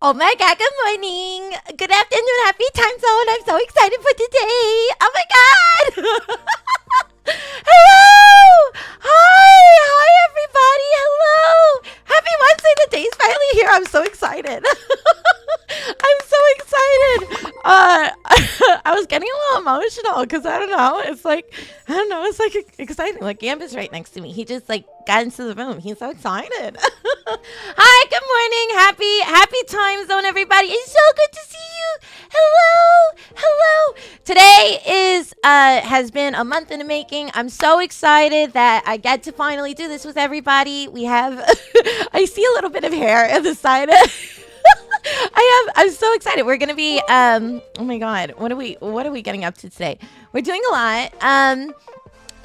Oh my god, good morning. Good afternoon, happy time zone. I'm so excited for today. Oh my god. Hello. Hi everybody. Hello. Happy Wednesday. The day's finally here. I'm so excited. I'm so excited. I was getting a little emotional because I don't know. It's like exciting. Like Gambit's right next to me. He just like got into the room. He's so excited. Hi, good morning. Happy time zone, everybody. It's so good to see you. Hello. Today is has been a month in the making. I'm so excited that I get to finally do this with everybody. We have I see a little bit of hair at the side. I'm so excited. We're gonna be oh my god, what are we getting up to today? We're doing a lot.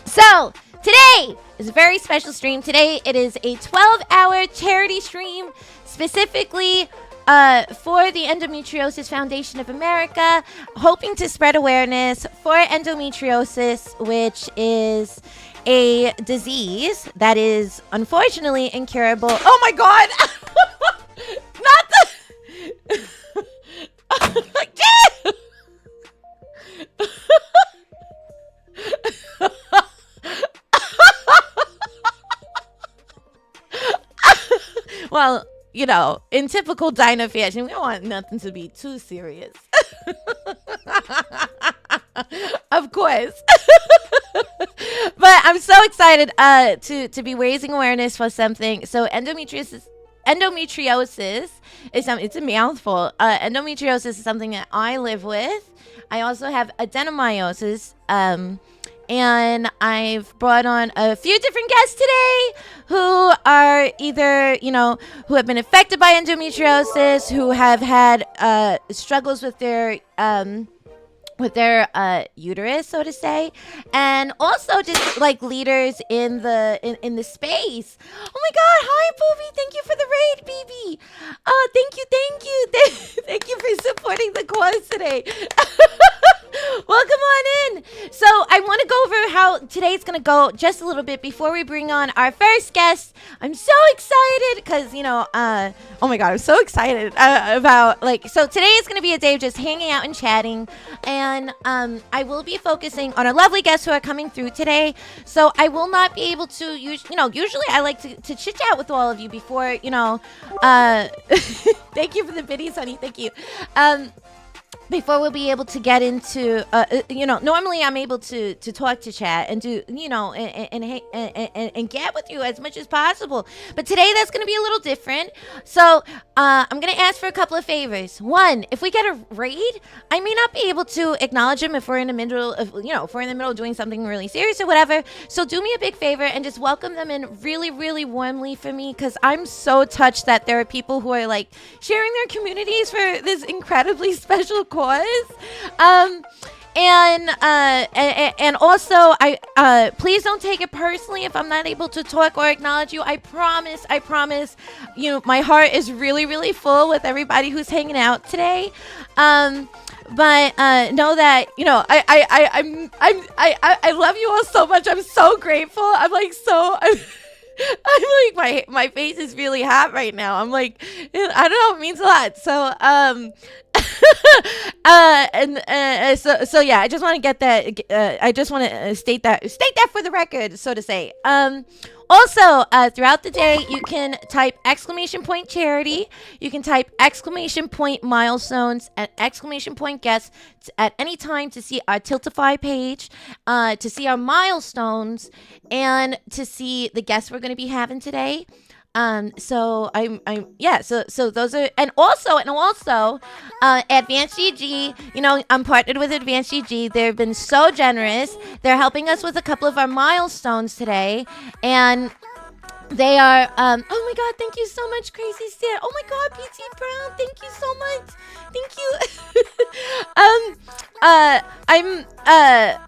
So today is a very special stream. Today it is a 12-hour charity stream specifically for the Endometriosis Foundation of America, hoping to spread awareness for endometriosis, which is a disease that is unfortunately incurable. Oh my god! Not the well, you know, in typical Dinah fashion, we don't want nothing to be too serious. Of course. But I'm so excited to be raising awareness for something. So endometriosis is something, it's a mouthful. Endometriosis is something that I live with. I also have adenomyosis. And I've brought on a few different guests today who are either, you know, who have been affected by endometriosis, who have had struggles with their uterus, so to say, and also just like leaders in the space. Oh my god, hi Booby, thank you for the raid, BB. Thank you thank you for supporting the cause today. Welcome on in. So I want to go over how today's gonna go just a little bit before we bring on our first guest. I'm so excited because, you know, oh my god, I'm so excited about, like, so today is gonna be a day of just hanging out and chatting, and I will be focusing on our lovely guests who are coming through today. So I will not be able to usually I like to chit chat with all of you before, you know, thank you for the biddies, honey, thank you. Before we'll be able to get into, normally I'm able to talk, to chat, and do, you know, and get with you as much as possible. But today that's going to be a little different. So I'm going to ask for a couple of favors. One, if we get a raid, I may not be able to acknowledge them if we're in the middle of, if we're in the middle of doing something really serious or whatever. So do me a big favor and just welcome them in really, really warmly for me, because I'm so touched that there are people who are like sharing their communities for this incredibly special cause. And also, I please don't take it personally if I'm not able to talk or acknowledge you. I promise, you know, my heart is really, really full with everybody who's hanging out today. But know that, you know, I love you all so much. I'm so grateful. I'm like, my face is really hot right now. I'm like, I don't know, it means a lot. So so yeah, I just want to get that. I just want to state that for the record, so to say. Also, throughout the day, you can type ! charity. You can type ! milestones and ! guests at any time to see our Tiltify page, to see our milestones, and to see the guests we're going to be having today. So so those are, and also, Advanced GG, you know, I'm partnered with Advanced GG. They've been so generous. They're helping us with a couple of our milestones today, and they are, oh my god, thank you so much, Crazy Stan. Oh my god, PT Brown, thank you so much. Thank you.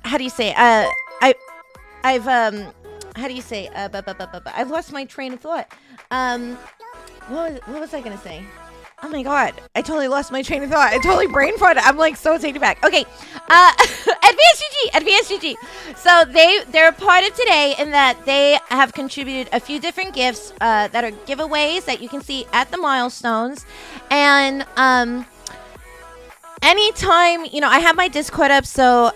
How do you say, how do you say, I lost my train of thought. What was I gonna say? Oh my god, I totally lost my train of thought. I totally brain farted. I'm like so taken back. Okay, Advanced GG. So they're a part of today in that they have contributed a few different gifts that are giveaways that you can see at the milestones, and anytime I have my Discord up, so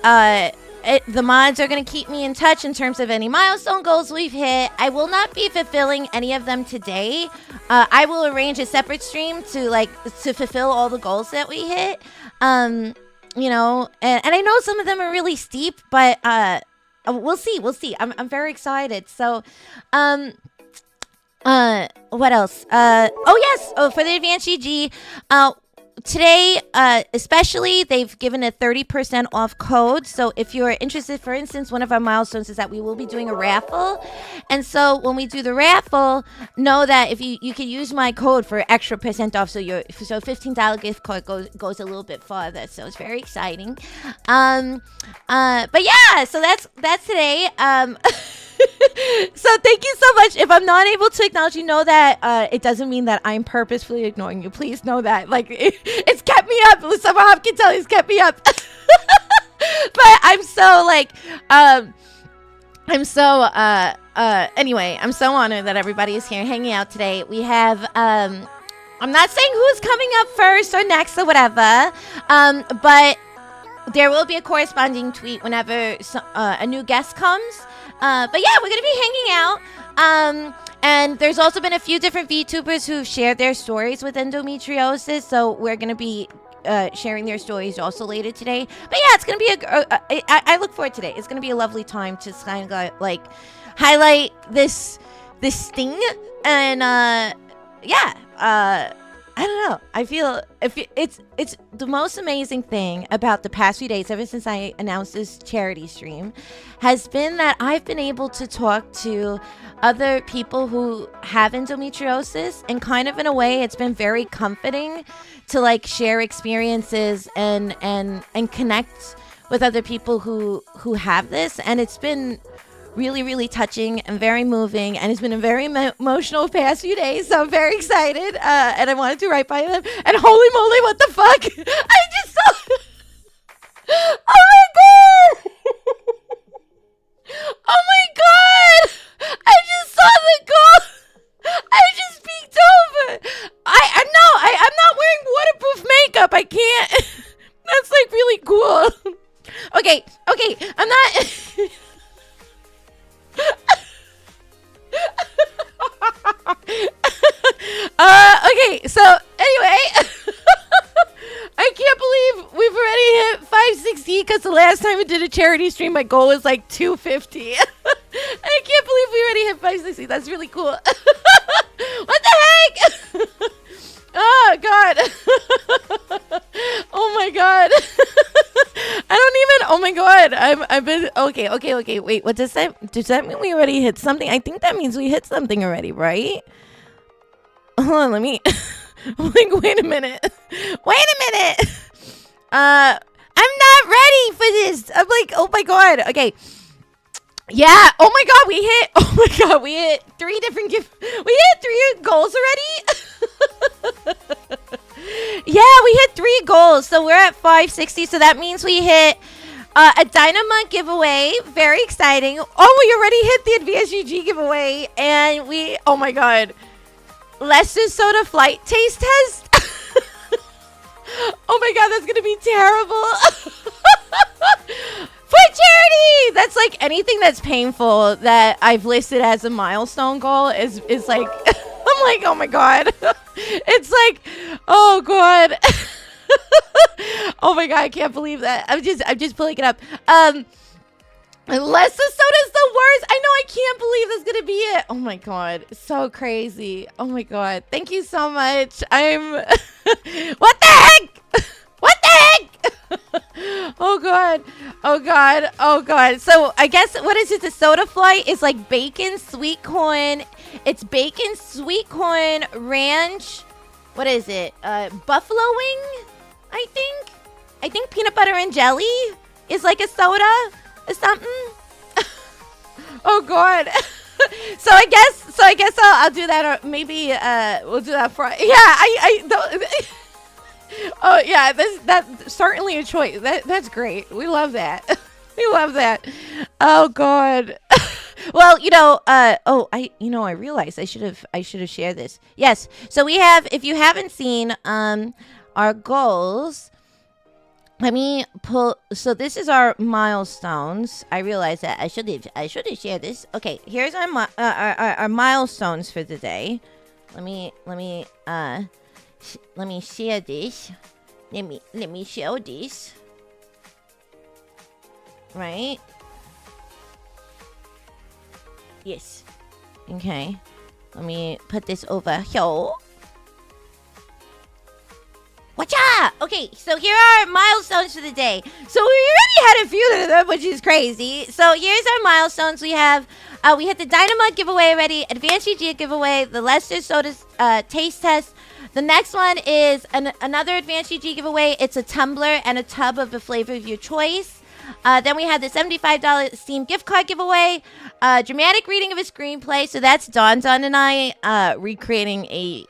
the mods are going to keep me in touch in terms of any milestone goals we've hit. I will not be fulfilling any of them today. I will arrange a separate stream to fulfill all the goals that we hit. And I know some of them are really steep, but we'll see. I'm very excited. So, what else? For the Advanced GG, today, especially, they've given a 30% off code. So if you're interested, for instance, one of our milestones is that we will be doing a raffle. And so when we do the raffle, know that if you can use my code for extra percent off. So $15 gift card goes a little bit farther. So it's very exciting. But yeah, so that's today. So thank you so much. If I'm not able to acknowledge you, know that it doesn't mean that I'm purposefully ignoring you. Please know that. It's kept me up. Somehow can tell it's kept me up. But anyway, I'm so honored that everybody is here hanging out today. We have I'm not saying who's coming up first or next or whatever, but there will be a corresponding tweet whenever a new guest comes. But yeah, we're going to be hanging out. And there's also been a few different VTubers who've shared their stories with endometriosis. So we're going to be sharing their stories also later today. But yeah, it's going to be I look forward to today. It's going to be a lovely time to kind of highlight this thing. And I don't know. I feel it's the most amazing thing about the past few days, ever since I announced this charity stream, has been that I've been able to talk to other people who have endometriosis, and kind of in a way, it's been very comforting to share experiences and connect with other people who have this, and it's been really, really touching and very moving, and it's been a very emotional past few days, so I'm very excited, and I wanted to write by them, and holy moly, what the fuck? I just saw... Oh my god! Oh my god! I just saw the goal! I just peeked over! I'm not wearing waterproof makeup, I can't... That's really cool. Okay, I'm not... Okay, so anyway, I can't believe we've already hit 560 because the last time I did a charity stream, my goal was 250. I can't believe we already hit 560. That's really cool. What the heck? Oh god. Oh my god. I don't even. Oh my god. I've been okay. Wait, what does that mean? We already hit something? I think that means we hit something already, right? Hold on, let me. I'm wait a minute. I'm not ready for this. I'm oh my god. Okay. Yeah. Oh my god, we hit 3 different we hit 3 goals already. Yeah, we hit 3 goals. So we're at 560. So that means we hit a Dynamite giveaway. Very exciting. Oh, we already hit the Advanced GG giveaway. And oh my god. Lester Soda flight taste test. Oh my god, that's going to be terrible. For charity! That's anything that's painful that I've listed as a milestone goal is I'm oh my god. It's oh god. Oh my god, I can't believe that. I'm just pulling it up. Unless the soda's the worst. I know, I can't believe that's gonna be it. Oh my god, so crazy. Oh my god, thank you so much. What the heck? What the heck? Oh god. So I guess, what is it? The soda flight is bacon, sweet corn. It's bacon, sweet corn, ranch. What is it? Buffalo wing, I think. I think peanut butter and jelly is a soda or something. Oh god. So I guess I'll do that, or maybe we'll do that Friday. Yeah, I don't. Oh yeah, that's certainly a choice. That's great. We love that. We love that. Oh God. Well, I realized I should have shared this. Yes. So we have, if you haven't seen our goals, let me pull. So this is our milestones. I realized that I should have shared this. Okay, here's our milestones for the day. Let me share this. Let me show this. Right? Yes. Okay. Let me put this over here. Watcha! Okay, so here are milestones for the day. So we already had a few of them, which is crazy. So here's our milestones. We hit the Dynamite giveaway already, Advanced GG giveaway, the Lester Soda taste test. The next one is another Advanced GG giveaway. It's a tumbler and a tub of the flavor of your choice. Then we had the $75 Steam gift card giveaway, dramatic reading of a screenplay. So that's Don and I recreating a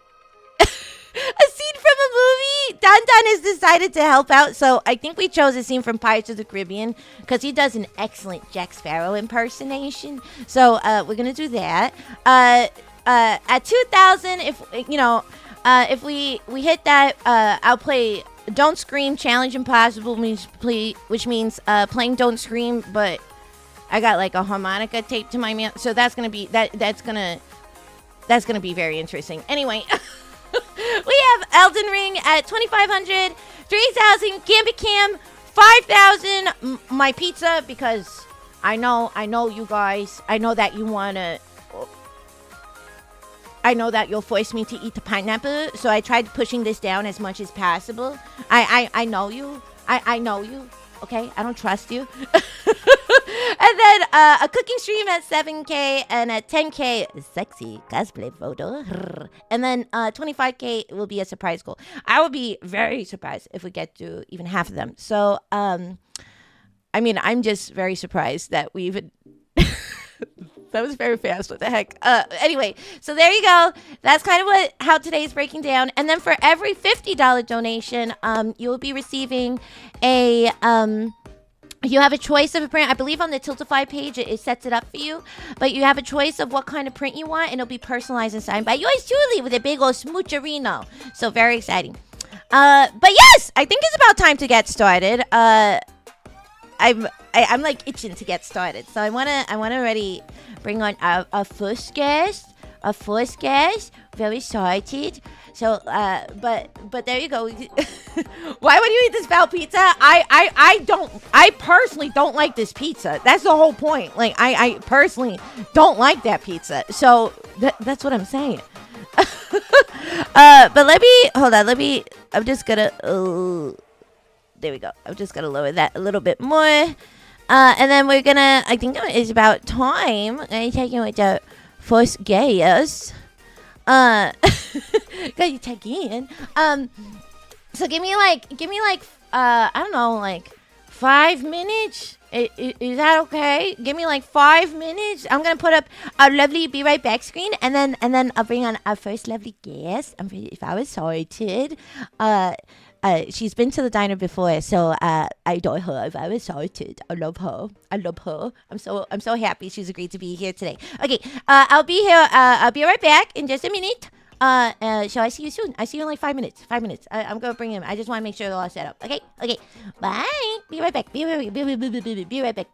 scene from a movie. Don has decided to help out, so I think we chose a scene from Pirates of the Caribbean because he does an excellent Jack Sparrow impersonation. So we're gonna do that. At 2,000, if we hit that, I'll play Don't Scream Challenge Impossible, which means playing Don't Scream, but I got like a harmonica taped to my mouth, so that's gonna be that's gonna be very interesting. Anyway. We have Elden Ring at 2,500, 3,000 Gambit Cam, 5,000 my pizza, because I know you guys. I know that you wanna. I know that you'll force me to eat the pineapple, so I tried pushing this down as much as possible. I know you. I know you. Okay, I don't trust you. And then a cooking stream at 7K, and at 10K, sexy cosplay photo. And then 25K will be a surprise goal. I would be very surprised if we get to even half of them. So, I'm just very surprised that we even... That was very fast. What the heck? Anyway, so there you go. That's kind of how today's breaking down. And then for every $50 donation, you will be receiving a... You have a choice of a print. I believe on the Tiltify page, it sets it up for you. But you have a choice of what kind of print you want, and it'll be personalized and signed by yours truly with a big old smoocherino. So very exciting. But yes, I think it's about time to get started. I'm like itching to get started. So I wanna already bring on our first guest. Very excited. So, but there you go. Why would you eat this foul pizza? I personally don't like this pizza. That's the whole point. Like, I personally don't like that pizza. So that's what I'm saying. But hold on. I'm just gonna, there we go. I'm just gonna lower that a little bit more. And then I think it's about time. I'm taking with the first guest. Got you check in. So give me like I don't know, like 5 minutes. Is that okay? Give me like 5 minutes. I'm gonna put up our lovely be right back screen, and then I'll bring on our first lovely guest. I'm really excited. She's been to the diner before, so I adore her. I'm very excited. I love her. I'm so happy she's agreed to be here today. Okay, I'll be here. I'll be right back in just a minute. Shall I see you soon? I see you in like 5 minutes. 5 minutes. I'm gonna bring him. I just want to make sure they're all set up. Okay. Bye. Be right back. Be right back.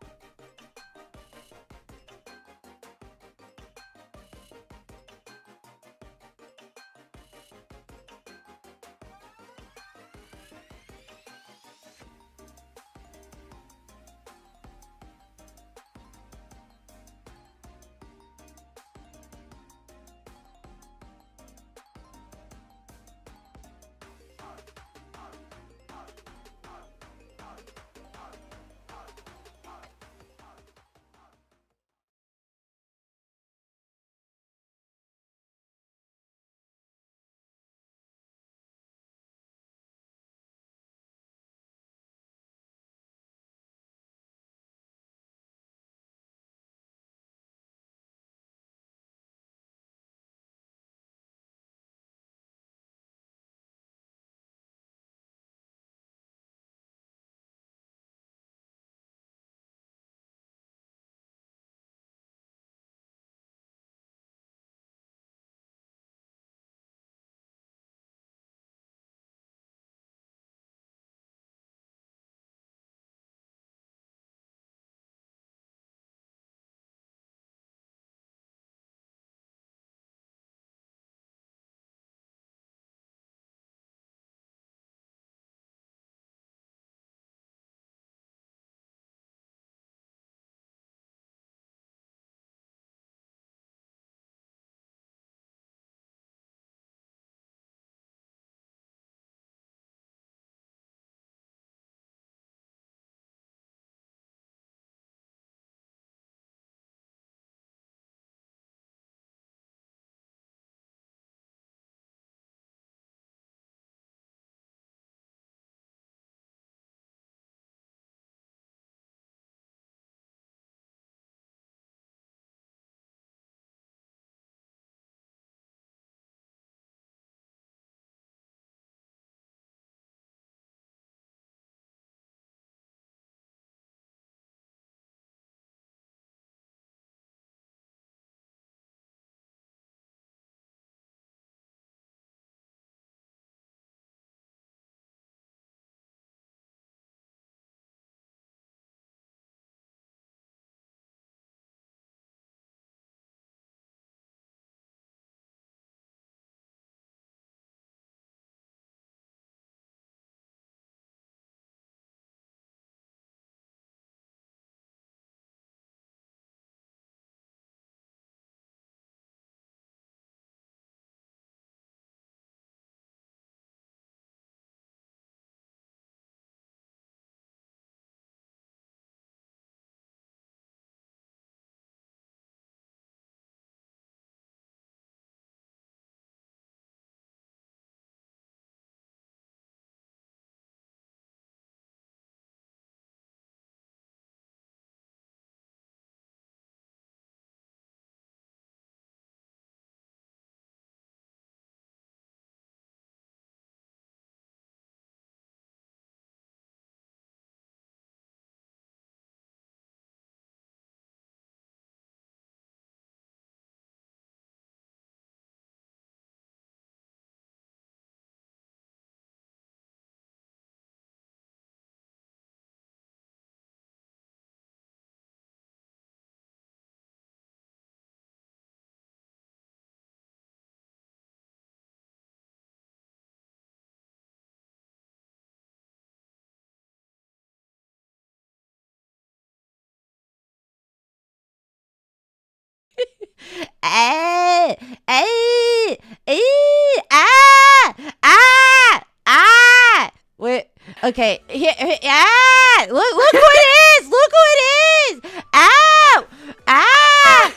Okay. Here, ah! Look who it is! Look who it is! Ow! Ah!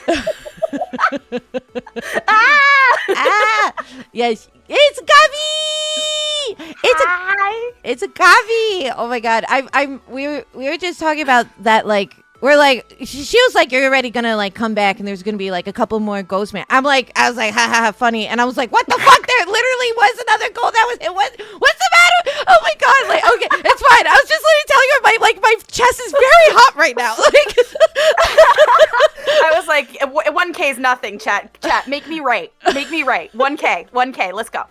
Ah! Yes, it's Gabby! It's a Gabby! Oh my god. We were just talking about that, like, we're like, she was like, you're already gonna like come back and there's gonna be like a couple more ghost man. I was like, ha ha ha, funny. And I was like, what the fuck? There literally was another ghost that was it. What's the matter? Oh my god, like, okay, it's fine. I was just letting tell you my chest is very hot right now. Like I was like, 1K is nothing, chat, make me right. 1K, let's go.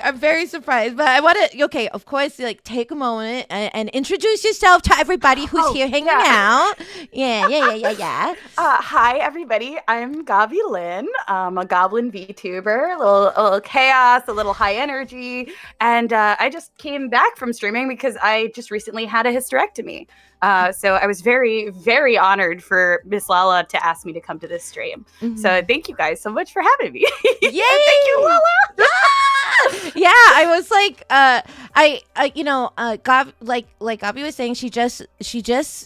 I'm very surprised, but I want to. Okay, of course, like take a moment and introduce yourself to everybody who's here hanging out. Yeah. Hi, everybody. I'm Gabby Lynn. I'm a Goblin VTuber, a little chaos, a little high energy, and I just came back from streaming because I just recently had a hysterectomy. So I was very, very honored for Miss LALA to ask me to come to this stream. Mm-hmm. So thank you guys so much for having me. Yay! Thank you, LALA. Yeah, I was like, like Gabby was saying, she just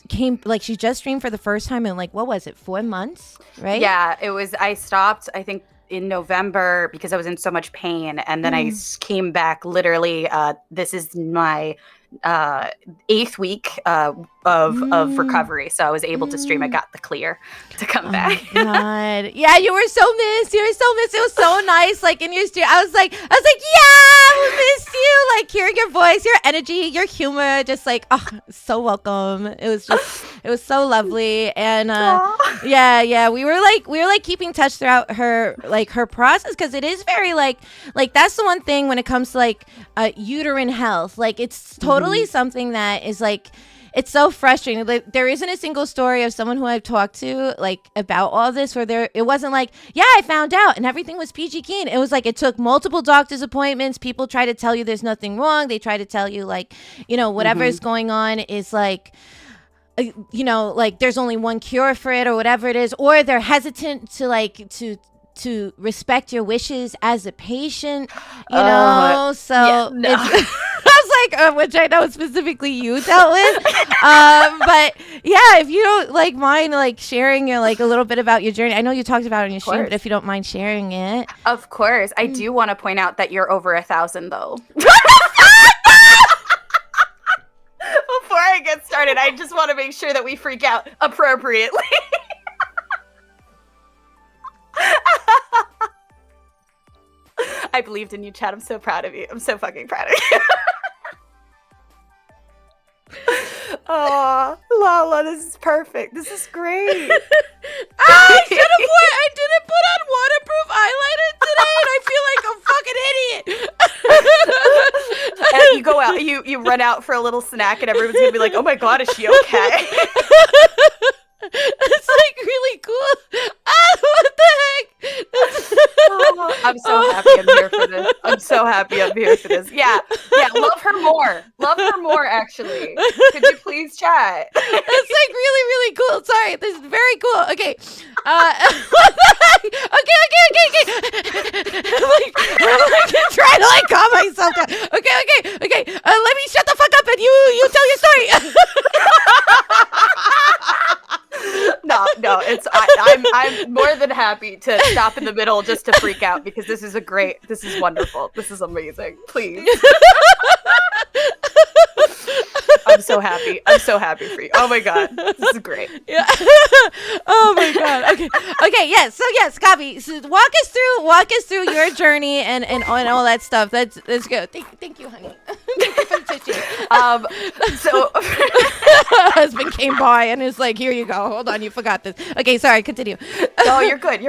came, like she just streamed for the first time in like, what was it, 4 months, right? Yeah, it was. I stopped, I think, in November because I was in so much pain, and then I came back. Literally, this is my 8th week of recovery, so I was able to stream. I got the clear to come back. God. Yeah, you were so missed. It was so nice. Like in your stream, I was like, yeah, we missed you. Like hearing your voice, your energy, your humor, just like, oh, so welcome. It was so lovely. And yeah, we were like keeping touch throughout her process, because it is very like that's the one thing when it comes to like uterine health. Like it's totally something that is like, it's so frustrating. Like, there isn't a single story of someone who I've talked to like about all this where it wasn't like, yeah, I found out and everything was peachy keen. It was like it took multiple doctor's appointments. People try to tell you there's nothing wrong. They try to tell you like, whatever is going on is like, like there's only one cure for it or whatever it is, or they're hesitant to like to respect your wishes as a patient, so yeah, no. I was like, which I know specifically you dealt with, but yeah, if you don't like mind like sharing like a little bit about your journey. I know you talked about it on your stream, but if you don't mind sharing it. Of course. I do want to point out that you're over 1,000 though. Before I get started, I just want to make sure that we freak out appropriately. I believed in you, Chad. I'm so proud of you. I'm so fucking proud of you. Oh, LALA, this is perfect. This is great. I didn't put on waterproof eyeliner today, and I feel like a fucking idiot. And you go out, you run out for a little snack, and everyone's gonna be like, "Oh my god, is she okay?" It's like really cool. What the heck? I'm so happy I'm here for this. I'm so happy I'm here for this. Yeah, love her more. Love her more, actually. Could you please chat? That's like really, really cool. Sorry, this is very cool. Okay. What the heck? Okay. I'm like trying to like calm myself down. Okay. Let me shut the fuck up and you tell your story. No, I'm more than happy to stop in the middle just to freak out, because this is wonderful. This is amazing. Please. I'm so happy for you. Oh my god, this is great. Yeah. Oh my god. Okay. Yes. So yes, Gabby, so walk us through your journey and all that stuff. That's good. Thank you, honey. Thank you for the tissue. So husband came by and is like, here you go. Hold on, you forgot this. Okay, sorry. Continue. No, you're good.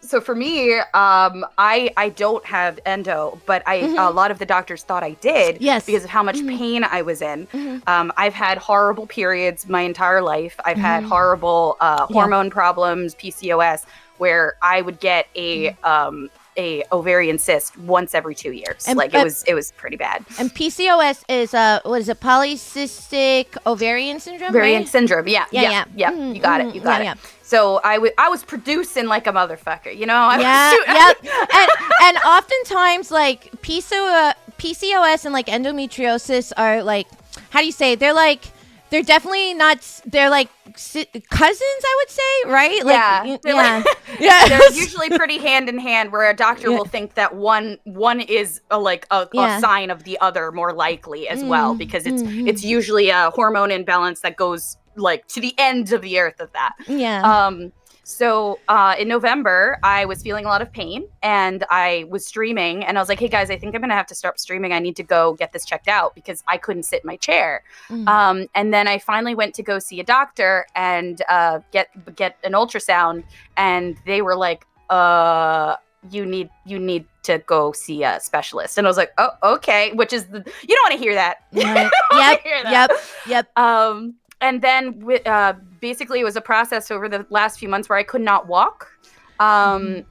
So for me, I don't have endo, but a lot of the doctors thought I did. Yes. Because of how much pain I was in. I've had horrible periods my entire life. I've had horrible hormone problems, PCOS, where I would get a a ovarian cyst once every 2 years. And, Like it was pretty bad. And PCOS is what is it? Polycystic ovarian syndrome. Ovarian right? syndrome. Yeah. Mm-hmm, You got it. You got it. So I was producing like a motherfucker, you know? And oftentimes like PCOS and like endometriosis are like, how do you say? They're definitely not. They're like cousins, I would say, right? Like, yeah. They're usually pretty hand in hand, where a doctor will think that one is a sign of the other more likely as well, because it's usually a hormone imbalance that goes like to the ends of the earth of that. Yeah. So in November, I was feeling a lot of pain, and I was streaming, and I was like, hey guys, I think I'm gonna have to start streaming. I need to go get this checked out because I couldn't sit in my chair. And then I finally went to go see a doctor and get an ultrasound, and they were like, you need to go see a specialist. And I was like, oh, okay, which is you don't want to hear that. Right. Yep. And then basically it was a process over the last few months where I could not walk. I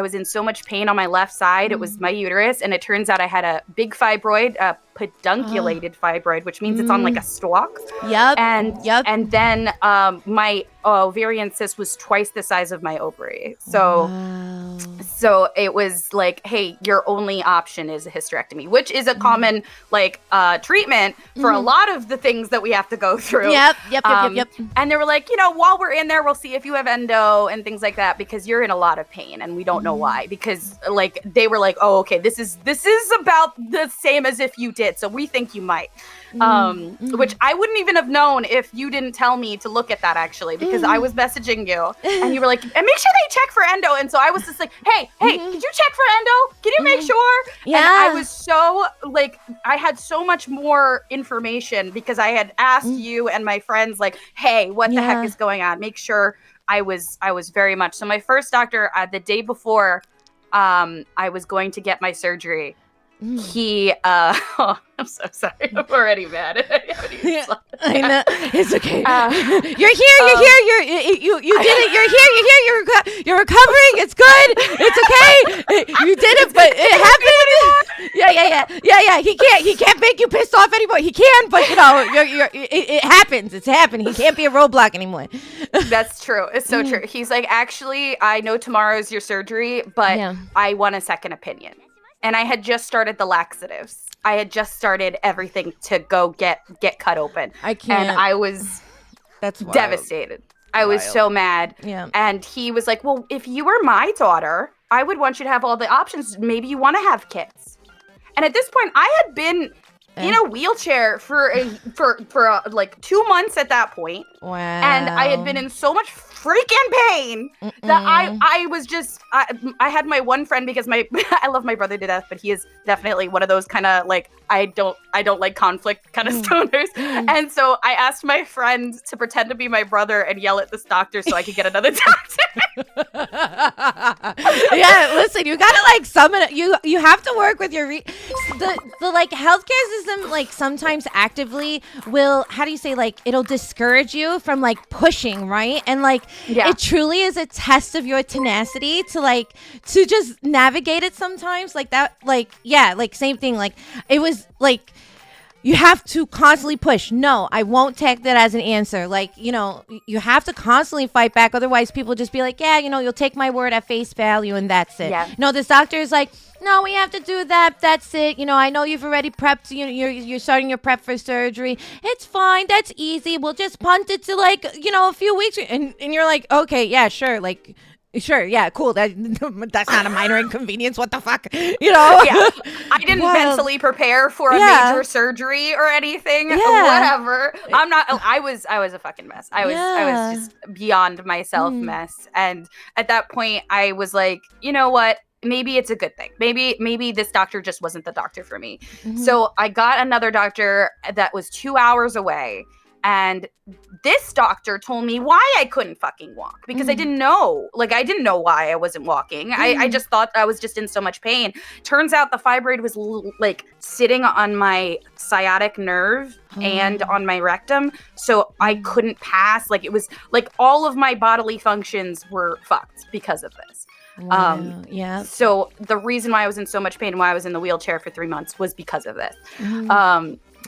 was in so much pain on my left side. It was my uterus, and it turns out I had a big fibroid, a pedunculated fibroid, which means it's on like a stalk. And then my ovarian cyst was twice the size of my ovary. So it was like, hey, your only option is a hysterectomy, which is a common treatment for a lot of the things that we have to go through. Yep. And they were like, while we're in there, we'll see if you have endo and things like that, because you're in a lot of pain, and we don't know why. Because like they were like, oh, okay, this is about the same as if you did, so we think you might. Which I wouldn't even have known if you didn't tell me to look at that, actually, because I was messaging you and you were like, and make sure they check for endo. And so I was just like, hey, could you check for endo? Can you make sure? Yeah. And I was so like, I had so much more information because I had asked you and my friends like, hey, what the heck is going on? Make sure I was very much. So my first doctor, the day before I was going to get my surgery, he I'm so sorry. I'm already mad. I know. It's okay. You're here. You did it. You're here. You're recovering. It's good. It's okay. You did it, but it happened. Yeah. He can't make you pissed off anymore. He can, but it happens. It's happening. He can't be a roadblock anymore. That's true. It's so true. He's like, actually, I know tomorrow's your surgery, but I want a second opinion. And I had just started the laxatives. I had just started everything to go get cut open. I can't. And I was devastated. I was so mad. Yeah. And he was like, well, if you were my daughter, I would want you to have all the options. Maybe you want to have kids. And at this point, I had been in a wheelchair for like 2 months at that point. Wow. And I had been in so much freaking pain that I was just I had my one friend, because I love my brother to death, but he is definitely one of those kind of like I don't like conflict kind of stoners. And so I asked my friend to pretend to be my brother and yell at this doctor so I could get another doctor. Yeah, listen, you gotta like summon it. You have to work with your the like healthcare system, like sometimes actively will, how do you say, like it'll discourage you from like pushing, right? And like it truly is a test of your tenacity to just navigate it sometimes, like that, like same thing, like it was like you have to constantly push. No, I won't take that as an answer. Like, you have to constantly fight back. Otherwise, people just be like, yeah, you'll take my word at face value and that's it. Yeah. This doctor is like, no, we have to do that. That's it. I know you've already prepped. You're starting your prep for surgery. It's fine. That's easy. We'll just punt it to like, a few weeks. And you're like, okay, yeah, sure. Like, sure, yeah, cool. That's not a minor inconvenience. What the fuck, Yeah, I didn't mentally prepare for a major surgery or anything. Whatever. I'm not. I was a fucking mess. I was just beyond myself mess. And at that point, I was like, you know what? Maybe it's a good thing. Maybe this doctor just wasn't the doctor for me. So I got another doctor that was 2 hours away. And this doctor told me why I couldn't fucking walk, because I didn't know. Like, I didn't know why I wasn't walking. I just thought I was just in so much pain. Turns out the fibroid was like sitting on my sciatic nerve and on my rectum. So I couldn't pass. Like, it was like all of my bodily functions were fucked because of this. Yeah. So the reason why I was in so much pain and why I was in the wheelchair for 3 months was because of this.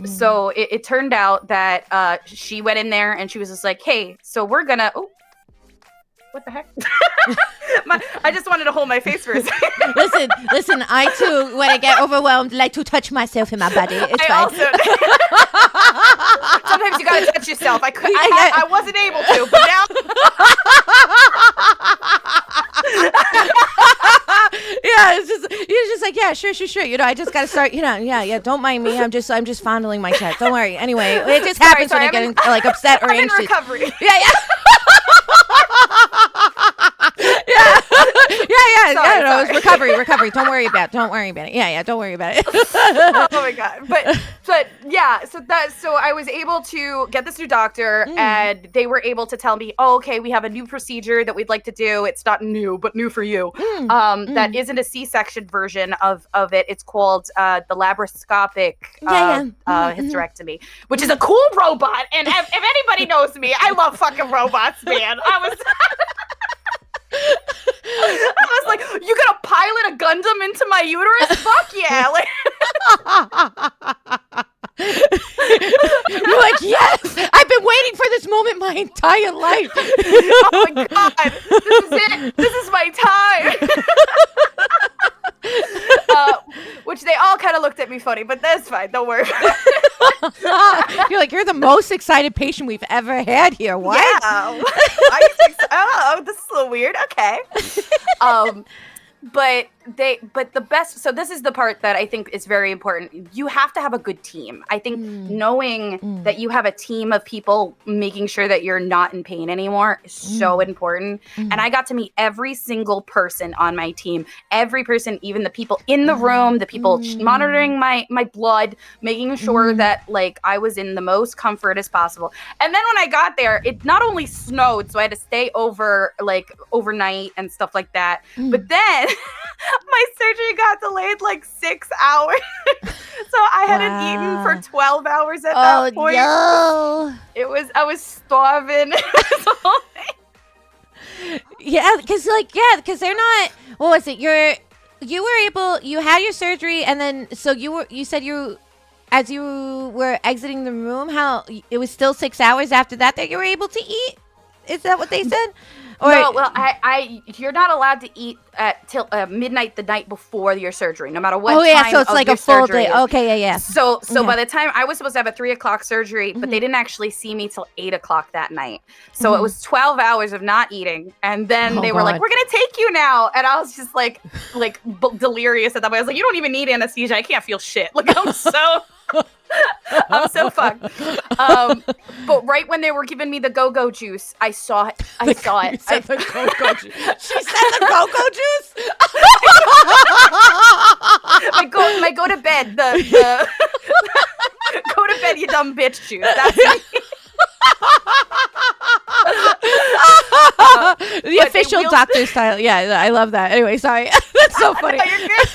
So it turned out that she went in there and she was just like, hey, so we're gonna, oh, what the heck? I just wanted to hold my face for a second. Listen, I too, when I get overwhelmed, like to touch myself in my body. It's fine. Sometimes you gotta touch yourself. I wasn't able to, but now. Yeah, you're just like, yeah, sure. You know, I just gotta start. You know, yeah. Don't mind me. I'm just fondling my chest. Don't worry. Anyway, it just happens when I get like upset or anxious. I'm in recovery. Yeah. Yeah. No, it's recovery. Don't worry about it. Don't worry about it. Yeah. Don't worry about it. Oh my god. But yeah. So I was able to get this new doctor, and they were able to tell me, oh, okay, we have a new procedure that we'd like to do. It's not new, but new for you. That isn't a C-section version of it. It's called the laparoscopic hysterectomy, which is a cool robot. And if anybody knows me, I love fucking robots, man. I was like, you gonna pilot a Gundam into my uterus? Fuck yeah. You're like, yes, I've been waiting for this moment my entire life. Oh my god, this is it. This is my time. Which they all kind of looked at me funny, but that's fine. Don't worry. You're like, you're the most excited patient we've ever had here. What? Yeah. Oh, this is a little weird. Okay. But the best, so this is the part that I think is very important. You have to have a good team. I think knowing that you have a team of people making sure that you're not in pain anymore is so important. And I got to meet every single person on my team, every person, even the people in the room, the people monitoring my blood, making sure that like I was in the most comfort as possible. And then when I got there, it not only snowed, so I had to stay over like overnight and stuff like that. But then my surgery got delayed like 6 hours. So I hadn't eaten for 12 hours at that point. No. I was starving. Because they're not, what was it? You had your surgery, and then so you said as you were exiting the room, how it was still 6 hours after that you were able to eat? Is that what they said? Or, no, well, you're not allowed to eat till midnight the night before your surgery, no matter what time. Oh yeah, so it's like a full day. Okay, yeah. So by the time I was supposed to have a 3:00 surgery, but they didn't actually see me till 8:00 that night. So it was 12 hours of not eating, and then they were like, "We're gonna take you now," and I was just like delirious at that point. I was like, "You don't even need anesthesia. I can't feel shit. Like I'm so." I'm so fucked. But right when they were giving me the go-go juice, I saw it. You said the go-go juice. She said the go-go juice? my go to bed. The go to bed, you dumb bitch juice. That's me. The official doctor style. Yeah, I love that. Anyway, sorry. That's so funny. You're good.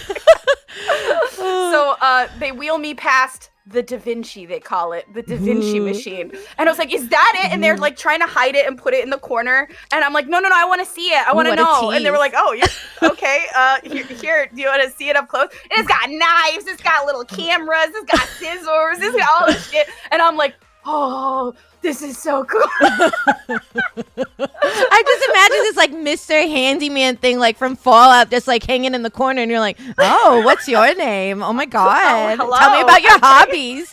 So they wheel me past the Da Vinci, they call it, the Da Vinci machine. And I was like, is that it? And they're like trying to hide it and put it in the corner. And I'm like, no, I want to see it. I want to know. And they were like, oh, yeah, okay. Here, do you want to see it up close? And it's got knives. It's got little cameras. It's got scissors. It's got all this shit. And I'm like, oh, this is so cool. I just imagine this like Mr. Handyman thing like from Fallout just like hanging in the corner, and you're like, oh, what's your name? Oh my god. Oh, tell me about your hobbies.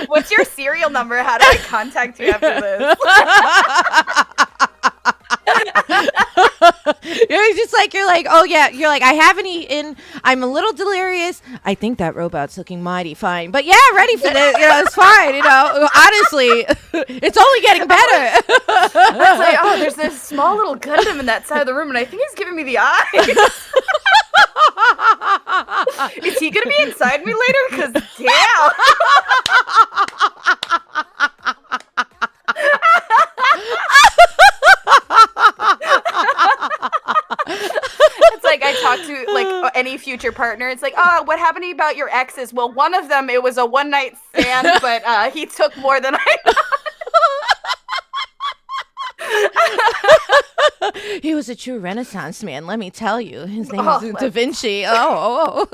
What's your serial number? How do I contact you after this? You're like, oh yeah, you're like, I haven't eaten, I'm a little delirious, I think that robot's looking mighty fine, but yeah, ready for this, it's fine, honestly, it's only getting better. It's like, oh, there's this small little Gundam in that side of the room, and I think he's giving me the eyes. Is he gonna be inside me later? Because damn. It's like I talk to like any future partner. It's like, oh, what happened to you about your exes? Well, one of them, it was a one night stand, but he took more than I He was a true Renaissance man, let me tell you. His name Oh, is Da Vinci. Oh.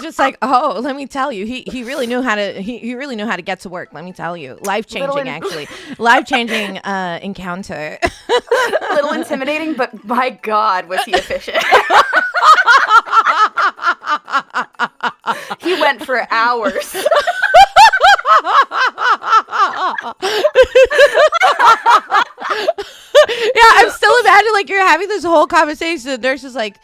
Just like, oh, let me tell you. He really knew how to he really knew how to get to work, let me tell you. Life-changing, actually. Life-changing encounter. A little intimidating, but my God, was he efficient. He went for hours. Yeah, I'm still imagining like you're having this whole conversation. The nurse is like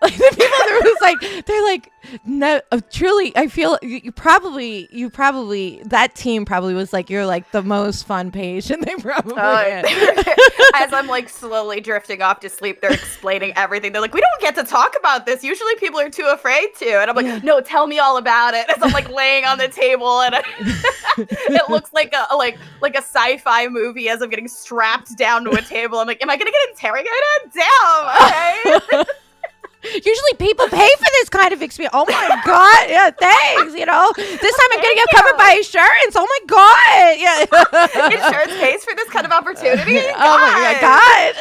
the people in the room is like, they're like, no, truly, I feel you probably that team probably was like, you're like the most fun patient they probably had. As I'm like slowly drifting off to sleep, they're explaining everything. They're like, we don't get to talk about this. Usually people are too afraid to. And I'm like, no, tell me all about it. As I'm like laying on the table and it looks like a sci-fi movie as I'm getting strapped down to a table. I'm like, am I going to get interrogated? Damn. Okay. Usually people pay for this kind of experience. Oh my God. Yeah, thanks. This time I'm going to get covered by insurance. Oh my God. Yeah. Insurance pays for this kind of opportunity? Oh my God.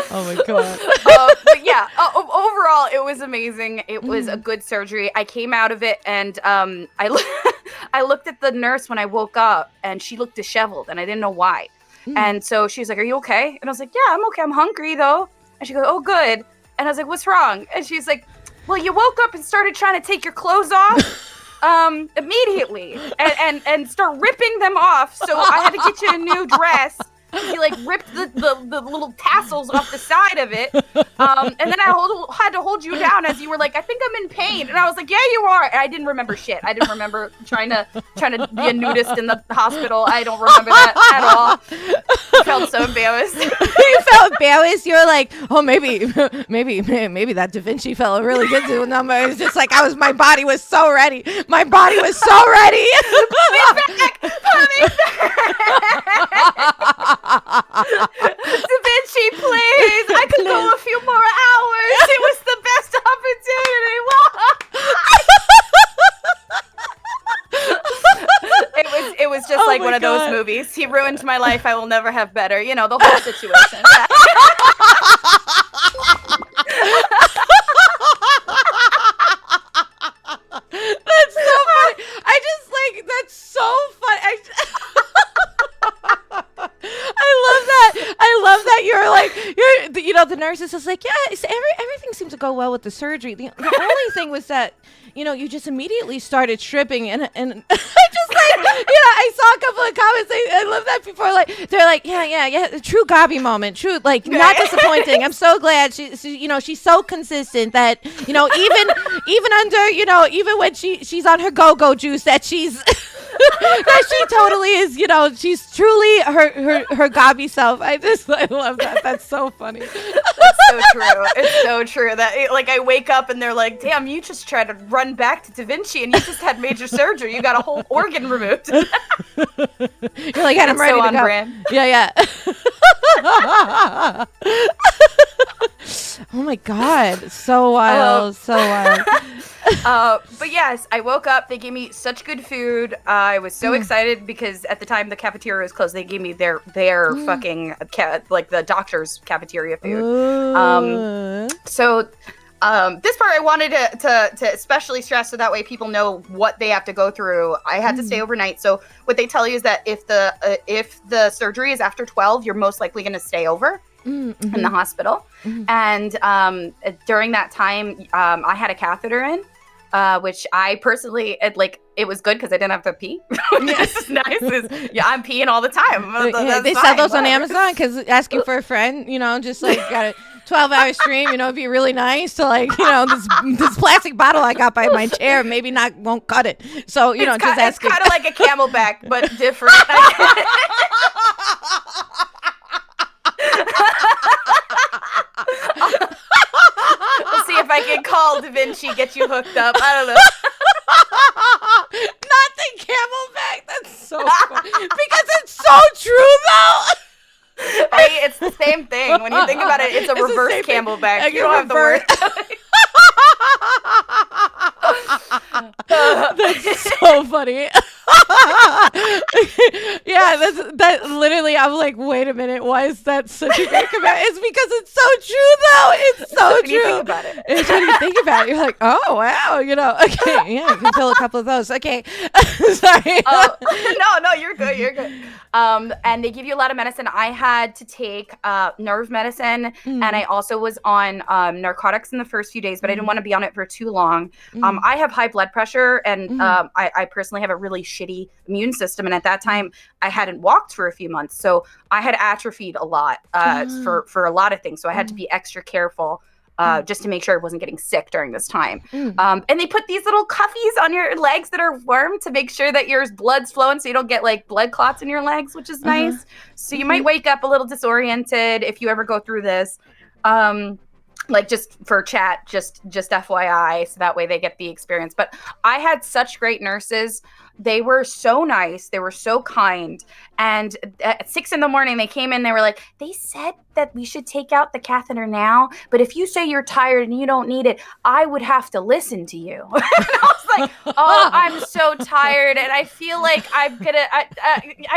Oh my God. But yeah, overall, it was amazing. It was a good surgery. I came out of it and I looked at the nurse when I woke up and she looked disheveled and I didn't know why. And so she was like, are you okay? And I was like, yeah, I'm okay. I'm hungry though. And she goes, oh, good. And I was like, what's wrong? And she's like, well, you woke up and started trying to take your clothes off immediately and start ripping them off. So I had to get you a new dress. He like ripped the little tassels off the side of it. And then I had to hold you down as you were like, I think I'm in pain. And I was like, yeah, you are. And I didn't remember shit. I didn't remember trying to be a nudist in the hospital. I don't remember that at all. I felt so embarrassed. You felt embarrassed? You were like, oh, maybe that Da Vinci fella really did do a number. It's just like my body was so ready. My body was so ready. Put me back. Put me back. Da Vinci, please. I could go a few more hours. It was the best opportunity. It was just like one of those movies. He ruined my life. I will never have better. The whole situation. That's so funny. That's so funny. I love that you're the nurse is just like, yeah, everything seems to go well with the surgery. The only thing was that, you just immediately started stripping and I just I saw a couple of comments. I love that people are like, they're like, yeah, true Gabby moment. True, like not disappointing. I'm so glad she's so consistent that, even under, even when she's on her go-go juice that she's that she totally is, she's truly her Gabby self. I love that. That's so funny. That's so true. It's so true that I wake up and they're like, damn, you just tried to run back to Da Vinci and you just had major surgery. You got a whole organ removed. You're like, I'm ready to go. Brand. Yeah. Oh my God. So wild. But yes, I woke up. They gave me such good food. I was so excited because at the time the cafeteria was closed. They gave me their fucking the doctor's cafeteria food. So this part I wanted to especially stress so that way people know what they have to go through. I had to stay overnight. So what they tell you is that if the surgery is after 12, you're most likely going to stay over in the hospital. And during that time, I had a catheter in. Which I personally, it was good because I didn't have to pee. This is nice. I'm peeing all this They sell those on Amazon because asking for a friend, just like got a 12-hour stream, it'd be really nice to this plastic bottle I got by my chair maybe won't cut it. So, just ask. It's kind of like a Camelback, but different. We'll see if I can call Da Vinci, get you hooked up. I don't know. Not the Camelback. That's so funny. Because it's so true, though. Hey, it's the same thing. When you think about it, it's a reverse Camelback. You don't have the word. That's so funny. Yeah, that literally. I'm like, wait a minute, why is that such a great comment? It's because it's so true, though. It's so When true. you think about it. It's when you think about it, you're like, oh wow, okay, yeah, you can fill a couple of those. Okay, sorry. No, you're good. You're good. And they give you a lot of medicine. I had to take nerve medicine, and I also was on narcotics in the first few days, but I didn't want to be on it for too long. I have high blood pressure, and I personally have a really shitty immune system. And at that time, I hadn't walked for a few months, so I had atrophied a lot for a lot of things. So I had to be extra careful. Just to make sure I wasn't getting sick during this time. And they put these little cuffies on your legs that are warm to make sure that your blood's flowing so you don't get like blood clots in your legs, which is nice. So you might wake up a little disoriented if you ever go through this. Like just for chat, just FYI, so that way they get the experience. But I had such great nurses. They were so nice. They were so kind. And at 6 a.m, they came in, they were like, they said that we should take out the catheter now, but if you say you're tired and you don't need it, I would have to listen to you. And I was like, oh, I'm so tired and I feel like I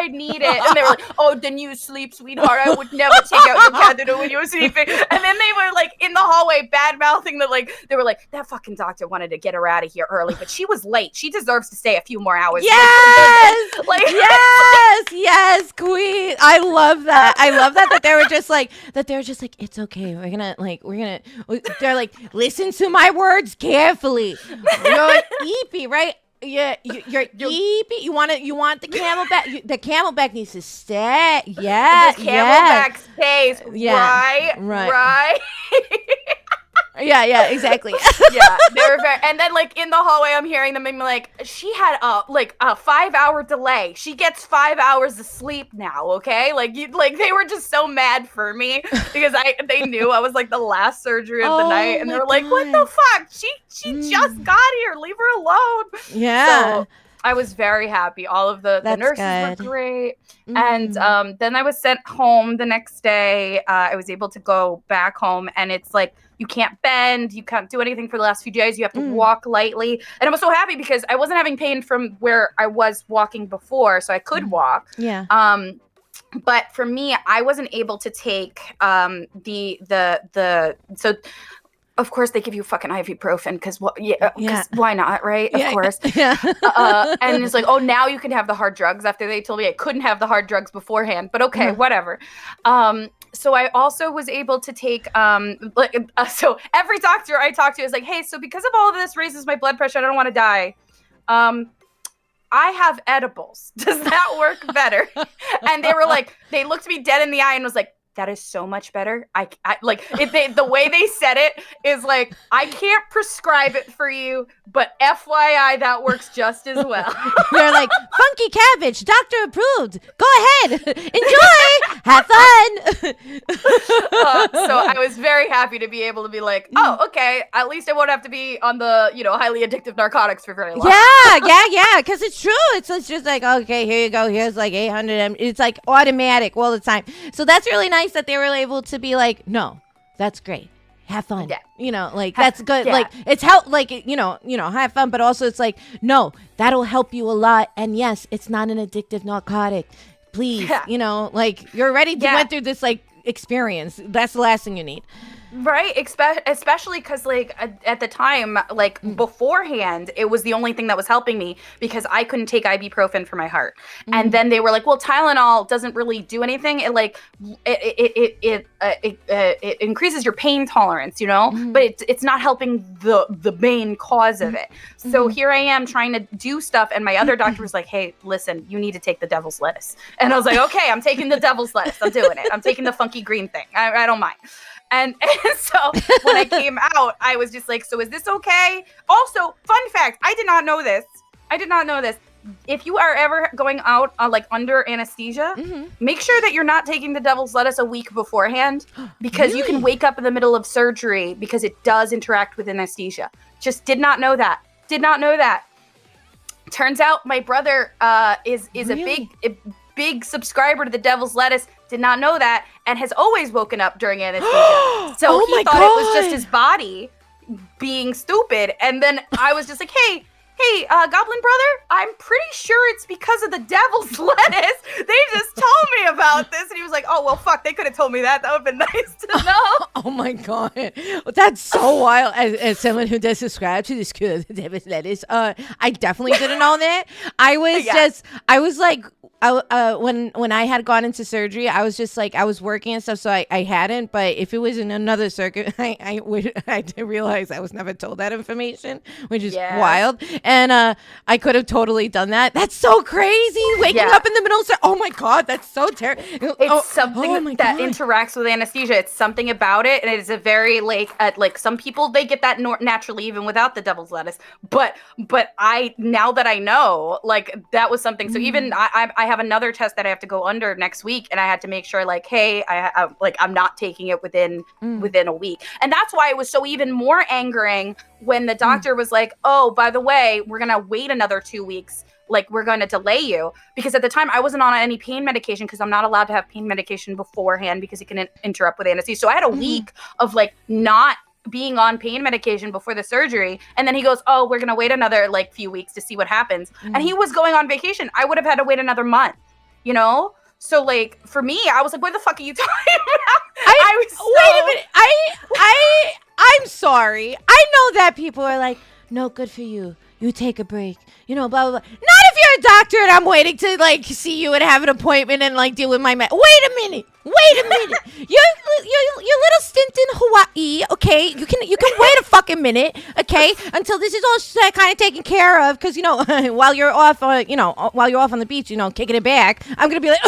need it. And they were like, oh, then you sleep, sweetheart. I would never take out your catheter when you were sleeping. And then they were like in the hallway bad mouthing that, like, they were like, that fucking doctor wanted to get her out of here early, but she was late. She deserves to stay a few more hours. Yes, like, yes, queen. I love that. That they were just like it's okay. They're like, listen to my words carefully. You're eepy, right? Yeah, you're eepy. You want the camelback. The camelback needs to stay. Yeah, the camelback stays. Yeah, right. Yeah, exactly. Yeah, they were very, and then like in the hallway, I'm hearing them being like, she had a 5-hour delay. She gets 5 hours of sleep now. Okay, they were just so mad for me because they knew I was like the last surgery of the night, and they were like, what the fuck? She just got here. Leave her alone. Yeah. So I was very happy. All of the nurses were great. And then I was sent home the next day. I was able to go back home, and it's like, you can't bend, you can't do anything for the last few days. You have to walk lightly. And I was so happy because I wasn't having pain from where I was walking before, so I could walk. Yeah. But for me, I wasn't able to take so of course they give you fucking ibuprofen because why not, right? Of course. Yeah. And it's like, oh, now you can have the hard drugs after they told me I couldn't have the hard drugs beforehand. But okay, whatever. So I also was able to take so every doctor I talked to is like, hey, so because of all of this raises my blood pressure, I don't want to die. I have edibles. Does that work better? And they were like, they looked me dead in the eye and was like, that is so much better. The way they said it is like, I can't prescribe it for you, but FYI, that works just as well. They're like, funky cabbage, doctor approved. Go ahead, enjoy, have fun. So I was very happy to be able to be like, oh, okay, at least I won't have to be on the highly addictive narcotics for very long. Yeah, because it's true. It's just like, okay, here you go. Here's like 800. It's like automatic all the time. So that's really nice that they were able to be like, no, that's great. Have fun. Yeah. That's good. Yeah. Like, it's help, have fun, but also it's like, no, that'll help you a lot. And yes, it's not an addictive narcotic. Please, you're ready to went through this experience. That's the last thing you need. Right, especially because at the time, beforehand, it was the only thing that was helping me because I couldn't take ibuprofen for my heart. And then they were like, well, Tylenol doesn't really do anything. It increases your pain tolerance, but it's not helping the main cause of it. So here I am trying to do stuff, and my other doctor was like, hey, listen, you need to take the devil's lettuce. And I was like, okay, I'm taking the devil's lettuce. I'm doing it. I'm taking the funky green thing. I don't mind. And so when I came out, I was just like, so is this okay? Also, fun fact, I did not know this. If you are ever going out under anesthesia, make sure that you're not taking the devil's lettuce a week beforehand because you can wake up in the middle of surgery because it does interact with anesthesia. Just did not know that. Turns out my brother is a big subscriber to the devil's lettuce. Did not know that, and has always woken up during anesthesia. So he thought it was just his body being stupid. And then I was just like, hey, hey, Goblin Brother, I'm pretty sure it's because of the devil's lettuce. They just told me about this. And he was like, oh, well, fuck, they could have told me that. That would have been nice to know. Oh my god, well, that's so wild. As someone who does subscribe to this devil's lettuce, I definitely didn't know that. I was like, when I had gone into surgery, I was just like, I was working and stuff, so I hadn't. But if it was in another circuit, I did realize I was never told that information, which is wild. And I could have totally done that. That's so crazy. Waking up in the middle of oh my god, that's so terrible. It's something that interacts with anesthesia. It's something about it, and it is a very like some people, they get that naturally even without the devil's lettuce. But I, now that I know, like, that was something. So even I have another test that I have to go under next week, and I had to make sure, like, hey, I'm not taking it within a week. And that's why it was so even more angering when the doctor was like, oh, by the way, we're gonna wait another 2 weeks. Like, we're going to delay you, because at the time I wasn't on any pain medication, because I'm not allowed to have pain medication beforehand because it can interrupt with anesthesia. So I had a week of like not being on pain medication before the surgery. And then he goes, oh, we're going to wait another like few weeks to see what happens. And he was going on vacation. I would have had to wait another month, you know? So like, for me, I was like, what the fuck are you talking about? Wait a minute. I'm sorry. I know that people are like, no, good for you. You take a break, you know, blah, blah, blah. Not if you're a doctor and I'm waiting to, like, see you and have an appointment and, like, deal with my Wait a minute. Your little stint in Hawaii, okay? You can wait a fucking minute, okay? Until this is all kind of taken care of, because, you know, while you're off, on the beach, you know, kicking it back, I'm going to be like,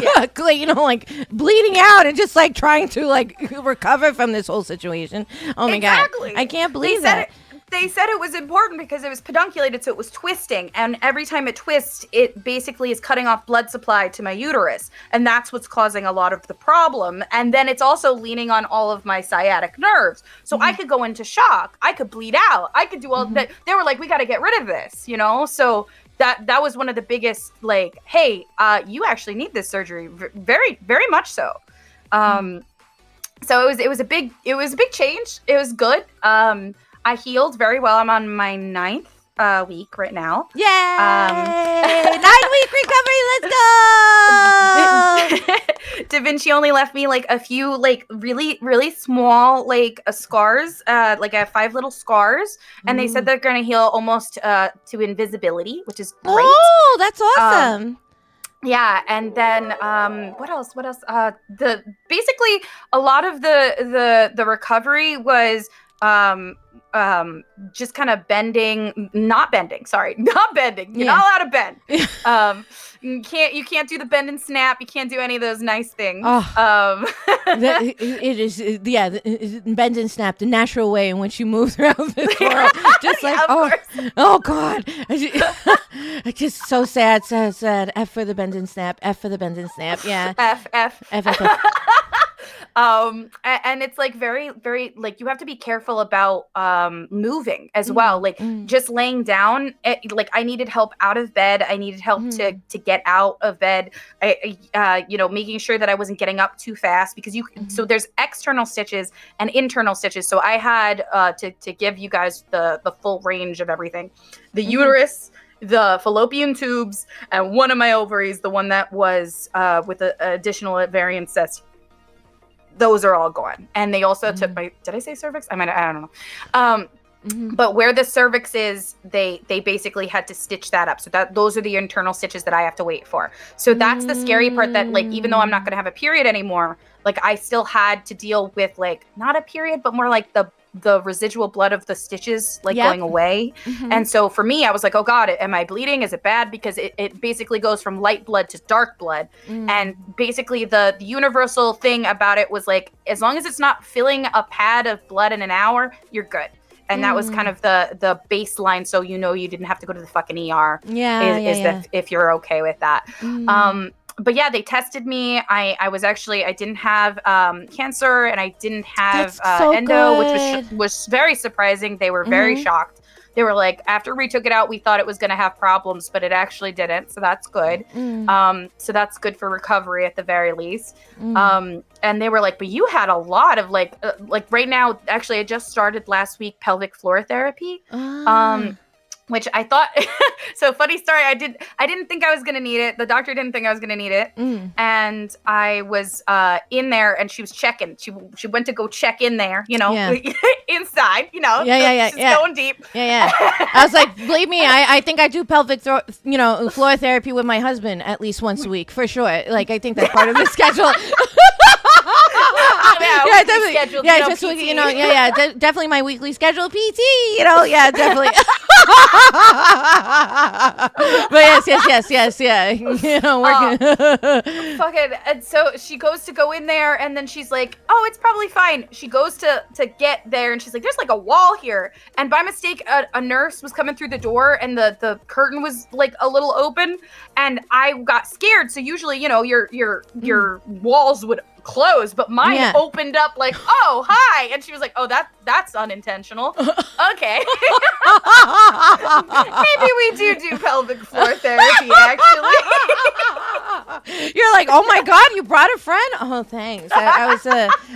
you know, like, bleeding out and just, like, trying to, like, recover from this whole situation. Oh, my God. I can't believe that. They said it was important because it was pedunculated, so it was twisting. And every time it twists, it basically is cutting off blood supply to my uterus. And that's what's causing a lot of the problem. And then it's also leaning on all of my sciatic nerves. So I could go into shock. I could bleed out. I could do all that. They were like, we got to get rid of this, you know? So that was one of the biggest, like, hey, you actually need this surgery. Very, very much so. So it was a big change. It was good. I healed very well. I'm on my 9th week right now. Yay! 9-week recovery. Let's go. Da Vinci only left me like a few like really, really small like scars. Like I have 5 little scars, and they said they're gonna heal almost to invisibility, which is great. Oh, that's awesome. Yeah, and then what else? Basically a lot of the recovery was just kind of not bending. You're not allowed to bend. You can't do the bend and snap. You can't do any of those nice things. It is, bend and snap, the natural way in which you move throughout this world. Just like, oh God. It's just so sad. F for the bend and snap. F for the bend and snap. Yeah. F. And it's like very, very, like, you have to be careful about moving as well. Like just laying down, like I needed help out of bed. I needed help to get out of bed. Making sure that I wasn't getting up too fast, because so there's external stitches and internal stitches. So I had to give you guys the full range of everything. The uterus, the fallopian tubes, and one of my ovaries, the one that was with an additional ovarian cyst. Those are all gone. And they also took my, did I say cervix? I don't know. But where the cervix is, they basically had to stitch that up. So those are the internal stitches that I have to wait for. So that's the scary part, that like, even though I'm not going to have a period anymore, like I still had to deal with like, not a period, but more like the residual blood of the stitches like going away. And so for me, I was like, oh God, am I bleeding? Is it bad? Because it basically goes from light blood to dark blood. And basically the universal thing about it was like, as long as it's not filling a pad of blood in an hour, you're good. And that was kind of the baseline, so you didn't have to go to the fucking ER. If you're okay with that. But yeah, they tested me. I didn't have cancer, and I didn't have endo, which was very surprising. They were very shocked. They were like, after we took it out, we thought it was going to have problems, but it actually didn't. So that's good. So that's good for recovery at the very least. And they were like, but you had a lot of like right now, actually, I just started last week pelvic floor therapy. which I thought. So funny story. I didn't think I was gonna need it. The doctor didn't think I was gonna need it, and I was in there, and she was checking. She went to go check in there, inside, She's going deep. I was like, believe me, I think I do pelvic floor therapy with my husband at least once a week for sure. Like, I think that's part of the schedule. Definitely. Yeah, just PT. Definitely my weekly schedule PT. Definitely. But yes, working. Fucking, and so she goes to go in there, and then she's like, "Oh, it's probably fine." She goes to get there, and she's like, "There's like a wall here." And by mistake, a nurse was coming through the door, and the curtain was like a little open, and I got scared. So usually, your walls would close, but mine opened up like, "Oh, hi," and she was like, "Oh, that's unintentional." Okay. Maybe we do pelvic floor therapy, actually. You're like, "Oh my God, you brought a friend?" Oh, thanks.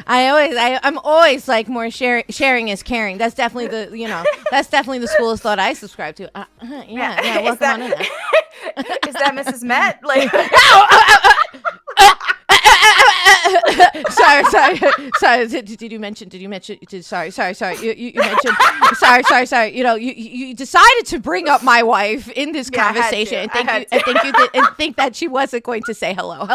I'm always like, more sharing is caring. That's definitely the school of thought I subscribe to. Welcome on in. Is that Mrs. Met? Like, sorry. Did you mention? Sorry. You mentioned. Sorry. You decided to bring up my wife in this conversation. I think that she wasn't going to say hello.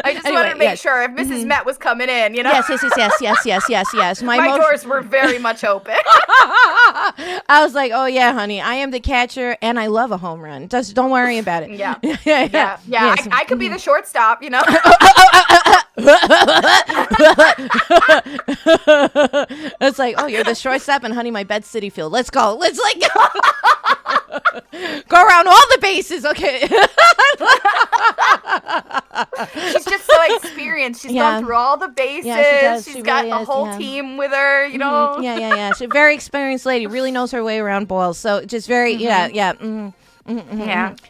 I just wanted to make sure if Mrs. Met was coming in, Yes. My doors were very much open. I was like, "Oh yeah, honey, I am the catcher, and I love a home run. Just don't worry about it." Yeah. I could be the shortstop, It's like, "Oh, you're the shortstop, and honey, my bed's City Field. Let's go. Let's go around all the bases." Okay. She's just so experienced. She's gone through all the bases. Yeah, She's got a whole team with her, Yeah. She's a very experienced lady. Really knows her way around balls. So just very, It's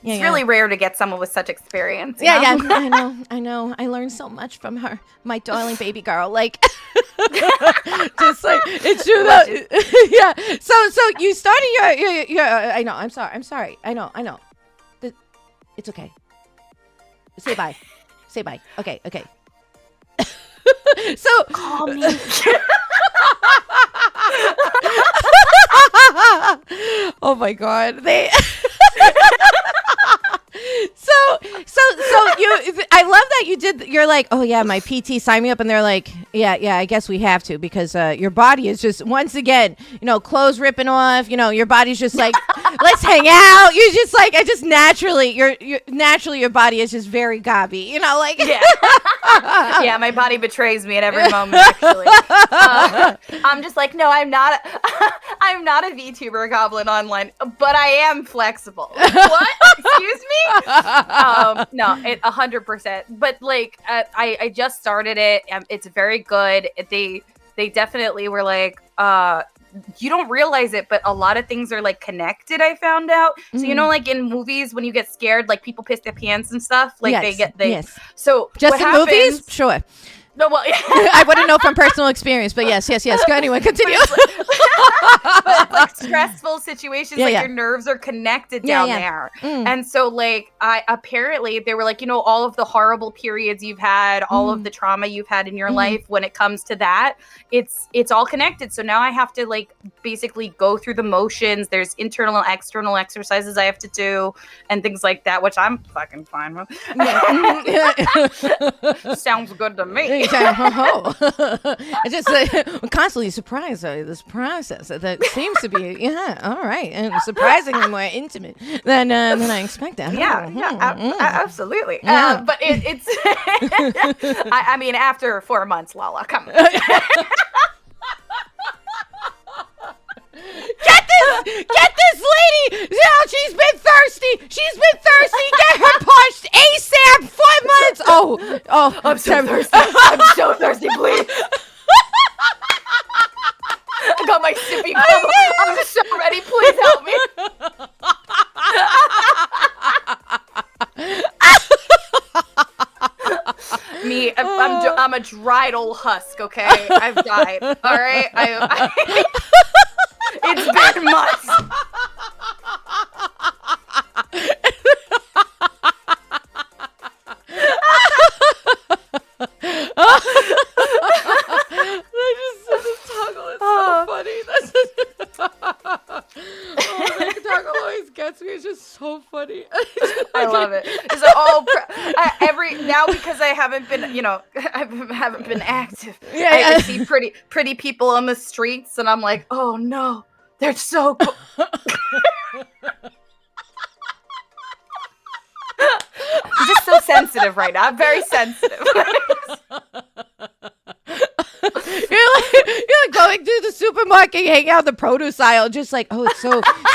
really rare to get someone with such experience. I know. I learned so much from her, my darling baby girl. Like, just like, it's true though. Yeah. So you started your. I know. I'm sorry. I know. It's okay. Say bye. Okay. So call me. Oh my God. I love that you're like, "Oh yeah, my PT signed me up," and they're like, yeah, I guess we have to, because your body is just, once again, clothes ripping off, your body's just like, "Let's hang out." You're just like, I just naturally your body is just very gobby, like. Yeah, my body betrays me at every moment, actually. I'm just like, no, I'm not a VTuber goblin online, but I am flexible. What? Excuse me? No, 100%. But like, I just started it. It's very good. They definitely were like, you don't realize it, but a lot of things are like connected. I found out. So like in movies, when you get scared, like people piss their pants and stuff. Like yes. So just what in happens, movies, sure. No, well, I wouldn't know from personal experience, but yes. Go anyway, continue. But like stressful situations, your nerves are connected down there. And so like apparently they were like, all of the horrible periods you've had, all of the trauma you've had in your life, when it comes to that, it's all connected. So now I have to like basically go through the motions. There's internal and external exercises I have to do and things like that, which I'm fucking fine with. Sounds good to me. I just I'm constantly surprised by this process that seems to be all right, and surprisingly more intimate than I expected. Absolutely. But it's I mean, after 4 months, LALA, come on. Get this lady! She's been thirsty! Get her punched ASAP! 5 minutes! Oh, I'm so thirsty. I'm so thirsty, please. I got my sippy cup. I'm so ready. Please help me. I'm a dried old husk, okay? I've died, all right? It's been months. Oh, that taco always gets me. It's just so funny. I love it. So now because I haven't been, I haven't been active. I see pretty people on the streets, and I'm like, oh no, they're so cool. I'm just so sensitive right now. I'm very sensitive. You're like going through the supermarket, hanging out in the produce aisle, just like, oh, it's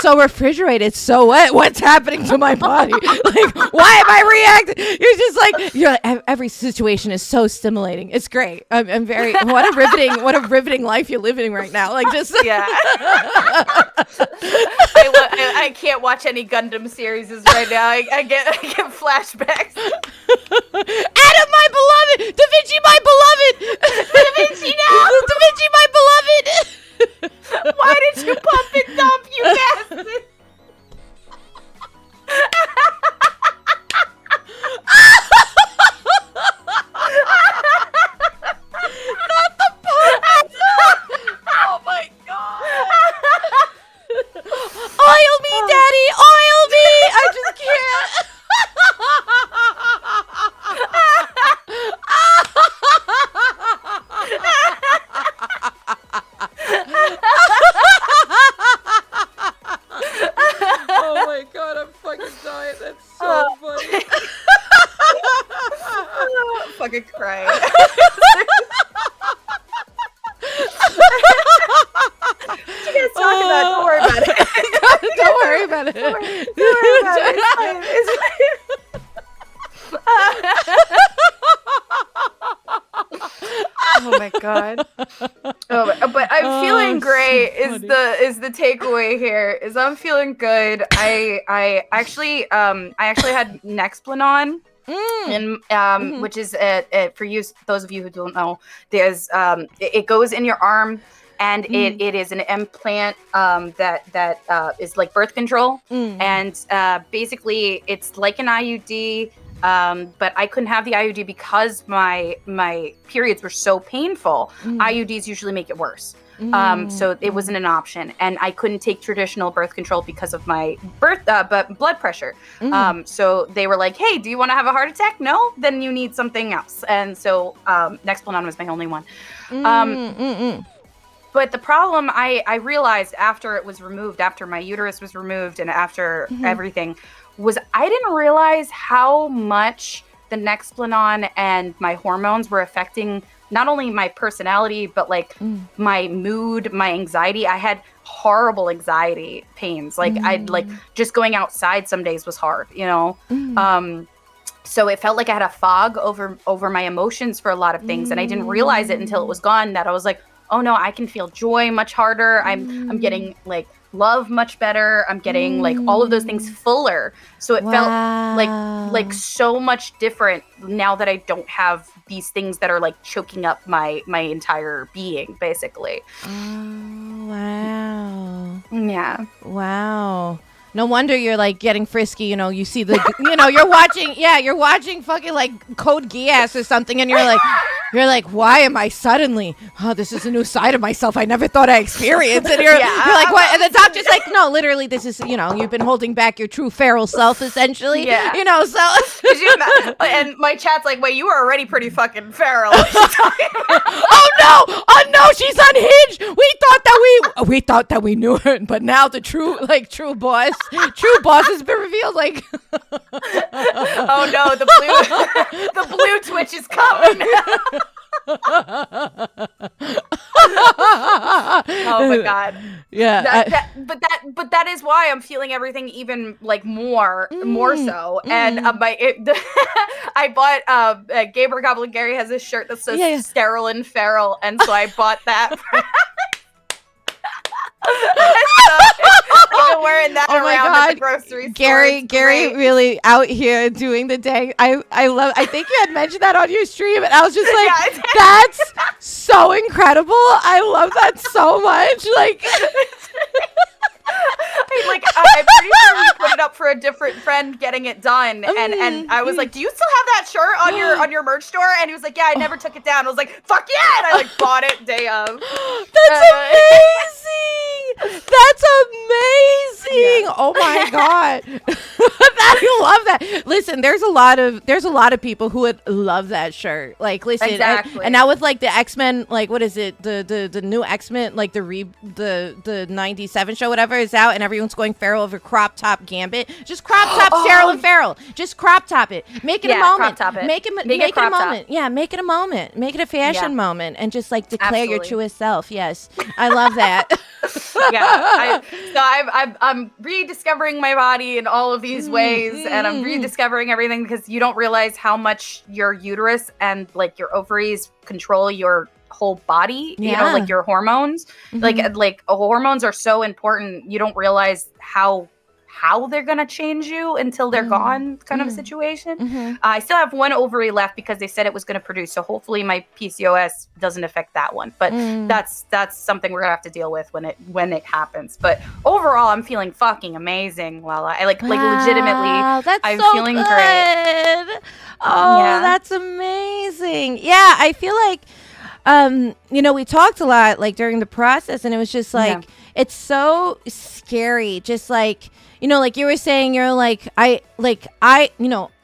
so refrigerated, it's so wet. What's happening to my body? Like, why am I reacting? You're like every situation is so stimulating. It's great. I'm very what a riveting life you're living right now. Like just yeah. I can't watch any Gundam series right now. I get flashbacks. Adam, my beloved, Da Vinci, my beloved, Da Vinci now, Da Vinci, my beloved. Why did you pump and dump, you bastard? Not the pump and dump. Oh my god. Oil me, daddy, oil me. I just can't. Oh my god, I'm fucking dying. That's so funny. I'm fucking crying. What you guys talking about? Don't worry about it. Don't worry about it. Don't worry about it. It's fine. Oh my god. But I'm feeling great. So is the takeaway here? Is I'm feeling good. I actually had Nexplanon. And which is for those of you who don't know, there's it goes in your arm, and it is an implant that is like birth control, and basically it's like an IUD. But I couldn't have the IUD because my periods were so painful. IUDs usually make it worse. So it wasn't an option, and I couldn't take traditional birth control because of my blood pressure. So they were like, "Hey, do you want to have a heart attack? No, then you need something else." And so Nexplanon was my only one. But the problem I realized after it was removed, after my uterus was removed, and after everything, was I didn't realize how much the Nexplanon and my hormones were affecting not only my personality, but like my mood, my anxiety. I had horrible anxiety pains. Like I'd like just going outside some days was hard, so it felt like I had a fog over my emotions for a lot of things. And I didn't realize it until it was gone, that I was like, oh no, I can feel joy much harder. I'm getting like love much better. I'm getting like all of those things fuller. So it felt like so much different now that I don't have these things that are like choking up my entire being, basically. Oh, wow. Yeah. Wow. No wonder you're like getting frisky, you see the, you're watching fucking like Code Geass or something, and you're like, why am I suddenly, this is a new side of myself I never thought I experienced. And you're like, what? And the doctor's like, no, literally, this is, you've been holding back your true feral self, essentially. Yeah. So. And my chat's like, wait, you were already pretty fucking feral. Oh no, she's unhinged. We thought that we knew her, but now the true boss has been revealed. Like, oh no, the blue Twitch is coming. Oh my god. Yeah. But that is why I'm feeling everything even like more so. And I bought Gaber Goblin Gary has this shirt that says sterile and feral, and so I bought that. I've been wearing that around at the grocery store. Gary really out here doing the dang. I think you had mentioned that on your stream, and I was just like, that's so incredible. I love that so much. Like, I'm pretty sure we put it up for a different friend getting it done, and I was like, do you still have that shirt on your merch store? And he was like, yeah, I never took it down. I was like, fuck yeah, and I like bought it day of. That's amazing. That's amazing. Oh my god. I love that. Listen, there's a lot of people who would love that shirt. Like, listen, Exactly. and now with like the X-Men, like what is it? The new X-Men, like the 97 show, whatever is out, and everyone's going feral over crop top Gambit. Just crop top Cheryl and Feral. Just crop top it. Make it a moment. Crop top it. Make it a crop moment. Top. Yeah, make it a moment. Make it a fashion moment, and just like declare your Absolutely. truest self. Yes, I love that. I'm rediscovering my body in all of these ways, and I'm rediscovering everything because you don't realize how much your uterus and like your ovaries control your whole body. You know, like your hormones. Like hormones are so important. You don't realize how they're gonna change you until they're gone, kind of a situation. I still have one ovary left because they said it was gonna produce, so hopefully my PCOS doesn't affect that one. But that's something we're gonna have to deal with when it happens. But overall, I'm feeling fucking amazing, Lala. I like legitimately. I'm so feeling good. great. Oh, Yeah. that's amazing. Yeah, I feel like we talked a lot like during the process, and it was just like it's so scary. Just like, like you were saying, you're like,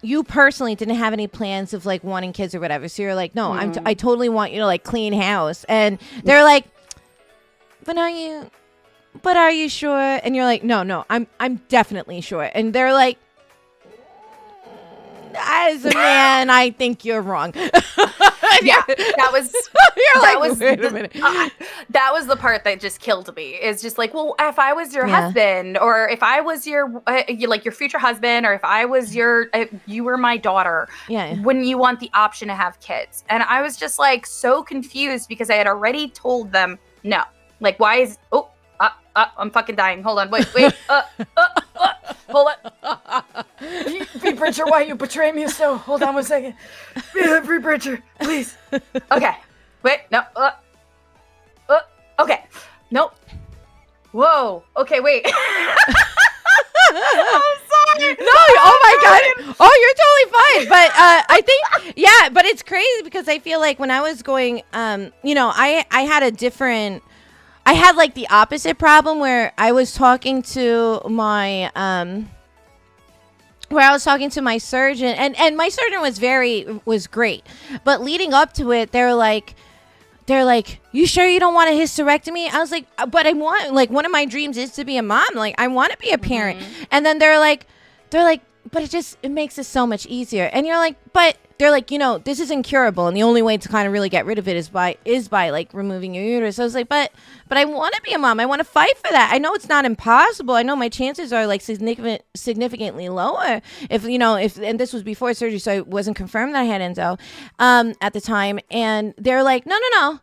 you personally didn't have any plans of like wanting kids or whatever. So you're like, no, I totally want you to like clean house. And they're like, but are you sure? And you're like, no, I'm definitely sure. And they're like, as a man, I think you're wrong. Yeah, that was. You're that like, was wait a minute. That was the part that just killed me. It's just like, well, if I was your husband, or if I was your your future husband, or if I was you were my daughter, wouldn't you want the option to have kids? And I was just like so confused because I had already told them no. Like, why is I'm fucking dying. Hold on, wait, hold on. Free Bridger, why you betray me so? Hold on 1 second. Free Bridger, please. Okay. Wait, no. Okay. Nope. Whoa. Okay, wait. I'm sorry. No, oh my god. Oh, you're totally fine. But I think, but it's crazy because I feel like when I was going, I had like the opposite problem where I was talking to my surgeon, and my surgeon was great, but leading up to it, they're like, you sure you don't want a hysterectomy? I was like, but I want, like, one of my dreams is to be a mom. Like, I want to be a parent. And then they're like, but it makes it so much easier. And you're like, but they're like, this is incurable, and the only way to kind of really get rid of it is by like removing your uterus. So I was like, but I want to be a mom. I want to fight for that. I know it's not impossible. I know my chances are like significantly lower if and this was before surgery, so it wasn't confirmed that I had endo at the time. And they're like, no,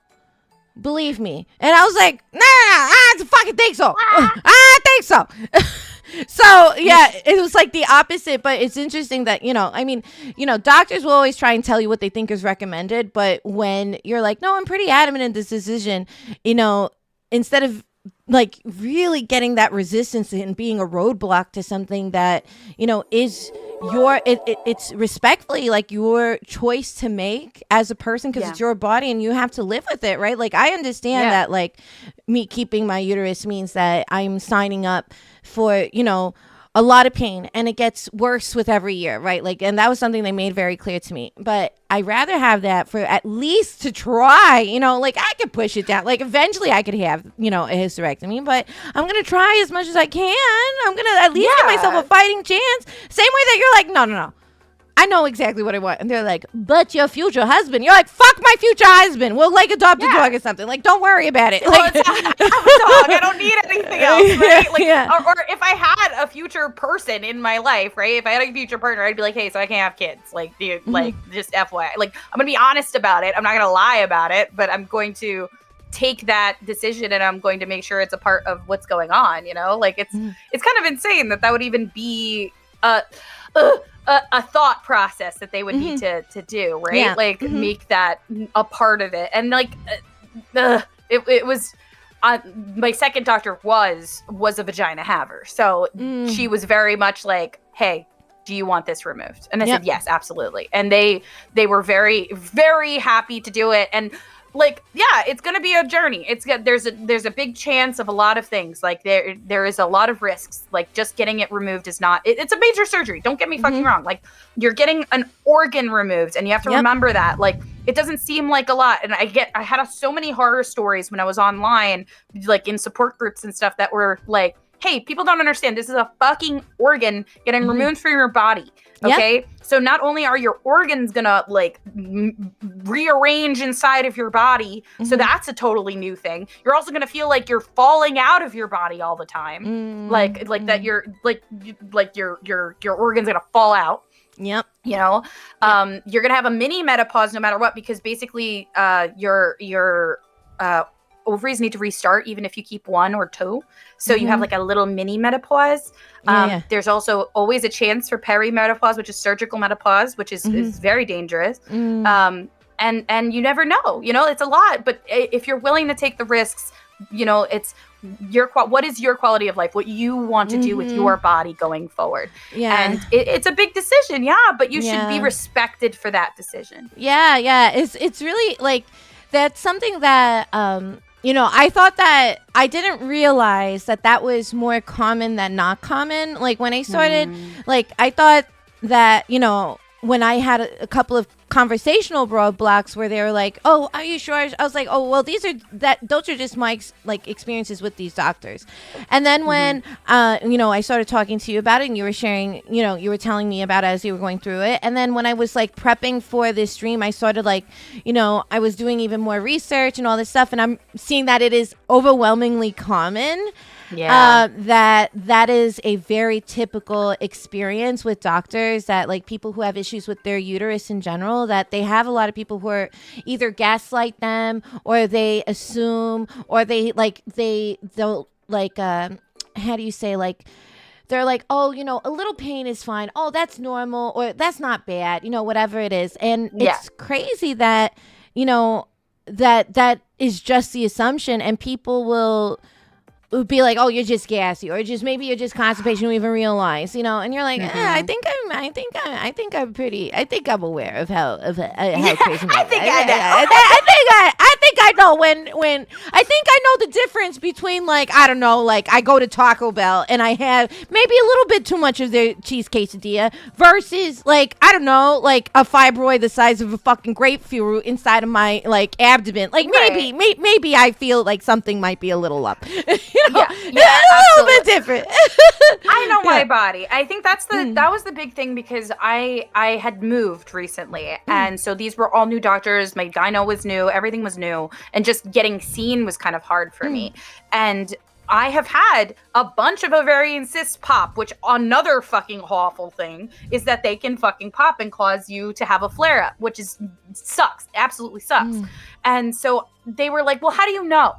believe me. And I was like, nah, I don't fucking think so. I think so. So yeah, it was like the opposite, but it's interesting that, doctors will always try and tell you what they think is recommended. But when you're like, no, I'm pretty adamant in this decision, instead of like really getting that resistance and being a roadblock to something that, is it's respectfully like your choice to make as a person, because it's your body and you have to live with it, right? Like, I understand that like me keeping my uterus means that I'm signing up for, a lot of pain, and it gets worse with every year, right? Like, and that was something they made very clear to me. But I'd rather have that for at least to try, like I could push it down. Like, eventually I could have, a hysterectomy, but I'm going to try as much as I can. I'm going to at least give myself a fighting chance. Same way that you're like, no. I know exactly what I want. And they're like, but your future husband. You're like, fuck my future husband. We'll like adopt a dog or something. Like, don't worry about it. Like, I have a dog. I don't need anything else, right? Like, or if I had a future person in my life, right? If I had a future partner, I'd be like, hey, so I can't have kids. Like, dude, like, just FYI. Like, I'm going to be honest about it. I'm not going to lie about it, but I'm going to take that decision, and I'm going to make sure it's a part of what's going on, Like, it's kind of insane that would even be a thought process that they would need to do, right? Yeah. Like, make that a part of it. And like, it was my second doctor was a vagina haver, so she was very much like, hey, do you want this removed? And I said, yes, absolutely. And they were very, very happy to do it. And like, yeah, it's gonna be a journey. There's a big chance of a lot of things. Like there is a lot of risks. Like just getting it removed is not. It's a major surgery. Don't get me fucking wrong. Like you're getting an organ removed, and you have to remember that. Like it doesn't seem like a lot. And I had so many horror stories when I was online, like in support groups and stuff, that were like, hey, people don't understand. This is a fucking organ getting removed from your body. Okay. So not only are your organs gonna like rearrange inside of your body, so that's a totally new thing. You're also gonna feel like you're falling out of your body all the time, like that you're like your organs gonna fall out. Yep. You know, you're gonna have a mini menopause no matter what, because basically your ovaries need to restart even if you keep one or two. So you have like a little mini menopause. There's also always a chance for perimenopause, which is surgical menopause, which is very dangerous. And you never know, you know, it's a lot. But if you're willing to take the risks, you know, it's what is your quality of life, what you want to do with your body going forward. And it's a big decision, but you should be respected for that decision. It's really like, that's something that you know, I thought that I didn't realize that was more common than not common. Like when I started, like I thought that, you know, when I had a couple of conversational roadblocks where they were like, "Oh, are you sure?" I was like, "Oh, well, those are just my experiences with these doctors." And then when you know, I started talking to you about it, and you were sharing, you know, you were telling me about it as you were going through it. And then when I was like prepping for this stream, I started like, you know, I was doing even more research and all this stuff, and I'm seeing that it is overwhelmingly common. That is a very typical experience with doctors, that like people who have issues with their uterus in general, that they have a lot of people who are either gaslight them, or they assume, or they'll like how do you say, like they're like, oh, you know, a little pain is fine, oh, that's normal, or that's not bad, you know, whatever it is. And it's crazy that, you know, that is just the assumption, and people will be like, oh, you're just gassy, or just maybe you're just constipation, you don't even realize, you know. And you're like, I think I'm aware of how crazy I think I know when I think I know the difference between, like, I don't know, like I go to Taco Bell and I have maybe a little bit too much of their cheese quesadilla versus, like, I don't know, like a fibroid the size of a fucking grapefruit inside of my like abdomen. Like maybe I feel like something might be a little up. You know? A little bit different. I know my body. I think that was the big thing, because I had moved recently, and so these were all new doctors. My gyno was new, everything was new, and just getting seen was kind of hard for me. And I have had a bunch of ovarian cysts pop, which another fucking awful thing is that they can fucking pop and cause you to have a flare up, which sucks, absolutely sucks. And so they were like, well, how do you know?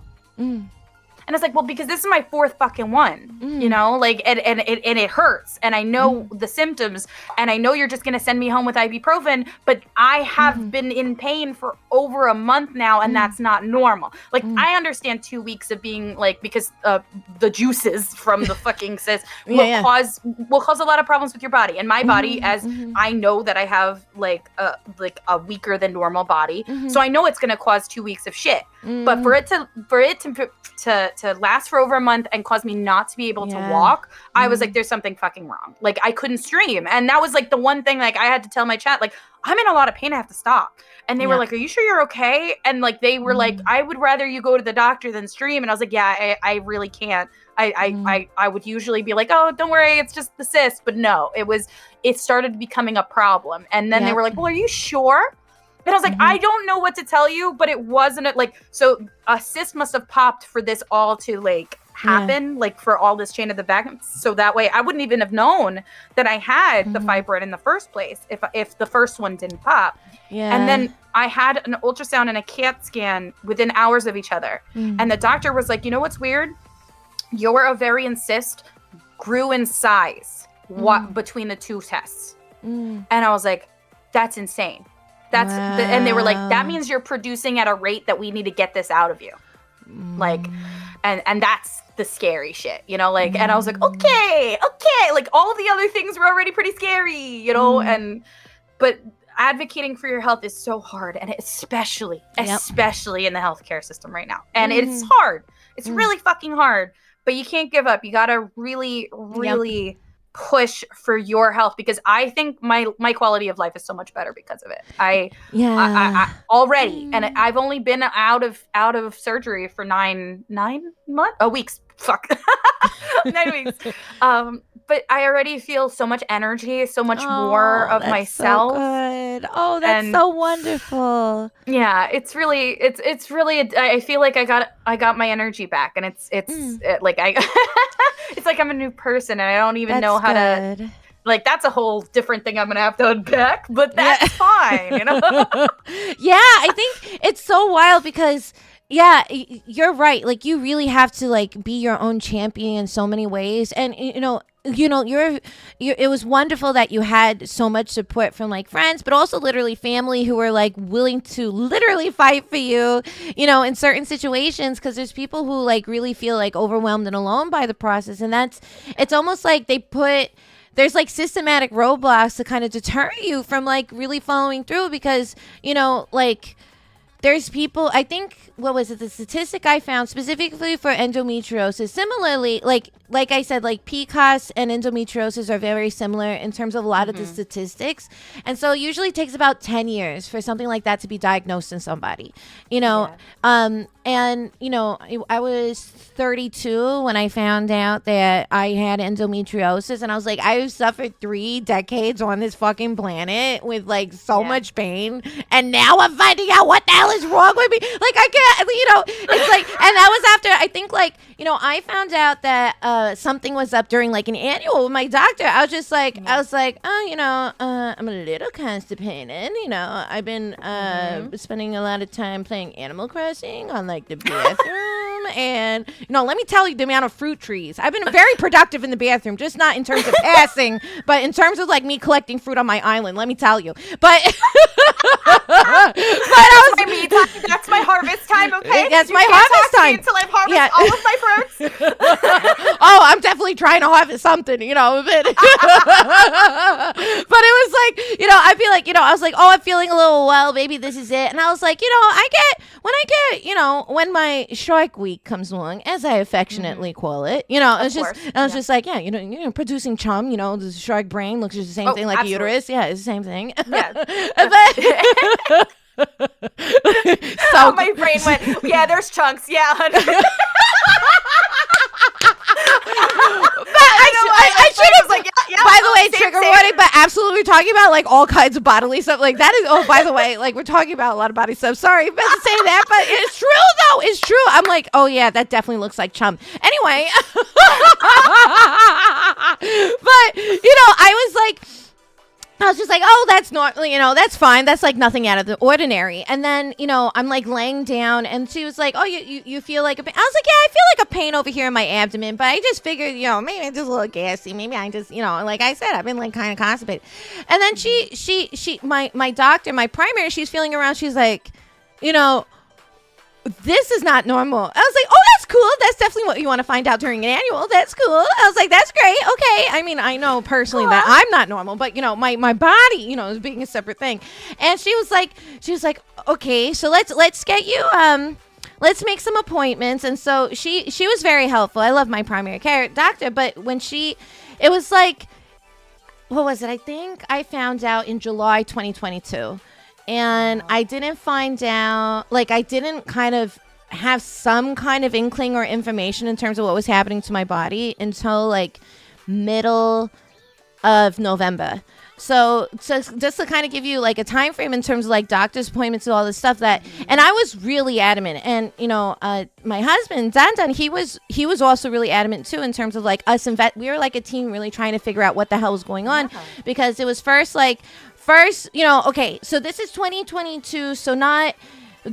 And it's like, well, because this is my fourth fucking one, you know, like, and it hurts, and I know the symptoms, and I know you're just gonna send me home with ibuprofen, but I have been in pain for over a month now, and that's not normal. Like, I understand 2 weeks of being like, because the juices from the fucking cyst will cause a lot of problems with your body, and my body, as I know that I have like a weaker than normal body, so I know it's gonna cause 2 weeks of shit. But for it to last for over a month and cause me not to be able to walk, I was like, there's something fucking wrong. Like, I couldn't stream. And that was like the one thing, like, I had to tell my chat, like, I'm in a lot of pain, I have to stop. And they were like, are you sure you're okay? And like, they were like, I would rather you go to the doctor than stream. And I was like, yeah, I really can't. I would usually be like, oh, don't worry, it's just the cyst. But no, it started becoming a problem. And then they were like, well, are you sure? And I was like, I don't know what to tell you, but it wasn't so a cyst must have popped for this all to like happen, like for all this chain of the back. So that way I wouldn't even have known that I had the fibroid in the first place if the first one didn't pop. And then I had an ultrasound and a CAT scan within hours of each other. And the doctor was like, you know what's weird? Your ovarian cyst grew in size between the two tests. And I was like, that's insane. And they were like, that means you're producing at a rate that we need to get this out of you. Like, and that's the scary shit, you know, like, and I was like, okay. Like, all the other things were already pretty scary, you know, but advocating for your health is so hard, and especially in the healthcare system right now. And it's hard. It's really fucking hard. But you can't give up. You gotta really, really push for your health, because I think my quality of life is so much better because of it. I already, and I've only been out of surgery for 9 months, weeks. Fuck, 9 weeks. But I already feel so much energy, so much more of myself. So good. Oh, that's so wonderful. Yeah, it's really. I feel like I got my energy back, and it's like it's like I'm a new person, and I don't even know how to. Like, that's a whole different thing I'm gonna have to unpack, but that's fine, you know. Yeah, I think it's so wild because. Yeah, you're right. Like, you really have to like be your own champion in so many ways, and you're it was wonderful that you had so much support from like friends, but also literally family who were like willing to literally fight for you, in certain situations, because there's people who like really feel like overwhelmed and alone by the process, and it's almost like there's like systematic roadblocks to kind of deter you from like really following through, because like there's people, I think, what was it, the statistic I found specifically for endometriosis, similarly, like I said, like PCOS and endometriosis are very similar in terms of a lot of the statistics. And so it usually takes about 10 years for something like that to be diagnosed in somebody, and, I was 32 when I found out that I had endometriosis, and I was like, I've suffered 3 decades on this fucking planet with like so much pain, and now I'm finding out what the hell is wrong with me. Like, I can't, it's like, and that was after, I think, like, I found out that something was up during like an annual with my doctor. I was just like, oh, I'm a little constipated. I've been spending a lot of time playing Animal Crossing on like the bathroom, and let me tell you the amount of fruit trees. I've been very productive in the bathroom, just not in terms of passing, but in terms of like me collecting fruit on my island. Let me tell you, but that's my harvest time. Okay, that's my harvest time until I've harvested all of my fruits. Oh, I'm definitely trying to harvest something, but it was like, I feel like, I was like, oh, I'm feeling a little well, maybe this is it. And I was like, when my Shark Week comes along, as I affectionately call it, I was just like, yeah, producing chum, the shark brain looks just the same thing like a uterus. Yeah, it's the same thing. Yeah. So my brain went, yeah, there's chunks. Yeah, honey. I should have like, by the way, trigger warning, but absolutely, we're talking about like all kinds of bodily stuff. Like that is, oh, by the way, like we're talking about a lot of body stuff. Sorry about to say that, but it's true though. It's true. I'm like, oh yeah, that definitely looks like chum. Anyway, but I was just like, oh, that's normal, that's fine. That's like nothing out of the ordinary. And then, I'm like laying down, and she was like, oh, you feel like a pain? I was like, yeah, I feel like a pain over here in my abdomen, but I just figured, maybe I'm just a little gassy. Maybe I just, like I said, I've been like kind of constipated. And then my doctor, my primary, she's feeling around. She's like, this is not normal. I was like, oh, that's cool. That's definitely what you want to find out during an annual. That's cool. I was like, that's great. Okay. I mean, I know personally that I'm not normal, but my body, is being a separate thing. And she was like, okay, so let's get you, let's make some appointments. And so she was very helpful. I love my primary care doctor, but when it was like, what was it? I think I found out in July 2022. And I didn't find out, like, I didn't kind of have some kind of inkling or information in terms of what was happening to my body until like middle of November. So just to kind of give you like a time frame in terms of like doctor's appointments and all this stuff and I was really adamant. And my husband Dan, he was also really adamant too in terms of like us we were like a team really trying to figure out what the hell was going on, because it was first, okay, so this is 2022, so not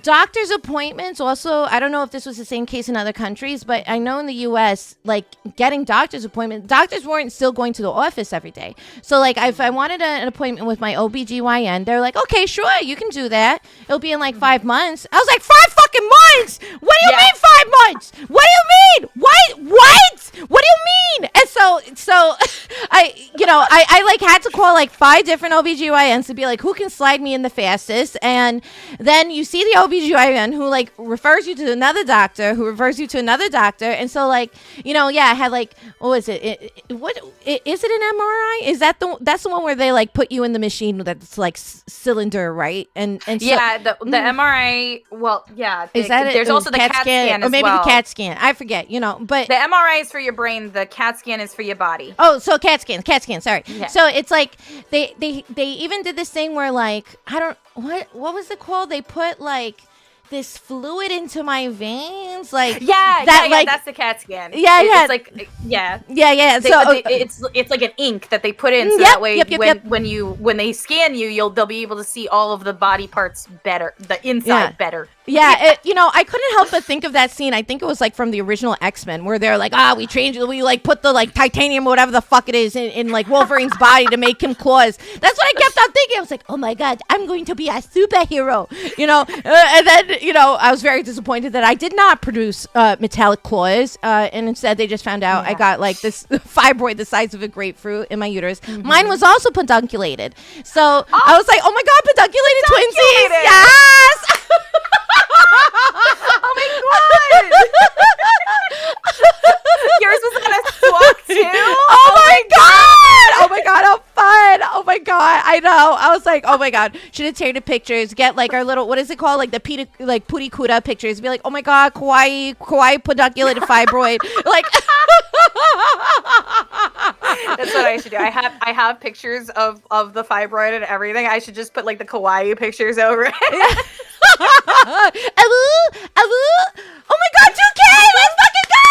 doctor's appointments. Also, I don't know if this was the same case in other countries, but I know in the US, like getting doctor's appointments, doctors weren't still going to the office every day. So like if I wanted an appointment with my OBGYN, they're like, okay, sure, you can do that. It'll be in like 5 months. I was like, 5 fucking months? What do you mean 5 months? What do you mean? What do you mean? And so I like had to call like 5 different OBGYNs to be like, who can slide me in the fastest? And then you see the OBGYN who like refers you to another doctor who refers you to another doctor. And so like, I had like, what was it? What is it an MRI? Is that's the one where they like put you in the machine that's like cylinder, right? And so, yeah, the MRI. Well, yeah. Is that there's also the CAT scan or as maybe well. the CAT scan. I forget, but the MRI is for your brain. The CAT scan is for your body. oh, so CAT scan. Sorry. Yeah. So it's like they even did this thing where like what was it called? They put like this fluid into my veins, like that's the CAT scan. It's like yeah. It's like an ink that they put in, so that way when they scan you, they'll be able to see all of the body parts better, the inside better. Yeah, I couldn't help but think of that scene. I think it was like from the original X-Men where they're like, we like put the like titanium, whatever the fuck it is, in like Wolverine's body to make him claws. That's what I kept on thinking. I was like, oh my god, I'm going to be a superhero, and then I was very disappointed that I did not produce metallic claws, and instead they just found out I got like this fibroid the size of a grapefruit in my uterus. Mm-hmm. Mine was also pedunculated, so I was like, oh my god, pedunculated twinsies, yes. Oh my god! Yours was gonna swap too. Oh my god! Oh my god! How fun! Oh my god! I know. I was like, oh my god! Should have taken pictures. Get like our little, what is it called? Like the Pootie Kuda pictures. Be like, oh my god, kawaii pedunculated fibroid. Like. That's what I should do. I have pictures of the fibroid and everything. I should just put like the kawaii pictures over it. Yeah. Oh my god, 2K! Let's fucking go!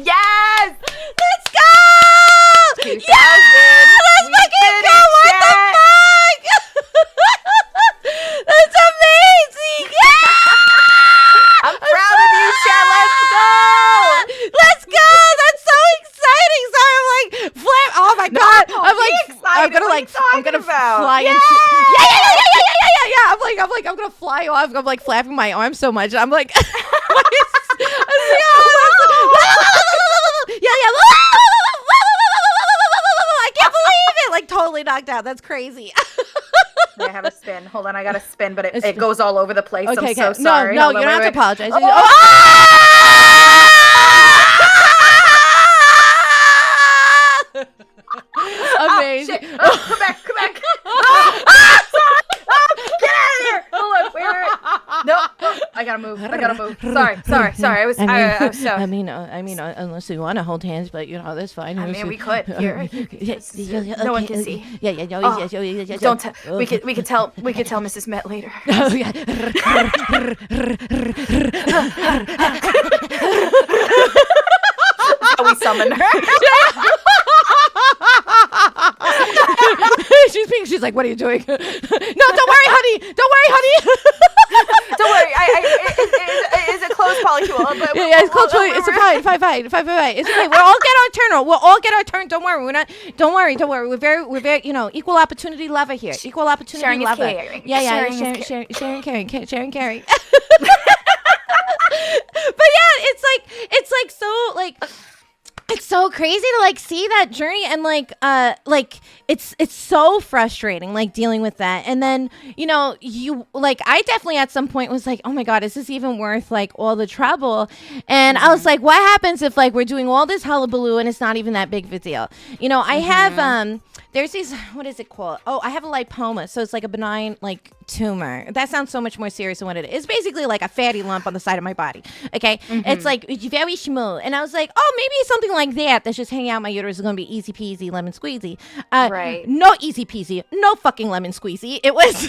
Yes! Let's go! 2000. Yeah! Let's fucking go! What the fuck? That's amazing! Yeah! I'm proud of you, Chet. Let's go! Let's go! That's so exciting! Sorry, I'm like, flip. Oh my god! I'm like, I'm gonna fly into. Yeah. I'm gonna fly off. I'm like flapping my arms so much. I'm like, yeah. I can't believe it! Like totally knocked out. That's crazy. I have a spin. Hold on, I got a spin, but it goes all over the place. Okay, I'm so sorry. No, you don't have to apologize. Amazing. Shit. Come back. Get out of here. Hold on, wait. No, I gotta move. Sorry. I was so. I mean, unless you want to hold hands, but that's fine. I mean, we could. Here. No one can see. Yeah. Don't tell. We could tell Mrs. Met later. Oh yeah. How we summon her. She's like, what are you doing? No, don't worry, honey. Don't worry. It's a closed polycule. But yeah, it's closed polycule. It's fine. It's okay. We'll all get our turn. We'll all get our turn. Don't worry. We're not. Don't worry. We're very. Equal opportunity lover here. Equal opportunity sharing lover. Is caring. Yeah. Sharing, caring. But yeah, it's like so like. It's so crazy to like see that journey and like it's so frustrating like dealing with that. And then you like I definitely at some point was like, oh my god, is this even worth like all the trouble? And I was like, what happens if like we're doing all this hullabaloo and it's not even that big of a deal? I have there's these, what is it called? Oh, I have a lipoma, so it's like a benign like tumor. That sounds so much more serious than what it is. It's basically like a fatty lump on the side of my body. Okay, it's like it's very small, and I was like, oh, maybe something like that's just hanging out my uterus is gonna be easy peasy lemon squeezy. Right? No easy peasy, no fucking lemon squeezy. It was,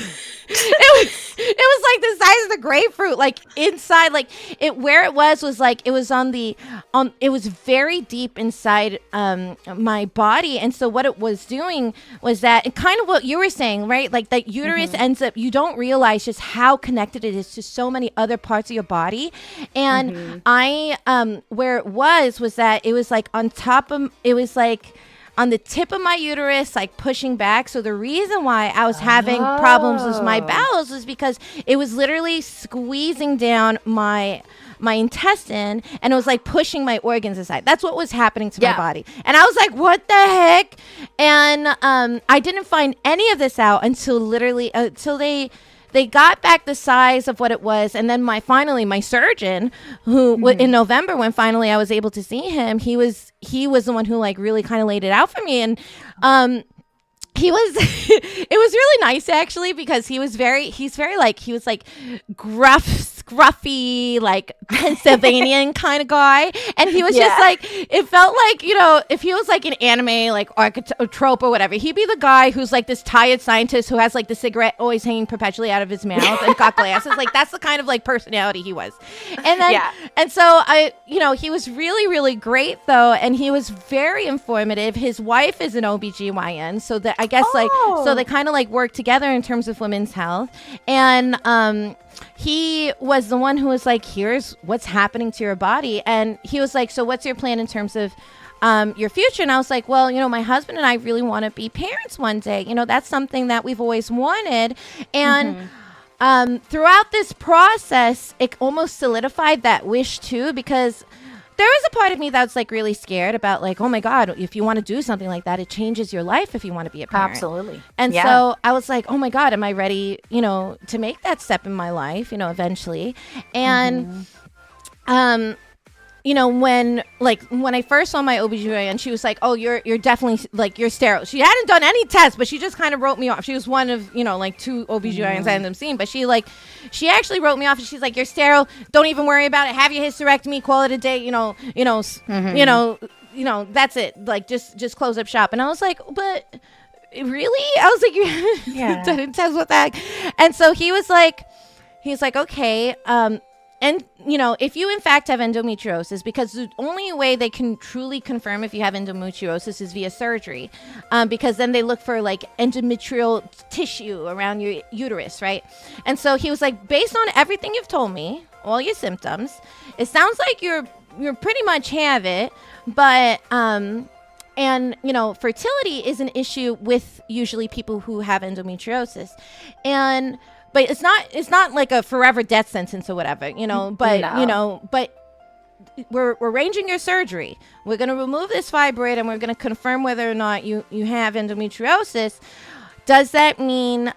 it was like the size of the grapefruit, like inside, like it where it was like it was it was very deep inside my body, and so what it was doing was that and kind of what you were saying, right? Like that uterus ends up, you don't realize just how connected it is to so many other parts of your body. And I where it was that it was like on top of, it was like on the tip of my uterus, like pushing back. So the reason why I was having problems with my bowels was because it was literally squeezing down my my intestine, and it was like pushing my organs aside. That's what was happening to my body. And I was like, what the heck? And I didn't find any of this out until literally until they got back the size of what it was. And then my surgeon, who in November, when finally I was able to see him, he was the one who like really kind of laid it out for me. And he was it was really nice actually, because he was like gruff, scruffy, like Pennsylvanian kind of guy. And he was just like, it felt like, you know, if he was like an anime like trope or whatever, he'd be the guy who's like this tired scientist who has like the cigarette always hanging perpetually out of his mouth and got glasses. Like that's the kind of like personality he was. And then and so I, you know, he was really, really great though, and he was very informative. His wife is an OBGYN, so that I guess like so they kind of like work together in terms of women's health. And he was the one who was like, here's what's happening to your body. And he was like, so what's your plan in terms of your future? And I was like, well, you know, my husband and I really want to be parents one day. You know, that's something that we've always wanted. And throughout this process, it almost solidified that wish too, because there was a part of me that's like really scared about like, oh my God, if you want to do something like that, it changes your life if you want to be a parent. Absolutely. And so I was like, oh my God, am I ready, you know, to make that step in my life, you know, eventually. And, you know, when I first saw my OBGYN, she was like, oh, you're definitely like, you're sterile. She hadn't done any tests, but she just kind of wrote me off. She was one of, you know, like 2 OBGYNs I ended up seeing, but she actually wrote me off, and she's like, you're sterile. Don't even worry about it. Have your hysterectomy, call it a day, you know, that's it. Like just close up shop. And I was like, but really? I was like, you didn't test with that. And so he was like, okay, and, you know, if you in fact have endometriosis, because the only way they can truly confirm if you have endometriosis is via surgery, because then they look for like endometrial tissue around your uterus, right? And so he was like, based on everything you've told me, all your symptoms, it sounds like you're pretty much have it, but and you know, fertility is an issue with usually people who have endometriosis, but it's not like a forever death sentence or whatever, you know, but you know, but we're arranging your surgery. We're going to remove this fibroid and we're going to confirm whether or not you have endometriosis. Does that mean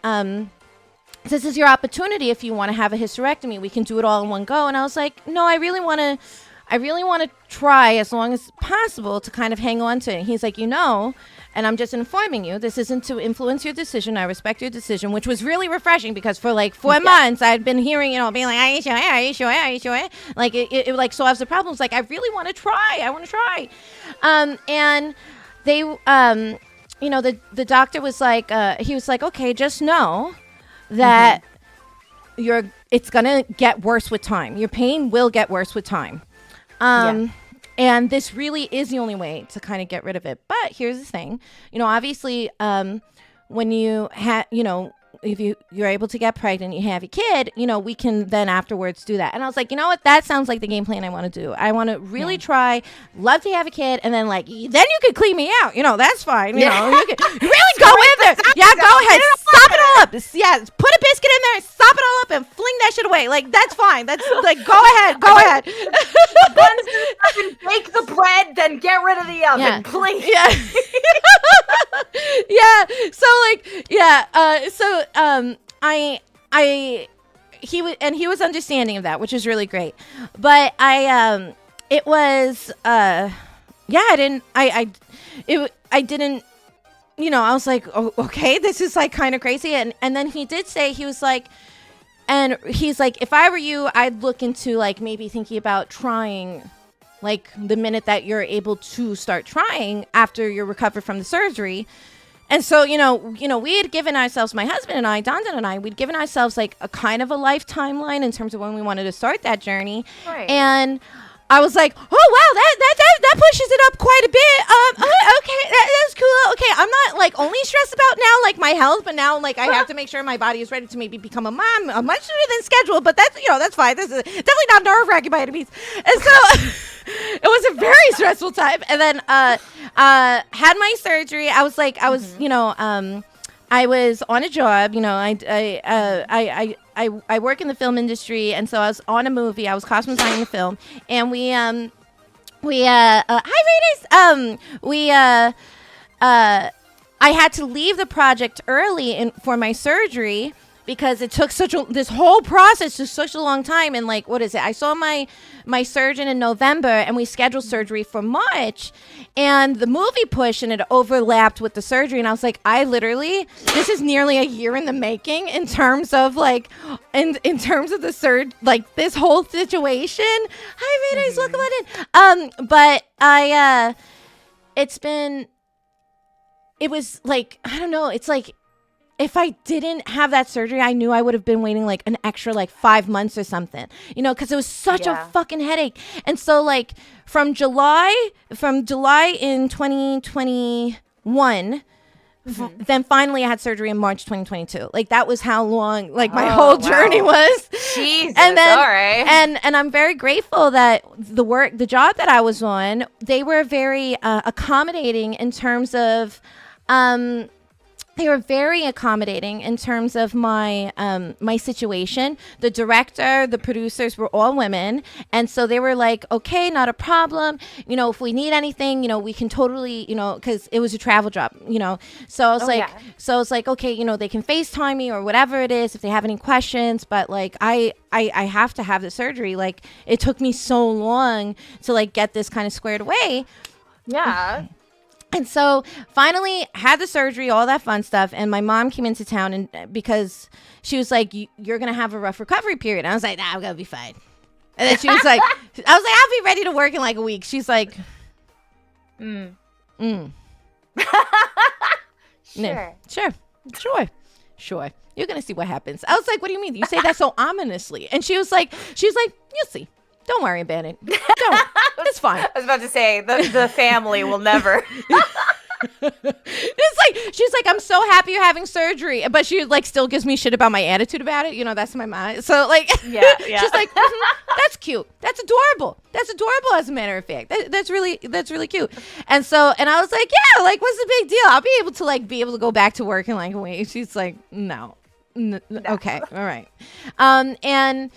this is your opportunity? If you want to have a hysterectomy, we can do it all in one go. And I was like, no, I really want to try as long as possible to kind of hang on to it. And he's like, you know, and I'm just informing you, this isn't to influence your decision. I respect your decision, which was really refreshing, because for like 4 months I'd been hearing, you know, being like, are you sure? Are you sure? Are you sure? Like it like solves the problems. Like, I really want to try. I want to try. And they, you know, the doctor was like, he was like, okay, just know that it's going to get worse with time. Your pain will get worse with time. And this really is the only way to kind of get rid of it. But here's the thing, you know, obviously, when you have, you know, if you're able to get pregnant, you have a kid, you know, we can then afterwards do that. And I was like, you know what, that sounds like the game plan I want to do. I want to really try, love to have a kid, and then like, then you could clean me out, you know, that's fine, you know, you can really go in there, go ahead, stop it all up, put a biscuit in there, stop it all up, and fling that shit away, like, that's fine, that's like, go ahead. Bake the bread, then get rid of the oven, please. He was understanding of that, which is really great. But I didn't, you know, I was like, oh, okay, this is like kind of crazy. And then he did say, he was like, and he's like, if I were you, I'd look into like maybe thinking about trying, like the minute that you're able to start trying after you're recovered from the surgery. And so, you know, we had given ourselves, my husband and I, Donda and I, we'd given ourselves like a kind of a life timeline in terms of when we wanted to start that journey. Right. And I was like, oh wow, that pushes it up quite a bit. Okay, that's cool. Okay, I'm not like only stressed about now like my health, but now like I have to make sure my body is ready to maybe become a mom much sooner than scheduled. But that's, you know, that's fine. This is definitely not nerve-wracking by any means. And so it was a very stressful time. And then had my surgery. I was like, you know, I was on a job, you know, I work in the film industry, and so I was on a movie. I was costume designing the film, and hi Raiders. I had to leave the project early for my surgery because it took this whole process took such a long time. And like, what is it? I saw my surgeon in November, and we scheduled surgery for March, and the movie pushed, and it overlapped with the surgery. And I was like, this is nearly a year in the making in terms of like, in terms of the like this whole situation. Hi, Raiders, welcome on in. But it was like, I don't know. It's like, if I didn't have that surgery, I knew I would have been waiting like an extra like 5 months or something, because it was such a fucking headache. And so like from July in 2021, then finally I had surgery in March 2022. Like that was how long like my whole journey was. Jesus, and then, all right. And I'm very grateful that the job that I was on, they were very accommodating in terms of they were very accommodating in terms of my my situation. The director, the producers were all women, and so they were like, okay, not a problem. If we need anything, we can totally, because it was a travel job, So I was like, okay, they can FaceTime me or whatever it is if they have any questions. But like, I have to have the surgery. Like, it took me so long to like get this kind of squared away. Yeah. And so finally had the surgery, all that fun stuff. And my mom came into town and because she was like, you're going to have a rough recovery period. And I was like, nah, I'm going to be fine. And then she was like, I'll be ready to work in like a week. She's like, Sure. Sure. You're going to see what happens. I was like, what do you mean? You say that so ominously. And she was like, you'll see. Don't worry about it. Don't. It's fine. I was about to say the family will never. It's like she's like, I'm so happy you're having surgery, but she like still gives me shit about my attitude about it. That's my mom. So like, yeah. She's like, that's cute. That's adorable. That's adorable. As a matter of fact, that's really cute. And I was like, yeah, like what's the big deal? I'll be able to go back to work in like a week. She's like, no. Okay, all right, and.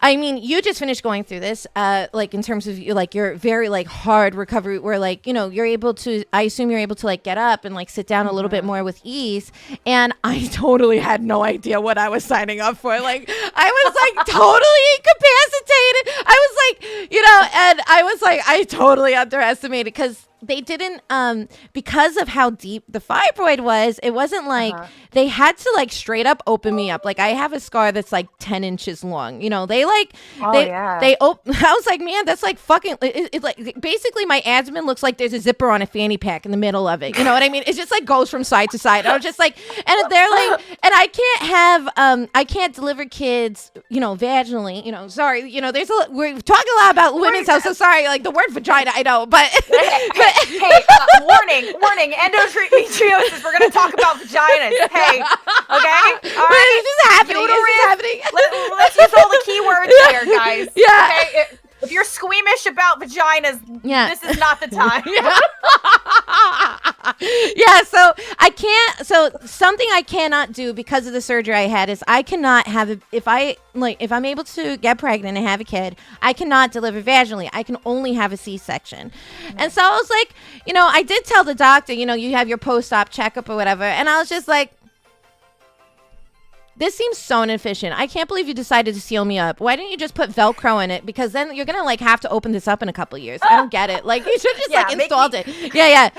I mean, you just finished going through this, like in terms of like your very like hard recovery where like, you're able to, I assume you're able to like get up and like sit down a little bit more with ease. And I totally had no idea what I was signing up for. Like I was like totally incapacitated. I was like, and I was like, I totally underestimated because they didn't, because of how deep the fibroid was, it wasn't like they had to like straight up open me up. Like I have a scar that's like 10 inches long, they like, I was like, man, that's like fucking, it's like basically my abdomen looks like there's a zipper on a fanny pack in the middle of it. You know what I mean? It just like goes from side to side. I was just like, and they're like, and I can't deliver kids, vaginally, sorry, we're talking a lot about women's health. So sorry, like the word vagina, I know, but hey, warning, endometriosis. We're going to talk about vaginas. Hey, okay? All right. This is happening. Let's use all the keywords here, guys. Yeah. Okay? If you're squeamish about vaginas, this is not the time. Yeah, so something I cannot do because of the surgery I had is I cannot have if I'm able to get pregnant and have a kid, I cannot deliver vaginally. I can only have a C-section. And so I was like, I did tell the doctor, you have your post-op checkup or whatever, and I was just like, this seems so inefficient. I can't believe you decided to seal me up. Why didn't you just put Velcro in it? Because then you're going to like have to open this up in a couple of years. I don't get it. Like you should just like installed it. Yeah.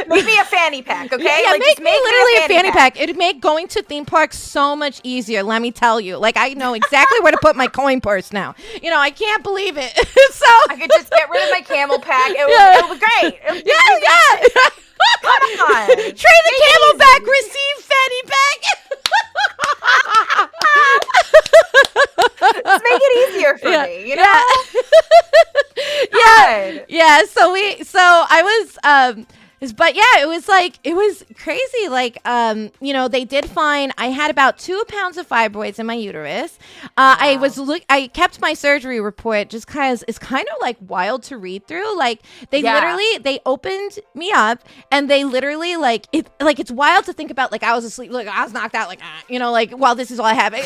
Make me a fanny pack, okay? Yeah, like, make me literally a fanny pack. It'd make going to theme parks so much easier, let me tell you. Like I know exactly where to put my coin purse now. I can't believe it. So I could just get rid of my camel pack. It would be great. Yeah. Come on. Trade the camel back, receive fanny pack. Let's make it easier for me, Yeah. So I was But yeah, it was crazy. Like, they did find I had about 2 pounds of fibroids in my uterus. I kept my surgery report just because it's kind of like wild to read through. Like they opened me up and they literally it's wild to think about. Like I was asleep, like I was knocked out, like like while this is all happening.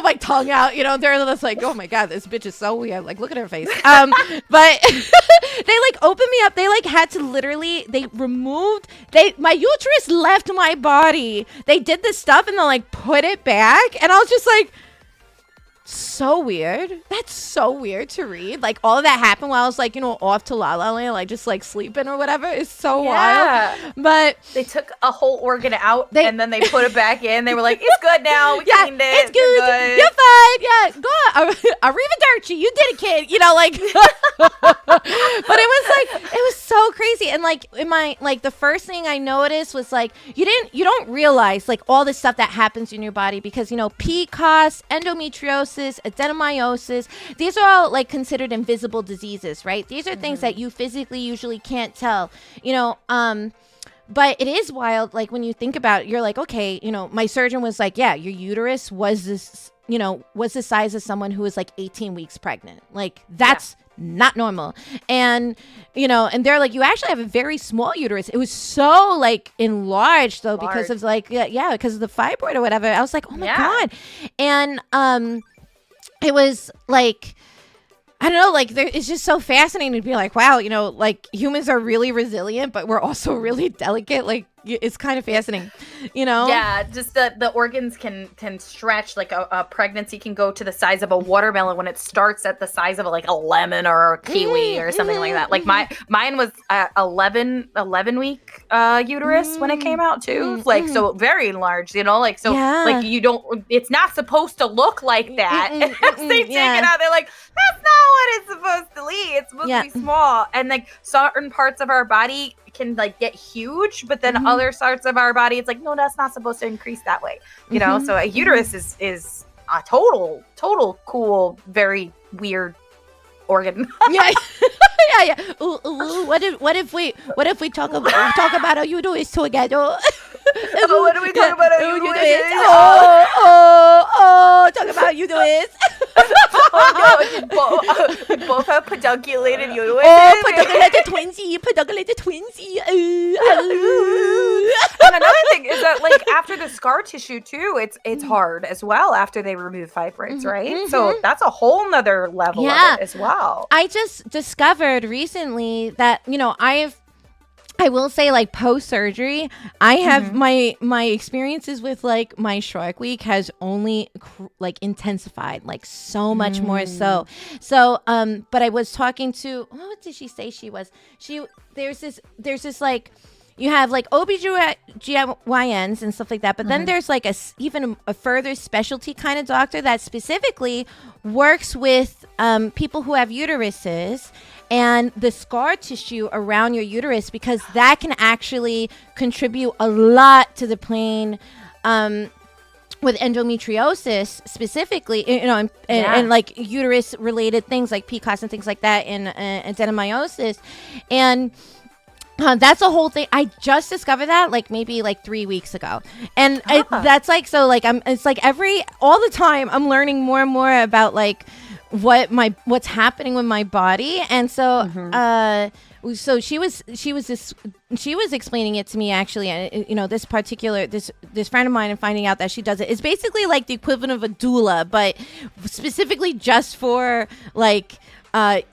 My tongue out, they're just like, oh my God, this bitch is so weird. Like, look at her face. But they opened me up. They had to literally, my uterus left my body. They did this stuff and they put it back. And I was just like, so weird. That's so weird to read. Like all of that happened while I was off to LALA Land, just sleeping or whatever. It's so wild. But they took a whole organ out and then they put it back in. They were like, it's good now. We cleaned it. It's good. You're fine. Yeah, go on. Arrivederci. You did it, kid. But it was so crazy. And in my the first thing I noticed was you don't realize all this stuff that happens in your body because PCOS, endometriosis, adenomyosis, these are all considered invisible diseases, right? These are things that you physically usually can't tell, but it is wild. When you think about it, you're like, okay, my surgeon was like, yeah, your uterus was this, was the size of someone who was 18 weeks pregnant. That's not normal. And, and they're like, you actually have a very small uterus. It was so enlarged though, because of because of the fibroid or whatever. I was like, oh my God. And, it was I don't know, it's just so fascinating to be like, wow, humans are really resilient, but we're also really delicate. It's kind of fascinating, Yeah, just the organs can stretch. A pregnancy can go to the size of a watermelon when it starts at the size of a lemon or a kiwi or something like that. Mine was 11 week uterus when it came out too. So very large, you don't. It's not supposed to look like that. They take it out. They're like, that's not what it's supposed to be. It's supposed to be small. And certain parts of our body can get huge, but then other parts of our body, it's no, that's not supposed to increase that way. So a uterus is a total cool, very weird organ. Yeah. Ooh, what if we talk about our uterus together? What do we talk about our uterus? Talk about uterus. We both have pedunculated uteruses. Oh, pedunculated twinsy. And another thing is that after the scar tissue too, it's hard as well after they remove fibroids, right? So that's a whole nother level of it as well. I just discovered recently that I will say post surgery, I have my experiences with my Shark Week has only intensified so much more so. But I was talking to, what did she say she was? There's this you have OBGYNs and stuff like that, but then there's even a further specialty kind of doctor that specifically works with people who have uteruses and the scar tissue around your uterus, because that can actually contribute a lot to the pain with endometriosis specifically, and uterus related things like PCOS and things like that, and adenomyosis. And that's a whole thing. I just discovered that maybe 3 weeks ago, and that's I'm. It's all the time I'm learning more and more about what's happening with my body. And so so she was explaining it to me actually, and this particular this friend of mine, and finding out that she does it, it's basically the equivalent of a doula, but specifically just for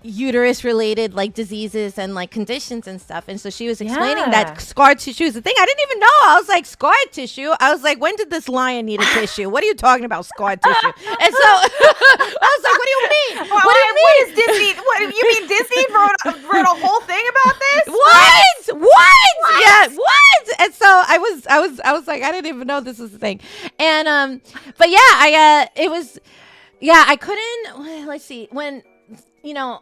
uterus related diseases and conditions and stuff. And so she was explaining that scar tissue is the thing. I didn't even know. I was like, scar tissue? I was like, when did this lion need a tissue? What are you talking about, scar tissue? And so I was like, what do you mean? What do you mean? What is Disney? What you mean? Disney wrote a whole thing about this? What? Yeah, what? And so I was like, I didn't even know this was a thing. And but yeah, I couldn't, let's see, when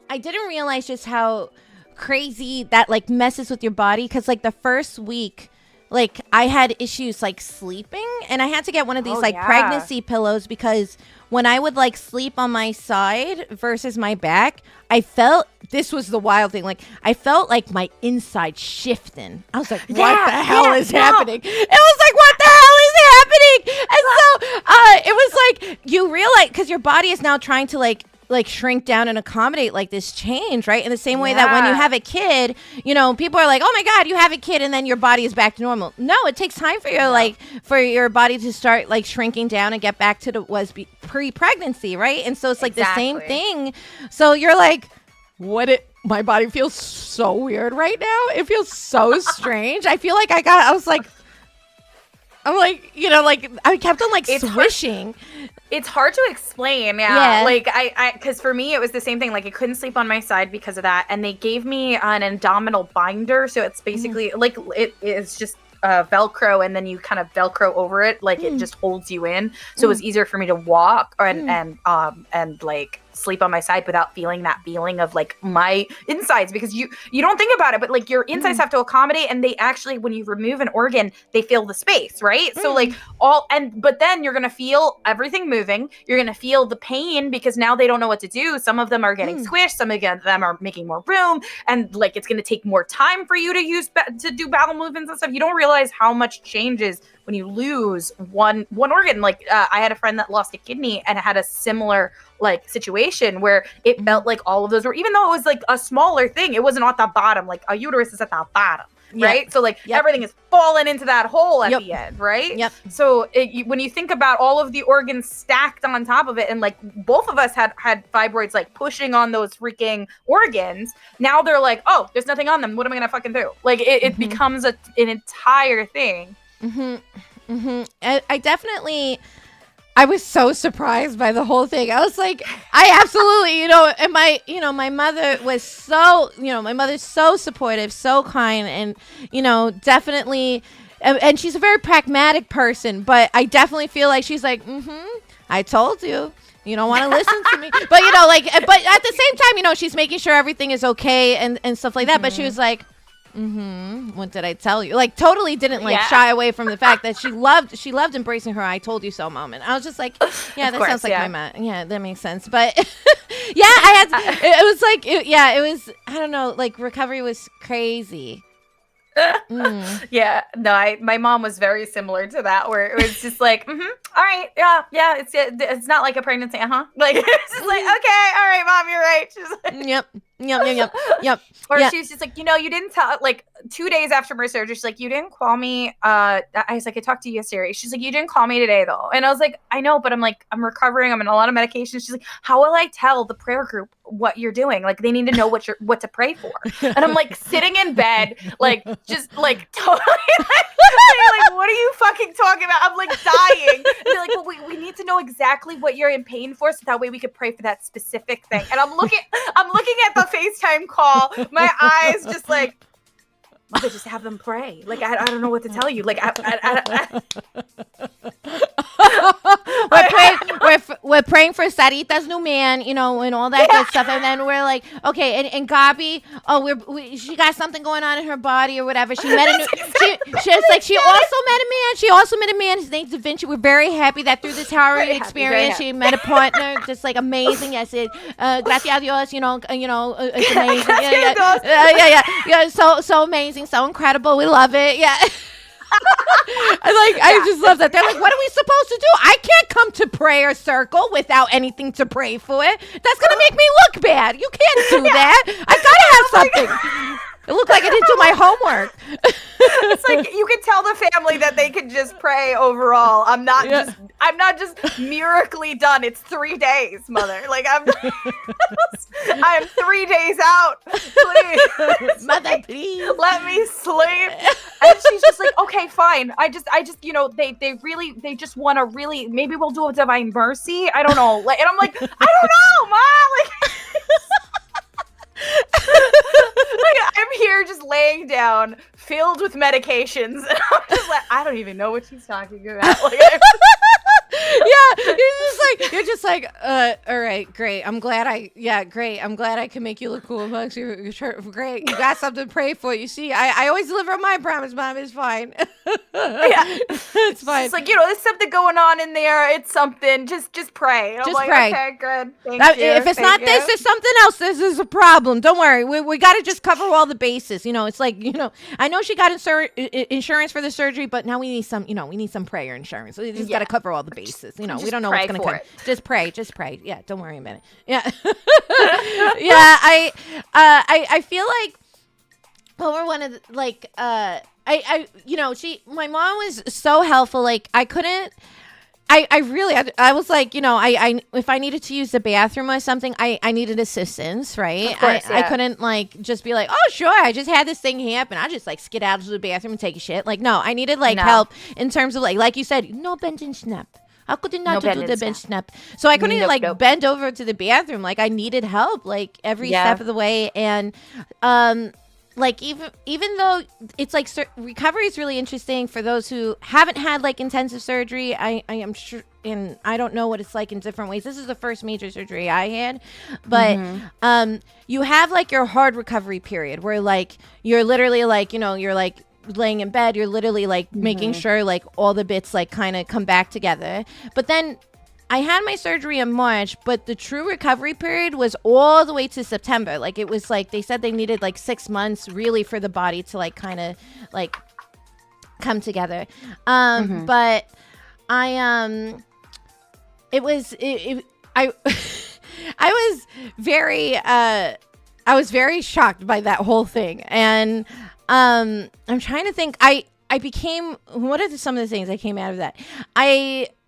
I didn't realize just how crazy that messes with your body, because the first week like I had issues like sleeping, and I had to get one of these like yeah. pregnancy pillows because when I would like sleep on my side versus my back, I felt, this was the wild thing, like I felt like my inside shifting. I was like, what the hell is happening? It was like, what the hell is happening? And so it was like, you realize, because your body is now trying to like shrink down and accommodate like this change, right? In the same way that when you have a kid, you know, people are like, oh my God, you have a kid, and then your body is back to normal. No, it takes time for your like for your body to start like shrinking down and get back to the pre-pregnancy, right? And so it's like the same thing. So you're like, my body feels so weird right now. It feels so strange. I feel like I'm like, you know, like I kept on like swishing. It's hard to explain, yeah. Like I, because for me it was the same thing. Like I couldn't sleep on my side because of that, and they gave me an abdominal binder, so it's basically like it's just Velcro, and then you kind of Velcro over it, like it just holds you in. So it was easier for me to walk and like sleep on my side without feeling that feeling of like my insides, because you don't think about it, but like your insides have to accommodate, and they actually, when you remove an organ, they fill the space, right? So like but then you're gonna feel everything moving, you're gonna feel the pain because now they don't know what to do. Some of them are getting squished, some of them are making more room, and like it's gonna take more time for you to do bowel movements and stuff. You don't realize how much changes when you lose one organ. Like I had a friend that lost a kidney and had a similar like situation where it felt like all of those were, even though it was like a smaller thing, it wasn't at the bottom. Like a uterus is at the bottom, right? So like everything is falling into that hole at the end, right? So when you think about all of the organs stacked on top of it, and like both of us had fibroids like pushing on those freaking organs, now they're like, oh, there's nothing on them, what am I gonna fucking do? Like it becomes an entire thing. I definitely, I was so surprised by the whole thing. I was like, I absolutely, and my mother was so, my mother's so supportive, so kind, and, definitely, and she's a very pragmatic person, but I definitely feel like she's like, I told you. You don't want to listen to me. But, but at the same time, she's making sure everything is okay and stuff like that. But she was like, what did I tell you? Like totally didn't shy away from the fact that she loved embracing her I told you so moment. I was just like, yeah, that sounds like my mom. Yeah, that makes sense. But I had it was like it was, I don't know, like recovery was crazy. Yeah, no, my mom was very similar to that, where it was just like, all right, yeah, it's not like a pregnancy, like it's just like, okay, all right, mom, you're right. She's like, yep. Or she was just like, you didn't tell, like 2 days after my surgery, she's like, you didn't call me. I was like, I talked to you yesterday. She's like, you didn't call me today though. And I was like, I know, but I'm like, I'm recovering. I'm in a lot of medication. She's like, how will I tell the prayer group what you're doing? Like they need to know what to pray for. And I'm like sitting in bed, like just like totally like, what are you fucking talking about? I'm like dying. And they're like, well, we need to know exactly what you're in pain for, so that way we could pray for that specific thing. And I'm looking at the FaceTime call, my eyes just like, mother, just have them pray. Like I don't know what to tell you. Like we're praying for Sarita's new man, and all that good stuff. And then we're like, okay, and Gabby, she got something going on in her body or whatever. She met she also met a man. His name's Da Vinci. We're very happy that through this harrowing experience, she met a partner, just like amazing. Yes, gracias a Dios, it's amazing. Yeah. So amazing, so incredible. We love it. Yeah. I just love that. They're like, what are we supposed to do? I can't come to prayer circle without anything to pray for. That's gonna make me look bad. You can't do that. I gotta have something. It looked like I didn't do my homework. It's like you can tell the family that they can just pray overall. I'm not just miraculously done. It's 3 days, mother. Like I'm 3 days out. Please, mother, please let me sleep. And she's just like, okay, fine. I just they just want to really, maybe we'll do a divine mercy. I don't know. Like, and I'm like, I don't know, ma. Like. I'm here just laying down, filled with medications, and I'm just like, I don't even know what she's talking about. Like, you're just like, all right, great. I'm glad I can make you look cool amongst your shirt. Great. You got something to pray for. You see, I always deliver on my promise, Mom. It's fine. It's fine. It's like, there's something going on in there. It's something. Just pray. And Just I'm like, pray. okay, good. Thank you. If it's not this, there's something else. This is a problem. Don't worry. We got to just cover all the bases. It's like, I know she got insurance for the surgery, but now we need some, we need some prayer insurance. We just got to cover all the bases. We don't know what's going to come. Just pray. Yeah. Don't worry a minute. Yeah. Yeah. I feel like, well, we're one of the, like, my mom was so helpful. Like, I couldn't, I was like, if I needed to use the bathroom or something, I needed assistance, right? Of course, I couldn't like just be like, oh, sure, I just had this thing happen. I just like skedaddle to the bathroom and take a shit. Like, no, I needed help in terms of like you said, no bend and snap. How could you not do the bench snap? So I couldn't bend over to the bathroom. Like I needed help like every step of the way. And like even though it's like recovery is really interesting for those who haven't had like intensive surgery. I am sure, and I don't know what it's like in different ways. This is the first major surgery I had, but you have like your hard recovery period where like you're literally like you're like laying in bed, you're literally like making sure like all the bits like kind of come back together. But then I had my surgery in March, but the true recovery period was all the way to September. Like it was like they said they needed like 6 months really for the body to like kind of like come together. But I it was I I was very shocked by that whole thing. And I'm trying to think. I became, what are some of the things that came out of that?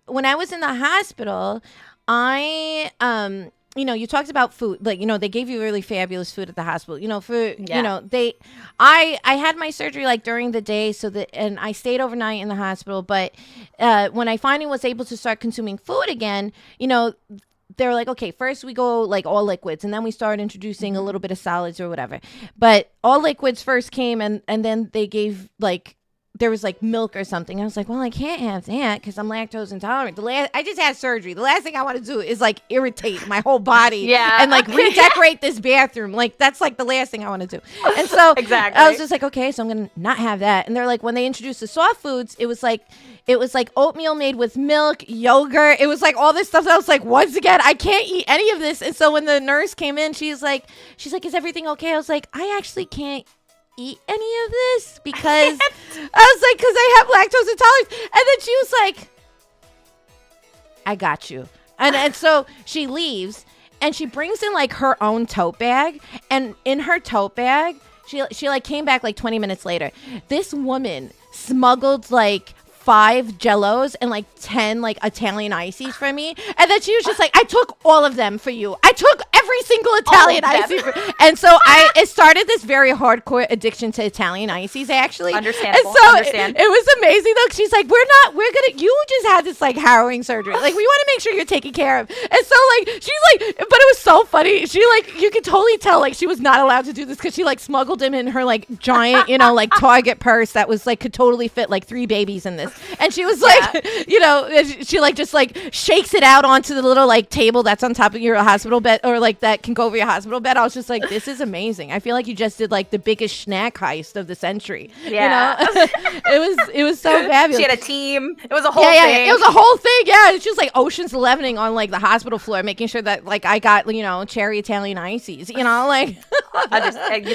When I was in the hospital, you talked about food, like, they gave you really fabulous food at the hospital, I had my surgery like during the day, and I stayed overnight in the hospital. But when I finally was able to start consuming food again, they were like, okay, first we go like all liquids, and then we started introducing a little bit of solids or whatever. But all liquids first came, and then they gave like, there was like milk or something. I was like, well, I can't have that because I'm lactose intolerant. I just had surgery. The last thing I want to do is like irritate my whole body and like redecorate this bathroom. Like that's like the last thing I want to do. And so exactly. I was just like, okay, so I'm going to not have that. And they're like, when they introduced the soft foods, it was like oatmeal made with milk, yogurt. It was like all this stuff that I was like, once again, I can't eat any of this. And so when the nurse came in, she's like, is everything okay? I was like, I actually can't eat any of this because I was like, because I have lactose intolerance. And then she was like, I got you. And so she leaves and she brings in like her own tote bag, and in her tote bag she like came back like 20 minutes later. This woman smuggled like 5 Jellos and like 10 like Italian ices for me, and then she was just like, I took all of them for you. I took every single Italian icy and so it started this very hardcore addiction to Italian ices, actually. Understandable. And so it was amazing though. She's like, you just had this like harrowing surgery, like we want to make sure you're taken care of. And so like she's like, but it was so funny, she like, you could totally tell like she was not allowed to do this because she like smuggled him in her like giant like Target purse that was like could totally fit like 3 babies in this. And she was like, she like just like shakes it out onto the little like table that's on top of your hospital bed, or like that can go over your hospital bed. I was just like, this is amazing. I feel like you just did like the biggest snack heist of the century. Yeah. It was so fabulous. She had a team. It was a whole thing. It was a whole thing. Yeah. She was like Ocean's 11ing on like the hospital floor, making sure that like I got, cherry Italian ices, like. You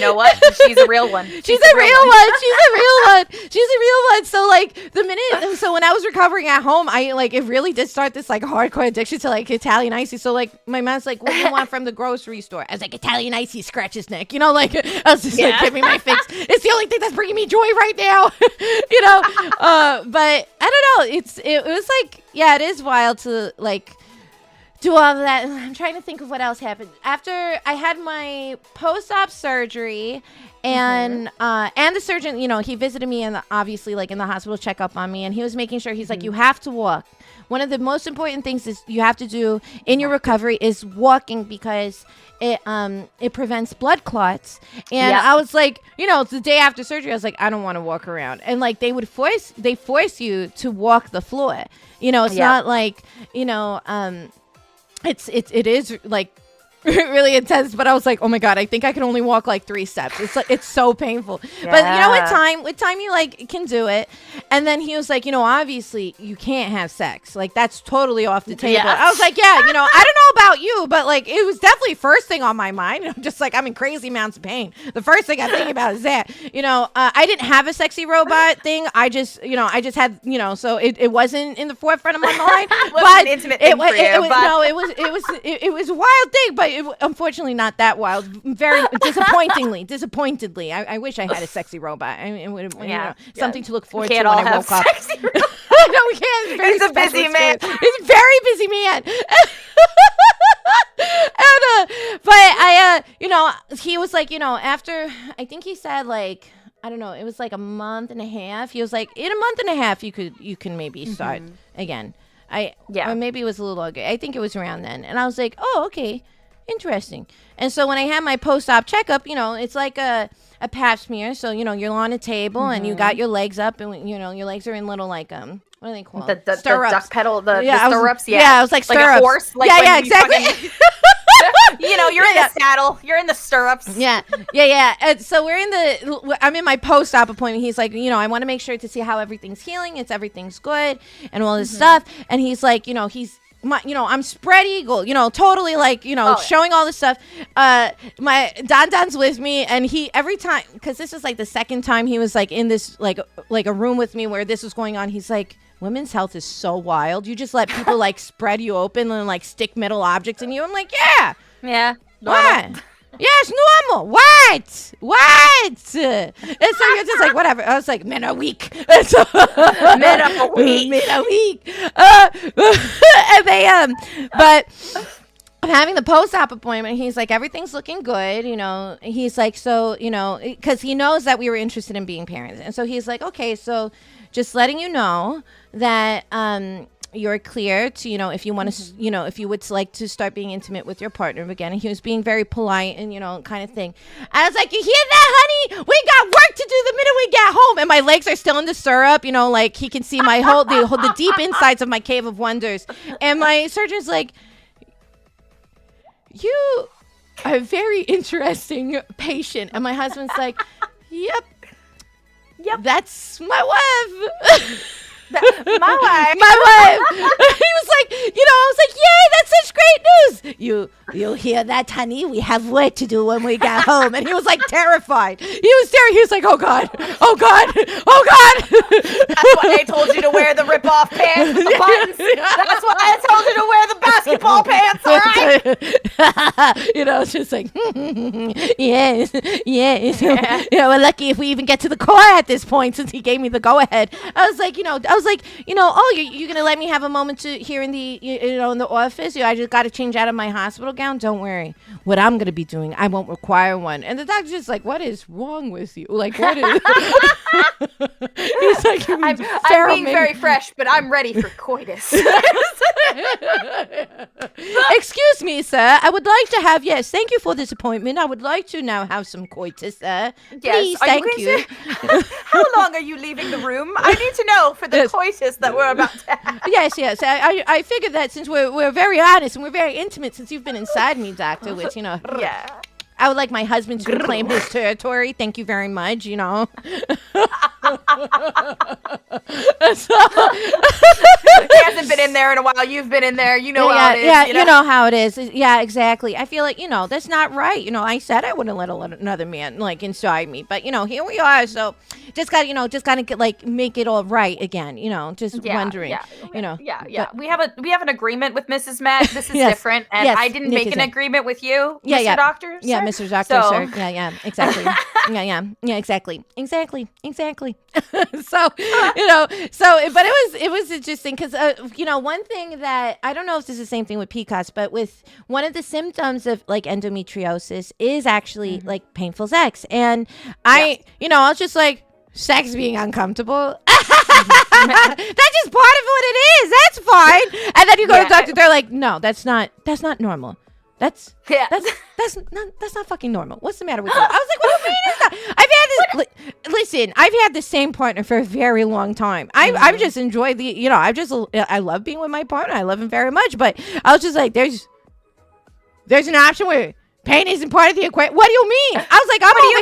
know what? She's a real one. She's a real one. So like so when I was recovering at home, I like, it really did start this like hardcore addiction to like Italian ices. So like my mom's like, what do you want from the grocery store? I was like, Italian ices, scratch his neck, like I was just like, give me my fix. It's the only thing that's bringing me joy right now. But I don't know. It was like, yeah, it is wild to do all of that. I'm trying to think of what else happened after I had my post-op surgery, and the surgeon, he visited me and obviously like in the hospital, check up on me, and he was making sure. He's like, you have to walk. One of the most important things is you have to do in your recovery is walking, because it prevents blood clots. And I was like, it's the day after surgery. I was like, I don't want to walk around. And like they force you to walk the floor. It's not like, it is like really intense, but I was like, oh my God, I think I can only walk like 3 steps. It's like, it's so painful. Yeah. But with time you like can do it. And then he was like, obviously you can't have sex. Like that's totally off the table. Yeah. I was like, I don't know about you, but like it was definitely first thing on my mind. I'm just like, I'm in crazy amounts of pain. The first thing I'm thinking about is that, I didn't have a sexy robot thing. I just had, so it wasn't in the forefront of my mind. But it was a wild thing, but unfortunately not that wild. Very disappointedly. I wish I had a sexy robot. I mean, it would have something to look forward to when I woke up. No, we can't. He's a busy man. He's a very busy man. But he was like, after, I think he said like, I don't know, it was like a month and a half. He was like, in a month and a half, you can maybe start again. Or maybe it was a little longer. I think it was around then. And I was like, oh, okay. Interesting. And so when I had my post-op checkup, it's like a pap smear. So, you're on a table and you got your legs up, and, your legs are in little like, what are they called? The stirrups. duck pedal, the stirrups. I was like stirrups. Like a horse. Like exactly. You're in the saddle. You're in the stirrups. Yeah. And so I'm in my post-op appointment. He's like, I want to make sure to see how everything's healing. Everything's good and all this stuff. And he's like, I'm spread eagle, totally like, showing all this stuff. My Don's with me, and he, every time, because this was like the second time he was like in this, like a room with me where this was going on. He's like, women's health is so wild. You just let people like spread you open and like stick metal objects in you. I'm like, yeah. What? Yes, normal. What? And so you're just like, whatever. I was like, men are weak. Men are weak. And they, but I'm having the post-op appointment. He's like, everything's looking good. He's like, so, because he knows that we were interested in being parents. And so he's like, okay, so just letting you know that, you're clear to, if you want to, if you would like to start being intimate with your partner again. And he was being very polite and, kind of thing. I was like, you hear that, honey? We got work to do the minute we get home. And my legs are still in the syrup, like he can see my the deep insides of my cave of wonders. And my surgeon's like, you are a very interesting patient. And my husband's like, yep, that's my wife. My wife. He was like, I was like, yay, that's such great news. You'll hear that, honey? We have work to do when we get home. And he was like terrified. He was like, oh God. That's why I told you to wear the rip-off pants with the buttons. That's why I told you to wear the basketball pants, all right? It's just like, yes. We're lucky if we even get to the car at this point, since he gave me the go-ahead. I was like, oh, you're going to let me have a moment to here in the, in the office? I just got to change out of my hospital gown. Don't worry. What I'm going to be doing, I won't require one. And the doctor's just like, what is wrong with you? Like, what is... He's like, I'm being very fresh, but I'm ready for coitus. Excuse me, sir. I would like to have, yes, thank you for this appointment. I would like to now have some coitus, sir. Please, thank you. How long are you leaving the room? I need to know for the coitus that we're about to have. Yes. I figured that since we're very honest and we're very intimate, since you've been inside me, doctor, which, Yeah. I would like my husband to reclaim his territory. Thank you very much, He hasn't been in there in a while. You've been in there. You know how it is. Yeah, you know how it is. Yeah, exactly. I feel like, that's not right. I said I wouldn't let another man, like, inside me. But, here we are. So just got to get, like, make it all right again, wondering. Yeah. We have an agreement with Mrs. Matt. This is different. And I didn't make an agreement with you, Mr. Doctor, sir? Yeah, Mr. Doctor, sir. Yeah, exactly. Yeah, exactly. So, but it was interesting because, one thing that I don't know if this is the same thing with PCOS, but with one of the symptoms of like endometriosis is actually like painful sex. And I was just like, sex being uncomfortable. That's just part of what it is. That's fine. And then you go to the doctor, they're like, no, that's not normal. That's not fucking normal. What's the matter with you? I was like, what do you mean it's not? Listen, I've had the same partner for a very long time. I've just enjoyed I love being with my partner. I love him very much. But I was just like, there's an option where pain isn't part of the equation. What do you mean? I was like, I'm over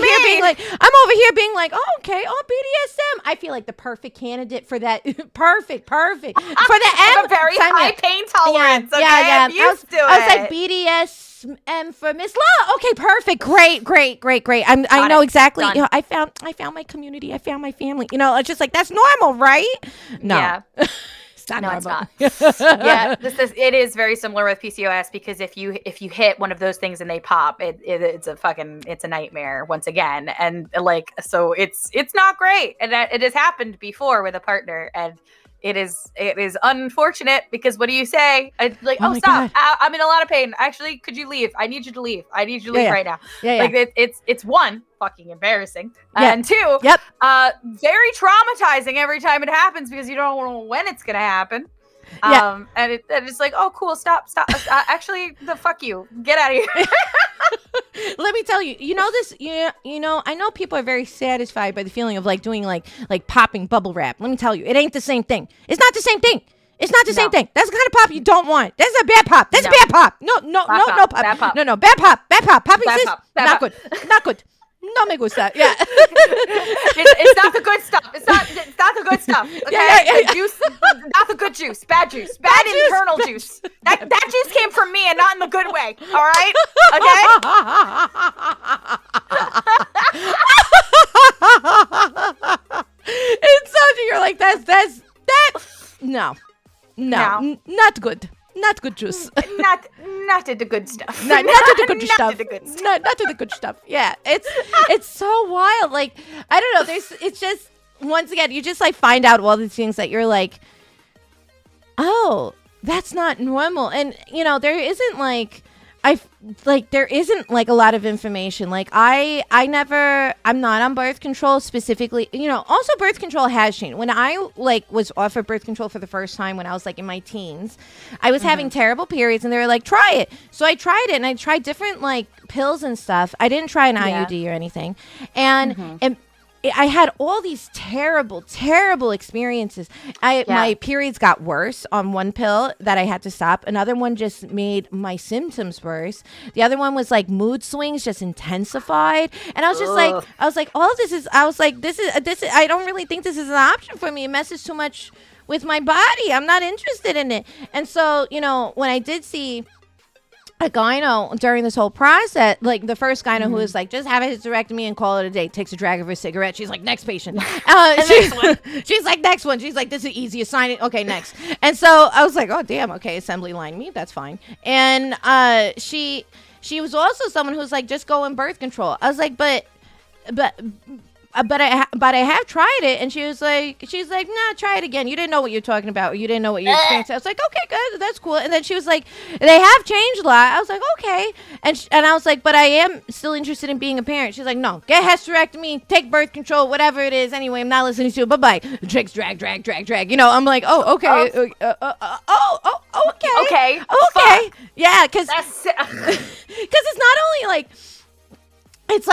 here being like, oh, okay, oh, BDSM. I feel like the perfect candidate for that. perfect. For the a very high pain tolerance. Yeah. I'm used to it. I was like, BDSM for Miss La. Okay, perfect. Great. I know exactly. I found my community. I found my family. It's just like, that's normal, right? No. Yeah. It's not. Yeah, it is very similar with PCOS because if you hit one of those things and they pop, it's a nightmare once again, and like so it's not great, and it has happened before with a partner, and it is unfortunate because what do you say? Oh stop! I'm in a lot of pain. Actually, could you leave? I need you to leave. I need you to leave right now. Like it's one, fucking embarrassing, and two, very traumatizing every time it happens because you don't know when it's gonna happen. And it's like, oh cool, stop. Actually, fuck you, get out of here. Let me tell you, I know people are very satisfied by the feeling of like doing like popping bubble wrap. Let me tell you, it ain't the same thing. It's not the same thing. It's not the same thing. That's the kind of pop you don't want. That's a bad pop. That's a bad pop. No pop. Bad pop. No, bad pop. Bad pop. Popping bad sis, pop. not good. Not good. No me gusta. Yeah. It's not the good stuff. It's not the good stuff. Okay. The juice, not the good juice. Bad juice. Bad internal juice. That juice came from me and not in the good way. All right. Okay. It's something you're like that. No, not good. Not good juice. Not the good stuff. Not the good stuff. Not the good stuff. Yeah, it's so wild. Like I don't know. It's just once again you just like find out all these things that you're like, oh, that's not normal. And there isn't like there isn't like a lot of information. Like I'm not on birth control specifically. Also birth control has changed. When I like was offered birth control for the first time when I was like in my teens, I was having terrible periods and they were like, try it. So I tried it and I tried different like pills and stuff. I didn't try an IUD or anything. And I had all these terrible experiences. My periods got worse on one pill that I had to stop. Another one just made my symptoms worse. The other one was like mood swings just intensified. And I was just like, all of this is, this is, I don't really think this is an option for me. It messes too much with my body. I'm not interested in it. And so, when I did see a gyno during this whole process, like the first gyno who was like, just have a hysterectomy and call it a day, takes a drag of her cigarette. She's like, next patient. She's like, next one. She's like, this is the easiest sign. Okay, next. And so I was like, oh damn, okay, assembly line me, that's fine. And she was also someone who's like, just go in birth control. I was like, but I have tried it, and she's like, nah, try it again. You didn't know what you're talking about. Or you didn't know what you experienced. I was like, okay, good, that's cool. And then she was like, they have changed a lot. I was like, okay, and I was like, but I am still interested in being a parent. She's like, no, get hysterectomy, take birth control, whatever it is. Anyway, I'm not listening to it. Bye bye. Tricks, drag. I'm like, oh, okay, okay, yeah, because it's not only like, it's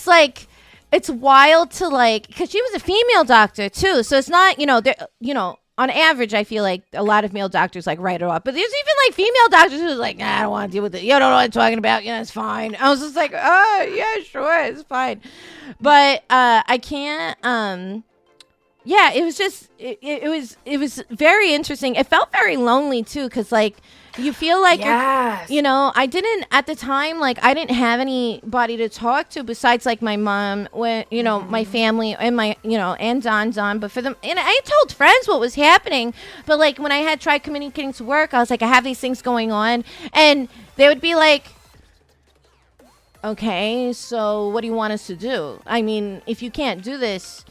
like. It's wild to like, because she was a female doctor too, so it's not, on average, I feel like a lot of male doctors like write her off, but there's even like female doctors who's like, nah, I don't want to deal with it. You don't know what I'm talking about. Yeah, it's fine. I was just like, oh yeah, sure, it's fine, but I can't. Yeah, it was just it was very interesting. It felt very lonely too, because like you feel like I didn't at the time, like I didn't have anybody to talk to besides like my mom, when my family and my and Don, but for them, and I told friends what was happening, but like when I had tried communicating to work, I was like, I have these things going on, and they would be like, okay, so what do you want us to do? I mean, if you can't do this,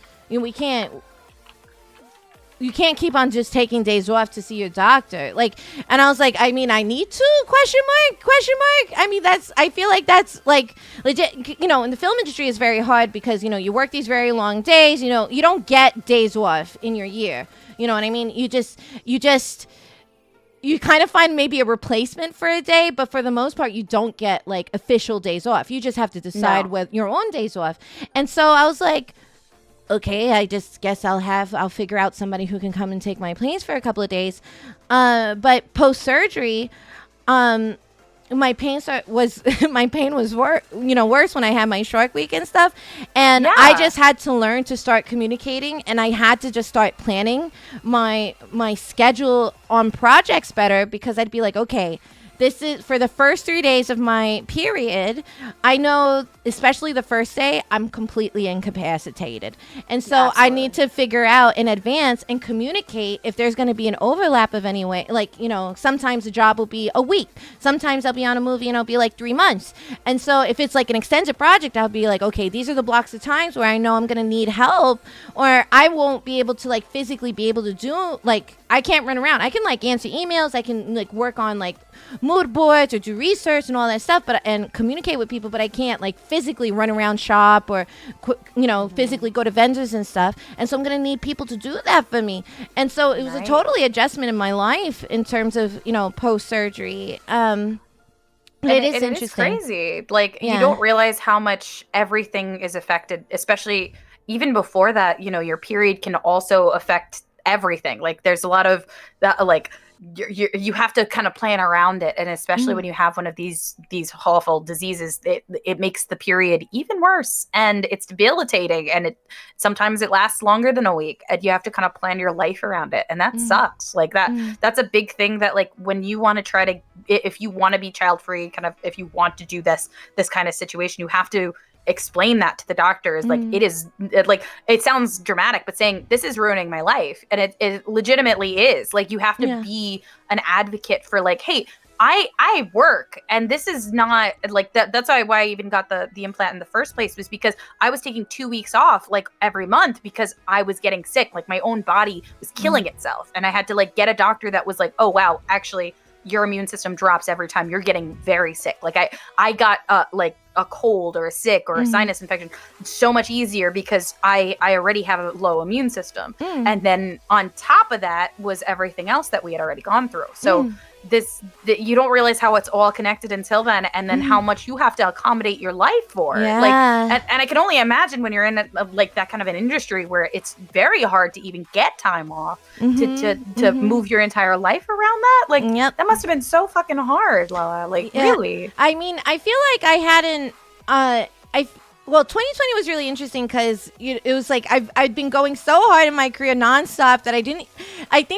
you can't keep on just taking days off to see your doctor. Like, and I was like, I mean, I need to, question mark. I mean, I feel like that's like legit, you know, in the film industry is very hard because, you know, you work these very long days, you know, you don't get days off in your year. You know what I mean? You kind of find maybe a replacement for a day, but for the most part, you don't get like official days off. You just have to decide with your own days off. And so I was like, okay, I just guess I'll figure out somebody who can come and take my place for a couple of days. But post surgery, my pain was worse when I had my short week and stuff, and I just had to learn to start communicating, and I had to just start planning my schedule on projects better, because I'd be like, okay, this is for the first 3 days of my period. I know, especially the first day, I'm completely incapacitated. And so I need to figure out in advance and communicate if there's going to be an overlap of any way. Like, you know, sometimes the job will be a week. Sometimes I'll be on a movie and it'll be like 3 months. And so if it's like an extended project, I'll be like, okay, these are the blocks of times where I know I'm going to need help, or I won't be able to like physically be able to do, like, I can't run around. I can like answer emails. I can like work on like mood boards or do research and all that stuff, and communicate with people, but I can't like physically run around shop or physically go to vendors and stuff. And so I'm gonna need people to do that for me. And so it was a totally adjustment in my life in terms of, you know, post surgery. It is interesting. It's crazy. Like, you don't realize how much everything is affected, especially even before that. You know, your period can also affect everything. Like, there's a lot of that, like, you have to kind of plan around it, and especially when you have one of these awful diseases, it makes the period even worse, and it's debilitating, and sometimes it lasts longer than a week, and you have to kind of plan your life around it, and that sucks. Like that's a big thing, that like when you want to try to, if you want to be child free, kind of, if you want to do this kind of situation, you have to explain that to the doctors. Like, it sounds dramatic, but saying this is ruining my life, and it legitimately is. Like, you have to be an advocate for, like, hey, I work, and this is not like that. That's why I even got the implant in the first place, was because I was taking 2 weeks off like every month because I was getting sick. Like, my own body was killing itself, and I had to like get a doctor that was like, oh wow, actually your immune system drops every time you're getting very sick. Like, I got like a cold or a sick or a sinus infection so much easier because I already have a low immune system. And then on top of that was everything else that we had already gone through. So you don't realize how it's all connected until then, and then how much you have to accommodate your life for. Like, and I can only imagine when you're in like that kind of an industry where it's very hard to even get time off to move your entire life around that. Like, that must have been so fucking hard, Lala. Like, really. I mean, I feel like I hadn't. 2020 was really interesting because it was like I'd been going so hard in my career nonstop that I think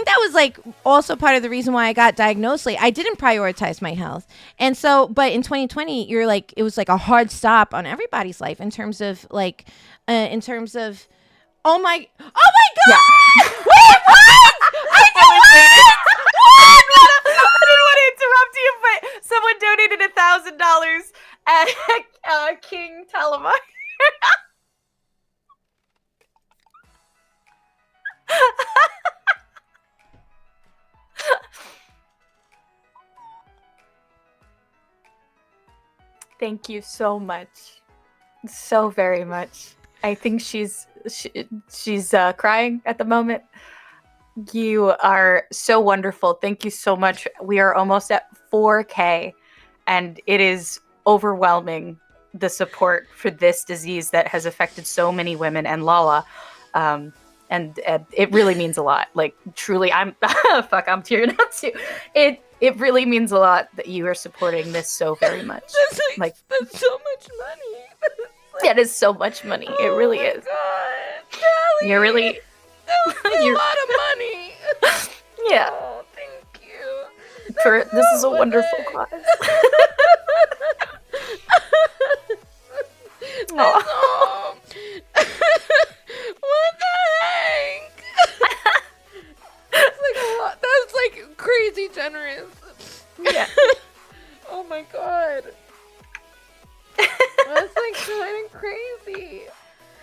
that was like also part of the reason why I got diagnosed late. I didn't prioritize my health. And so, but in 2020, it was like a hard stop on everybody's life in terms of like, oh my God! Wait, what? I didn't want to interrupt you, but someone donated $1,000 at King Talamar. Thank you so much, so very much. I think she's crying at the moment. You are so wonderful. Thank you so much. We are almost at 4K, and it is overwhelming, the support for this disease that has affected so many women and LALA. And it really means a lot. Like, truly, I'm tearing up too. It really means a lot that you are supporting this so very much. That's so much money. That is so much money. It really is. God, Kelly. You're really. A lot of money. Yeah. Oh, thank you. This is a wonderful cause. Oh. What the heck? That's like a lot. That's like crazy generous. Yeah. Oh my God. That's like kind of crazy.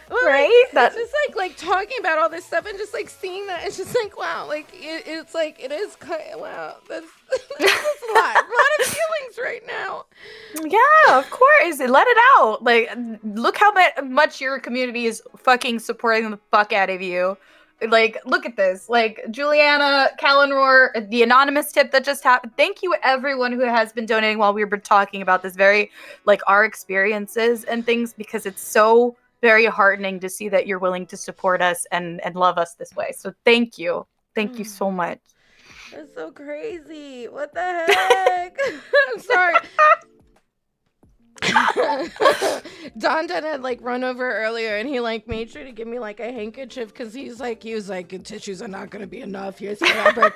Well, right? It's just like talking about all this stuff and just like seeing that. It's just like, wow, like it's like, it is wow. That's a lot of feelings right now. Yeah, of course. Let it out. Like, look how much your community is fucking supporting the fuck out of you. Like, look at this. Like, Juliana, Callan the anonymous tip that just happened. Thank you, everyone who has been donating while we were talking about this very, like, our experiences and things, because it's so very heartening to see that you're willing to support us and love us this way. So thank you. Thank you so much. That's so crazy. What the heck? I'm sorry. Don had like run over earlier, and he like made sure to give me like a handkerchief because he was like tissues are not gonna be enough. Here's fabric.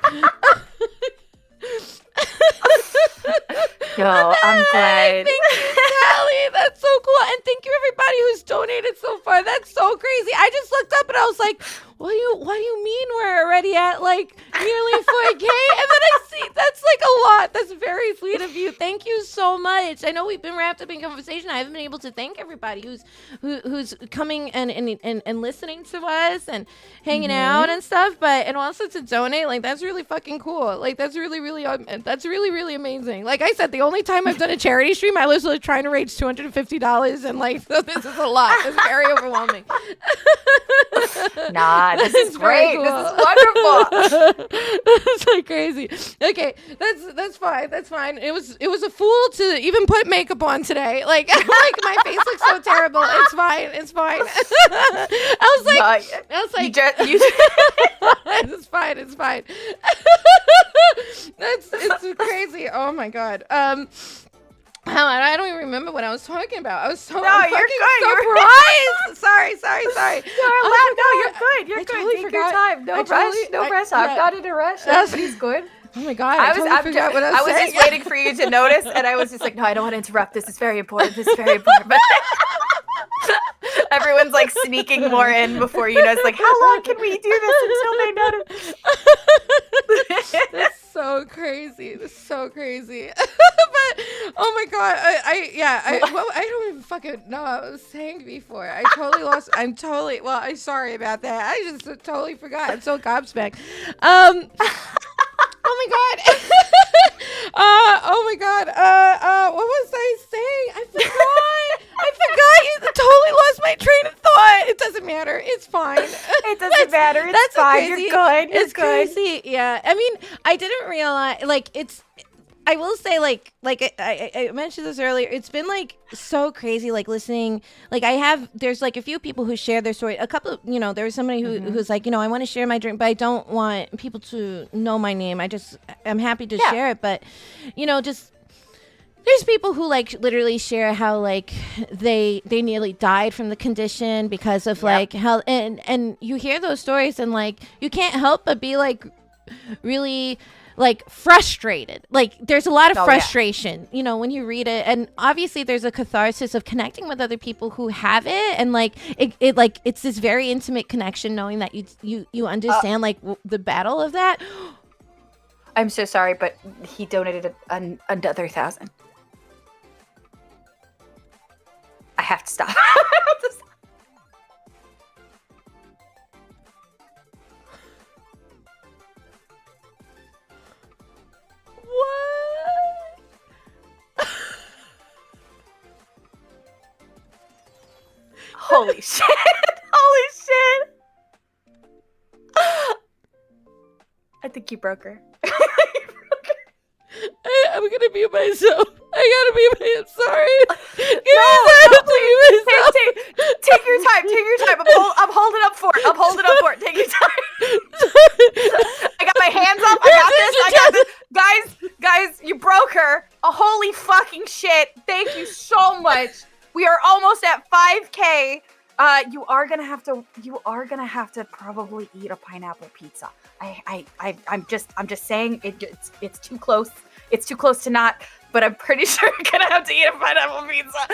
No, I'm glad. Thank you, Sally. That's so cool. And thank you everybody who's donated so far. That's so crazy. I just looked up and I was like, what do you mean we're already at like nearly 4K? And then I see that's like a lot. That's very sweet of you. Thank you so much. I know we've been wrapped up in conversation. I haven't been able to thank everybody who's coming and listening to us and hanging out and stuff, and also to donate. Like, that's really fucking cool. Like, that's really really amazing. Like I said, the only time I've done a charity stream, I was like trying to raise $250, and like, so this is a lot. It's very overwhelming. Nah, this is great. Cool. This is wonderful. It's like crazy. Okay, that's fine. That's fine. It was a fool to even put makeup on today. Like my face looks so terrible. It's fine. It's fine. I was like, it's fine. It's fine. It's crazy. Oh my god. I don't even remember what I was talking about. I was so fucking surprised. Sorry. You're allowed. No, you're good. You're good. Totally Take your time. No rush. I'm not in a rush. He's good. Oh my god! I was just waiting for you to notice, and I was just like, no, I don't want to interrupt. This is very important. But everyone's like sneaking more in before you know. It's like, how long can we do this until they notice? That's so crazy. That's so crazy. But oh my god, I don't even fucking know what I was saying before. I totally lost. I'm sorry about that. I just totally forgot. I'm so gobsmacked. Oh my god. What was I saying? I forgot. You totally lost my train of thought. It doesn't matter. It's fine. It doesn't matter. It's fine. Crazy. You're good. It's crazy. Yeah. I mean, I didn't realize, like, I will say, like I mentioned this earlier, it's been like so crazy, like listening, like there's like a few people who share their story. A couple, there was somebody who's like, I want to share my dream, but I don't want people to know my name. I'm happy to share it, but just there's people who like literally share how like they nearly died from the condition because of like how, and you hear those stories and like you can't help but be like really like frustrated. Like there's a lot of frustration, when you read it, and obviously there's a catharsis of connecting with other people who have it, and like it like it's this very intimate connection knowing that you understand like the battle of that. I'm so sorry, but he donated another 1,000. I have to stop. Holy shit. I think you broke her. I'm gonna mute myself. I'm sorry. Take your time. I'm holding up for it. Take your time. I got my hands up. I got this. Guys, you broke her. Holy fucking shit. Thank you so much. We are almost at 5K. You are gonna have to probably eat a pineapple pizza. I'm just saying it's too close. It's too close to not, but I'm pretty sure you're gonna have to eat a pineapple pizza.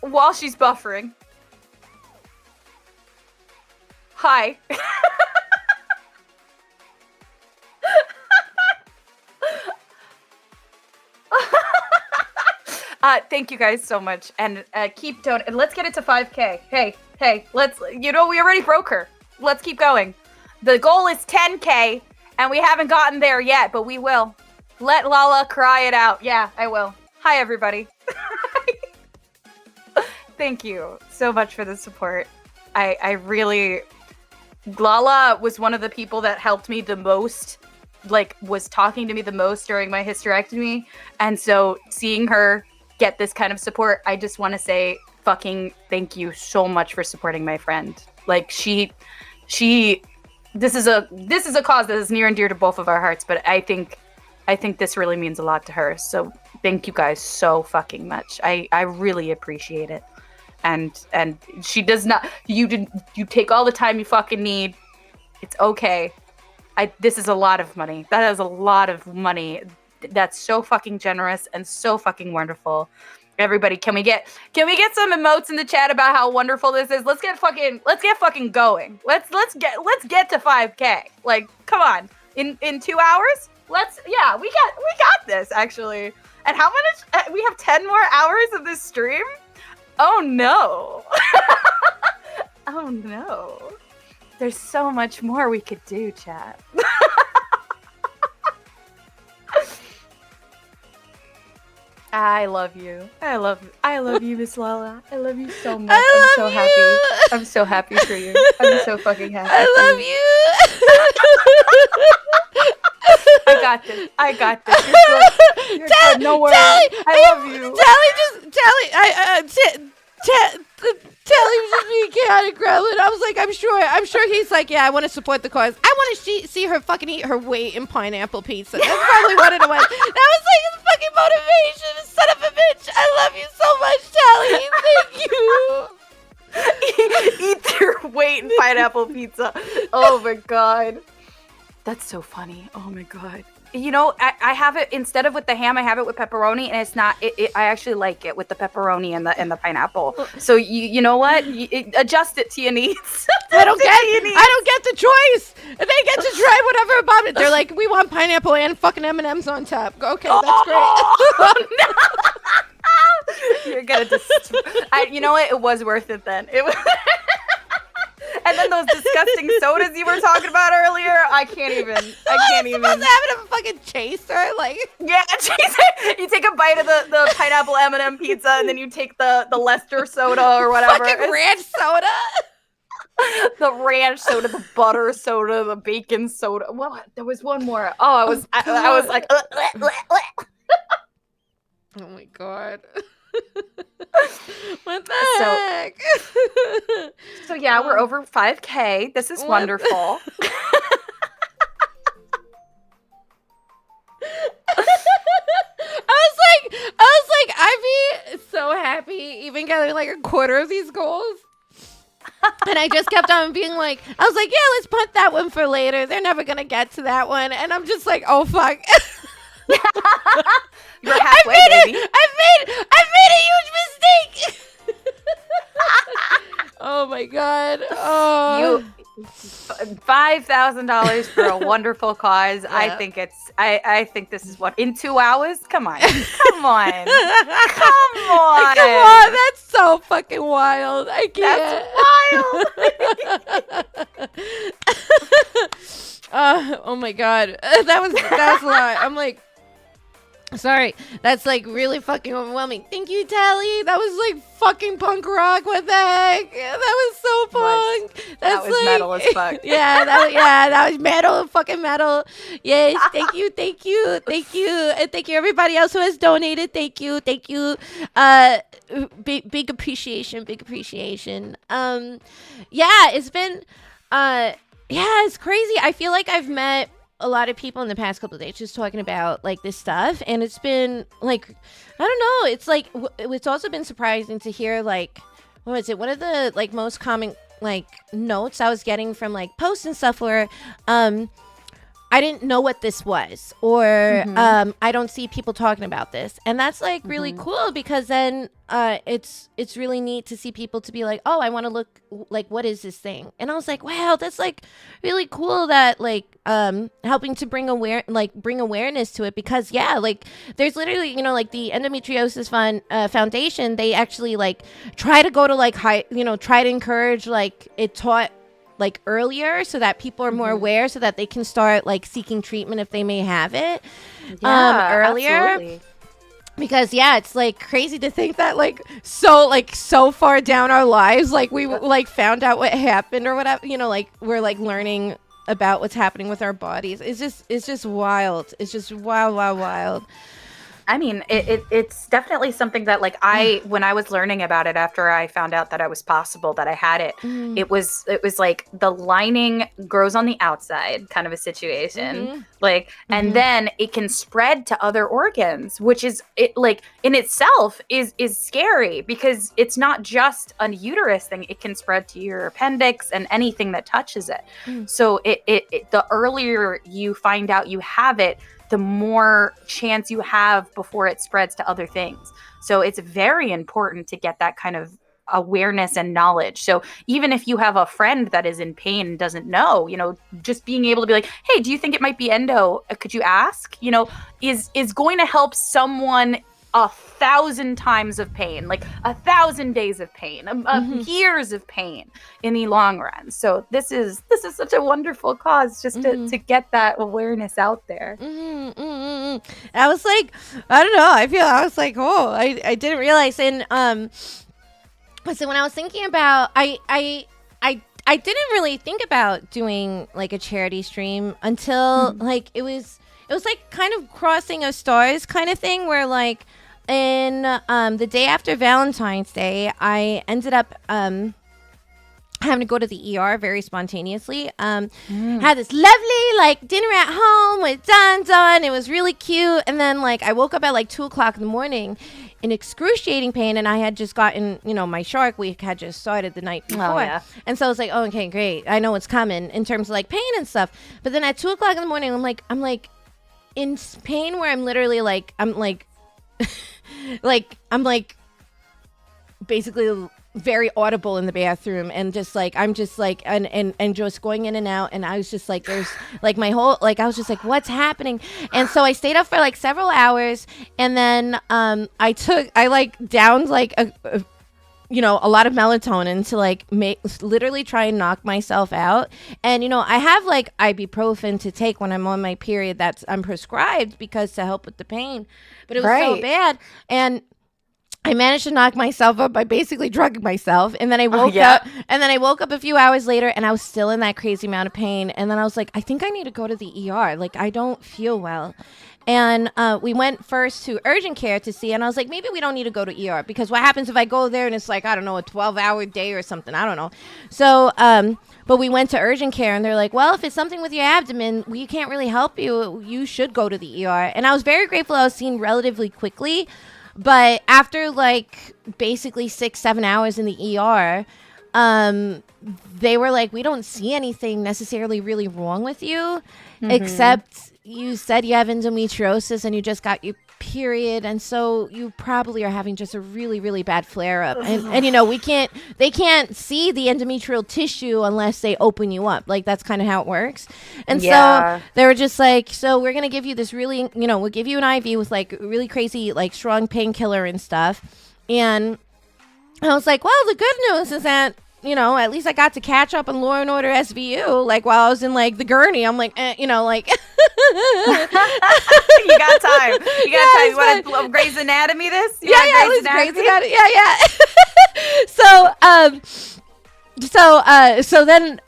While she's buffering. Hi. Thank you guys so much, and keep donating. Let's get it to 5K. Hey, let's. We already broke her. Let's keep going. The goal is 10K, and we haven't gotten there yet, but we will. Let LALA cry it out. Yeah, I will. Hi, everybody. Thank you so much for the support. I really... LALA was one of the people that helped me the most, was talking to me the most during my hysterectomy. And so seeing her get this kind of support, I just want to say fucking thank you so much for supporting my friend. This is a cause that is near and dear to both of our hearts, but I think this really means a lot to her. So thank you guys so fucking much. I really appreciate it. And she does not. You take all the time you fucking need. It's okay. This is a lot of money. That is a lot of money. That's so fucking generous and so fucking wonderful. Everybody, can we get some emotes in the chat about how wonderful this is? Let's get fucking going. Let's get to 5K. Come on. In 2 hours? We got this actually. And how much? We have 10 more hours of this stream? Oh no. Oh no. There's so much more we could do, chat. I love you. I love you, Miss LALA. I love you so much. I'm so happy. I'm so happy for you. I'm so fucking happy. I love you. I got this. You're good. No worries. I love you. Tally was just being chaotic growling. I was like, I'm sure he's like, yeah, I want to support the cause. I want to see her fucking eat her weight in pineapple pizza. That's probably what it was. That was like his fucking motivation. Son of a bitch. I love you so much, Tally. Thank you. Eat your weight in pineapple pizza. Oh my god. That's so funny. Oh my god. I have it instead of with the ham. I have it with pepperoni, and it's not. I actually like it with the pepperoni and the pineapple. So you know what? Adjust it to your needs. I don't get the choice. They get to try whatever about it. They're like, we want pineapple and fucking M&Ms on top. Okay, that's great. Oh, no. You're gonna you know what? It was worth it then. It was. And then those disgusting sodas you were talking about earlier, I can't even. Supposed to have it a fucking chaser, Yeah, chaser. You take a bite of the pineapple M&M pizza, and then you take the Lester soda or whatever. Fucking ranch soda. The ranch soda, the butter soda, the bacon soda. Well, there was one more. Oh, I was like. Oh my god. What the heck? So yeah, we're over 5K. This is wonderful. I was like, I'd be so happy even getting like a quarter of these goals. And I just kept on being like, I was like, yeah, let's punt that one for later. They're never gonna get to that one. And I'm just like, oh fuck. You're halfway, baby. I made a huge mistake. Oh my god. Oh. $5,000 for a wonderful cause. Yeah. I think this is what in 2 hours. Come on. Come on. That's so fucking wild. I can't. That's wild. Oh my god. That was a lot. I'm like, sorry, that's like really fucking overwhelming. Thank you, Tally. That was like fucking punk rock. What the heck? That was so punk. That was metal as fuck. that was metal, fucking metal. Yes, thank you. And thank you everybody else who has donated. Thank you. Big appreciation. Yeah, it's been it's crazy. I feel like I've met a lot of people in the past couple of days just talking about like this stuff, and it's been like, I don't know, it's like it's also been surprising to hear like, what was it, one of the like most common like notes I was getting from like posts and stuff were I didn't know what this was, or I don't see people talking about this, and that's like really cool, because then it's really neat to see people to be like, oh, I want to look like, what is this thing? And I was like, wow, that's like really cool that like helping to bring awareness to it, because like there's literally, you know, like the Endometriosis Foundation, they actually like try to go to like try to encourage like it taught like earlier, so that people are more aware, so that they can start like seeking treatment if they may have it earlier. Absolutely. Because it's like crazy to think that like so far down our lives, like we like found out what happened or whatever, you know, like we're like learning about what's happening with our bodies. It's just wild. It's just wild. I mean, it's definitely something that like when I was learning about it, after I found out that I was possible, that I had it, it was like the lining grows on the outside kind of a situation, like, and then it can spread to other organs, which is it like in itself is scary, because it's not just a uterus thing. It can spread to your appendix and anything that touches it. So it the earlier you find out you have it, the more chance you have before it spreads to other things. So it's very important to get that kind of awareness and knowledge. So even if you have a friend that is in pain and doesn't know, you know, just being able to be like, hey, do you think it might be endo? Could you ask? You know, is going to help someone 1,000 times of pain, like 1,000 days of pain, years of pain in the long run. So this is such a wonderful cause, just to get that awareness out there. I was like, I don't know. I was like, oh, I didn't realize. And so when I was thinking about, I didn't really think about doing like a charity stream until like it was like kind of crossing of stars kind of thing, where like in the day after Valentine's Day, I ended up having to go to the ER very spontaneously. Had this lovely like dinner at home with done. It was really cute. And then like I woke up at like 2:00 in the morning in excruciating pain, and I had just gotten, you know, my shark week had just started the night before. Oh, yeah. And so I was like, oh, okay, great. I know what's coming in terms of like pain and stuff. But then at 2:00 in the morning, I'm like in pain where I'm literally like, I'm like basically very audible in the bathroom, and just like I'm just like and just going in and out, and I was just like, there's like my whole like I was just like, what's happening? And so I stayed up for like several hours, and then I like downed like a lot of melatonin to like literally try and knock myself out. And you know, I have like ibuprofen to take when I'm on my period, I'm prescribed because to help with the pain, but it was so bad, and I managed to knock myself up by basically drugging myself. And then I woke up, and then I woke up a few hours later, and I was still in that crazy amount of pain. And then I was like, I think I need to go to the ER. Like, I don't feel well. And we went first to urgent care to see, and I was like, maybe we don't need to go to ER, because what happens if I go there and it's like, I don't know, a 12-hour day or something? I don't know. So, but we went to urgent care, and they're like, well, if it's something with your abdomen, we can't really help you. You should go to the ER. And I was very grateful I was seen relatively quickly. But after like basically 6-7 hours in the ER, they were like, we don't see anything necessarily really wrong with you, except you said you have endometriosis and you just got your period, and so you probably are having just a really, really bad flare up. And you know, they can't see the endometrial tissue unless they open you up. Like, that's kind of how it works. And so they were just like, so we're gonna give you this really, you know, we'll give you an IV with like really crazy like strong painkiller and stuff. And I was like, well, the good news is that, you know, at least I got to catch up on Law and Order SVU, like while I was in like the gurney. I'm like, you know, like you got time. You got time. You want to Grey's Anatomy this? You Grey's Anatomy. So then,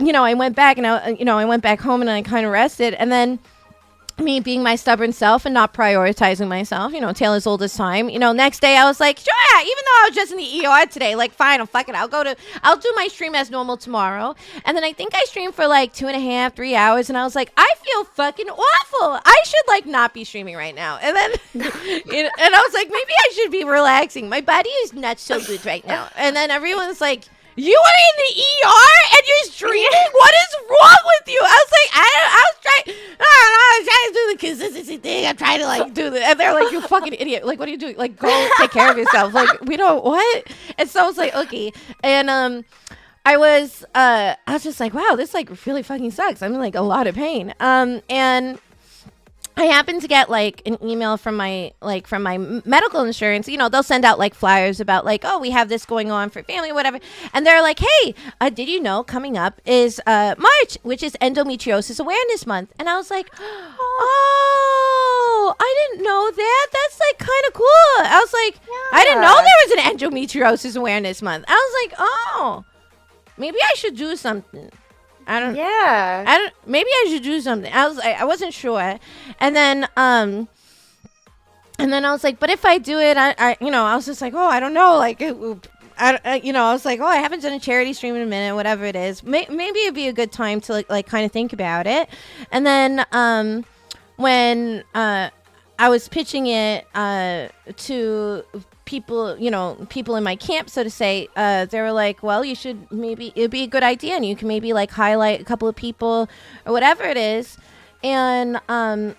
you know, I went back, and I went back home, and I kind of rested, and then me being my stubborn self and not prioritizing myself, you know, Taylor's oldest time, you know, next day I was like, sure, yeah, even though I was just in the ER today, like, fine, I'll do my stream as normal tomorrow. And then I think I streamed for like 2.5-3 hours, and I was like, I feel fucking awful. I should like not be streaming right now. And then, and I was like, maybe I should be relaxing. My body is not so good right now. And then everyone's like, You are in the ER and you're streaming? What is wrong with you? I was like, I was trying to do the consistency thing. I'm trying to like do the, and they're like, you fucking idiot. Like, what are you doing? Like, go take care of yourself. Like, we don't, what? And so I was like, okay. And, I was just like, wow, this like really fucking sucks. I'm in like a lot of pain. And I happened to get like an email from my medical insurance. You know, they'll send out like flyers about like, oh, we have this going on for family, whatever. And they're like, hey, did you know coming up is March, which is Endometriosis Awareness Month? And I was like, oh, I didn't know that. That's like kind of cool. I was like, I didn't know there was an Endometriosis Awareness Month. I was like, oh, maybe I should do something. Maybe I should do something. I wasn't sure. And then I was like, but if I do it, I was just like, oh, I don't know. Like, I was like, oh, I haven't done a charity stream in a minute, whatever it is. Maybe it'd be a good time to like kind of think about it. And then when I was pitching it to people in my camp, so to say, they were like, well, it'd be a good idea, and you can maybe like highlight a couple of people or whatever it is. And then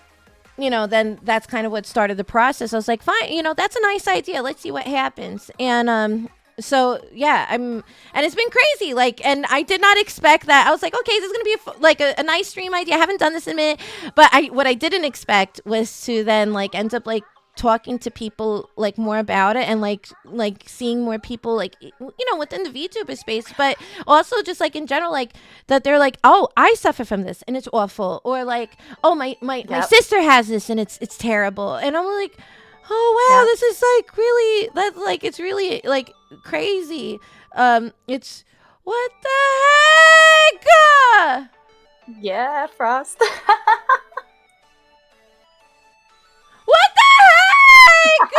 that's kind of what started the process. I was like, fine, that's a nice idea, let's see what happens. And so yeah, and it's been crazy, like, and I did not expect that. I was like, okay, this is gonna be a nice stream idea. I haven't done this in a minute, but what I didn't expect was to then like end up like talking to people like more about it, and like seeing more people like within the VTuber space, but also just like in general, like that they're like, oh, I suffer from this and it's awful, or like, oh, my sister has this and it's terrible. And I'm like, oh wow, this is like really, that's like, it's really like crazy. It's what the heck. Yeah, Frost. What the heck?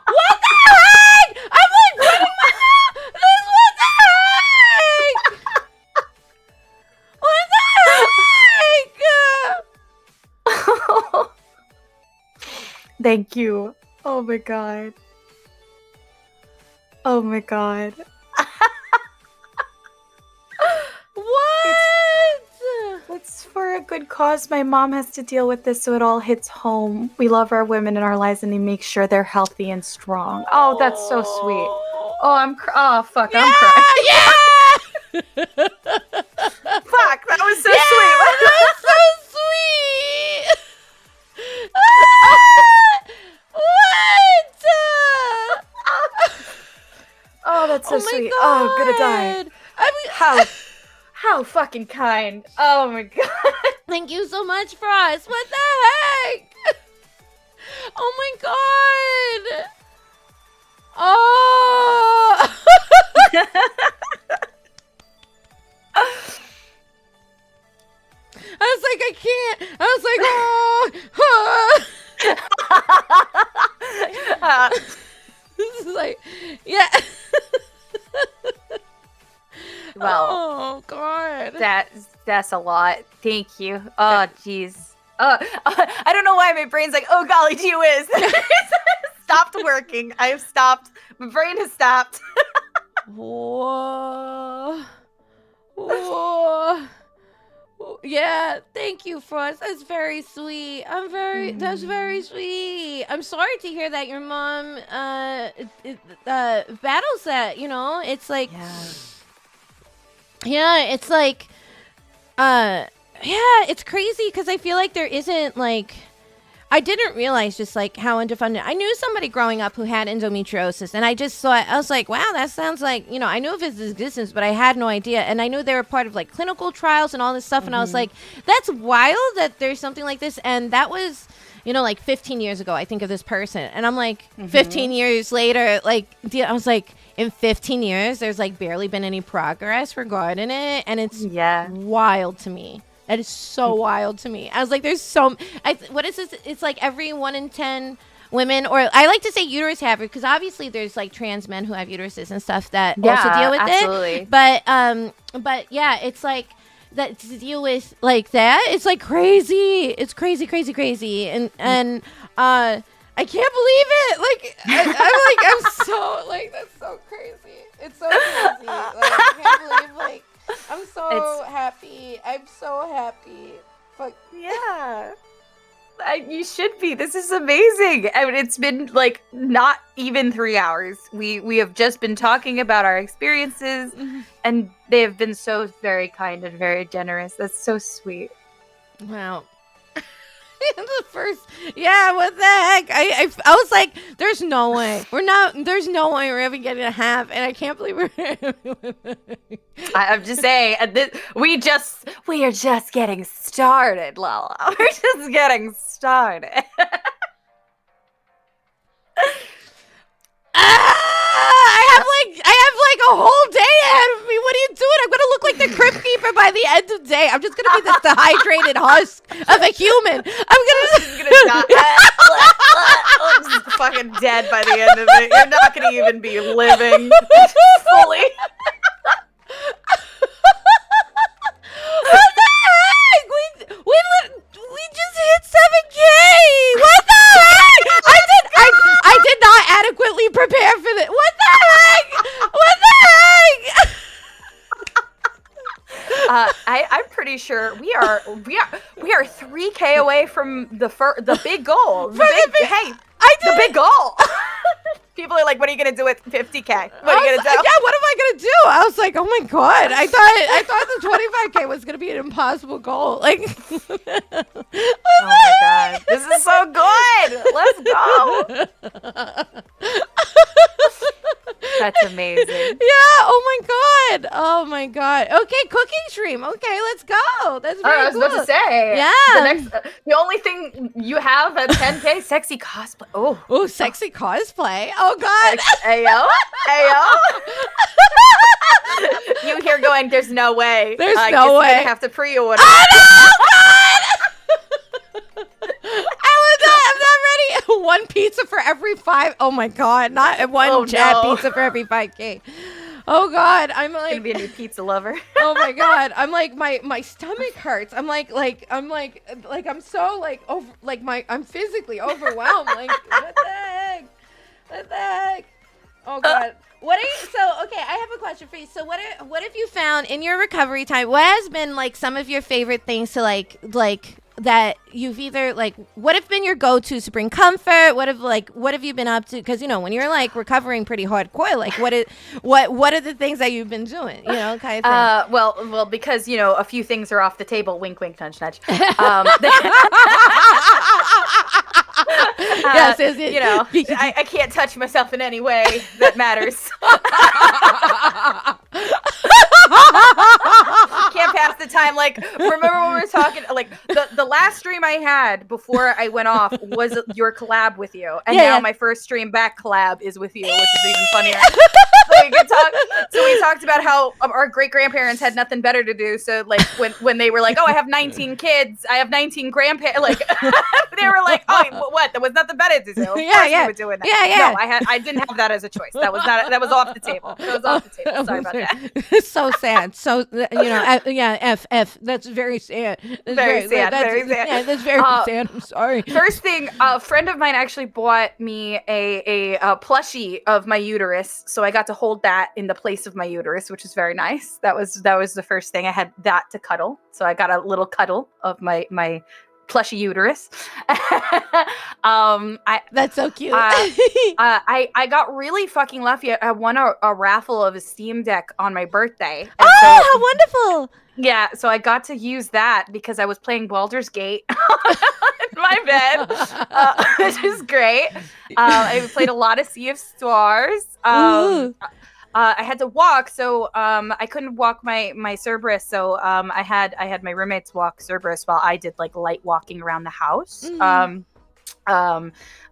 What the heck? I'm like running my mouth. What the heck? What the heck? Thank you. Oh my god. Oh my god. What? It's for a good cause. My mom has to deal with this, so it all hits home. We love our women in our lives, and we make sure they're healthy and strong. Oh, that's so sweet. Oh, oh fuck, I'm crying. Yeah. Fuck, that was so sweet. That was so sweet. What? Oh, that's so sweet. God. Oh, I'm gonna die. I mean, how fucking kind. Oh my god. Thank you so much, Frost. What the heck? Oh my god. Oh. I was like, I can't. I was like, oh. This is like, yeah. Well, oh god, that's a lot. Thank you. Oh jeez. I don't know why my brain's like, oh golly gee whiz. Stopped working. I have stopped. My brain has stopped. Whoa. Whoa. Yeah, thank you, Frost. That's very sweet. That's very sweet. I'm sorry to hear that your mom battles that, It's like, yeah, it's like, it's crazy because I feel like there isn't like, I didn't realize just like how underfunded. I knew somebody growing up who had endometriosis, and I just thought, I was like, wow, that sounds like, I knew of its existence, but I had no idea. And I knew they were part of like clinical trials and all this stuff. And I was like, that's wild that there's something like this. And that was, like 15 years ago, I think of this person. And I'm like, 15 years later, like, I was like, in 15 years, there's like barely been any progress regarding it. And it's wild to me. That is so wild to me. I was like, there's what is this? It's like every 1 in 10 women, or I like to say uterus haver, because obviously there's like trans men who have uteruses and stuff that also deal with it. But yeah, it's like that to deal with like that. It's like crazy. It's crazy, crazy, crazy. And I can't believe it. Like I'm so like, that's so crazy. It's so crazy. Like, I can't believe, like, I'm so happy. I'm so happy. Fuck. Yeah. You should be. This is amazing. I mean, it's been like not even 3 hours. We have just been talking about our experiences, and they have been so very kind and very generous. That's so sweet. Wow. The first, yeah, what the heck? I was like, there's no way. There's no way we're even getting a half, and I can't believe we're. I'm just saying, we are just getting started, LALA. We're just getting started. I have like a whole day ahead of me. What are you doing? I'm gonna look like the Crypt Keeper by the end of the day. I'm just gonna be this dehydrated husk of a human. I'm gonna die. I'm just fucking dead by the end of it. You're not gonna even be living fully. What the heck? We just hit 7K. What the heck? I did not adequately prepare for this. What the heck? What the heck? I'm pretty sure we are 3K away from the big goal. The big goal. People are like, what are you gonna do with 50K? What are you gonna do? Yeah, what am I gonna do? I was like, oh my god, I thought the 25K was gonna be an impossible goal. Like, oh my god, this is so good. Let's go. That's amazing. Yeah. Oh my god. Okay, cooking stream. Okay, let's go. That's very I was about to say. Yeah. The only thing you have at 10K, sexy cosplay. Oh, sexy cosplay. Oh god. Ayo. You here going? There's no way. There's no way. Gonna have to pre-order. Oh no, God! I'm not ready. One pizza for every 5. Oh my god, not one pizza for every 5K. Oh god, I'm like gonna be a new pizza lover. Oh my god, I'm like my stomach hurts. I'm so like over I'm physically overwhelmed. Like what the heck? Oh god. Okay, I have a question for you. So what have you found in your recovery time? What has been like some of your favorite things to like that you've either like what have been your go-tos to bring comfort? What have you been up to? Because when you're like recovering pretty hardcore, like what are the things that you've been doing? Kind of thing. Well, because a few things are off the table. Wink, wink, nudge, nudge. Yes, I can't touch myself in any way that matters. Can't pass the time. Like, remember when we were talking? Like, the last stream I had before I went off was your collab with you, and now my first stream back collab is with you, which is even funnier. So we talked about how our great grandparents had nothing better to do. So like when they were like, oh, I have 19 kids, I have 19 grandparents. Like they were like, oh, what? There was nothing better to do. Of course you were doing that. Yeah. No, I didn't have that as a choice. That was off the table. It was off the table. Sorry about that. So sad. So F. That's very sad. That's very sad. Yeah, that's very sad. I'm sorry. First thing, a friend of mine actually bought me a plushie of my uterus, so I got to hold that in the place of my uterus, which is very nice. That was the first thing. I had that to cuddle, so I got a little cuddle of my plushy uterus. That's so cute. I got really fucking lucky. I won a raffle of a Steam Deck on my birthday. How wonderful! Yeah, so I got to use that because I was playing Baldur's Gate in my bed, which is great. I played a lot of Sea of Stars. I had to walk, so I couldn't walk my Cerberus. So I had my roommates walk Cerberus while I did like light walking around the house.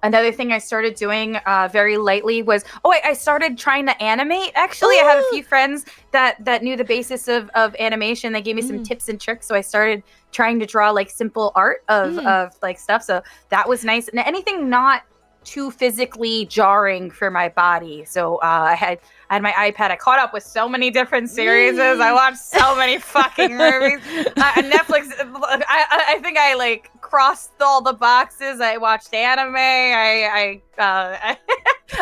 Another thing I started doing very lightly was I started trying to animate. Actually, I have a few friends that knew the basis of animation. They gave me some tips and tricks, so I started trying to draw like simple art of like stuff. So that was nice, and anything not too physically jarring for my body. So I had my iPad. I caught up with so many different series. I watched so many fucking movies. Netflix. I think I like crossed all the boxes. I watched anime.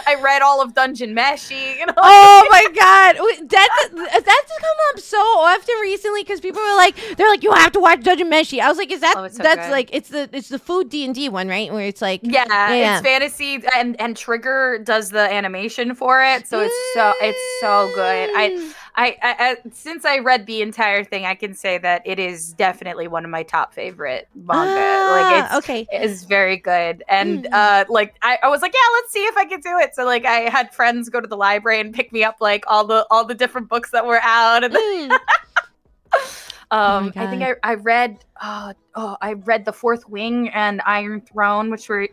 I read all of Dungeon Meshi. You know? Oh my god, that's come up so often recently because people were like, they're like, you have to watch Dungeon Meshi. I was like, is that it's so that's good. like it's the food D&D one, right? Where it's like Yeah, it's fantasy, and Trigger does the animation for it, so it's so good. I since I read the entire thing, I can say that it is definitely one of my top favorite manga. Like it is very good, and like I was like, yeah, let's see if I can do it. So like I had friends go to the library and pick me up like all the different books that were out, and I think I read I read The Fourth Wing and Iron Throne, which were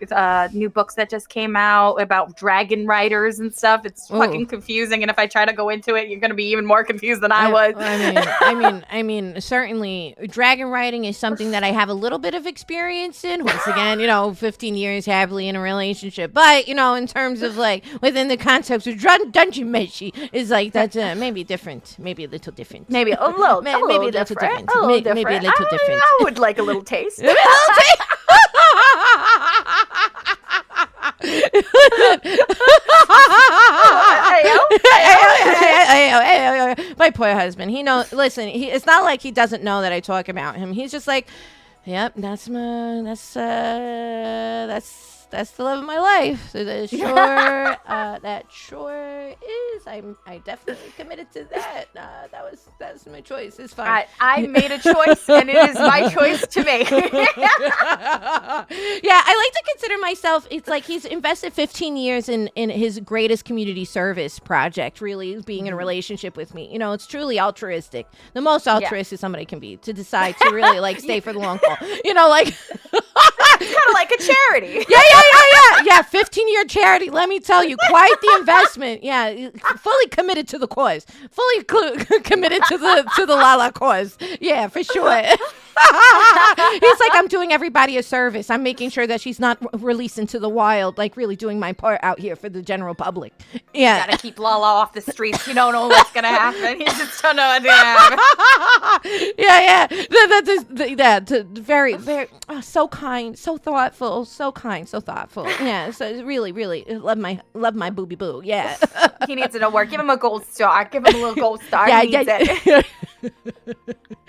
new books that just came out about dragon riders and stuff. It's fucking confusing, and if I try to go into it, you're gonna be even more confused than I was. I mean, certainly dragon riding is something that I have a little bit of experience in. Once again, 15 years happily in a relationship, but in terms of like within the context of Dungeon Meshi is like that's maybe different, maybe a little different, maybe a little, maybe a little different, maybe a little different. I would like a little taste. Why my poor husband. He knows. Listen, it's not like he doesn't know that I talk about him. He's just like, yep, that's the love of my life. So that sure is. I definitely committed to that. That's my choice. It's fine. I made a choice, and it is my choice to make. Yeah, I like to consider myself. It's like he's invested 15 years in his greatest community service project. Really, being in a relationship with me. It's truly altruistic. The most altruistic somebody can be to decide to really like stay for the long haul. Like it's kind of like a charity. Yeah, 15-year charity. Let me tell you, quite the investment. Yeah, fully committed to the cause. Fully committed to the LALA cause. Yeah, for sure. He's like, I'm doing everybody a service. I'm making sure that she's not released into the wild, like really doing my part out here for the general public. Yeah. You gotta keep LALA off the streets. You don't know what's gonna happen. You just don't know what's gonna happen. Yeah. Very, very, so kind, so thoughtful, so kind, so thoughtful. Yeah, so really, really love my booby boo. Yeah. He needs an award. Give him a gold star. Give him a little gold star. Yeah, he needs it.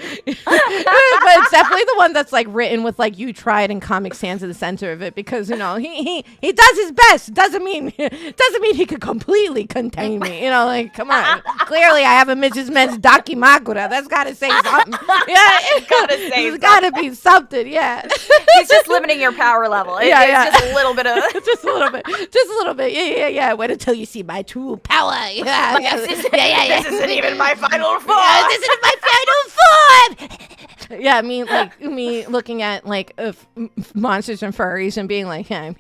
But it's definitely the one that's like written with like "you tried" and Comic Sans at the center of it, because he does his best. Doesn't mean he could completely contain me. Like, come on. Clearly, I have a Mrs. Men's Dakimakura. That's got to say something. Yeah, it's got to be something. Yeah, he's just limiting your power level. It's just a little bit of just a little bit. Yeah. Wait until you see my true power. Yeah. This isn't even my final form. This isn't my final form. Yeah, me looking at like monsters and furries and being like, I'm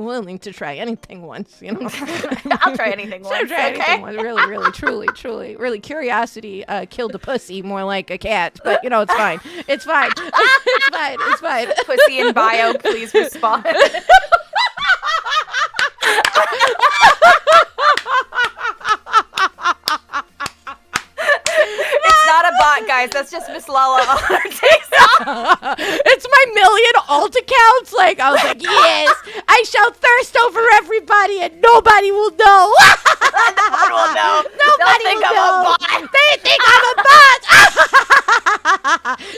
willing to try anything once. I'll try anything once. Anything once. Really, truly, really. Curiosity killed a pussy more like a cat, but it's fine. It's fine. It's fine. Pussy in bio, please respond. It's not a bot, guys. That's just Miss LALA on her TikTok. It's my million alt accounts. Like, I was like, yes, I shall thirst over everybody and nobody will know. No one will know. Nobody will know. I'm a bot. They think I'm a bot.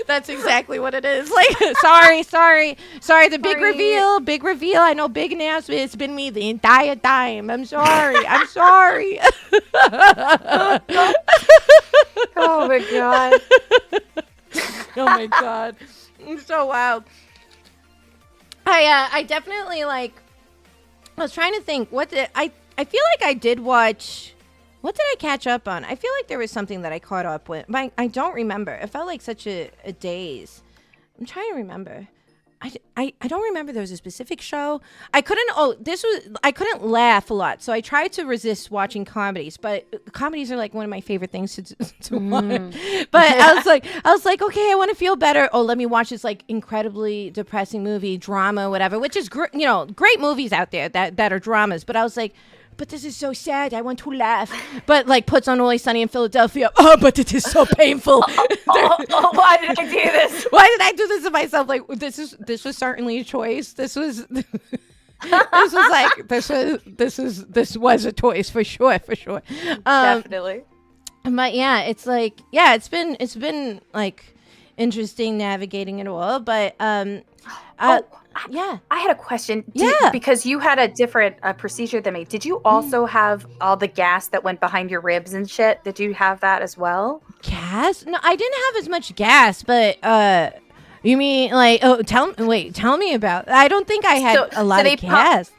That's exactly what it is. Like, sorry. The big reveal. I know, big announcement. It's been me the entire time. I'm sorry. Oh my god. Oh my god. It's so wild. I definitely like. I was trying to think. I feel like I did watch. What did I catch up on? I feel like there was something that I caught up with. But I don't remember. It felt like such a daze. I'm trying to remember. I don't remember there was a specific show. I couldn't laugh a lot, so I tried to resist watching comedies, but comedies are like one of my favorite things to watch. But I was like, okay, I want to feel better. Oh, let me watch this like incredibly depressing movie, drama, whatever, which is great movies out there that are dramas. But I was like, but this is so sad. I want to laugh. But like puts on Always Sunny in Philadelphia. Oh, but it is so painful. Why did I do this? Why did I do this to myself? Like this was certainly a choice. This was. this was like this was a choice for sure. Definitely. But yeah, it's like it's been like interesting navigating it all. But yeah, I had a question. Yeah. Because you had a different procedure than me. Did you also have all the gas that went behind your ribs and shit? Did you have that as well? gas? No, I didn't have as much gas, but you mean like tell me about. I don't think I had a lot of gas.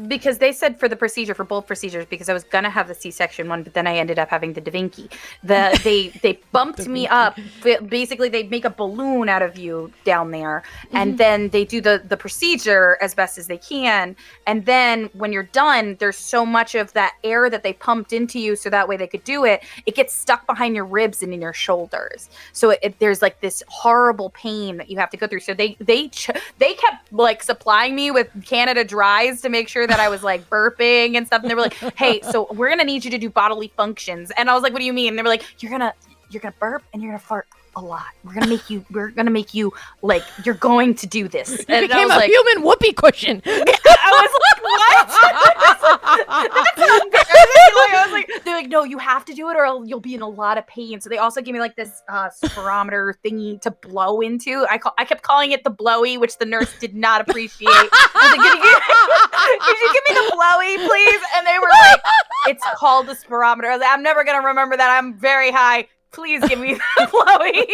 Because they said for both procedures, because I was gonna have the C-section one, but then I ended up having the Da Vinci. They bumped me up. Basically, they make a balloon out of you down there, and then they do the procedure as best as they can. And then when you're done, there's so much of that air that they pumped into you, so that way they could do it. It gets stuck behind your ribs and in your shoulders. So there's like this horrible pain that you have to go through. So they kept like supplying me with Canada Dries to make sure that I was like burping and stuff, and they were like, hey, so we're gonna need you to do bodily functions. And I was like, what do you mean? And they were like, you're gonna burp and you're gonna fart a lot. We're gonna make you like, you're going to do this. And it became a human whoopee cushion. I was like, what? That's embarrassing. Like, I was like, they're like, no, you have to do it or you'll be in a lot of pain. So they also gave me like this spirometer thingy to blow into. I kept calling it the blowy, which the nurse did not appreciate. I was like, could you give me the blowy, please? And they were like, it's called the spirometer. I was like, I'm never gonna remember that. I'm very high. Please give me the blowy.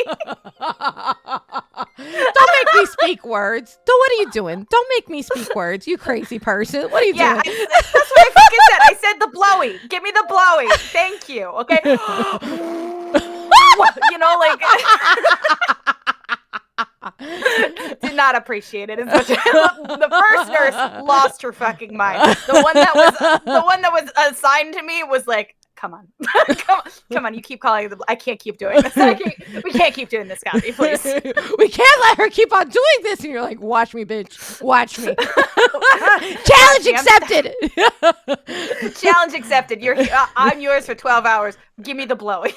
Don't make me speak words. What are you doing? Don't make me speak words, you crazy person. What are you doing? That's what I fucking said. I said the blowy. Give me the blowy. Thank you. Okay. You know, like, did not appreciate it as much. The first nurse lost her fucking mind. The one that was assigned to me was like, come on. come on, you keep calling it I can't keep doing this. We can't keep doing this, Gabby, please. We can't let her keep on doing this. And you're like, watch me, bitch. Watch me. Challenge accepted. Challenge accepted. I'm yours for 12 hours. Give me the blowy.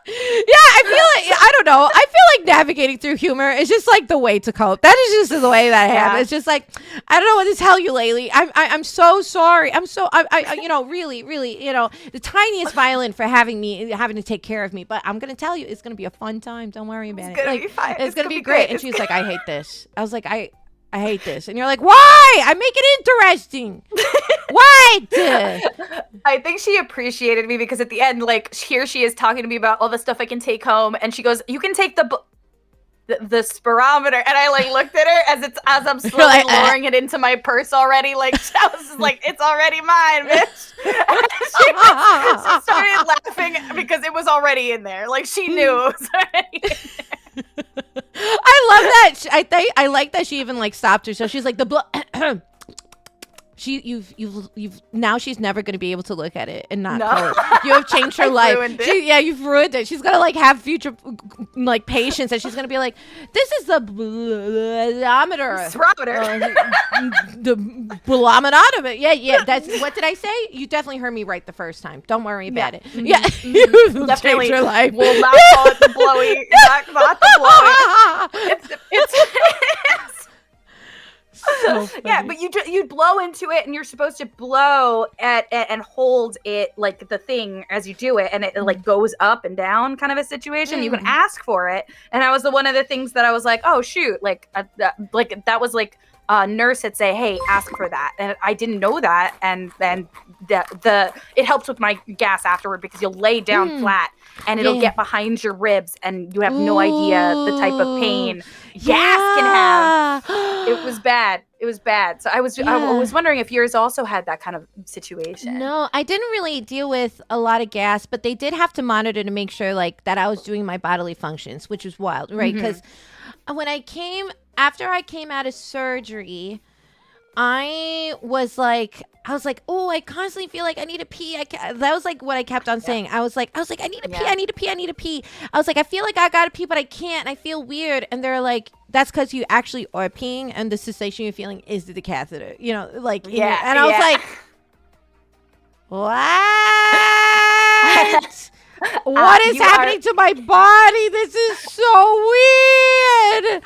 Yeah, I don't know. I feel like navigating through humor is just like the way to cope. That is just the way that I have. It's just like, I don't know what to tell you lately. I'm so sorry. I you know, really, you know, the tiniest violin for having to take care of me. But I'm going to tell you, it's going to be a fun time. Don't worry about it. It's going to be fine. It's going to be great. And she's like, I hate this. I was like, I hate this. And you're like, why? I make it interesting. What? I think she appreciated me because at the end, like, here she is talking to me about all the stuff I can take home. And she goes, you can take the spirometer. And I like looked at her as I'm slowly lowering it into my purse already. Like, I was just like, it's already mine, bitch. And she started laughing because it was already in there. Like, she knew it was already in there. I love that. I like that she even like stopped her. So she's like you've now she's never going to be able to look at it and not call it. You have changed her life. You've ruined it. She's going to like have future like patience, and she's going to be like, this is the barometer. The barometer. Yeah. That's what did I say? You definitely heard me right the first time. Don't worry about it. Yeah. You've definitely changed her life. Will not call it the blowy. Not the blowy. It's so yeah, but you blow into it, and you're supposed to blow at and hold it like the thing as you do it, and it like goes up and down, kind of a situation. You can ask for it, and that was one of the things that I was like, oh shoot, like that was like a nurse had say, hey, ask for that, and I didn't know that, and then it helps with my gas afterward because you'll lay down flat and it'll get behind your ribs, and you have no idea the type of pain gas can have. It was bad. So I was wondering if yours also had that kind of situation. No, I didn't really deal with a lot of gas, but they did have to monitor to make sure like that I was doing my bodily functions, which was wild, right? Because after I came out of surgery, I was like, oh, I constantly feel like I need to pee. That was like what I kept on saying. I was like, I need to pee. I need to pee. I was like, I feel like I gotta pee, but I can't. I feel weird. And they're like, that's because you actually are peeing, and the sensation you're feeling is the catheter. You know, like, and I was like, what? What is happening to my body? This is so weird.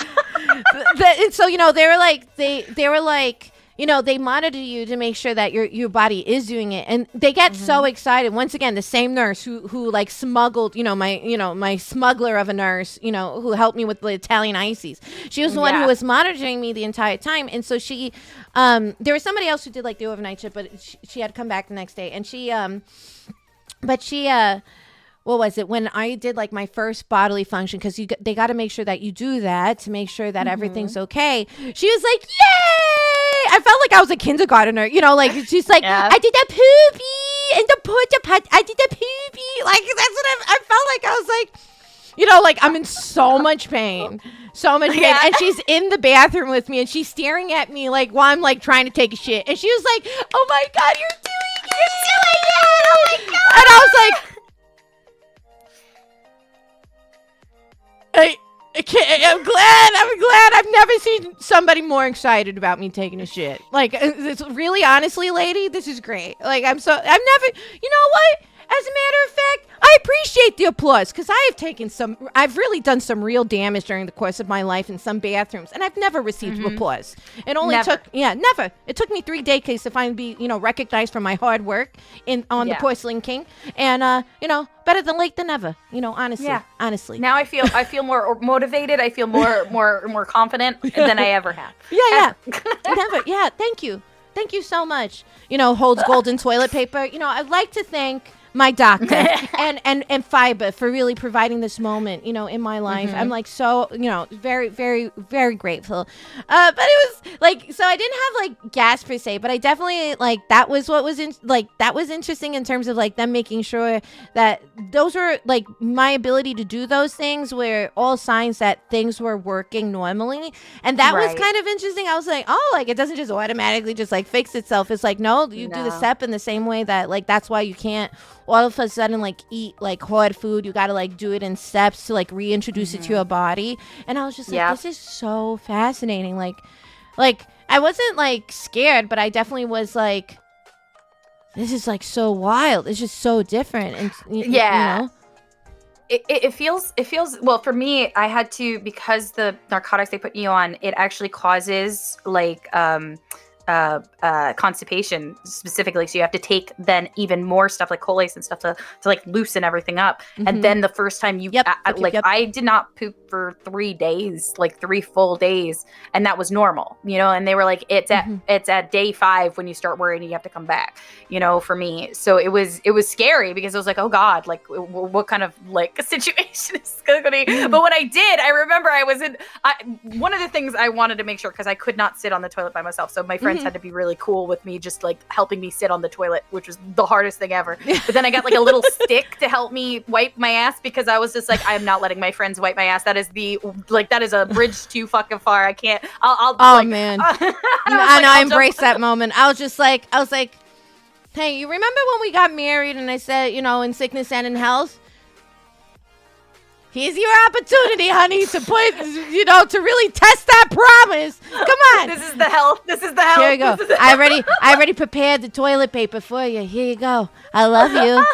And so they were like, they monitor you to make sure that your body is doing it, and they get so excited. Once again, the same nurse who like smuggled, my smuggler of a nurse, who helped me with the Italian ices. She was the one who was monitoring me the entire time, and so she, there was somebody else who did like the overnight shift, but she had to come back the next day, and what was it, when I did like my first bodily function, because they got to make sure that you do that to make sure that everything's okay. She was like, yay! I felt like I was a kindergartner, like she's like, I did the poopy and the porta potty. I did the poopy. Like that's what I felt like. I was like, like I'm in so much pain. So much pain. And she's in the bathroom with me, and she's staring at me like while I'm like trying to take a shit. And she was like, oh my God, you're doing it. Oh my God. And I was like, I'm glad. I've never seen somebody more excited about me taking a shit. Like, it's really, honestly, lady, this is great. Like, I've never, you know what? As a matter of fact, I appreciate the applause, because I've really done some real damage during the course of my life in some bathrooms, and I've never received applause. It only never. It took me 3 decades to finally be, recognized for my hard work on the Porcelain King, and better than late than never. Honestly, honestly. Now I feel more motivated. I feel more confident than I ever have. Never. Yeah, thank you so much. Holds golden toilet paper. I'd like to thank my doctor and Fiber for really providing this moment, in my life. I'm like so, very, very, very grateful. But it was like, so I didn't have like gas per se, but I definitely like, that was what was that was interesting in terms of like them making sure that those were like my ability to do those things were all signs that things were working normally. And that was kind of interesting. I was like, oh, like it doesn't just automatically just like fix itself. It's like, no, you do the step in the same way that like, that's why you can't all of a sudden like eat like hard food. You got to like do it in steps to like reintroduce it to your body. And I was just like, this is so fascinating. Like I wasn't like scared, but I definitely was like, this is like so wild. It's just so different. And It feels well for me. I had to, because the narcotics they put you on, it actually causes like constipation specifically, so you have to take then even more stuff like colace and stuff to like loosen everything up. And then the first time I did not poop for 3 days, like 3 full days, and that was normal, and they were like, it's at day 5 when you start worrying you have to come back, for me. So it was scary, because I was like, oh God, like what kind of like situation is gonna be. But when I did, I remember I was one of the things I wanted to make sure, because I could not sit on the toilet by myself, so my friends had to be really cool with me, just like helping me sit on the toilet, which was the hardest thing ever. But then I got like a little stick to help me wipe my ass, because I was just like, I'm not letting my friends wipe my ass. That is that is a bridge too fucking far. I can't. Man. I embraced that moment. I was like, hey, you remember when we got married and I said, in sickness and in health? Here's your opportunity, honey, to put, to really test that promise. Come on. This is the health. Here you go. I already prepared the toilet paper for you. Here you go. I love you.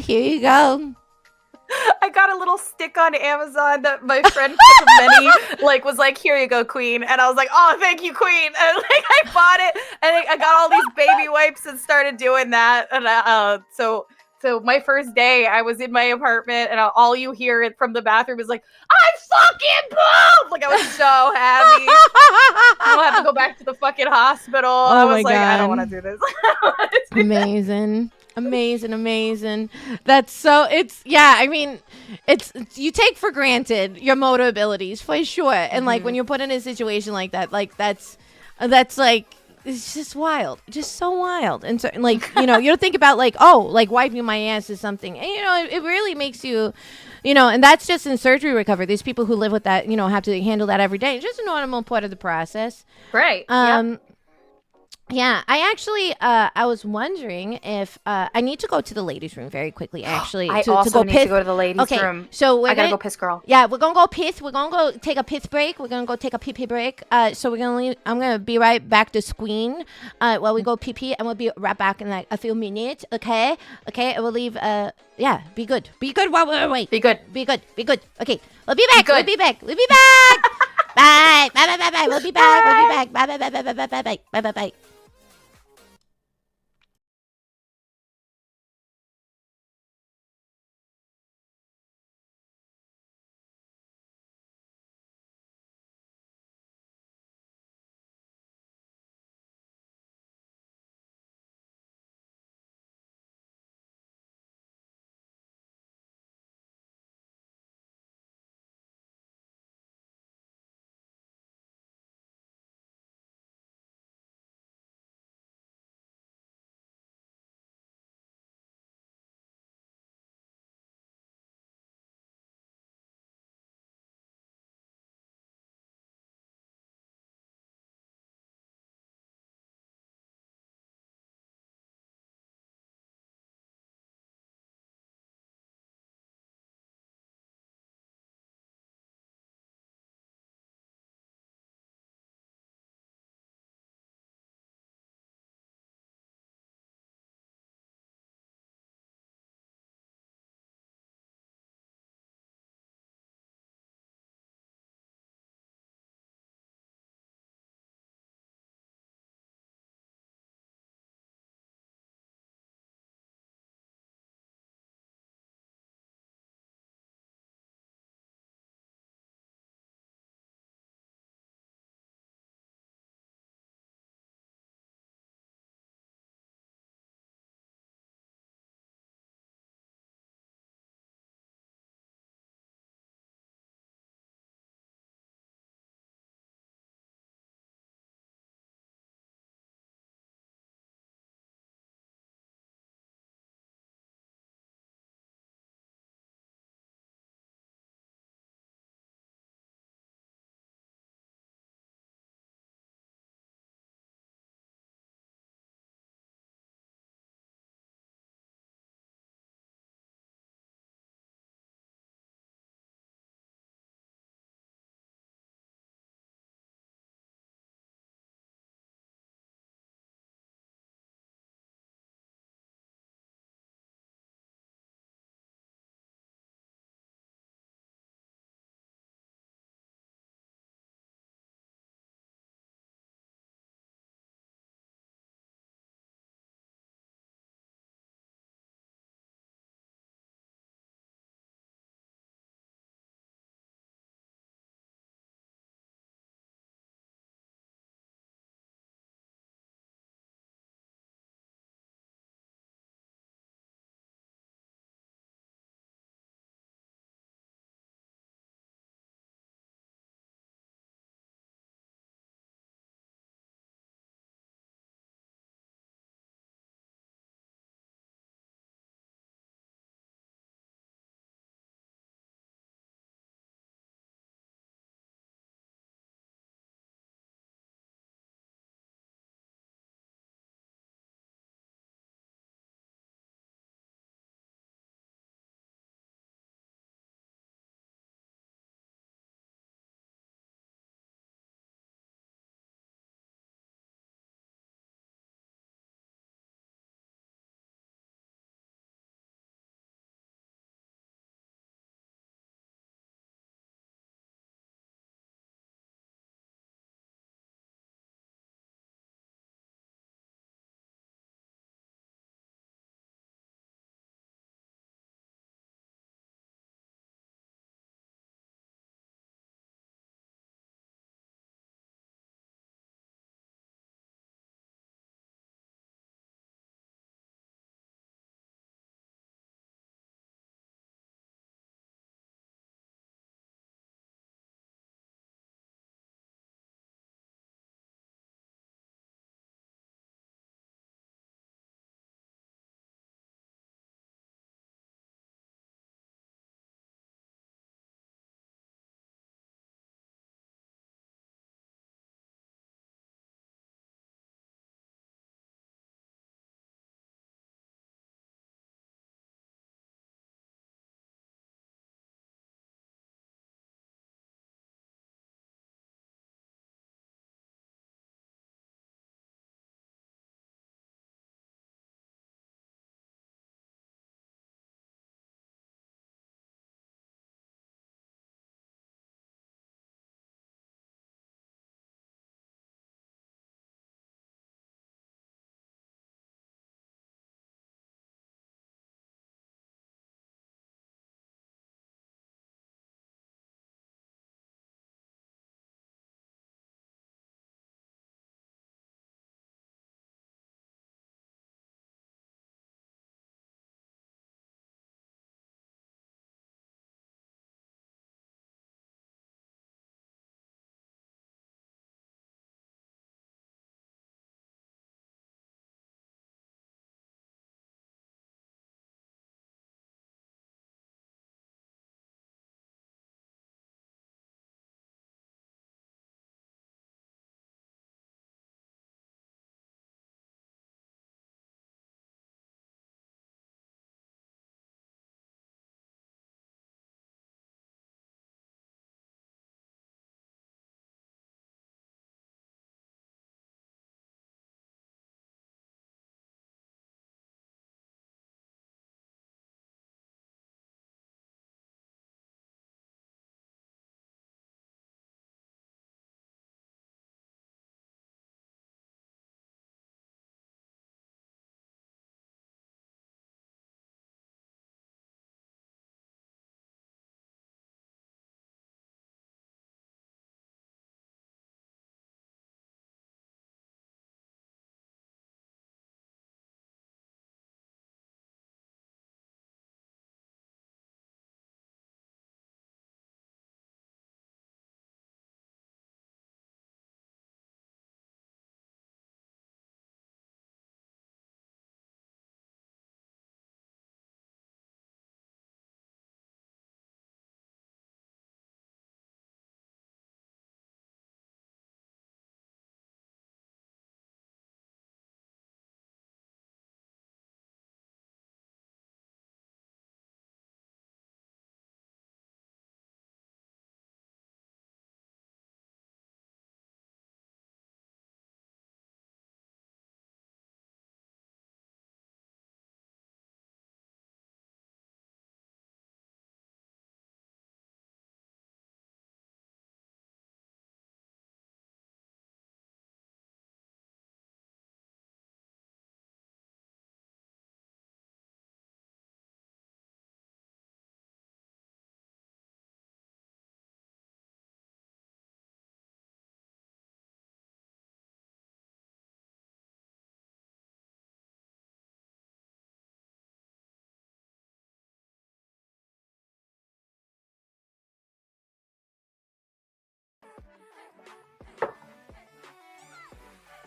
Here you go. I got a little stick on Amazon that my friend was like, here you go, Queen. And I was like, oh, thank you, Queen. And like I bought it, and I got all these baby wipes and started doing that. And So my first day, I was in my apartment, and all you hear from the bathroom is like, I fucking pooped! Like, I was so happy. I don't have to go back to the fucking hospital. I was like, God. I don't want to do this. Amazing. That's so, it's you take for granted your motor abilities, for sure. And like, when you're put in a situation like that, like that's like, it's just wild, just so wild. And so, like, you don't think about like, oh, like wiping my ass is something, and it really makes you, and that's just in surgery recovery. These people who live with that, have to handle that every day. It's just a normal part of the process, right? Yeah, I actually, I was wondering if I need to go to the ladies' room very quickly. Actually, I also need to go to the ladies' room. So I gotta go piss, girl. Yeah, we're gonna go piss. We're gonna go take a piss break. We're gonna go take a pee pee break. So we're gonna leave. I'm gonna be right back to Squeen. While we go pee pee, and we'll be right back in like a few minutes. Okay, and we'll leave. Yeah, be good. Be good while we wait. Be good. Okay, we'll be back. We'll be back. Bye. Bye. Bye. Bye. Bye. We'll be back. We'll be back. Bye. Bye. Bye. Bye. Bye. Bye. Bye. Bye. Bye. Bye.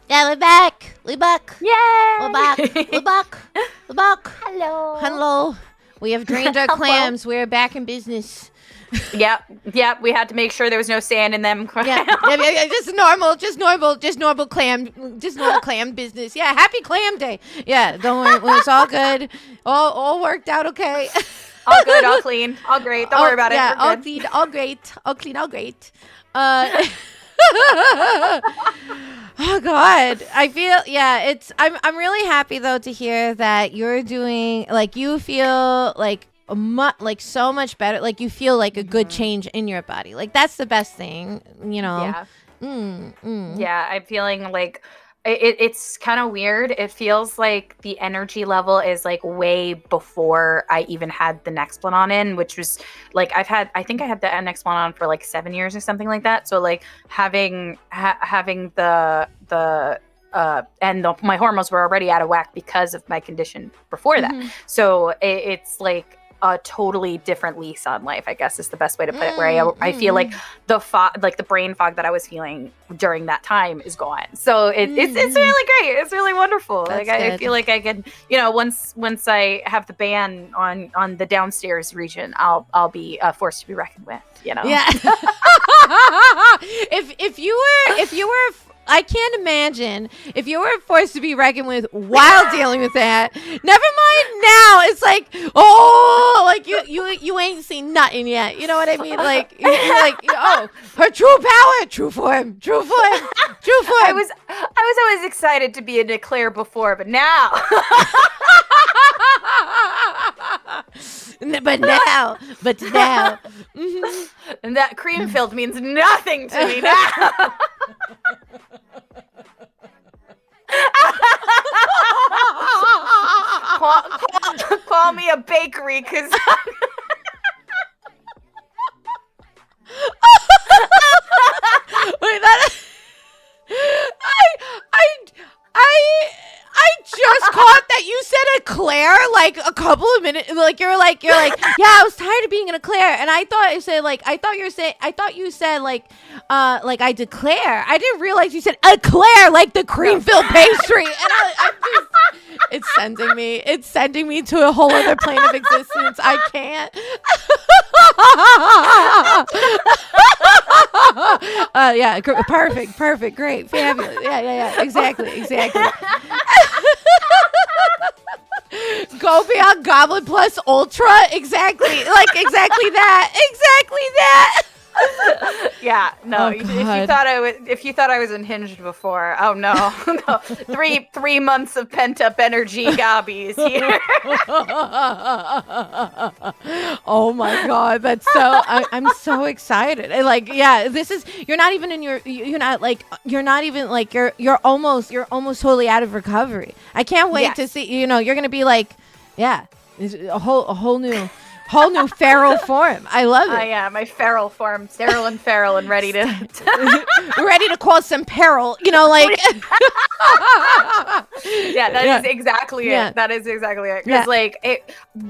Yeah, we're back. We're back. Yay! We're back. We're back. We're back. Hello. Hello. We have drained our clams. We're back in business. Yep. We had to make sure there was no sand in them. Yeah. Just normal clam business. Yeah, happy clam day. Yeah, don't worry. It's all good. All worked out okay. All good, all clean, all great. Don't worry about it. Yeah, We're all good. clean, all great. All clean, all great. Oh God, I feel I'm really happy though to hear that you're doing like you feel like so much better. Like you feel like a good change in your body. Like that's the best thing, you know. Yeah. Yeah, I'm feeling like it's kind of weird. It feels like the energy level is like way before I even had the Nexplanon in, which was like I think I had the Nexplanon on for like 7 years or something like that. So like having the my hormones were already out of whack because of my condition before that. So it's like a totally different lease on life, I guess is the best way to put it, where I feel like the brain fog that I was feeling during that time is gone. So it's really great. It's really wonderful. That's like good. I feel like I can, once I have the ban on the downstairs region, I'll be a force to be reckoned with, Yeah. if you were I can't imagine if you were forced to be reckoned with while dealing with that. Never mind now. It's like, like you ain't seen nothing yet. You know what I mean? Like you're like, her true power, true form. I was always excited to be a Eclair before, but now. But now. And that cream filled means nothing to me now. Call me a bakery, because wait, I just caught that you said Eclair like a couple of minutes. Like you're like, yeah, I was tired of being an Eclair, and I thought you said I declare. I didn't realize you said Eclair, like the cream filled pastry, and I just, it's sending me to a whole other plane of existence. I can't. Yeah, perfect, great, fabulous. Yeah, exactly. Go beyond Goblin Plus Ultra, exactly that. Yeah, no. Oh, if you thought I was unhinged before, oh no. 3 months of pent up energy, Gabby is here. Oh my God, that's so. I'm so excited. And like, yeah, this is. You're not even you're almost totally out of recovery. I can't wait to see. You're gonna be like, yeah, it's a whole new feral form. I love it. Yeah, my feral form, sterile and feral, and ready to ready to cause some peril. Like. Yeah, that is exactly it. That is exactly it. Because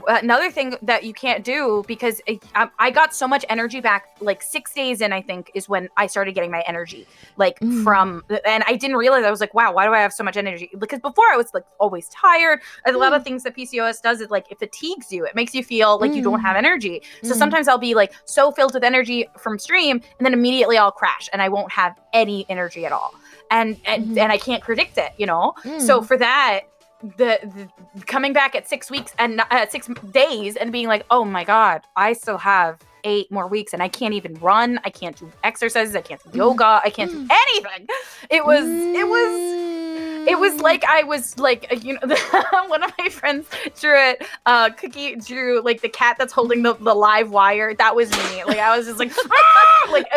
another thing that you can't do, because I got so much energy back, like 6 days in, I think, is when I started getting my energy, and I didn't realize. I was like, wow, why do I have so much energy? Because before I was like always tired. A lot of things that PCOS does is like it fatigues you. It makes you feel like you don't have energy. So sometimes I'll be like so filled with energy from stream, and then immediately I'll crash and I won't have any energy at all. And I can't predict it, So for that, the coming back at 6 weeks and 6 days and being like, oh my God, I still have 8 more weeks and I can't even run. I can't do exercises. I can't do yoga. I can't do anything. It was like I was like, one of my friends drew it. Cookie drew like the cat that's holding the live wire. That was me. Like I was just like, like.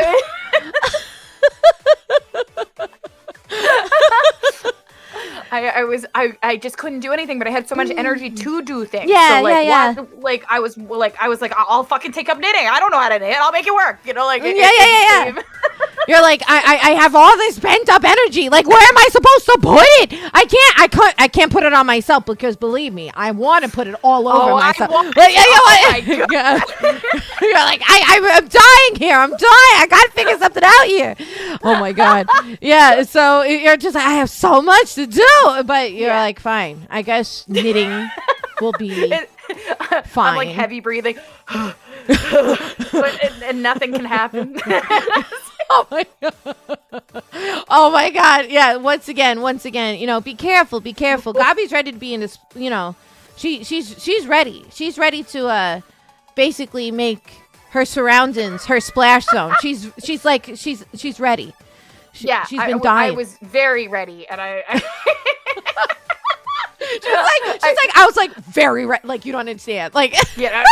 I just couldn't do anything, but I had so much energy to do things. Yeah, so I was like, I'll fucking take up knitting. I don't know how to knit. I'll make it work. Yeah. You're like, I have all this pent up energy. Like, where am I supposed to put it? I can't put it on myself because believe me, I want to put it all over myself. You're like, I'm dying here. I'm dying. I gotta figure something out here. Oh my god. Yeah. So you're just, I have so much to do, but you're like, fine. I guess knitting will be fine. I'm like heavy breathing, and nothing can happen. Oh my god. Oh my god. Yeah. Once again, be careful. Gabby's ready to be in this, she's ready. She's ready to basically make her surroundings her splash zone. She's ready. She's been dying. I was very ready, and I she's like, I was like very ready. Like, you don't understand. Like, you don't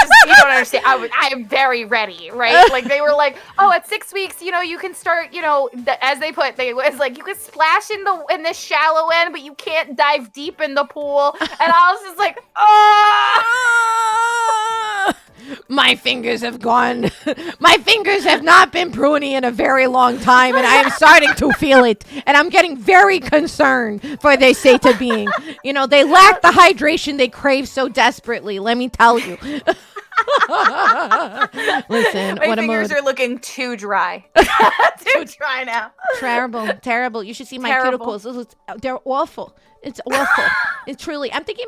understand. I am very ready, right? Like, they were like, oh, at 6 weeks, you can start, as they was like, you can splash in the shallow end, but you can't dive deep in the pool. And I was just like, oh. My fingers have gone. My fingers have not been pruny in a very long time, and I am starting to feel it. And I'm getting very concerned for their state of being. They lack the hydration they crave so desperately. Let me tell you. Listen, my fingers are looking too dry. Too dry now. Terrible. You should see my cuticles. They're awful. It's awful. It's truly. I'm thinking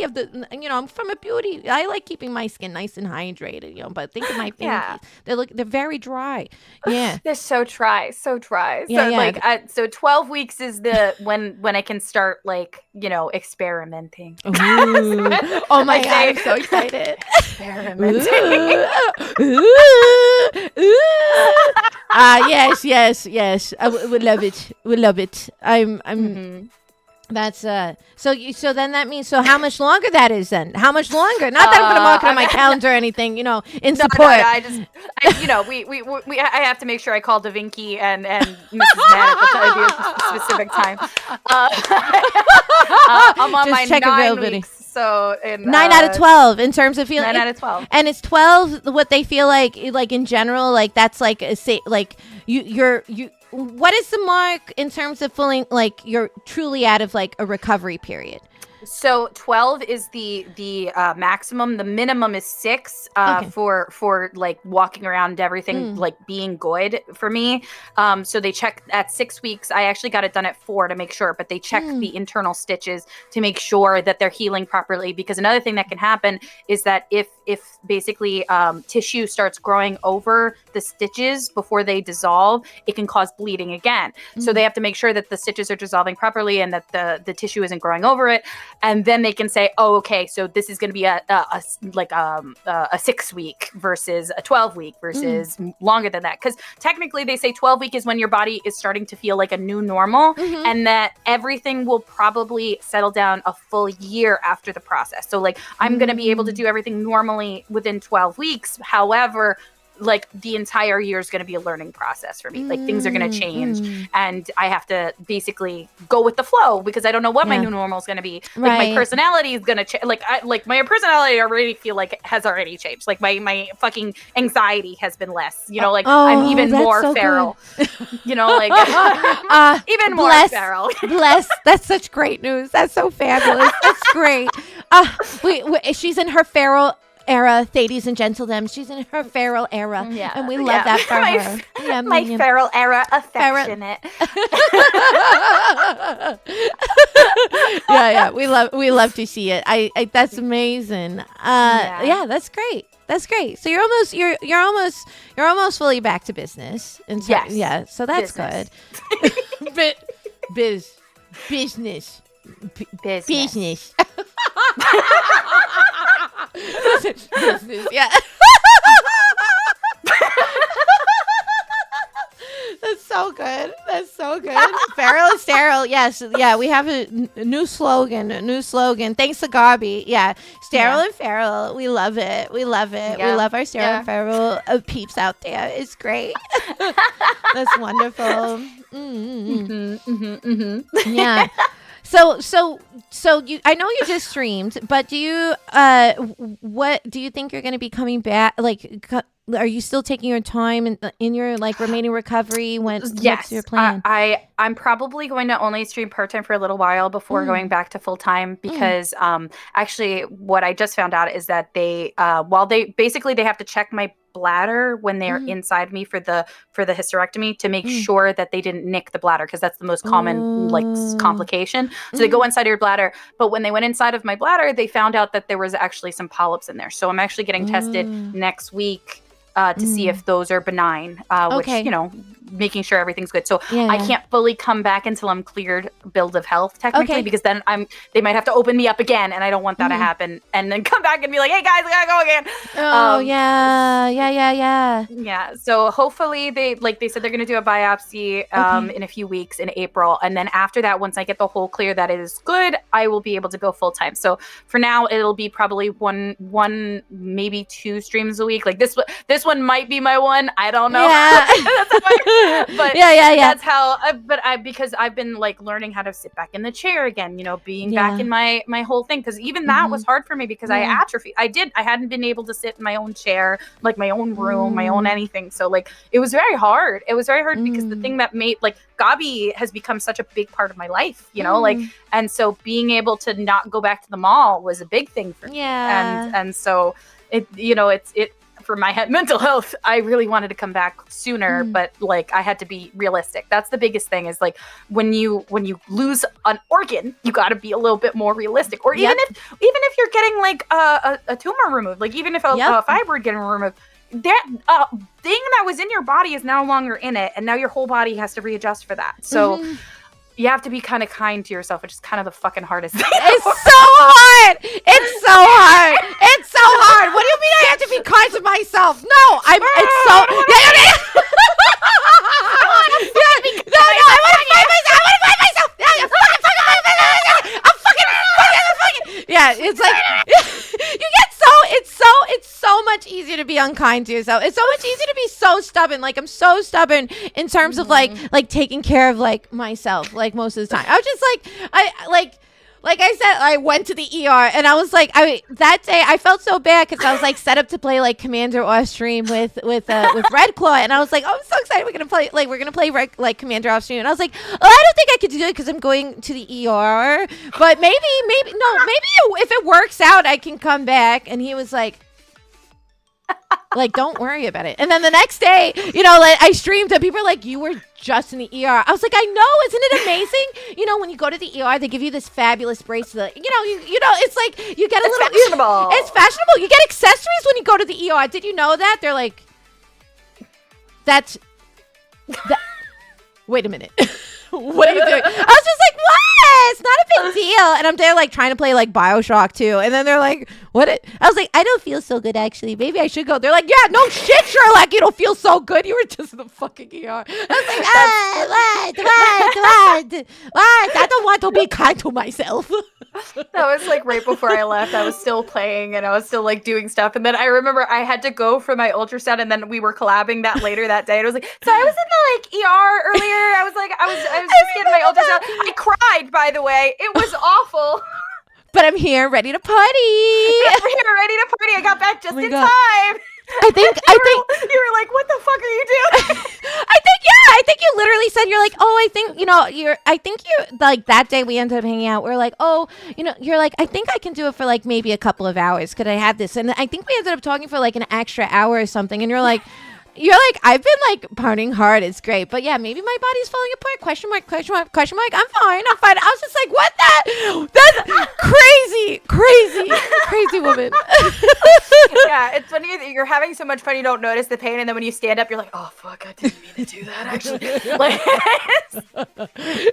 of the. I'm from a beauty. I like keeping my skin nice and hydrated. But think of my fingers. Yeah. They're very dry. Yeah. They're so dry. Yeah, so 12 weeks is the when I can start experimenting. Ooh. Oh my god! I'm so excited. Experimenting. Yes. We love it. I'm. Mm-hmm. That's so then that means, so how much longer that is then? How much longer? Not that I'm gonna mark it on my calendar or anything, in support. No, I have to make sure I call Da Vinci and Mrs. Maddox to tell you a specific time. I'm on Just my check 9 availability. weeks. So 9 out of 12 in terms of feeling. 9 out of 12. And it's 12 what they feel like in general, like that's like you're what is the mark in terms of feeling like you're truly out of like a recovery period? So 12 is the maximum. The minimum is 6 for like walking around, everything like being good for me. So they check at 6 weeks. I actually got it done at 4 to make sure, but they check the internal stitches to make sure that they're healing properly. Because another thing that can happen is that if basically tissue starts growing over the stitches before they dissolve, it can cause bleeding again. So they have to make sure that the stitches are dissolving properly and that the tissue isn't growing over it. And then they can say, oh, okay, so this is going to be a 6 week versus a 12 week versus longer than that. Because technically they say 12 week is when your body is starting to feel like a new normal, and that everything will probably settle down a full year after the process. So like I'm going to be able to do everything normally within 12 weeks. However, like the entire year is going to be a learning process for me. Like things are going to change and I have to basically go with the flow because I don't know what my new normal is going to be. Like my personality is going to change. Like my personality I already feel like has already changed. Like my fucking anxiety has been less, I'm even more feral, like even more feral. Bless. That's such great news. That's so fabulous. That's great. She's in her feral era, ladies and gentlemen. She's in her feral era, and we love that for her. My feral era, affectionate. We love to see it. I that's amazing. That's great. That's great. So you're almost fully back to business. So that's good. Business. Business. Yeah. That's so good. Feral and sterile. Yes. Yeah. We have a new slogan. Thanks to Gabby. Yeah. Sterile and feral. We love it. We love our sterile and feral peeps out there. It's great. That's wonderful. Yeah. So you, I know you just streamed, but do you, what do you think you're going to be coming back? Like, are you still taking your time in your like remaining recovery? What's your Yes, plan? I'm probably going to only stream part-time for a little while before going back to full-time because actually what I just found out is that they while they have to check my bladder when they're inside me for the hysterectomy to make sure that they didn't nick the bladder, because that's the most common like complication. So they go inside your bladder, but when they went inside of my bladder, they found out that there was actually some polyps in there. So I'm actually getting tested next week to see if those are benign, which, you know, making sure everything's good. So I can't fully come back until I'm cleared build of health technically, because then they might have to open me up again, and I don't want that to happen and then come back and be like, hey guys, I gotta go again. Yeah. So hopefully they said they're gonna do a biopsy in a few weeks in April, and then after that, once I get the whole clear that it is good, I will be able to go full time. So for now, it'll be probably one maybe 2 streams a week. Like this one might be my one. I don't know. But that's how. Because I've been like learning how to sit back in the chair again. You know, being back in my whole thing. Because even that was hard for me because I atrophied. I hadn't been able to sit in my own chair, like my own room, my own anything. So like it was very hard. It was very hard because the thing that made like Gabby has become such a big part of my life. You know, like, and so being able to not go back to the mall was a big thing for me. And so it for my mental health, I really wanted to come back sooner, but like I had to be realistic. That's the biggest thing is like when you lose an organ, you got to be a little bit more realistic. Or even if you're getting like a tumor removed, like even if a fibroid getting removed, that thing that was in your body is no longer in it, and now your whole body has to readjust for that. So you have to be kind of kind to yourself, which is kind of the fucking hardest thing. It's so hard. It's so hard. It's so hard. What do you mean I have to be kind to myself? No, I want to find myself. I'm fucking. Yeah, it's like it's so much easier to be unkind to yourself. It's so much easier to be so stubborn. Like I'm so stubborn in terms of like taking care of like myself. Like most of the time, I was just like I said, I went to the ER and I was like, that day I felt so bad because I was like set up to play like Commander off stream with Red Claw, and I was like, oh, I'm so excited we're gonna play like Commander off stream, and I was like, oh, I don't think I could do it because I'm going to the ER, but maybe if it works out I can come back. And he was like don't worry about it. And then the next day, you know, like I streamed and people were like, you were just in the ER. I was like, I know, isn't it amazing? You know, when you go to the ER, they give you this fabulous bracelet. You know, it's like you get fashionable. It's fashionable. You get accessories when you go to the ER. Did you know that? They're like, that. Wait a minute. What are you doing? I was just like, what? It's not a big deal. And I'm there like trying to play like BioShock 2. And then they're like, what? I was like, I don't feel so good actually. Maybe I should go. They're like, yeah, no shit, Sherlock. You don't feel so good. You were just in the fucking ER. I was like, what? I don't want to be kind to myself. That was like right before I left. I was still playing and I was still like doing stuff. And then I remember I had to go for my ultrasound, and then we were collabing that later that day. And I was like, so I was in the like ER earlier. I was just getting my ultrasound. I cried, by the way. It was awful. But I'm here ready to party. I got back just in time. I think you were like, what the fuck are you doing? I think you literally said, you're like, oh, I think you like that day we ended up hanging out. We're like, oh, you know, you're like, I think I can do it for like maybe a couple of hours. Could I have this? And I think we ended up talking for like an extra hour or something. And you're like, I've been like partying hard. It's great. But yeah, maybe my body's falling apart. Question mark. I'm fine. I was just like, what that's crazy woman. Yeah, it's funny that you're having so much fun you don't notice the pain, and then when you stand up you're like, oh fuck, I didn't mean to do that actually. Like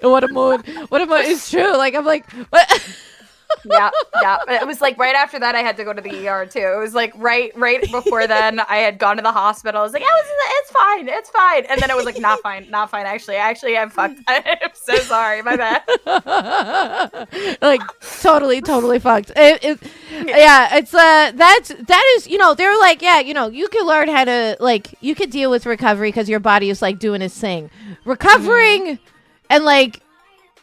what a mood. It's true. Like I'm like, what? Yeah. It was like right after that I had to go to the ER too. It was like right before then I had gone to the hospital. I was like, it's fine. And then it was like, not fine. Actually, I'm fucked. I'm so sorry. My bad. Like totally fucked. It's that is, you know, they're like, yeah, you know, you can learn how to like, you could deal with recovery because your body is like doing its thing. Recovering and like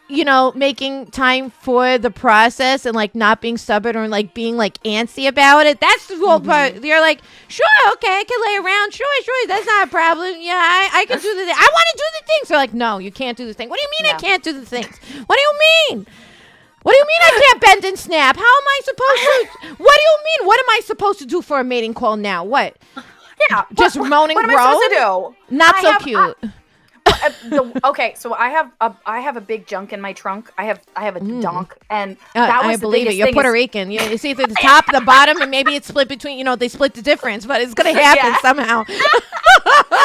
making time for the process and like not being stubborn or like being like antsy about it. That's the whole part. You're like, sure, okay, I can lay around. Sure, that's not a problem. Yeah, I can do the thing. I want to do the things. They're like, no, you can't do the thing. What do you mean I can't do the things? What do you mean? What do you mean I can't bend and snap? How am I supposed to? What do you mean? What am I supposed to do for a mating call now? What? Yeah. Just moan and what groan? am I supposed to do? Not so cute. Okay, so I have a big junk in my trunk. I have a donk, and I believe it. You're Puerto Rican. You see the top, the bottom, and maybe it's split between. They split the difference, but it's gonna happen somehow.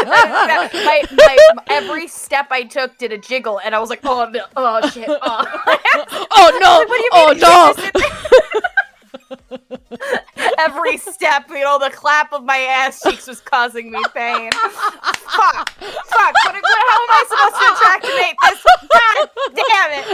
my every step I took did a jiggle, and I was like, oh no, oh shit, oh, oh no, what do you mean? Every step, the clap of my ass cheeks was causing me pain. Fuck. How am I supposed to attractivate this? God damn it.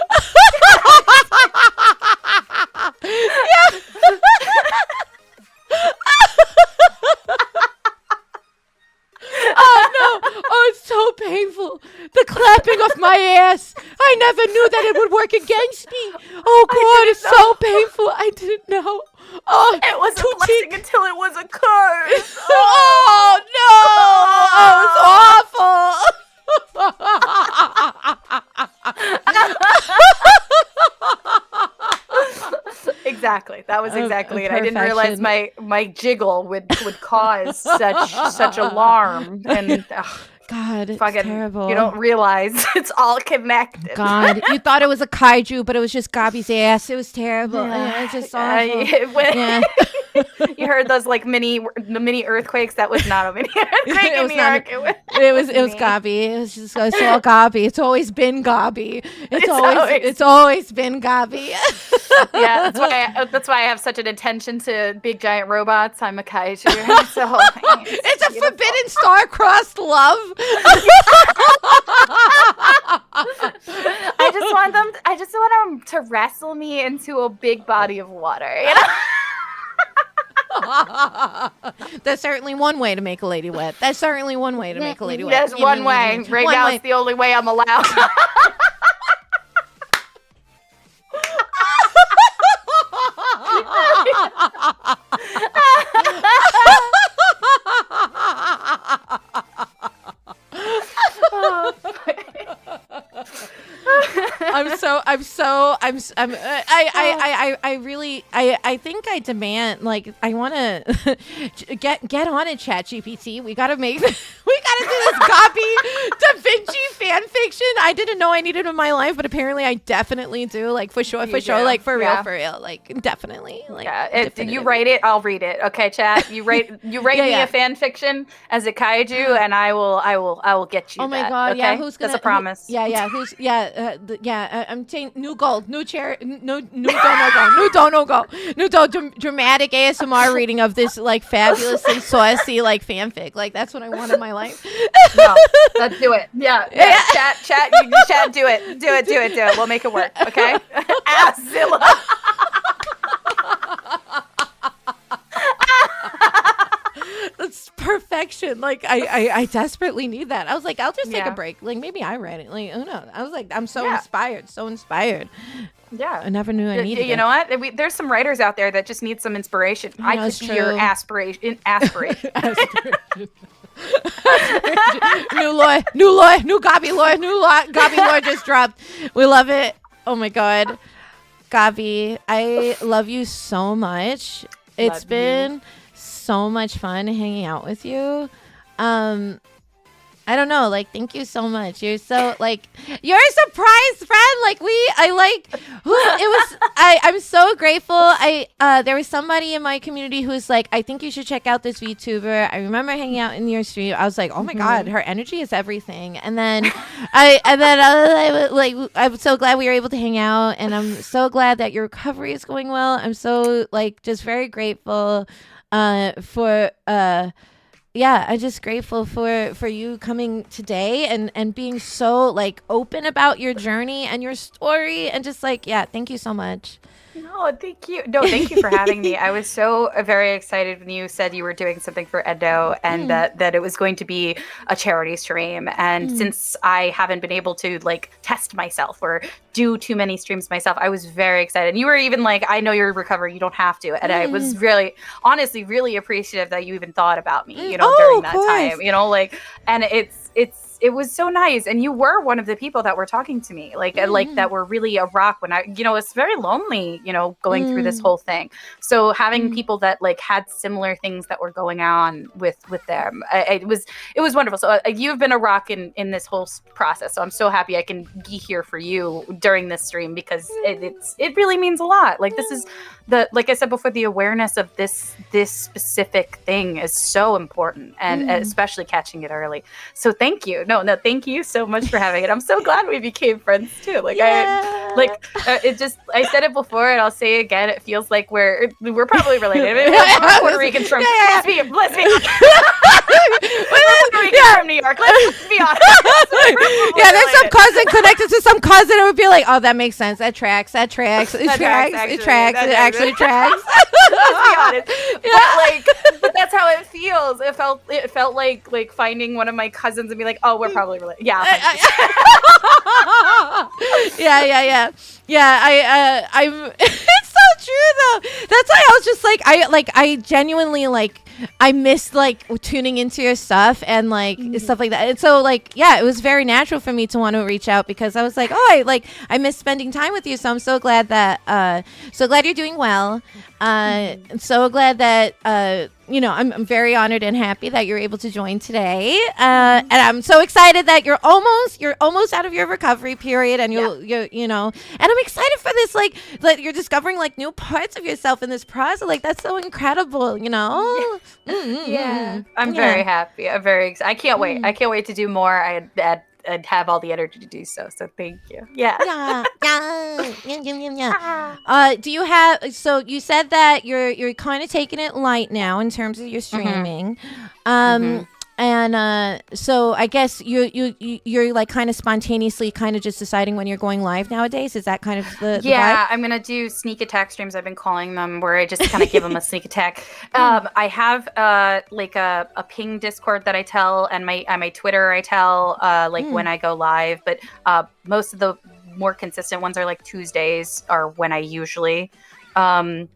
Oh no! Oh, it's so painful. The clapping of my ass. I never knew that it would work against me. Oh God, it's so painful. I didn't know. Oh, it was a blessing until it was a curse. Oh no! Oh, it's awful. Exactly. That was exactly it. I didn't realize my jiggle would cause such alarm and. God, it's fucking terrible. You don't realize it's all connected. God, you thought it was a kaiju, but it was just Gabby's ass. It was terrible. It's just awful. You heard those like mini earthquakes? That was not a mini earthquake in New York. It was Gabby. It's all Gabby. It's always been Gabby. It's always been Gabby. Yeah, that's why I have such an attention to big giant robots. I'm a kaiju. So it's a forbidden star-crossed love. I just want them to wrestle me into a big body of water. There's certainly one way to make a lady wet. There's certainly one way to make a lady wet. There's one way. Right now, it's the only way I'm allowed. I think I demand, like, I want to get on it, ChatGPT. We got to do this Gabby Da Vinci fan fiction. I didn't know I needed it in my life, but apparently I definitely do. Like, for sure, like, for real, like, definitely. Like, definitely. You write it, I'll read it. Okay, chat. You write me a fan fiction as a kaiju, and I will get you. Oh my that, God! okay? Yeah, who's gonna? That's a promise. I'm saying new goal, new chair, no dramatic ASMR reading of this like fabulously saucy like fanfic. Like that's what I want in my life. No, let's do it. Yeah. Chat, do it. We'll make it work. Okay. Asszilla. That's perfection. Like I desperately need that. I was like, I'll just take a break. Like maybe I read it. Like who knows? I was like, I'm so inspired. Yeah. I never knew I needed it. You know what? There's some writers out there that just need some inspiration. I could be your aspiration. New Gabby lore just dropped. We love it. Oh my God. Gabby, I love you so much. It's been so much fun hanging out with you. I don't know, like, thank you so much. You're so, like, you're a surprise friend. Like, I'm so grateful. There was somebody in my community who's like, I think you should check out this VTuber. I remember hanging out in your stream. I was like, oh my God, her energy is everything. And then I'm so glad we were able to hang out, and I'm so glad that your recovery is going well. I'm so, like, just very grateful I'm just grateful for you coming today and being so like open about your journey and your story, and just like, thank you so much. No, thank you. No, thank you for having me. I was so very excited when you said you were doing something for Endo and that it was going to be a charity stream. And since I haven't been able to like test myself or do too many streams myself, I was very excited. And you were even like, I know you're recovering, you don't have to. And I was really, honestly, really appreciative that you even thought about me, you know, during that time, you know, like, and it was so nice. And you were one of the people that were talking to me, like that were really a rock when I, you know, it's very lonely, you know, going through this whole thing. So having people that like had similar things that were going on with them, it was wonderful. So you've been a rock in this whole process. So I'm so happy I can be here for you during this stream because it really means a lot. Like this is like I said before, the awareness of this specific thing is so important, and especially catching it early. So thank you. No, thank you so much for having it. I'm so glad we became friends too. Like it just, I said it before and I'll say it again. It feels like we're probably related. Maybe we're Puerto Ricans from let's be Puerto Ricans from New York. Let's be honest. There's some cousin connected to some cousin. It would be like, oh, that makes sense. That tracks. It tracks. It actually tracks. Let's be honest. But that's how it feels. It felt like finding one of my cousins and be like, oh, we're probably related. Yeah. I'm it's so true though. That's why I was just like I genuinely like I missed like tuning into your stuff and like stuff like that. And so like it was very natural for me to want to reach out because I was like, oh, I miss spending time with you. So I'm so glad that you're doing well. So glad that you know, I'm very honored and happy that you're able to join today. And I'm so excited that you're almost out of your recovery period, and you're you know, and I'm excited for this, like that you're discovering like new parts of yourself in this process. Like that's so incredible, you know. I'm very happy. I'm very excited. I can't wait. I can't wait to do more. I'd have all the energy to do so. So thank you. Do you have? So you said that you're kind of taking it light now in terms of your streaming. And so I guess you're like kind of spontaneously kind of just deciding when you're going live nowadays. Is that kind of the vibe? I'm gonna do sneak attack streams. I've been calling them, where I just kind of give them a sneak attack. I have like a ping Discord that I tell, and my Twitter I tell when I go live. But most of the more consistent ones are like Tuesdays are when I usually go.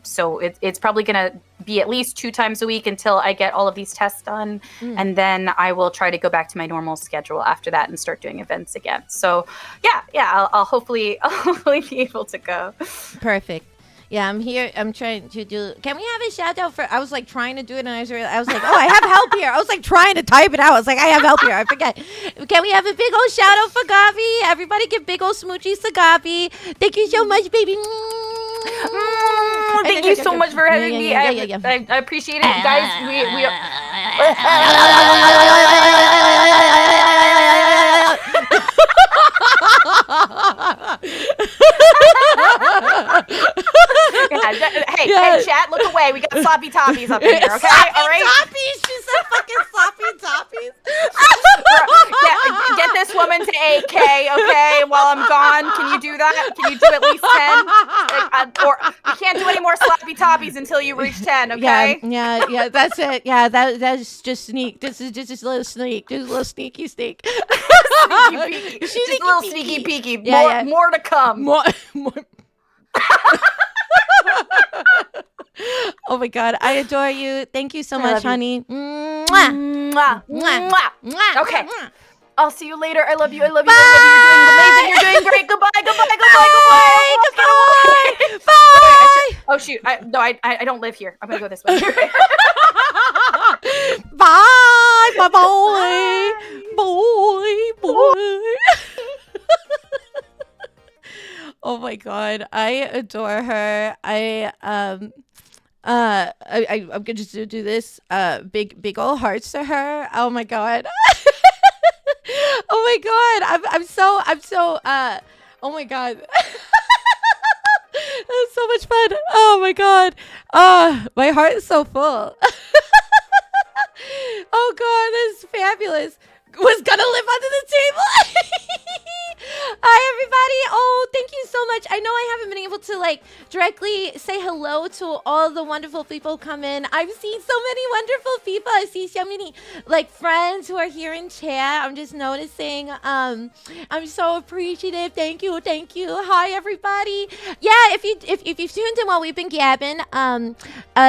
So it's probably gonna be at least 2 times a week until I get all of these tests done, and then I will try to go back to my normal schedule after that and start doing events again. So I'll hopefully be able to go. Perfect. Yeah, I'm here. I'm trying to do. Can we have a shout out for? I was like trying to do it, and I was like, oh, I have help here. I was like trying to type it out. I was like, I have help here. I forget. Can we have a big old shout out for Gabby? Everybody, give big old smoochies to Gabby. Thank you so much, baby. Thank you so much for having me. I appreciate it, guys. Hey, chat, look away. We got sloppy toppies up in here, okay? All right. Toppies. She said fucking sloppy toppies. Get this woman to 8K, okay? While I'm gone, can you do that? Can you do at least 10? Or you can't do any more sloppy toppies until you reach 10, okay? Yeah. That's it. Yeah, that's just sneak. This is just a little sneak. Just a little sneaky sneak. Sneaky peeky. Just a little sneaky peeky. More to come. More. Oh my God, I adore you. Thank you so much, honey. Mwah. Okay. I'll see you later. I love you. Bye. You're doing amazing. You're doing great. Goodbye. Bye. Oh shoot. I don't live here. I'm gonna go this way. Bye, my boy. Oh my God, I adore her. I'm gonna just do this. Big old hearts to her. Oh my God. Oh my God. I'm so. Oh my God. That was so much fun. Oh my God. My heart is so full. Oh God, this is fabulous. Was gonna live under the table. Hi everybody. Oh, thank you so much. I know I haven't been able to like directly say hello to all the wonderful people who come in. I've seen so many wonderful people. I see so many like friends who are here in chat. I'm just noticing. I'm so appreciative. Thank you. Hi everybody. Yeah, if you've tuned in while we've been gabbing,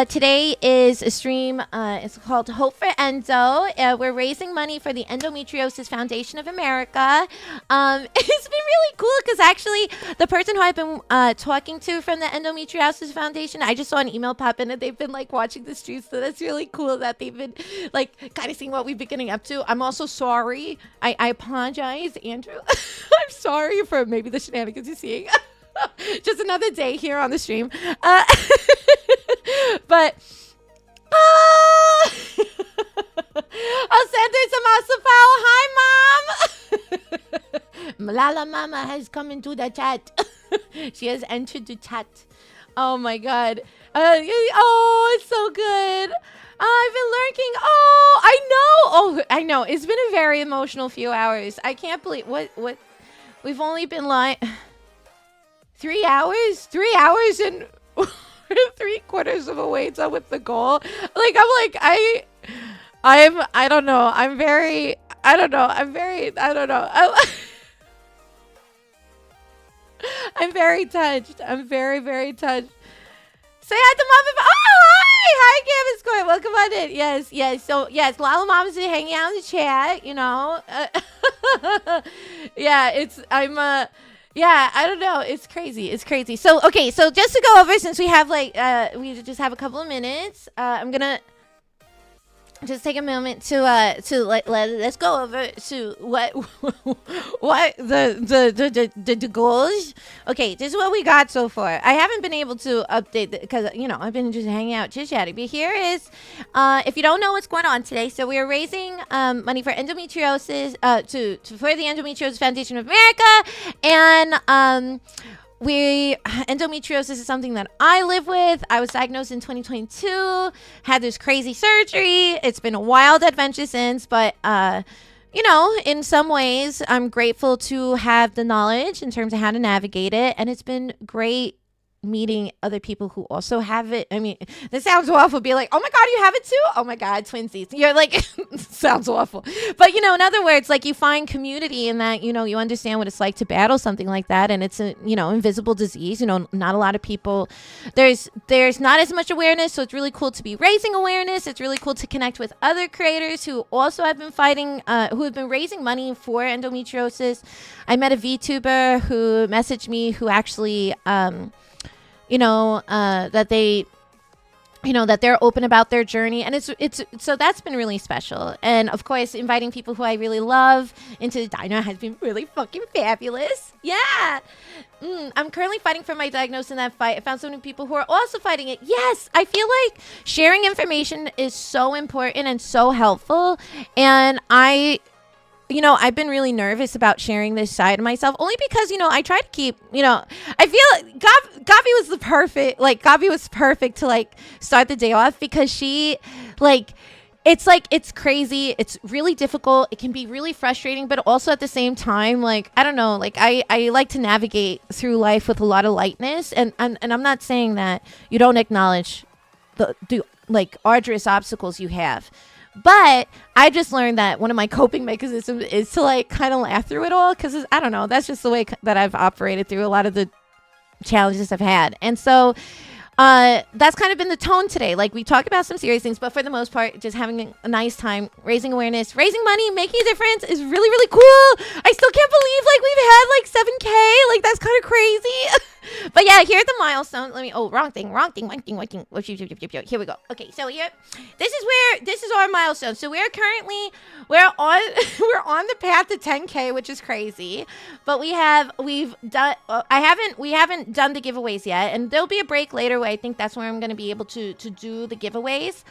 today is a stream. It's called Hope for Endo. We're raising money for the Endometriosis Foundation of America. It's been really cool because actually the person who I've been talking to from the Endometriosis Foundation, I just saw an email pop in and they've been like watching the streams, so that's really cool that they've been like kind of seeing what we've been getting up to. I'm also sorry. I apologize, Andrew. I'm sorry for maybe the shenanigans you're seeing. Just another day here on the stream. But I'll send her some Asafal. Hi, Mom. LALA Mama has come into the chat. She has entered the chat. Oh, my God. Oh, it's so good. I've been lurking. Oh, I know. Oh, I know. It's been a very emotional few hours. I can't believe what we've only been like 3 hours. 3 hours and 3/4 of a way done with the goal. I don't know. I'm very I don't know. I'm very touched. I'm very, very touched. Say hi to Mom. Oh, hi, Gabby's going. Welcome on in. Yes. So yes, LALA Mom's hanging out in the chat. You know. Yeah, I don't know. It's crazy. So okay. So just to go over, since we have we just have a couple of minutes. I'm gonna just take a moment to let's go over to what the goals. Okay, this is what we got so far. I haven't been able to update because I've been just hanging out chit chatting. But here is, if you don't know what's going on today, so we are raising money for endometriosis for the Endometriosis Foundation of America, and endometriosis is something that I live with. I was diagnosed in 2022, had this crazy surgery. It's been a wild adventure since, but in some ways I'm grateful to have the knowledge in terms of how to navigate it, and it's been great meeting other people who also have it. I mean, this sounds awful, be like, oh my God, you have it too? Oh my God, twinsies. You're like, sounds awful. But, in other words, like you find community in that, you understand what it's like to battle something like that. And it's a, invisible disease, not a lot of people, there's not as much awareness. So it's really cool to be raising awareness. It's really cool to connect with other creators who also have been fighting, who have been raising money for endometriosis. I met a VTuber who messaged me who actually, that they're open about their journey, and it's so that's been really special. And of course, inviting people who I really love into the dino has been really fucking fabulous. Yeah. I'm currently fighting for my diagnosis in that fight. I found so many people who are also fighting it. Yes, I feel like sharing information is so important and so helpful, and I've been really nervous about sharing this side of myself, only because, I try to keep, I feel Gabby was perfect to start the day off, because she it's crazy. It's really difficult. It can be really frustrating, but also at the same time, I don't know, I like to navigate through life with a lot of lightness. And I'm not saying that you don't acknowledge the arduous obstacles you have. But I just learned that one of my coping mechanisms is to kind of laugh through it all, because I don't know, that's just the way that I've operated through a lot of the challenges I've had. And so that's kind of been the tone today. We talk about some serious things, but for the most part, just having a nice time, raising awareness, raising money, making a difference is really, really cool. I still can't believe we've had 7K. That's kind of crazy. But yeah, here are the milestones. Wrong thing. Here we go. Okay, so here, this is our milestone. So we're on the path to 10K, which is crazy. But we haven't done the giveaways yet, and there'll be a break later where I think that's where I'm going to be able to do the giveaways.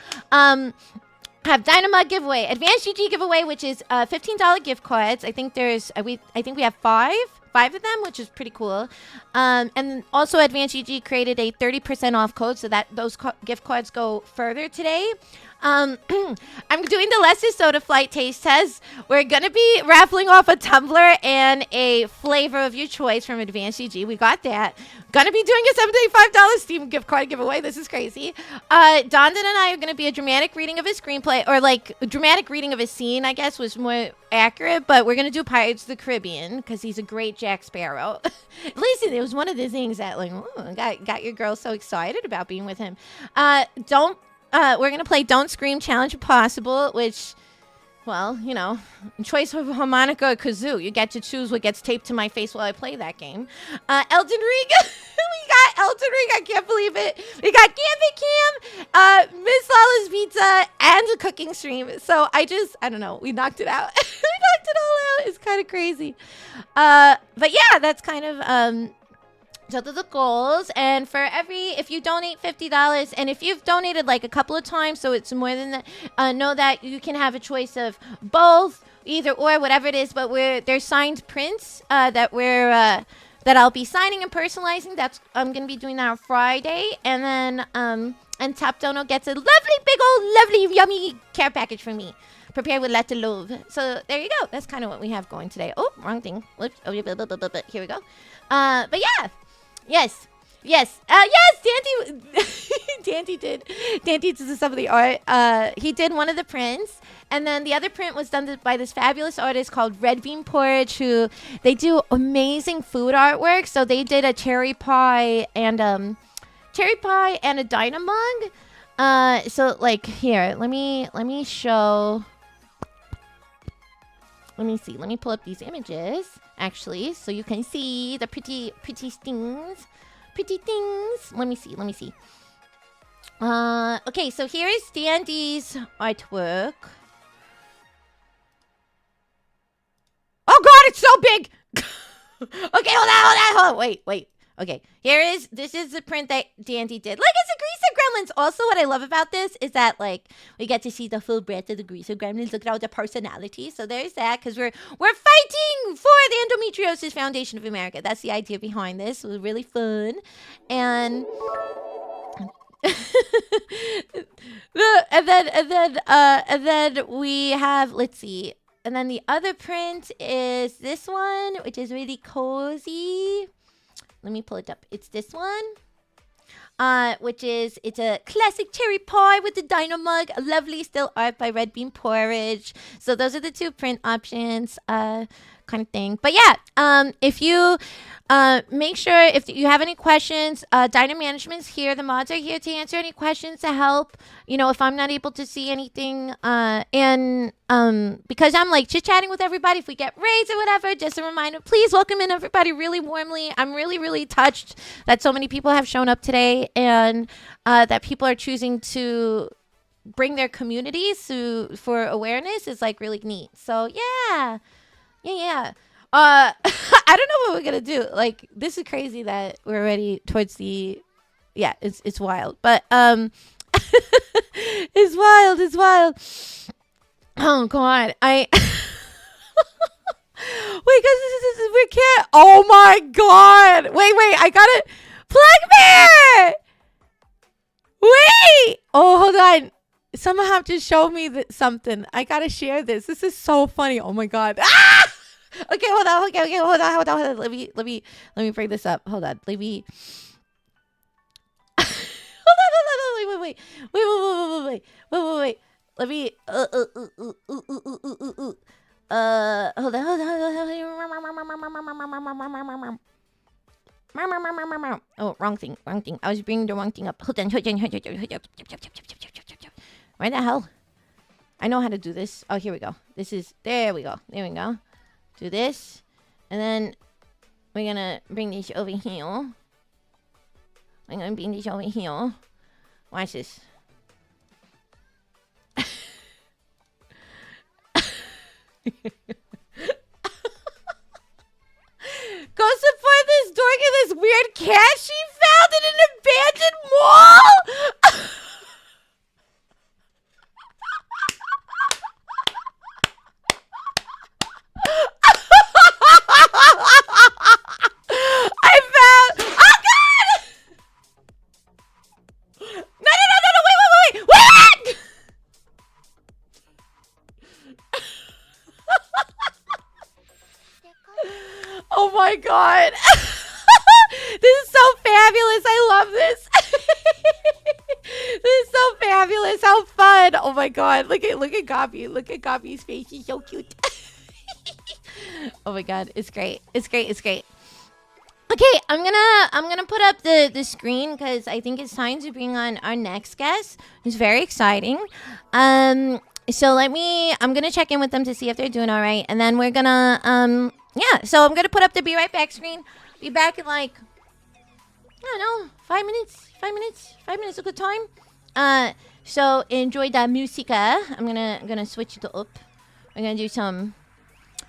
Have Dynamite giveaway, Advanced GG giveaway, which is $15 gift cards. I think we have five of them, which is pretty cool. And also Advanced GG created a 30% off code, so that those gift cards go further today. I'm doing the Lesser Soda Flight taste test. We're going to be raffling off a tumbler and a flavor of your choice from Advanced GG. We got that. Gonna be doing a $75 Steam gift card giveaway. This is crazy. Dondon and I are going to be a dramatic reading of his screenplay, or like a dramatic reading of his scene, I guess was more accurate, but we're going to do Pirates of the Caribbean because he's a great Jack Sparrow. Listen, it was one of the things that like got your girl so excited about being with him. We're going to play Don't Scream Challenge if possible, which, well, you know, choice of harmonica or kazoo. You get to choose what gets taped to my face while I play that game. Elden Ring. We got Elden Ring. I can't believe it. We got Gambit Cam, Miss Lala's Pizza, and a cooking stream. So I don't know. We knocked it out. We knocked it all out. It's kind of crazy. But yeah, that's kind of... So those are the goals, and if you donate $50, and if you've donated like a couple of times, so it's more than that, know that you can have a choice of both, either or, whatever it is. But there's signed prints that I'll be signing and personalizing. I'm gonna be doing that on Friday, and then and Top Dono gets a lovely, big old, lovely, yummy care package from me, prepared with lettre love. So there you go. That's kind of what we have going today. Oh, wrong thing. Whoops. Oh, here we go. But yeah. Yes, Dandy did some of the art. He did one of the prints, and then the other print was done by this fabulous artist called Red Bean Porridge, who they do amazing food artwork. So they did a cherry pie and a Dynamug. So like here, let me show. Let me see. Let me pull up these images, actually, so you can see the pretty things. Pretty things. Let me see. Okay, so here is Dandy's artwork. Oh God, it's so big! Okay, hold on. Wait. Okay, this is the print that Dandy did. Like, it's a Greaser Gremlins. Also, what I love about this is that, like, we get to see the full breadth of the Greaser Gremlins. Look at all the personality. So there's that, because we're fighting for the Endometriosis Foundation of America. That's the idea behind this. It was really fun. And... and then we have, let's see. And then the other print is this one, which is really cozy. Let me pull it up. It's this one, it's a classic cherry pie with the Dynamug, a lovely still art by Red Bean Porridge. So those are the two print options, kind of thing. But yeah, if you make sure if you have any questions, Dyna Management's here. The mods are here to answer any questions, to help. You know, if I'm not able to see anything, and because I'm like chit chatting with everybody, if we get raids or whatever, just a reminder, please welcome in everybody really warmly. I'm really, really touched that so many people have shown up today, and that people are choosing to bring their communities for awareness is like really neat. So yeah. I don't know what we're gonna do. Like, this is crazy that we're already towards the... Yeah, it's wild. But it's wild. Oh God, wait, because we can't. Oh my God, wait, I gotta plug bear. Wait, oh, hold on. Someone have to show me something. I gotta share this. This is so funny. Oh my God. Ah! Okay, hold on. Okay, hold on. Let me bring this up. Hold on. Let me. Hold on. Wait. Let me. Hold on. Oh, wrong thing. I was bringing the wrong thing up. Hold on. Where the hell? I know how to do this. Oh, here we go. There we go. Do this. And then we're gonna bring this over here. Watch this. Go support this dork in this weird cat she found in an abandoned mall. I found. Oh God! No! Wait! Oh my god. Look at Gabby. Look at Gabby's face. She's so cute. Oh my god. It's great. It's great. It's great. Okay, I'm gonna put up the screen because I think it's time to bring on our next guest. It's very exciting. So I'm gonna check in with them to see if they're doing all right, and then we're gonna yeah. So I'm gonna put up the be right back screen. Be back in like I don't know 5 minutes. 5 minutes. 5 minutes. A good time. So enjoy the musica. I'm gonna switch it up. We're gonna do some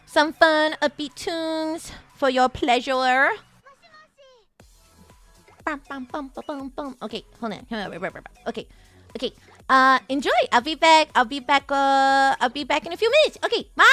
fun upbeat tunes for your pleasure. Bum, bum, bum, bum, bum, bum. Okay, hold on. Okay. Okay. Enjoy. I'll be back. I'll be back in a few minutes. Okay, bye.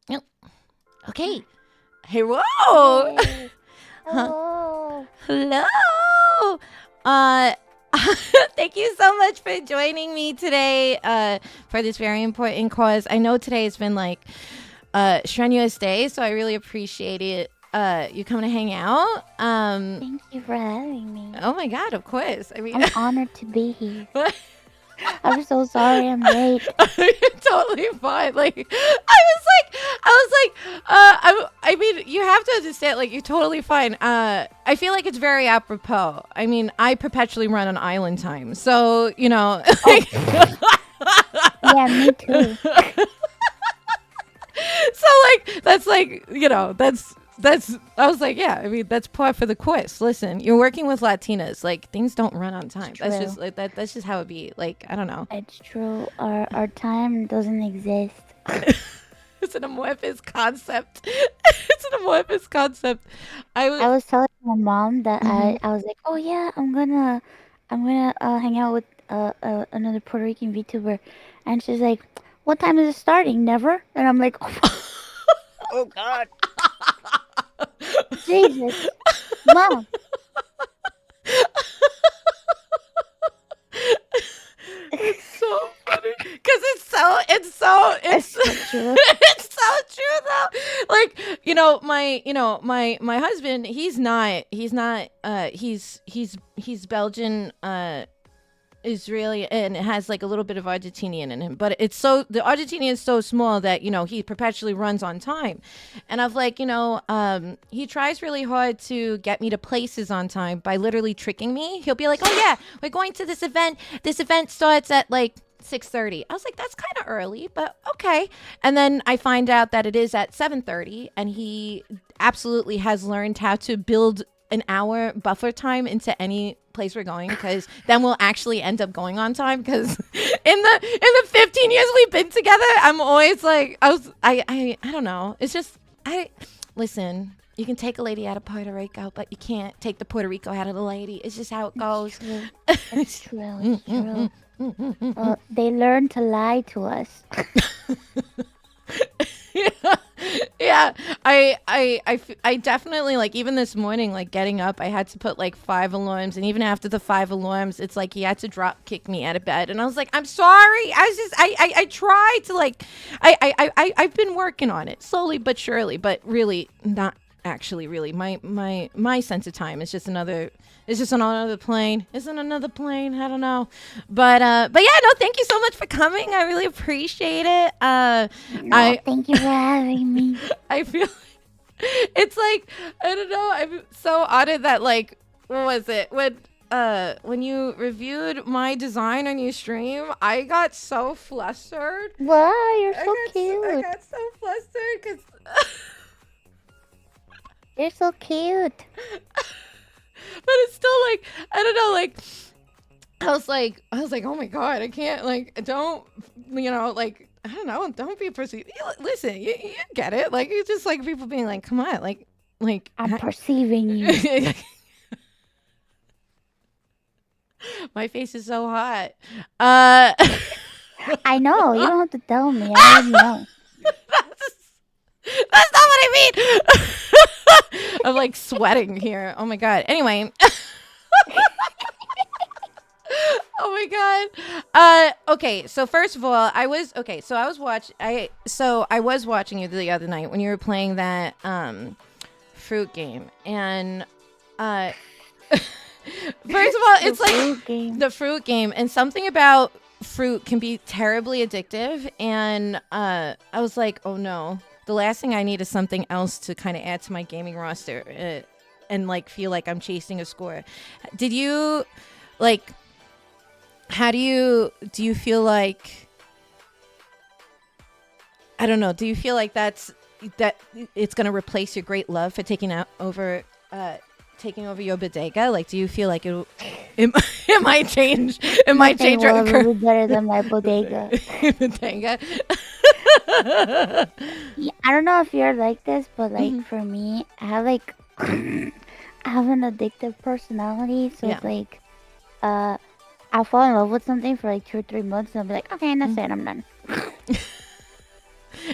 Yep. Okay. Hello. Yay. Huh? Hello. Hello. Uh, thank you so much for joining me today. For this very important cause. I know today has been like strenuous day, so I really appreciate it. You coming to hang out. Thank you for having me. Oh my God, of course. I mean, I'm honored to be here. I'm so sorry I'm late. you're totally fine. Like, I mean, you have to understand, like, you're totally fine. I feel like it's very apropos. I mean, I perpetually run on island time, so you know. Like, Yeah, me too. so like that's like that's I was like, yeah, I mean that's par for the course. Listen, you're working with Latinas, like things don't run on time. That's true. just like that's just how it be. Like, I don't know. It's true. Our time doesn't exist. It's an amorphous concept. It's an amorphous concept. I was telling my mom that Mhm. I was like, oh yeah, I'm gonna hang out with another Puerto Rican VTuber, and she's like, what time is it starting? Never. And I'm like, oh God, Jesus, Mom. It's so funny because it's It's so true. it's so true though. Like, my husband, he's Belgian, Israeli, and it has like a little bit of Argentinian in him, but the Argentinian is so small that he perpetually runs on time, and I've like he tries really hard to get me to places on time by literally tricking me. He'll be like, "Oh yeah, we're going to this event. This event starts at like 6:30." I was like, "That's kind of early, but okay." And then I find out that it is at 7:30, and he absolutely has learned how to build an hour buffer time into any place we're going, because then we'll actually end up going on time, because in the 15 years we've been together, I'm always like, I don't know, it's just, I listen, you can take a lady out of Puerto Rico, but you can't take the Puerto Rico out of the lady. It's just how it goes. True. It's true. It's true. They learn to lie to us. Yeah, I definitely, like, even this morning, like, getting up, I had to put like 5 alarms, and even after the 5 alarms, it's like he had to drop kick me out of bed, and I was like, I'm sorry, I tried to, like, I've been working on it slowly but surely, but really not actually really. My sense of time is just another, it's just on another plane. Isn't another plane? I don't know. But yeah, no, thank you so much for coming. I really appreciate it. No, thank you for having me. I feel it's like, I don't know, I'm so honored that, like, what was it? When you reviewed my design on your stream, I got so flustered. Wow, you're so I cute. got so flustered because You're so cute. but it's still like, I don't know, like, I was like, oh my God, I can't, like, don't, like, I don't know, don't be perceived. Listen, you get it. Like, it's just like people being like, come on, like, I'm perceiving you. my face is so hot. I know. You don't have to tell me. I already know. That's not what I mean. I'm like sweating here. Oh my God. Anyway. Oh my God. Okay. So first of all, I was watching you the other night when you were playing that fruit game, and first of all, it's like the fruit game, and something about fruit can be terribly addictive, and I was like, oh no, the last thing I need is something else to kind of add to my gaming roster, and like feel like I'm chasing a score. Did you, like, how do you feel like, I don't know, do you feel like that it's going to replace your great love for taking over your bodega? Like, do you feel like it might change? It might change your will be better than my bodega. bodega. Yeah, I don't know if you're like this, but like for me, I have like I have an addictive personality, so it's like I'll fall in love with something for like 2 or 3 months, and I'll be like, okay, and that's it, I'm done.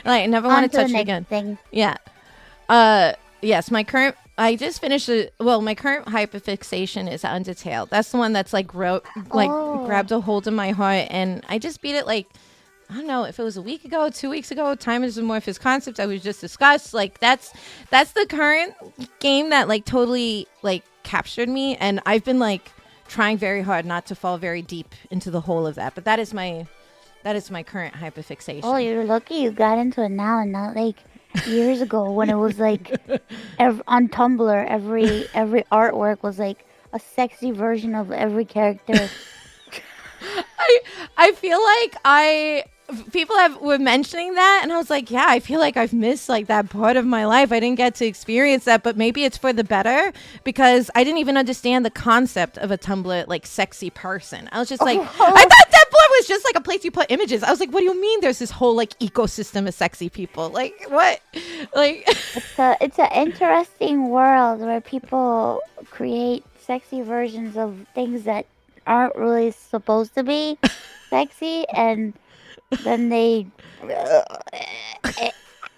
Like, I never On want to to the touch it next again. thing. Yeah. Yes, I just finished my current hyperfixation is Undertale. That's the one that's like Oh. grabbed a hold of my heart, and I just beat it like, I don't know if it was a week ago, 2 weeks ago. Time is Amorphous Concept I was just discussed. Like that's the current game that like totally like captured me, and I've been like trying very hard not to fall very deep into the hole of that. But that is my current hyperfixation. Oh, you're lucky you got into it now and not like years ago when it was like on Tumblr every artwork was like a sexy version of every character. I feel like people were mentioning that, and I was like, yeah, I feel like I've missed like that part of my life. I didn't get to experience that, but maybe it's for the better, because I didn't even understand the concept of a Tumblr like sexy person. I was just like, I thought Tumblr was just like a place you put images. I was like, what do you mean there's this whole like ecosystem of sexy people? Like what? Like It's an interesting world where people create sexy versions of things that aren't really supposed to be sexy, and then they.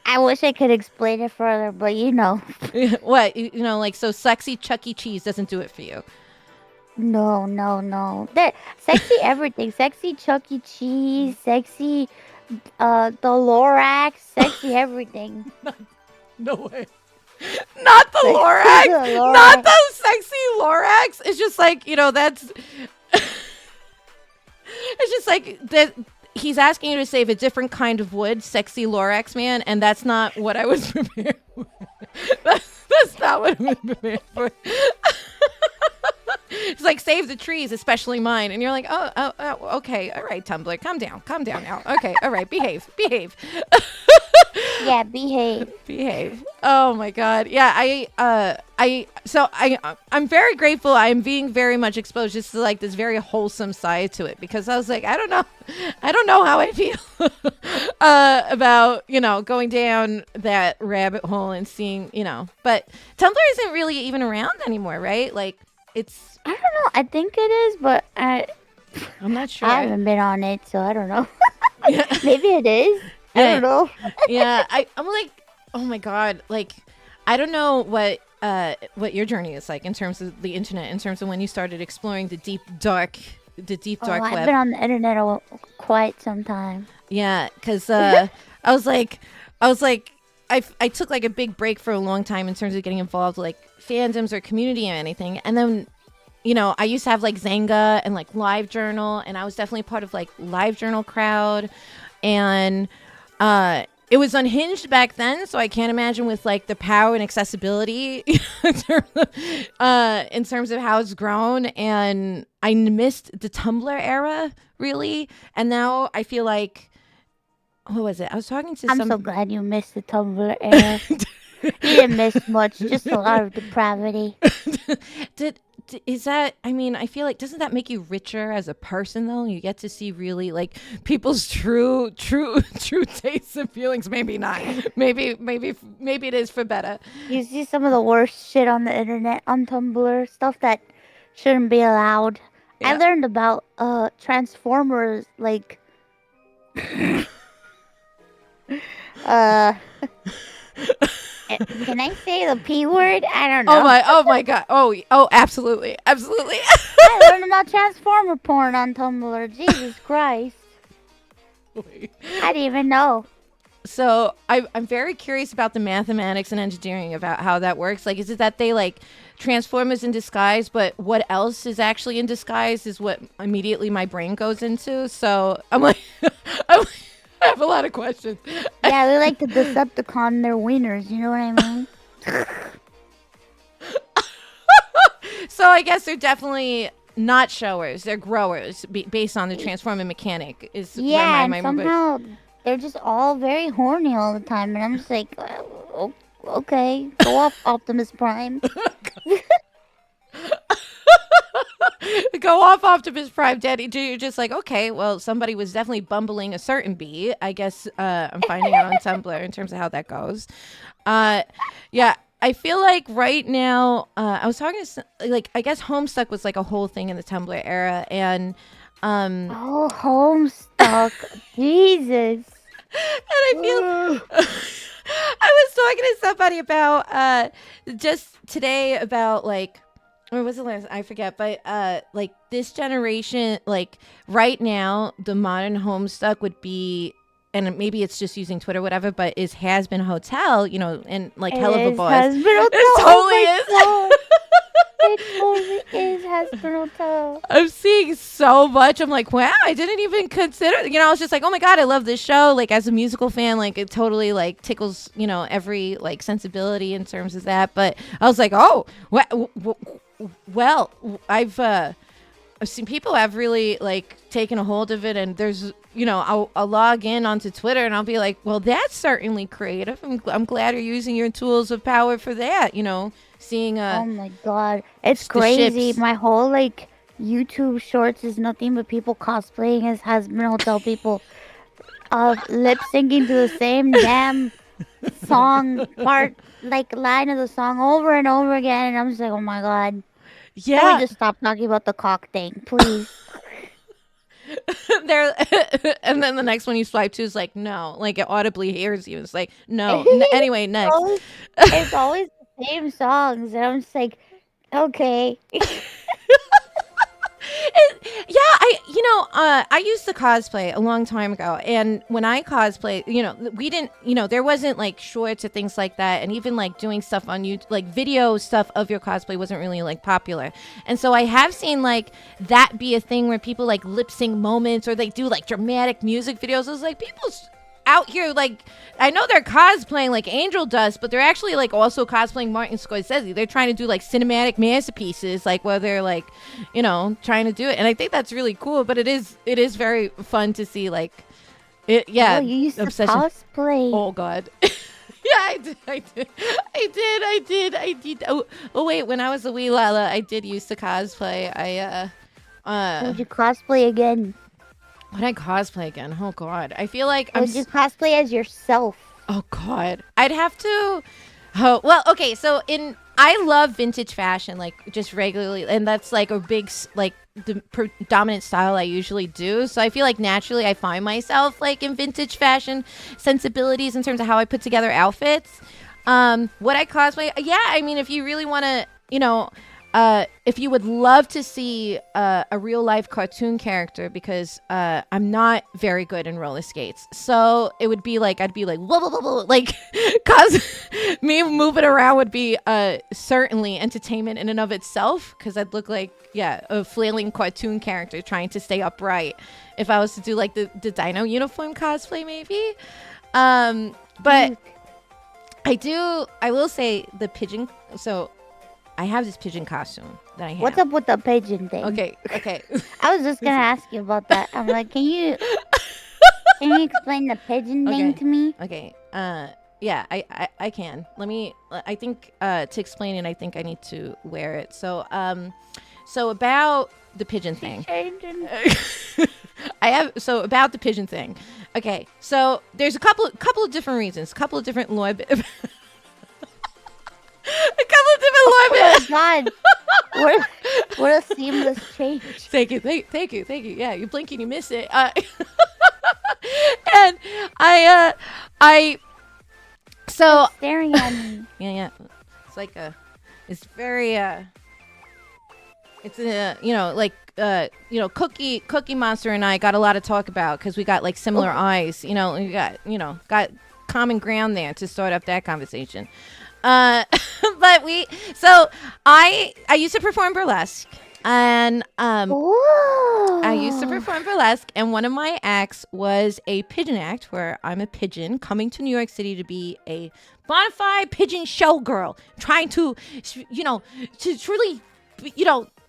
I wish I could explain it further, but you know. what? You know, like, so sexy Chuck E. Cheese doesn't do it for you. No. Sexy everything. Sexy Chuck E. Cheese. Sexy the Lorax. Sexy everything. No way. Not the Lorax. Not the sexy Lorax. It's just like, you know, that's... It's just like that. He's asking you to save a different kind of wood, sexy Lorax man, and that's not what I was prepared for. That's not what I was prepared for. It's like, save the trees, especially mine. And you're like, oh, okay. All right, Tumblr, calm down now. Okay, all right, behave. Yeah, behave. Oh my God. Yeah, I'm very grateful. I'm being very much exposed just to like this very wholesome side to it, because I was like, I don't know how I feel about, you know, going down that rabbit hole and seeing, you know, but Tumblr isn't really even around anymore, right? Like, it's, I don't know. I think it is, but I'm not sure. I haven't been on it, so I don't know. Maybe it is. I don't know. Yeah, I'm like, oh my God, like, I don't know what your journey is like in terms of the internet, in terms of when you started exploring the deep dark web. I've been on the internet quite some time. Yeah, because I was like, I took like a big break for a long time in terms of getting involved with like fandoms or community or anything, and then, you know, I used to have like Zanga and like LiveJournal, and I was definitely part of like LiveJournal crowd, and it was unhinged back then, so I can't imagine with like the power and accessibility in terms of how it's grown. And I missed the Tumblr era, really. And now I feel like, what was it? I was talking to I'm so glad you missed the Tumblr era. You didn't miss much, just a lot of depravity. Is that, I mean, I feel like, doesn't that make you richer as a person, though? You get to see really like people's true tastes and feelings. Maybe not. Maybe it is for better. You see some of the worst shit on the internet, on Tumblr, stuff that shouldn't be allowed. Yeah. I learned about Transformers, like can I say the P word? I don't know. Oh my God. Oh, absolutely. I learned about Transformer porn on Tumblr. Jesus Christ. Wait. I didn't even know. So I'm very curious about the mathematics and engineering about how that works. Like, is it that they like Transformers in disguise, but what else is actually in disguise is what immediately my brain goes into. So I'm like, I have a lot of questions. Yeah, they like to Decepticon their wieners, you know what I mean? So I guess they're definitely not showers. They're growers based on the transformer mechanic. Yeah, and somehow they're just all very horny all the time. And I'm just like, okay, go off Optimus Prime. Go off Optimus Prime, Daddy. You're just like, okay, well, somebody was definitely bumbling a certain bee. I guess I'm finding out on Tumblr in terms of how that goes. Yeah, I feel like right now, I was talking to, like, I guess Homestuck was like a whole thing in the Tumblr era. And oh, Homestuck. Jesus. I feel I was talking to somebody about just today about like, or was it last? I forget, but like this generation, like right now, the modern Homestuck would be, and maybe it's just using Twitter, whatever, but is Has Been Hotel, you know, and like Hell of a Boss. Has Been Hotel. It totally is. Oh it totally is Has Been Hotel. I'm seeing so much. I'm like, wow, I didn't even consider. You know, I was just like, oh my god, I love this show. Like as a musical fan, like it totally like tickles, you know, every like sensibility in terms of that. But I was like, oh, well, I've seen people have really like taken a hold of it, and there's, you know, I'll log in onto Twitter and I'll be like, well, that's certainly creative. I'm glad you're using your tools of power for that. You know, seeing oh my god, it's crazy. ships. My whole like YouTube shorts is nothing but people cosplaying as Has Been Hotel people, lip syncing to the same damn song part, like line of the song over and over again, and I'm just like, oh my god. Can we yeah. just stop talking about the cock thing, please? There, and then the next one you swipe to is like no, like it audibly hears you. It's like no. Anyway, next. It's always the same songs, and I'm just like, okay. I used to cosplay a long time ago, and when I cosplay, you know, we didn't, you know, there wasn't like shorts or things like that, and even like doing stuff on YouTube, like video stuff of your cosplay wasn't really like popular. And so I have seen like that be a thing where people like lip sync moments or they do like dramatic music videos. I was like, people's out here, like, I know they're cosplaying like Angel Dust, but they're actually like also cosplaying Martin Scorsese. They're trying to do like cinematic masterpieces, like where they're like, you know, trying to do it. And I think that's really cool, but it is very fun to see like it. Yeah. Oh, you used obsession. to cosplay. Oh God. Yeah, I did. Oh wait, when I was a wee LALA, I did used to cosplay. Would you cosplay again? When I cosplay again, oh God, I feel like Would you cosplay as yourself? Oh God, I'd have to. Oh well, okay. So I love vintage fashion, like just regularly, and that's like a big like the predominant style I usually do. So I feel like naturally I find myself like in vintage fashion sensibilities in terms of how I put together outfits. What I cosplay, yeah. I mean, if you really want to, you know. If you would love to see a real life cartoon character, because I'm not very good in roller skates, so it would be like I'd be like whoa, whoa, whoa, whoa, like cause me moving around would be certainly entertainment in and of itself, because I'd look like a flailing cartoon character trying to stay upright if I was to do like the dino uniform cosplay maybe. But I will say the pigeon. So I have this pigeon costume that I have. What's up with the pigeon thing? Okay. I was just gonna ask you about that. I'm like, can you explain the pigeon thing to me? Okay. Yeah, I can. Let me. I think to explain it, I think I need to wear it. So about the pigeon thing. About the pigeon thing. Okay. So there's a couple of different reasons, a couple of different lore. Oh my God! What a seamless change. Thank you. Yeah, you blink and you miss it. And so staring at me. Yeah. It's like it's very it's Cookie Monster and I got a lot of talk about because we got like similar eyes. We got common ground there to start up that conversation. But I used to perform burlesque, and I used to perform burlesque, and one of my acts was a pigeon act where I'm a pigeon coming to New York City to be a bona fide pigeon showgirl, trying to, to truly,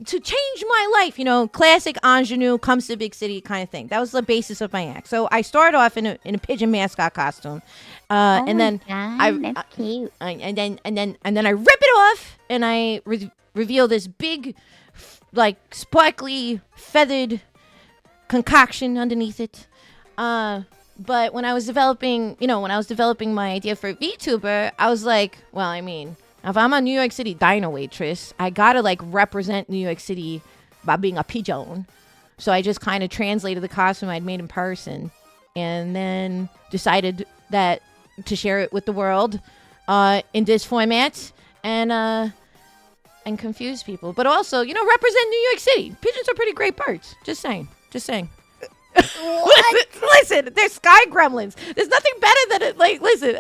to change my life, classic ingenue comes to big city kind of thing. That was the basis of my act. So I started off in a pigeon mascot costume, and then that's cute. And then I rip it off and I reveal this big, like sparkly feathered concoction underneath it. But when I was developing my idea for VTuber, I was like, well, I mean, if I'm a New York City dino waitress, I gotta like represent New York City by being a pigeon. So I just kind of translated the costume I'd made in person and then decided that to share it with the world in this format and confuse people, but also represent New York City. Pigeons are pretty great birds. Just saying. Listen, they're sky gremlins. There's nothing better than it. Like, listen,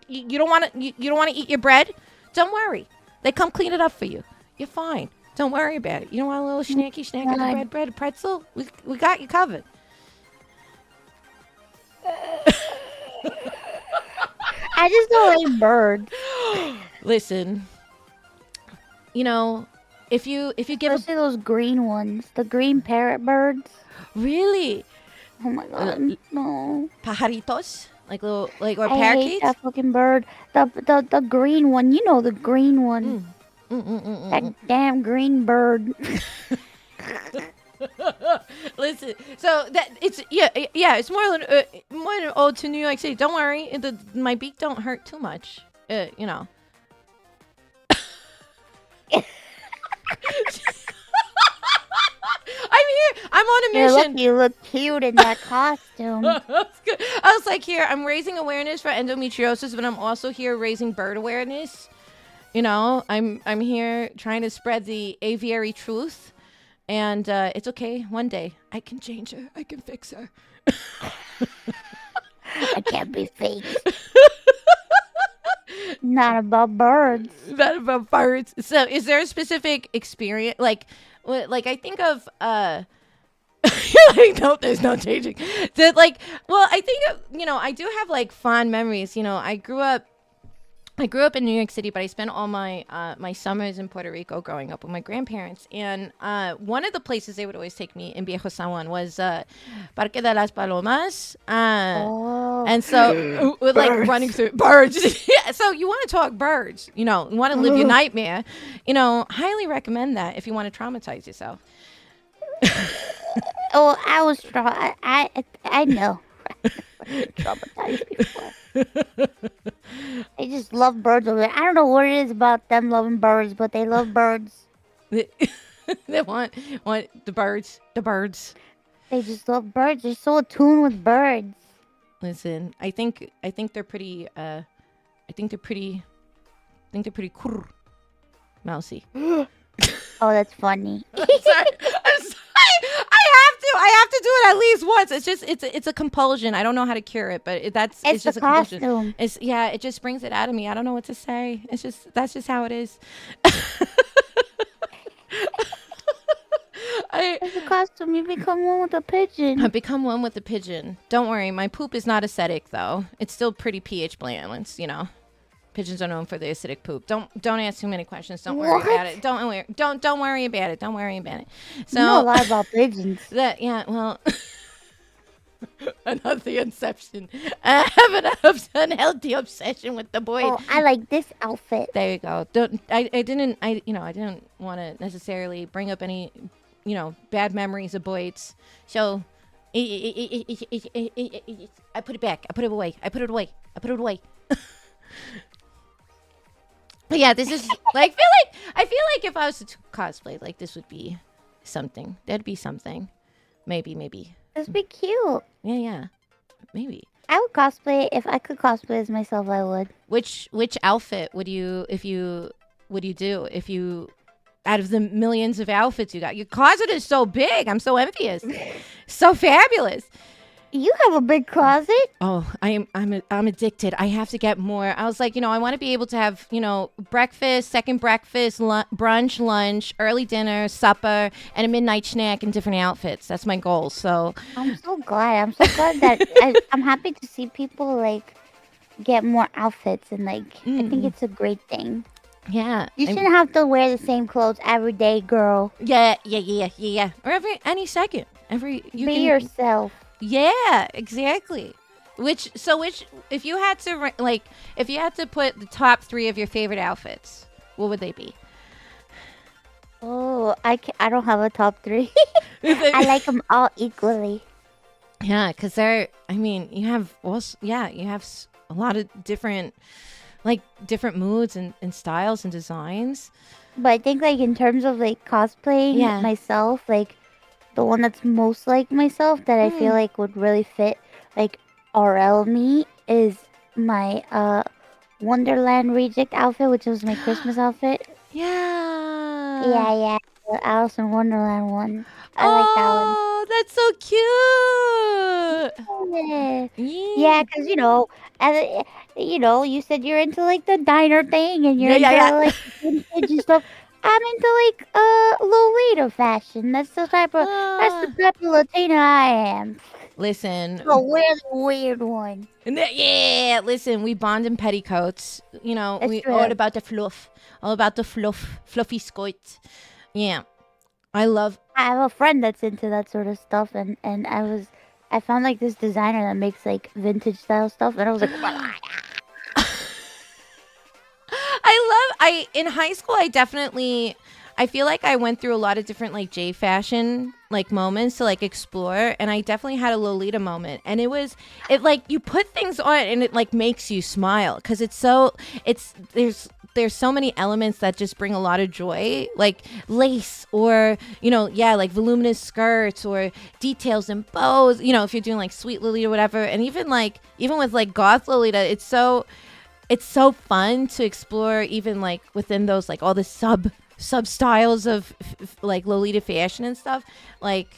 you don't want to eat your bread. Don't worry, they come clean it up for you. You're fine. Don't worry about it. You don't want a little snack of the bread, pretzel? We got you covered. I just don't like birds. Listen, if you give Especially those green ones, the green parrot birds. really Oh my god, no! pajaritos or I parakeets. hate that fucking bird. The green one, the green one. That damn green bird. Listen, so that it's it's more than ode to New York City. Don't worry, my beak don't hurt too much. I'm here. I'm on a mission. You look cute in that costume. That's good. I was like, here, I'm raising awareness for endometriosis, but I'm also here raising bird awareness. I'm here trying to spread the aviary truth, and it's okay. One day, I can change her. I can fix her. I can't be fake. Not about birds. Not about birds. So, is there a specific experience, like I think of no, there's no changing. I think of, I do have like fond memories. I grew up in New York City, but I spent all my my summers in Puerto Rico growing up with my grandparents. And one of the places they would always take me in Viejo San Juan was Parque de las Palomas. And so with running through birds. Yeah, so you want to talk birds, you want to live your nightmare. Highly recommend that if you want to traumatize yourself. Oh, I was I know. Traumatized before. They just love birds over there. I don't know what it is about them loving birds, but they love birds. They want the birds. They just love birds. They're so attuned with birds. Listen, I think they're pretty cool, mousy. Oh, that's funny. I'm sorry. I have to do it at least once. It's a compulsion. I don't know how to cure it, but it's just the a compulsion. costume. It just brings it out of me. I don't know what to say. That's just how it is. It's a costume. You become one with a pigeon. I become one with the pigeon. Don't worry, my poop is not acidic though. It's still pretty pH balanced, Pigeons are known for their acidic poop. Don't ask too many questions. Don't worry about it. Don't worry about it. Don't worry about it. So You know a lot about pigeons. Another inception. I have an unhealthy obsession with the boy. Oh, I like this outfit. There you go. I didn't want to necessarily bring up any, bad memories of Boyd's. So I put it back. I put it away. But yeah, this is I feel like if I was to cosplay, like this would be something. That'd be something. Maybe. This would be cute. Yeah. Maybe. I would cosplay. If I could cosplay as myself, I would. Which outfit would you do if you out of the millions of outfits you got? Your closet is so big. I'm so envious. So fabulous. You have a big closet. Oh, I'm addicted. I have to get more. I was like, I want to be able to have, breakfast, second breakfast, brunch, lunch, early dinner, supper, and a midnight snack in different outfits. That's my goal. So I'm so glad that I'm happy to see people get more outfits and I think it's a great thing. Yeah. You shouldn't have to wear the same clothes every day, girl. Yeah. Or any second. Be yourself. Yeah, exactly. Which if you had to put the top 3 of your favorite outfits, what would they be? Oh, I don't have a top 3. I like them all equally. Yeah, because you have a lot of different moods and styles and designs. But I think in terms of myself, the one that's most like myself that I feel would really fit like RL me is my Wonderland Reject outfit, which was my Christmas outfit. Yeah. Yeah, the Alice in Wonderland one. I like that one. Oh, that's so cute. Yeah, Yeah. yeah, cause you said you're into like the diner thing, and you're Yeah, yeah, into yeah. like vintage and stuff. I'm into like Lolita fashion. That's the Ah, type of Latina I am. listen. A really weird one. Yeah, listen, we bond in petticoats. You know, That's we all true. about the fluff. All about the fluff. Fluffy skirt. Yeah. I love I have a friend that's into that sort of stuff, and I found like this designer that makes like vintage style stuff, and I was like, I in high school I feel like I went through a lot of different like J fashion like moments to like explore, and I definitely had a Lolita moment, and it like you put things on and it like makes you smile because it's there's so many elements that just bring a lot of joy, like lace or like voluminous skirts or details and bows, if you're doing like sweet Lolita or whatever, and even with like goth Lolita, it's so fun to explore even like within those like all the sub styles of like Lolita fashion and stuff. Like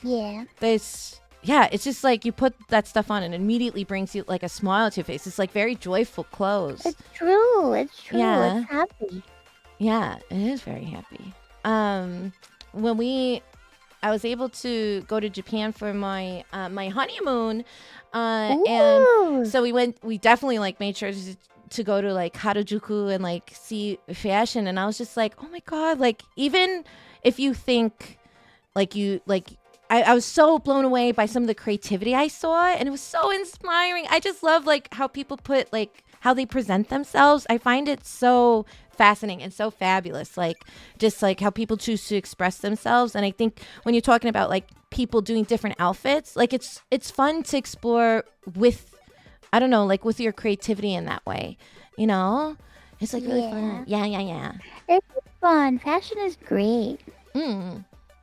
yeah, it's just like you put that stuff on and it immediately brings you like a smile to your face. It's like very joyful clothes. it's true. It's true. Yeah. It's happy. Yeah, it is very happy. When I was able to go to Japan for my my honeymoon, and Ooh. so we definitely like made sure to go to like Harajuku and like see fashion, and I was just like, oh my god, like even if you think like you like I was so blown away by some of the creativity I saw, and it was so inspiring. I just love like how people put like how they present themselves. I find it so fascinating and so fabulous, like just like how people choose to express themselves. And I think when you're talking about like people doing different outfits, like it's fun to explore with, I don't know, like with your creativity in that way, it's like really fun. Yeah. It's fun. Fashion is great.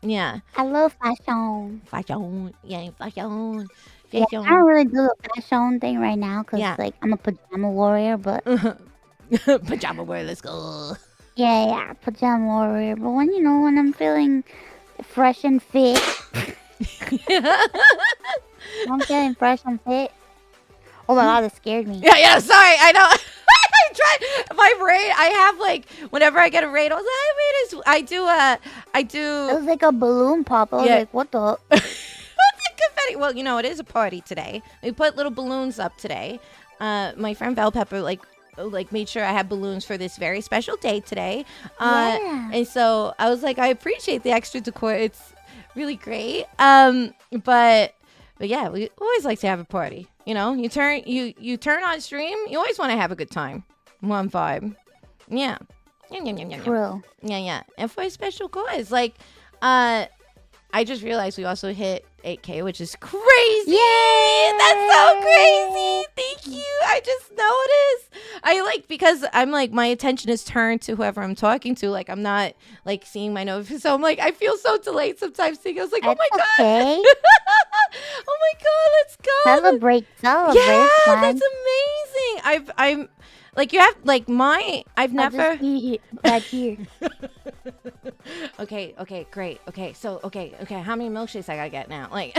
Yeah. I love fashion. Fashion. Yeah, fashion. Yeah, I don't really do the fashion thing right now because Yeah. like I'm a pajama warrior, but Pajama wear, let's go. yeah, pajama warrior. But when I'm feeling fresh and fit, I'm feeling fresh and fit. Oh my god, that scared me. Yeah, sorry, I know. I tried my raid. I have like whenever I get a raid, I was like, I It do. was like a balloon pop. I was Yeah. like, what the? What's a confetti? Well, it is a party today. We put little balloons up today. My friend Bell Pepper like made sure I had balloons for this very special day today. Yeah. And so I was like, I appreciate the extra decor. It's really great. But yeah, we always like to have a party. You turn on stream. You always want to have a good time. One vibe. Yeah. Yeah. True. Yeah. And for a special cause, like, I just realized we also hit 8K, which is crazy. Yay! That's so crazy. Thank you. I just noticed. I like because I'm like my attention is turned to whoever I'm talking to. Like I'm not like seeing my notifications. So I'm like I feel so delayed sometimes. Seeing I was like, oh my god. Okay. Oh my god, let's go. Celebrate. Yeah, It's fun. that's amazing. I'm like you have like I've never. I'll just eat right here. Okay, great. Okay, so okay. How many milkshakes I gotta get now? Like,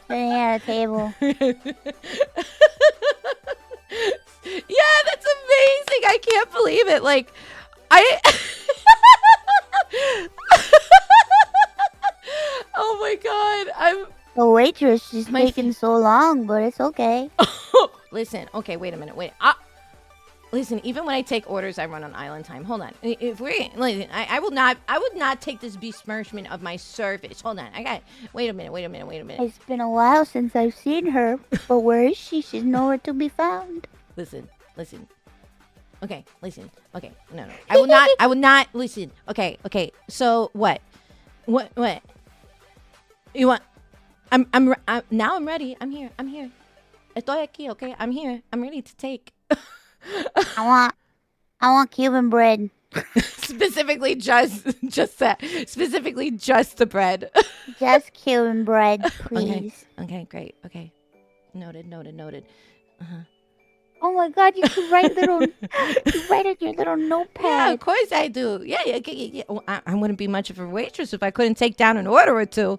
Sitting at a table. yeah, that's amazing. I can't believe it. Like, I. Oh my god, I'm. The waitress is My taking so long, but it's okay. Listen, okay, wait a minute. Listen, even when I take orders, I run on island time. Hold on. If we, listen, I would not take this besmirchment of my service. Hold on. Wait a minute. It's been a while since I've seen her, but where is she? She's nowhere to be found. Listen. Okay, listen. Okay, no. I will not listen. Okay. So what? What? You want? Now I'm ready. I'm here. Estoy aquí, okay? I'm here. I'm ready to take. I want Cuban bread. Specifically, just that. Specifically, just the bread. Just Cuban bread, please. Okay, great. Okay, noted. Oh my God, you can write you write on your little Yeah, notepad. of course I do. Yeah. Well, I wouldn't be much of a waitress if I couldn't take down an order or two.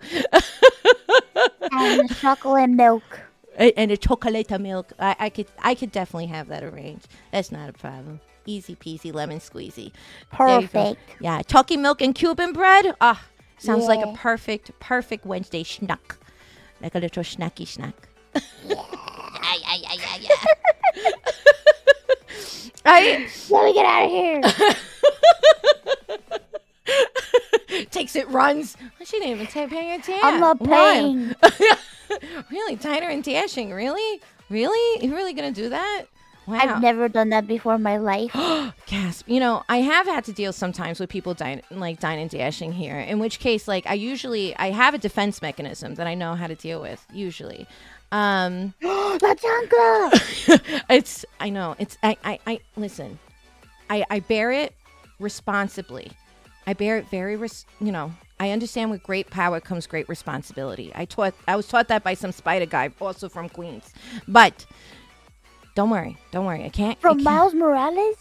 And chocolate milk. And a chocolate milk. I could definitely have that arranged. That's not a problem. Easy peasy lemon squeezy. There you go. Perfect. Yeah, chalky milk and Cuban bread. Sounds like a Yeah. perfect Wednesday schnack. Like a little snacky snack. Yeah. Let me get out of here. Takes it, runs. She didn't even pay attention. I'm not paying. Really, Diner and Dashing. Really? You really gonna do that? Wow. I've never done that before in my life. Gasp. You know, I have had to deal sometimes with people dine and dashing here. In which case, like, I have a defense mechanism that I know how to deal with. Usually, La chancla. I listen. I bear it responsibly. I bear it very I understand with great power comes great responsibility. I was taught that by some spider guy, also from Queens. But don't worry. I can't. From Miles Morales?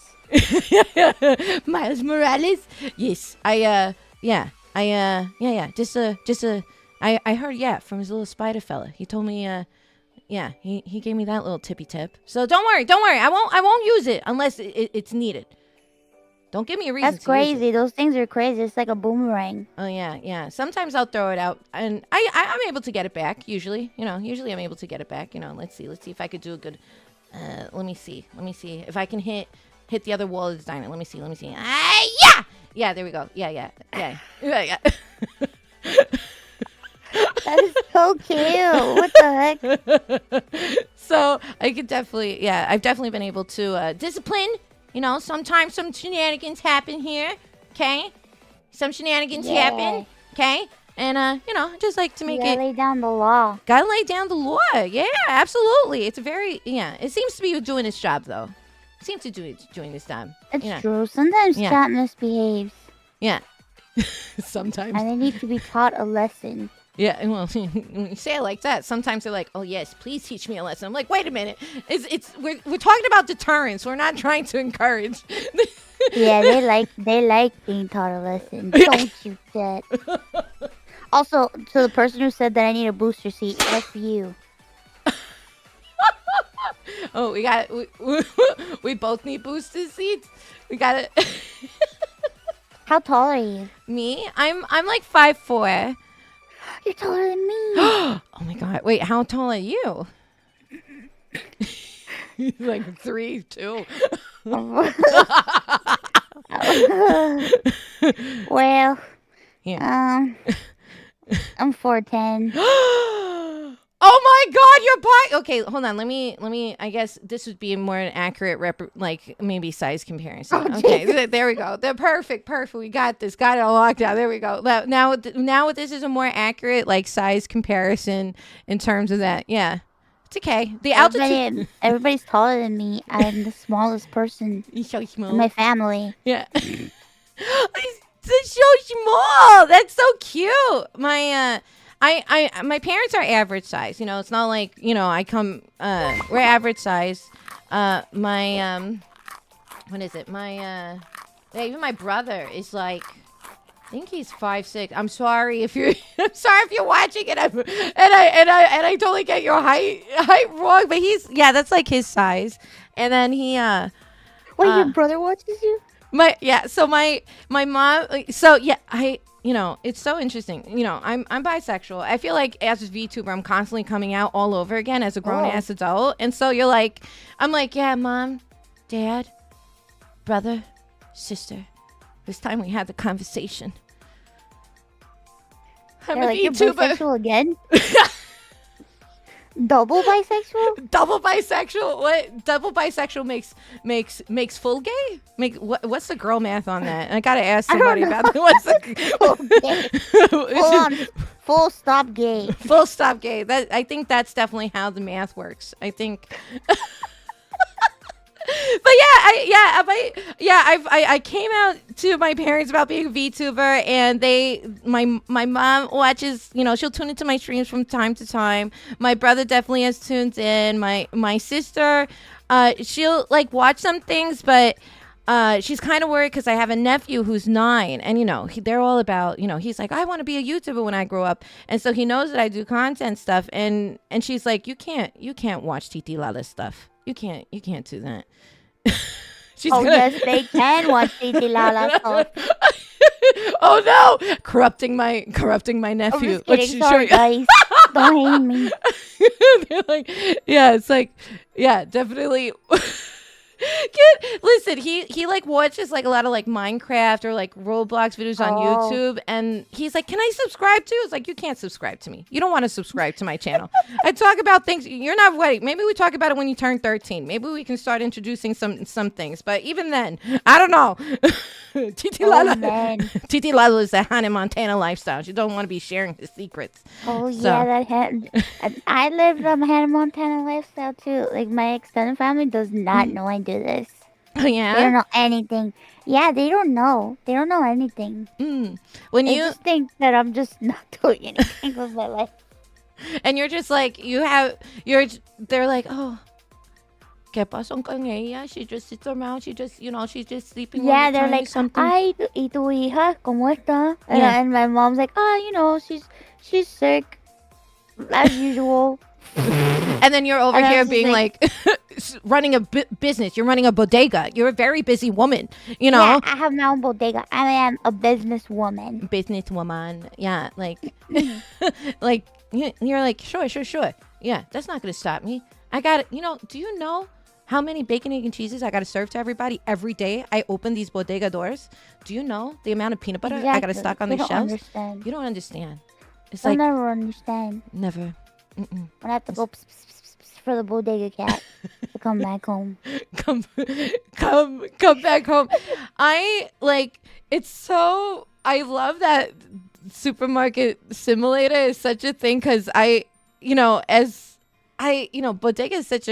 Miles Morales. Yes. I heard from his little spider fella. He told me he gave me that little tippy tip. So don't worry. I won't use it unless it's needed. Don't give me a reason. That's to use crazy. it. Those things are crazy. It's like a boomerang. Oh yeah. Sometimes I'll throw it out, and I'm able to get it back. Usually I'm able to get it back. Let's see if I could do a good. Let me see if I can hit the other wall of the diner. Let me see. Yeah. There we go. Yeah. That is so cute. What the heck? So I could definitely, I've definitely been able to discipline. Sometimes some shenanigans happen here. Okay, some shenanigans happen. Okay, and just like to make it. Lay down the law. Gotta lay down the law. Yeah, absolutely. It's it seems to be doing its job though. Seems to doing this time. It's true. Sometimes chat misbehaves. Yeah. Sometimes. And they need to be taught a lesson. Yeah, well, when you say it like that, sometimes they're like, "Oh yes, please teach me a lesson." I'm like, "Wait a minute, we're talking about deterrence. We're not trying to encourage." Yeah, they like being taught a lesson. Don't you that? Also, to the person who said that I need a booster seat, F you. Oh, we both need booster seats. We got it. How tall are you? Me, I'm like 5'4". You're taller than me. Oh my god! Wait, how tall are you? Like 3'2". Well, yeah. I'm 4'10". Oh my god, you're pie. Okay, hold on. Let me. I guess this would be more an accurate maybe size comparison. Oh, okay, there we go. They're perfect. We got this. Got it all locked down. There we go. Now this is a more accurate size comparison in terms of that. Yeah, it's okay. The altitude. Everybody's taller than me. I'm the smallest person You're so small. in my family. Yeah. It's so small. That's so cute. My parents are average size. It's not like, I come, we're average size. What is it? Even my brother is like, I think he's 5'6". I'm sorry if you're watching it. I totally get your height wrong, but that's like his size. And then he, Wait, your brother watches you? So my mom, it's so interesting. I'm bisexual. I feel like as a VTuber, I'm constantly coming out all over again as a grown-ass adult. And so I'm like, yeah, mom, dad, brother, sister. This time we had the conversation. I'm a You're VTuber. bisexual again? Double bisexual? Double bisexual? What? Double bisexual makes full gay? What's the girl math on that? I gotta ask somebody about that. What's Full on, full stop gay. Full stop gay. I think that's definitely how the math works. I think. But I came out to my parents about being a VTuber, and my mom watches, she'll tune into my streams from time to time. My brother definitely has tuned in. My sister, she'll like watch some things, but she's kind of worried because I have a nephew who's 9, and they're all about, he's like, I want to be a YouTuber when I grow up, and so he knows that I do content stuff, and she's like, you can't watch TT Lala stuff. You can't do that. Yes, they can watch TT Lala stuff. Oh no, corrupting my nephew. I'm just kidding. Sorry, guys. Don't hate me. They're like, it's like, definitely. Listen, he like watches like a lot of like Minecraft or like Roblox videos on YouTube, and he's like, can I subscribe to? It's like, you can't subscribe to me. You don't want to subscribe to my channel. I talk about things you're not ready. Maybe we talk about it when you turn 13. Maybe we can start introducing some things, but even then, I don't know. TT Lala is a Hannah Montana lifestyle. She don't want to be sharing his secrets. I lived a Hannah Montana lifestyle too. Like, my extended family does not know I do this. Oh yeah, they don't know anything. Yeah, they don't know anything. When they you just think that I'm just not doing anything with my life, and you're just like, they're like, oh, ¿qué pasó con ella? She just sits around. She just, she's just sleeping. Yeah, they're like, ay, ¿y tu hija cómo está? And my mom's like, she's sick, as usual. And then you're over here being like running a business. You're running a bodega. You're a very busy woman, Yeah, I have my own bodega. I am a businesswoman. Yeah, like, like you're like, sure. Yeah, that's not gonna stop me. I got it. Do you know how many bacon, egg, and cheeses I got to serve to everybody every day? I open these bodega doors. Do you know the amount of peanut butter I got to stock on these shelves? You don't understand. It's I'll never understand. Never. When I have to go for the bodega cat to come back home. Come back home. I love that supermarket simulator is such a thing, because bodega is such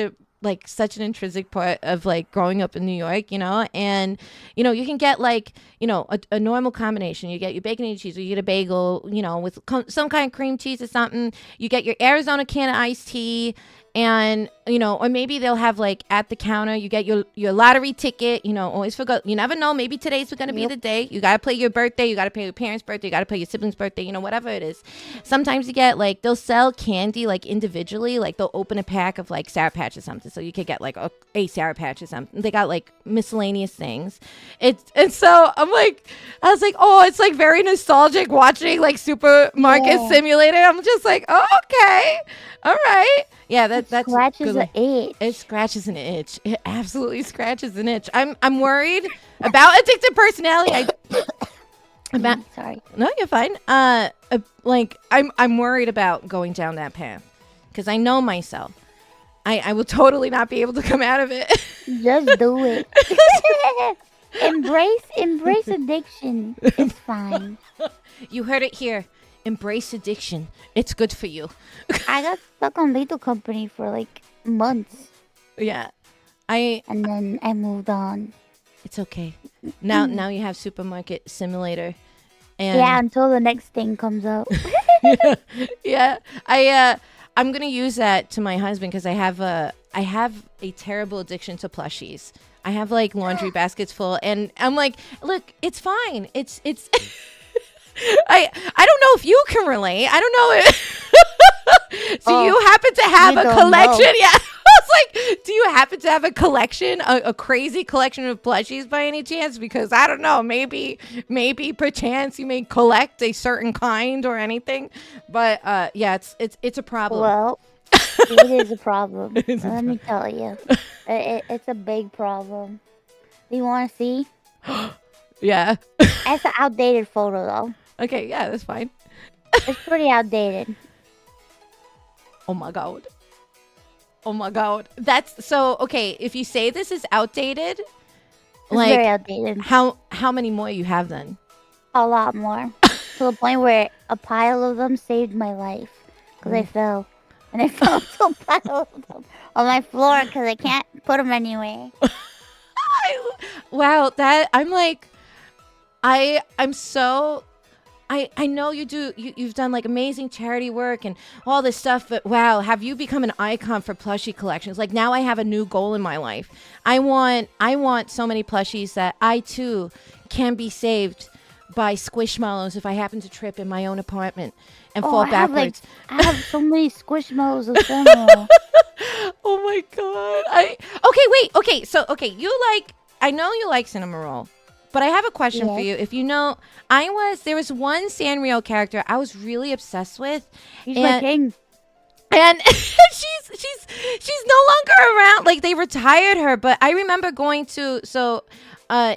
an intrinsic part of like growing up in New York, and you can get like a normal combination. You get your bacon and cheese, or you get a bagel, with some kind of cream cheese or something. You get your Arizona can of iced tea, and or maybe they'll have like at the counter, you get your lottery ticket. Always forgot, you never know, maybe today's gonna be the day. You gotta play your birthday, you gotta pay your parents' birthday, you gotta pay your siblings' birthday, whatever it is. Sometimes you get like, they'll sell candy like individually, like they'll open a pack of like Sour Patch or something, so you could get like a Sour Patch or something. They got like miscellaneous things. And so I was like, oh, it's like very nostalgic watching like supermarket simulator. I'm just like, oh, okay, all right. Yeah, that scratches an itch. It scratches an itch. It absolutely scratches an itch. I'm worried about addictive personality. Sorry. No, you're fine. I'm worried about going down that path, because I know myself. I will totally not be able to come out of it. Just do it. Embrace addiction. It's fine. You heard it here. Embrace addiction. It's good for you. I got stuck on Lethal Company for like months. Yeah. And then I moved on. It's okay. Now you have supermarket simulator. And yeah, until the next thing comes out. Yeah. I'm gonna use that to my husband, because I have a terrible addiction to plushies. I have like laundry baskets full, and I'm like, look, it's fine. It's I don't know if you can relate. I don't know if do you happen to have a collection? Know. Yeah. I was like, do you happen to have a collection, a crazy collection of plushies by any chance? Because I don't know, maybe perchance you may collect a certain kind or anything. But yeah, it's a problem. Well, it is a problem. Let me tell you. It's a big problem. Do you want to see? Yeah. It's an outdated photo, though. Okay, yeah, that's fine. It's pretty outdated. Oh my god. That's so okay. If you say this is outdated, It's very outdated. How many more you have then? A lot more. To the point where a pile of them saved my life. Because I fell. And I fell to a pile of them on my floor because I can't put them anywhere. wow, that I'm like, I'm so. I know you've done like amazing charity work and all this stuff, but wow, have you become an icon for plushie collections? Like now I have a new goal in my life. I want so many plushies that I too can be saved by squishmallows if I happen to trip in my own apartment and fall backwards. I have so many squishmallows of Cinnamoroll. Oh my god. Okay, you like, I know you like cinnamon roll. But I have a question for you. If you know, there was one Sanrio character I was really obsessed with. He's my king. And she's no longer around. Like they retired her, but I remember going to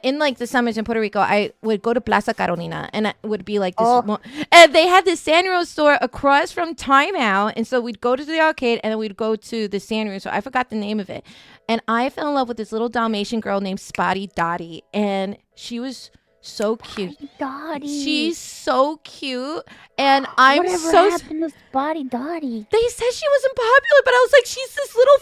in like the summers in Puerto Rico, I would go to Plaza Carolina, and it would be like this. And they had this Sanrio store across from Time Out, and so we'd go to the arcade, and then we'd go to the Sanrio store. I forgot the name of it, and I fell in love with this little Dalmatian girl named Spotty Dottie, and she was so cute. Dottie. She's so cute, and I'm Whatever so. happened to Spotty Dottie? They said she wasn't popular, but I was like, she's this little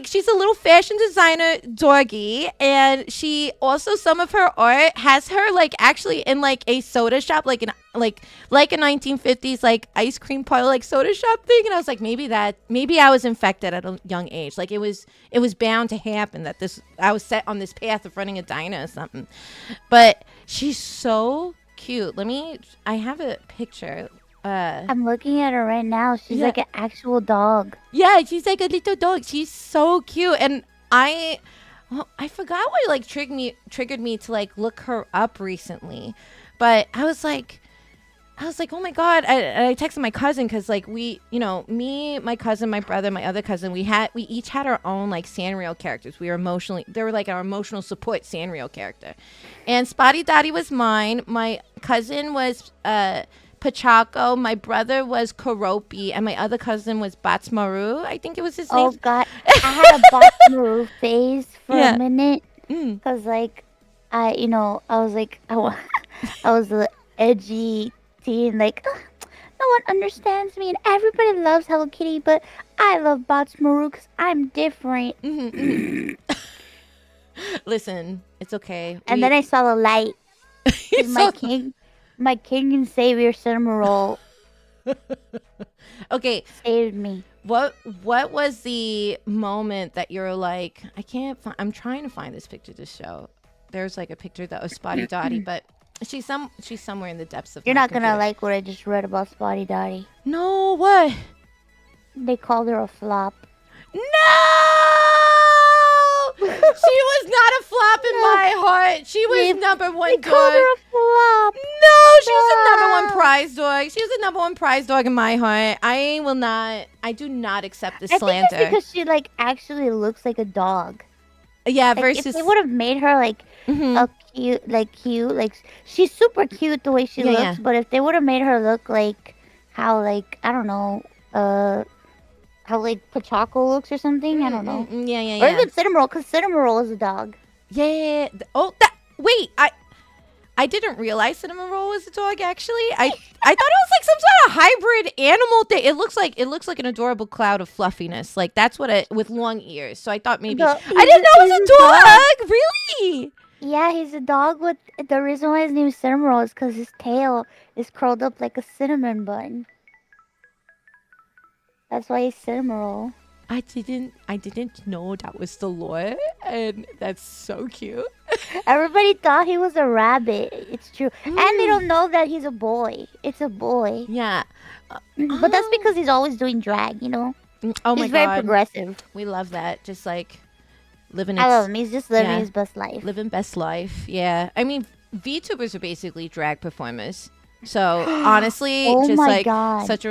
she's a little fashion designer doggy, and she also, some of her art has her like actually in like a soda shop, like a 1950s like ice cream parlor like soda shop thing, and I was like, maybe I was infected at a young age, like it was bound to happen that I was set on this path of running a diner or something, but she's so cute. I have a picture. I'm looking at her right now. She's like an actual dog. Yeah, she's like a little dog. She's so cute. And I forgot what like triggered me to like look her up recently. But I was like, oh my God. I texted my cousin because like me, my cousin, my brother, my other cousin, we each had our own like Sanrio characters. They were like our emotional support Sanrio character. And Spotty Dottie was mine. My cousin was Pachaco, my brother was Karopi, and my other cousin was Batsmaru. I think it was his name. Oh God, I had a Batsmaru phase for a minute because like I was like I was the edgy teen, like no one understands me and everybody loves Hello Kitty, but I love Batsmaru because I'm different. Listen, it's okay. And then I saw the light. My king and savior Cinnamoroll okay, saved me. What was the moment that you're like, I'm trying to find this picture to show. There's like a picture that was Spotty Dottie, but she's somewhere in the depths of. You're not gonna like what I just read about Spotty Dottie. No, what? They called her a flop. No! She was not a flop in my heart. She was number one dog. They called her a flop. No, she was a number one prize dog. She was a number one prize dog in my heart. I do not accept this slander. I think it's because she like actually looks like a dog. Yeah, like, versus if they would have made her like a cute, like she's super cute the way she looks. But if they would have made her look like how like I don't know, how like Pachaco looks or something. I don't know. Yeah. Or even Cinnamoroll, because Cinnamoroll is a dog. Yeah. Oh, wait. I didn't realize Cinnamon Roll was a dog. Actually, I thought it was like some sort of hybrid animal thing. It looks like an adorable cloud of fluffiness. Like that's what with long ears. So I thought maybe I didn't know it was a dog. Really? Yeah, he's a dog with the reason why his name is Cinnamoroll is because his tail is curled up like a cinnamon bun. That's why he's Cinnamoroll. I didn't know that was the lore, and that's so cute. Everybody thought he was a rabbit. It's true. And they don't know that he's a boy. It's a boy. Yeah. But that's because he's always doing drag, Oh my God. He's very progressive. We love that. Just like living I love him. He's just living his best life. Living best life. Yeah. I mean, VTubers are basically drag performers. So honestly, just like God. Such a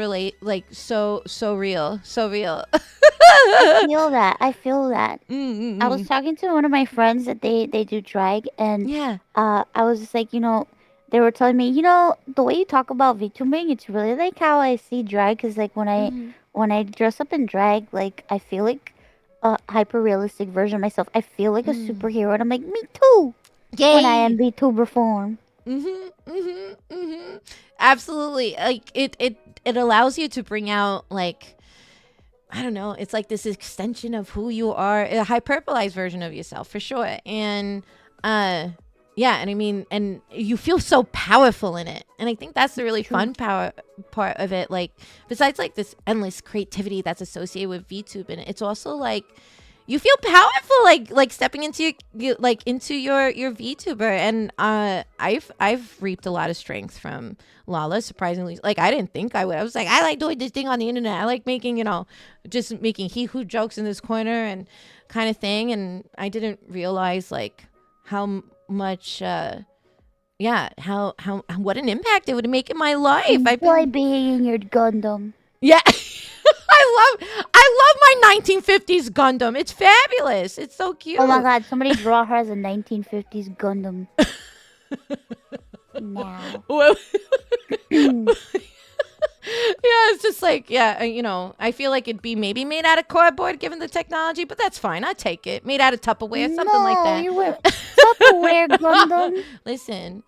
so real. I feel that. I was talking to one of my friends that they do drag, and I was just like, they were telling me, the way you talk about VTubing, it's really like how I see drag. Cause like when I dress up in drag, like I feel like a hyper realistic version of myself. I feel like a superhero, and I'm like, me too. Yay. When I am VTuber form. Absolutely. Like it allows you to bring out like, I don't know, it's like this extension of who you are, a hyperbolized version of yourself for sure. And yeah, and I mean, and you feel so powerful in it, and I think that's the really fun part of it. Like, besides like this endless creativity that's associated with VTube, and it's also like you feel powerful, like stepping into your VTuber, and I've reaped a lot of strength from LALA. Surprisingly, like I didn't think I would. I was like, I like doing this thing on the internet. I like making just making he who jokes in this corner and kind of thing, and I didn't realize like how much how what an impact it would make in my life. Enjoy being in your Gundam. Yeah. I love my 1950s Gundam. It's fabulous. It's so cute. Oh my god, somebody draw her as a 1950s Gundam. Now. Yeah, it's just like, I feel like it'd be maybe made out of cardboard given the technology, but that's fine. I'd take it. Made out of Tupperware, something like that. You were Tupperware Gundam. Listen,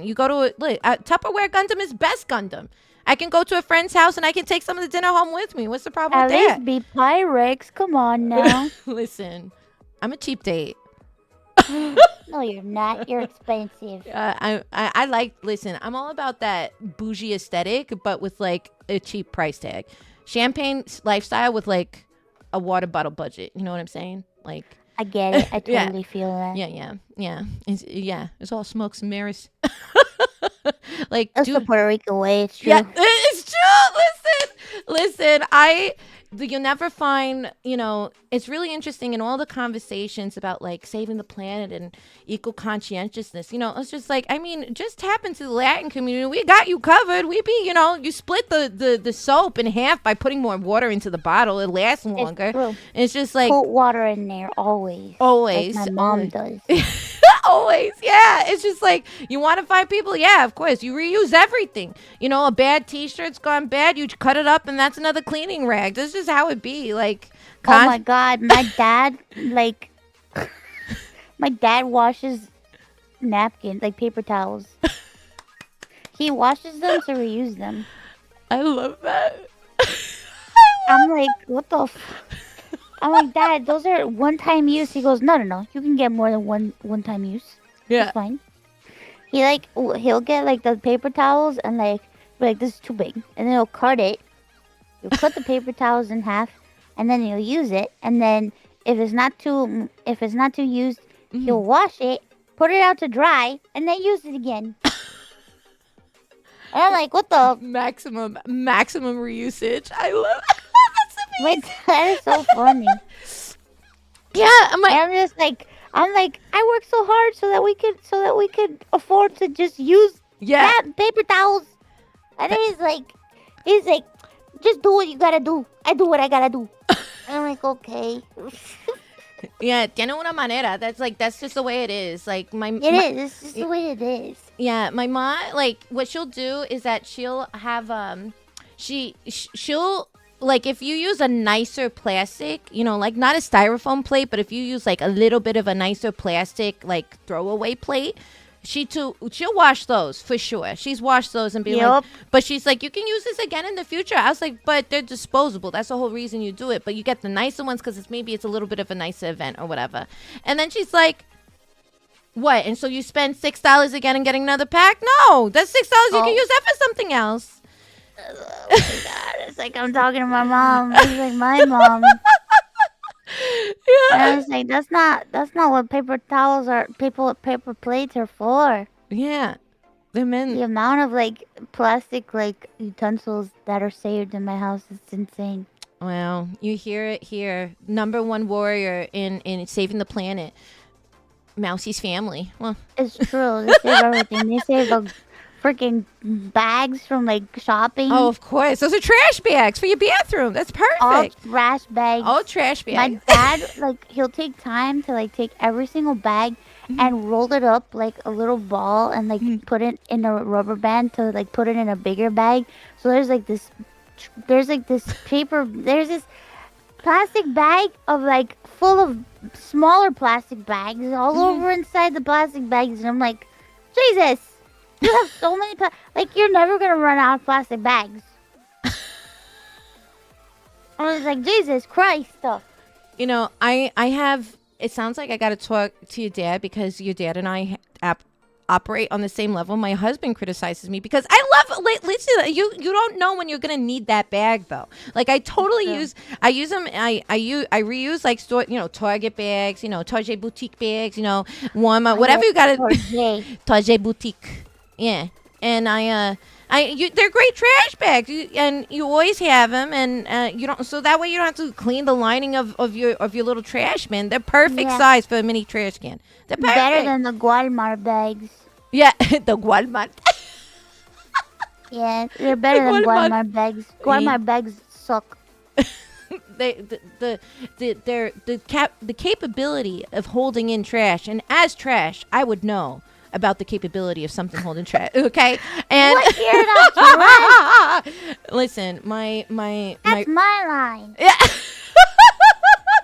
you go to Tupperware Gundam is best Gundam. I can go to a friend's house and I can take some of the dinner home with me. What's the problem with that? At least be Pyrex. Come on now. Listen, I'm a cheap date. No, you're not. You're expensive. I like, listen, I'm all about that bougie aesthetic, but with like a cheap price tag. Champagne lifestyle with like a water bottle budget. You know what I'm saying? Like, I get it. I totally feel that. Yeah. It's all smokes and mirrors. Like, That's the Puerto Rico way. It's true. Yeah, it's true. Listen, you'll never find, it's really interesting in all the conversations about like saving the planet and eco-conscientiousness. It's just like, I mean, just tap into the Latin community. We got you covered. We be, you split the soap in half by putting more water into the bottle. It lasts longer. It's true. It's just like, put water in there always. Always. Like my mom does. Always, yeah. It's just like, you want to find people? Yeah, of course. You reuse everything. A bad t-shirt's gone bad. You cut it up and that's another cleaning rag. This is how it be. Like, oh my God. My dad, my dad washes napkins, like paper towels. He washes them to reuse them. I love that. I'm like, what the I'm like, Dad, those are one-time use. He goes, no. You can get more than one-time use. Yeah. It's fine. He'll get like the paper towels and like this is too big, and then he'll cut it. He'll cut the paper towels in half, and then he'll use it. And then if it's not too used, he'll wash it, put it out to dry, and then use it again. And I'm like, what the maximum reusage? I love. My dad is so funny. Yeah, I'm just like, I work so hard so that we could afford to just use that paper towels. And he's like, just do what you gotta do. I do what I gotta do. And I'm like, okay. Yeah, tiene una manera. That's just the way it is. Like it's just the way it is. Yeah, my mom, like, what she'll do is that she'll have she'll like, if you use a nicer plastic, like not a styrofoam plate, but if you use like a little bit of a nicer plastic, like throwaway plate, she'll wash those for sure. She's washed those and be like, but she's like, you can use this again in the future. I was like, but they're disposable. That's the whole reason you do it. But you get the nicer ones because it's a little bit of a nicer event or whatever. And then she's like, what? And so you spend $6 again and getting another pack? No, that's $6. You can use that for something else. Oh my God, it's like I'm talking to my mom. It's like my mom. Yeah. And I was like, that's not what paper towels are. Paper plates are for. Yeah, they're meant. The amount of like plastic like utensils that are saved in my house is insane. Well, you hear it here. Number one warrior in saving the planet, Mousie's family. Well, it's true. They save everything. They save freaking bags from like shopping. Oh, of course. Those are trash bags for your bathroom. That's perfect. All trash bags. All trash bags. My dad, he'll take time to take every single bag and roll it up like a little ball and put it in a rubber band to put it in a bigger bag. So there's this plastic bag of full of smaller plastic bags all over inside the plastic bags, and I'm like, Jesus. You have so many you're never gonna run out of plastic bags. I was like, Jesus Christ. I have it sounds like I got to talk to your dad because your dad and I operate on the same level. My husband criticizes me because I love. Listen, you don't know when you're gonna need that bag though. Like I totally use them. I reuse like store, Target bags, Target boutique bags, Walmart, whatever you got to. Target boutique, yeah. And they're great trash bags, and you always have them, and you don't. So that way you don't have to clean the lining of your little trash bin. They're perfect size for a mini trash can. They're perfect. Better than the Walmart bags. Yeah, the Walmart. Yeah, they're better than Walmart bags. Walmart bags suck. The capability of holding in trash, and as trash, I would know about the capability of something holding trash. Okay, and what year that's right? Listen, that's my line. Yeah.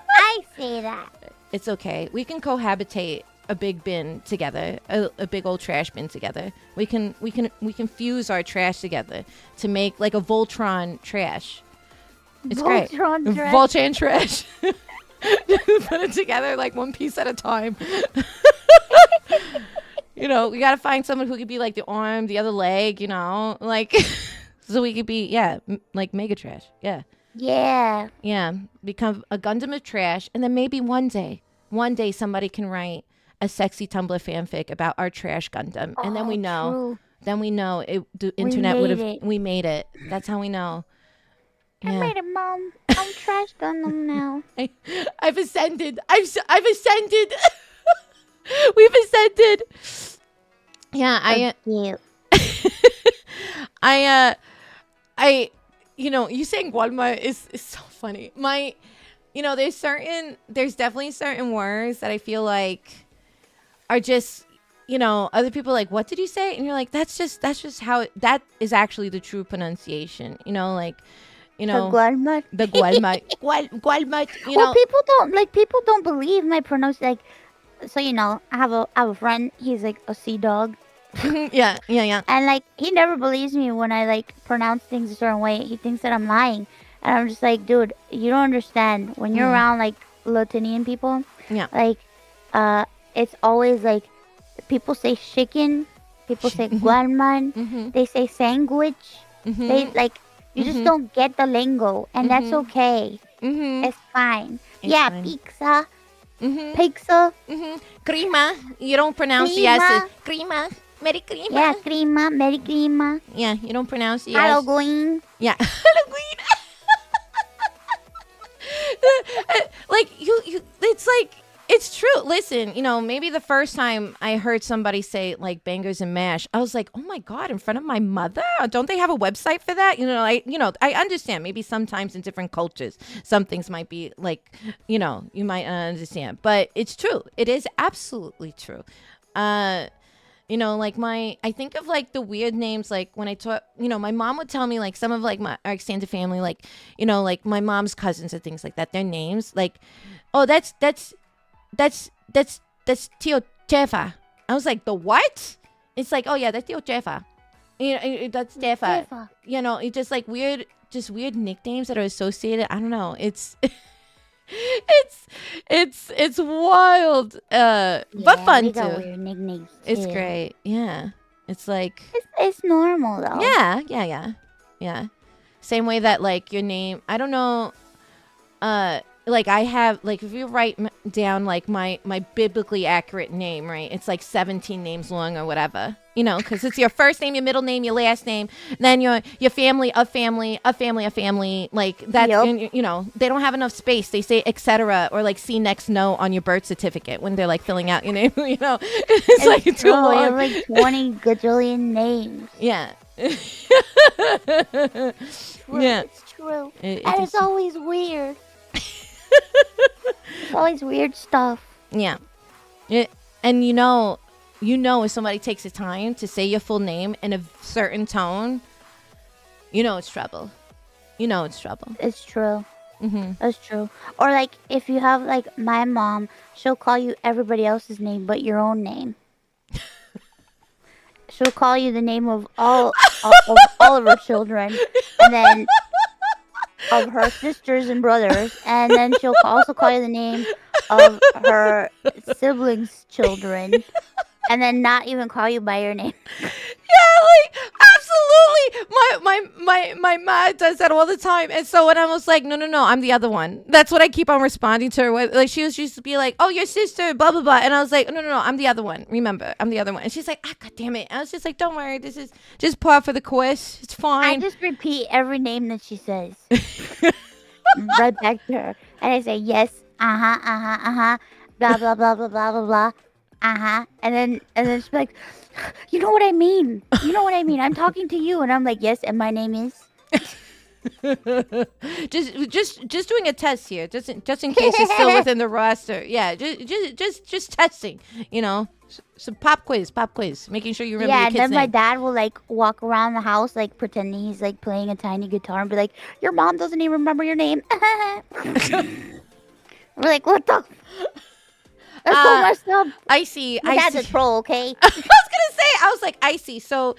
I say that. It's okay. We can cohabitate a big bin together, a big old trash bin together. We can fuse our trash together to make like a Voltron trash. It's great. Voltron trash. Put it together like one piece at a time. We gotta find someone who could be like the arm, the other leg, like so we could be like mega trash. Yeah, become a Gundam of trash, and then maybe one day somebody can write a sexy Tumblr fanfic about our trash Gundam, and then we know. True. Then we know the internet would have. We made it. That's how we know. I made it, Mom. I'm trash Gundam now. I've ascended. I've ascended. We've ascended. Yeah, you saying Walmart is so funny. There's definitely certain words that I feel like are just, other people are like, what did you say? And you're like, that's just how that is actually the true pronunciation. The Walmart. The Walmart. Walmart. Well, people don't believe my pronunciation. So I have a friend. He's like a sea dog. Yeah. And he never believes me when I pronounce things a certain way. He thinks that I'm lying, and I'm just like, dude, you don't understand. When you're around Latinian people, it's always people say chicken, people say gualman, they say sandwich. They you just don't get the lingo, and that's okay. It's fine. It's fine. Pizza. Pizza. Crema. You don't pronounce the S. Crema. Merry crema. Yeah, crema. Merry crema. Yeah, you don't pronounce the S. Halloween. Yeah. Halloween. It's true. Listen, maybe the first time I heard somebody say bangers and mash, I was like, oh my God, in front of my mother? Don't they have a website for that? I understand maybe sometimes in different cultures, some things might be you might understand, but it's true. It is absolutely true. I think of the weird names, when I taught, my mom would tell me some of our extended family, my mom's cousins and things like that, their names, oh, that's Tio Chefa. I was like, the what? It's like, oh yeah, that's Tio Chefa. That's Chefa. It's just weird nicknames that are associated. I don't know. It's it's wild. But fun too. Weird nicknames too. It's great. Yeah. It's it's normal though. Yeah. Same way that your name, I don't know, I have if you write down my biblically accurate name, right? It's 17 names long or whatever, because it's your first name, your middle name, your last name, then your family, a family, a family, a family, that. Yep. They don't have enough space. They say etc. or see next no on your birth certificate when they're filling out your name. It's too long. You have 20 gajillion names. Yeah. True, yeah. It's true. And it's always weird. It's always weird stuff. Yeah. And if somebody takes the time to say your full name in a certain tone, it's trouble. It's trouble. It's true. That's true. Or if you have my mom, she'll call you everybody else's name but your own name. She'll call you the name of all of her children, and then of her sisters and brothers, and then she'll also call you the name of her siblings' children, and then not even call you by your name. Yeah, like absolutely. My mom does that all the time, and so when I was like, no, I'm the other one. That's what I keep on responding to her with. Like she used to be like, oh, your sister, blah blah blah, and I was like, no, I'm the other one. Remember, I'm the other one. And she's like, god damn it. I was just like, don't worry, this is just par for the course. It's I fine. just repeat every name that she says right back to her, and I say yes, blah blah blah blah blah blah blah, and then she's like, you know what I mean? You know what I mean? I'm talking to you, and I'm like, yes, and my name is. just doing a test here, just in case it's still within the roster. Yeah, just testing. You know, some pop quiz, making sure you remember Yeah, your and kid's then my name. dad will like walk around the house like pretending he's like playing a tiny guitar and be like, "Your mom doesn't even remember your name." We're like, "What the?" That's so messed up. Icy, My dad's a troll, okay? I was gonna say, I was like, Icy. So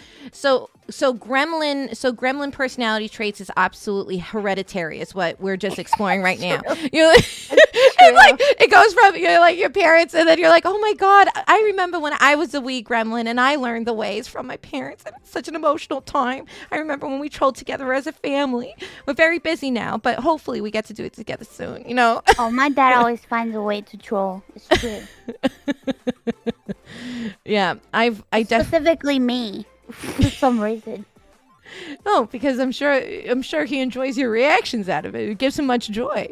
gremlin personality traits is absolutely hereditary. Is what we're just exploring right now. You know, it's like it goes from like your parents, and then you're like, oh my god, I remember when I was a wee gremlin, and I learned the ways from my parents. And it's such an emotional time. I remember when we trolled together as a family. We're very busy now, but hopefully we get to do it together soon. You know. Oh, my dad always finds a way to troll. It's true. Yeah, Specifically me, for some reason. No, because I'm sure he enjoys your reactions out of it. It gives him much joy.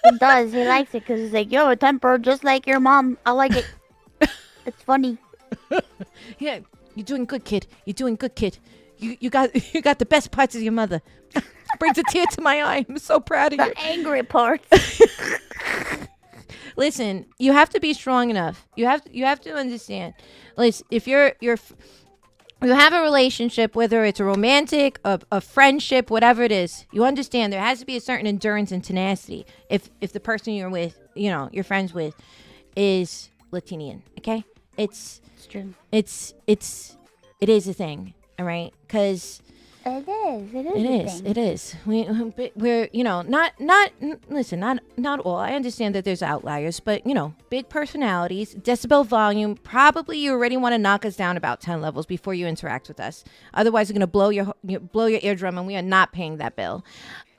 He does. He likes it because he's like, you have a temper just like your mom. I like it. It's funny. Yeah, you're doing good, kid. You're doing good, kid. You got the best parts of your mother. Brings a tear to my eye. I'm so proud of you. The angry parts. Listen, you have to be strong enough. You have to understand. Listen, if you have a relationship, whether it's a romantic, a friendship, whatever it is, you understand there has to be a certain endurance and tenacity. If the person you're with, you're friends with, is Latinian, okay? It's true. It is a thing, all right? Because It is. it is. We're not all. I understand that there's outliers, but big personalities, decibel volume. Probably you already want to knock us down about 10 levels before you interact with us. Otherwise, you're gonna blow your eardrum, and we are not paying that bill.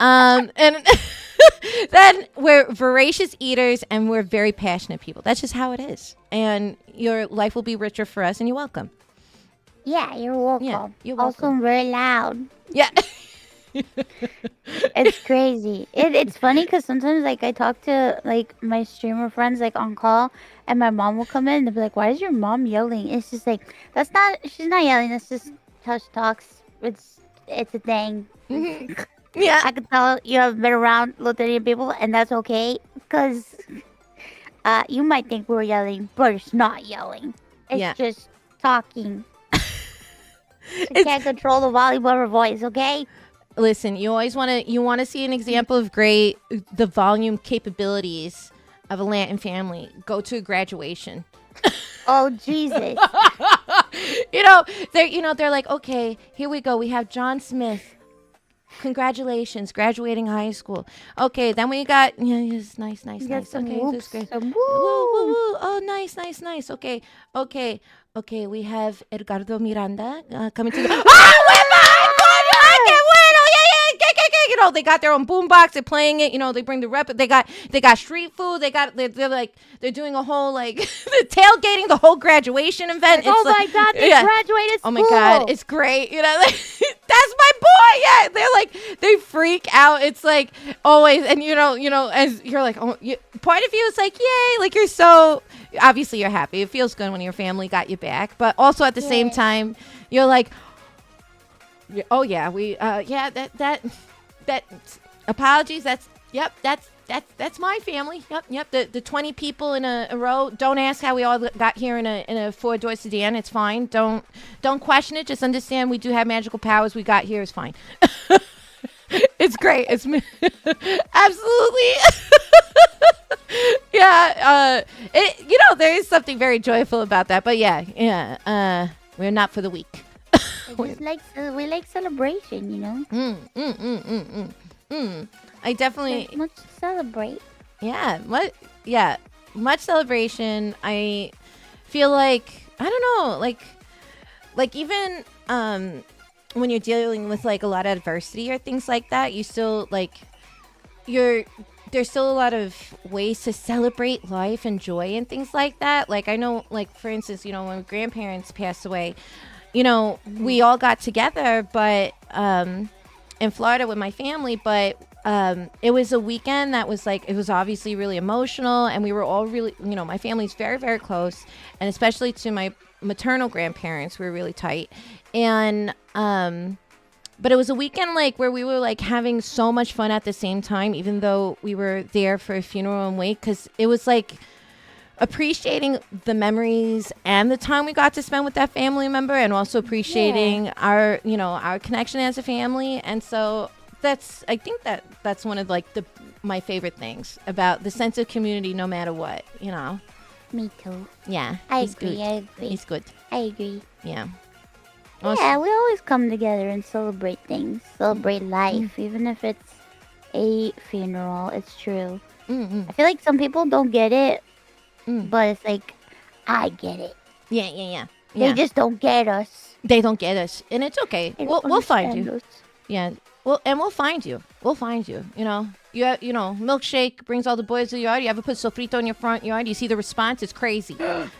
And then we're voracious eaters, and we're very passionate people. That's just how it is. And your life will be richer for us, and you're welcome. Yeah, you're welcome. Yeah, you're Also, welcome. I'm very loud. Yeah. It's crazy. It's funny because sometimes like I talk to like my streamer friends like on call, and my mom will come in and they'll be like, "Why is your mom yelling?" It's just like she's not yelling. That's just how she talks. It's a thing. Yeah. I can tell you have been around Latinian people, and that's okay because you might think we're yelling, but it's not yelling. It's just talking. She can't control the volume of her voice, okay? Listen, you always want to see an example of the volume capabilities of a Latin family. Go to a graduation. Oh Jesus! They're like, okay, here we go. We have John Smith. Congratulations, graduating high school. Okay, then we got yes, nice. Some Okay, whoops, that's great. some Woo, woo. woo, woo. Oh, nice. Okay. We have Edgardo Miranda coming to the. Oh, we're behind! Qué bueno! Yeah. They got their own boombox. They're playing it. They bring the rep. They got street food. They're doing a whole like the tailgating, the whole graduation event. Oh my God! They graduated school. Oh my God, it's great. That's my boy. Yeah, they freak out. It's like always, and as you're like, point of view, it's like, yay, like you're so obviously you're happy. It feels good when your family got you back, but also at the same time, you're like, oh yeah, we that apologies. That's my family. Yep. The 20 people in a row. Don't ask how we all got here in a 4-door sedan. It's fine. Don't question it. Just understand we do have magical powers. We got here is fine. It's great. It's absolutely. Yeah. There is something very joyful about that. But yeah. We're not for the weak. We like celebration, I definitely There's much to celebrate. Yeah, much celebration. I feel like I don't know, like even when you're dealing with like a lot of adversity or things like that, you still like there's still a lot of ways to celebrate life and joy and things like that. Like I know, like for instance, when my grandparents passed away, we all got together, but in Florida with my family, but it was a weekend that was like, it was obviously really emotional, and we were all really, my family's very, very close, and especially to my maternal grandparents, we were really tight. And but it was a weekend like where we were like having so much fun at the same time, even though we were there for a funeral and wake, because it was like appreciating the memories and the time we got to spend with that family member, and also appreciating our connection as a family. And so I think that's one of like my favorite things about the sense of community, no matter what. Me too. Yeah, I he's agree. good. I agree. He's good. I agree. Yeah. Yeah, we always come together and celebrate things, celebrate life, even if it's a funeral. It's true. Mm-hmm. I feel like some people don't get it, Mm. but it's like, I get it. Yeah. They just don't get us. They don't get us, and it's okay. They We'll don't find understand you. us. Yeah. Well, and we'll find you. We'll find you. Milkshake brings all the boys to the yard. You ever put sofrito in your front yard? You see the response? It's crazy.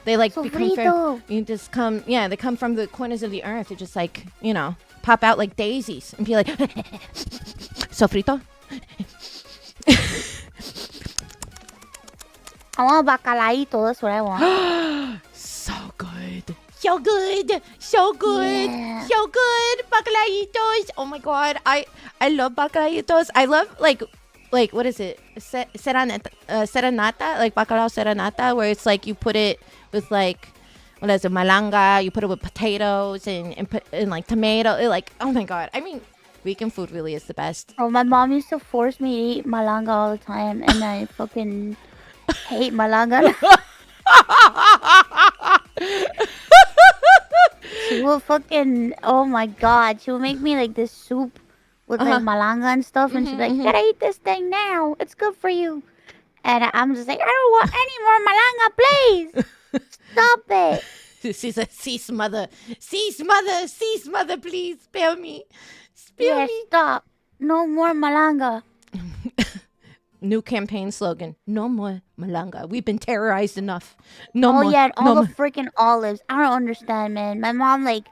They like become Sofrito. you just come. Yeah, they come from the corners of the earth. They just like pop out like daisies and be like, sofrito. I want a bacalaito. That's what I want. So good. So good. So good. Yeah. So good. Bacalaitos. Oh my god. I love bacalaitos. I love like what is it? Serenata, like bacalao serenata, where it's like you put it with like what is it? Malanga. You put it with potatoes and like tomato. Oh my god. I mean, weekend food really is the best. Oh, my mom used to force me to eat malanga all the time, and I fucking hate malanga. She will fucking, oh my god, she will make me like this soup with like malanga and stuff, and she'll be like, you gotta eat this thing now, it's good for you. And I'm just like, I don't want any more malanga, please. Stop it. She's a cease mother, please spare me. Yeah, stop. No more malanga. New campaign slogan: no more malanga. We've been terrorized enough. No Oh more. yeah, and all no the freaking olives. I don't understand, man. My mom like,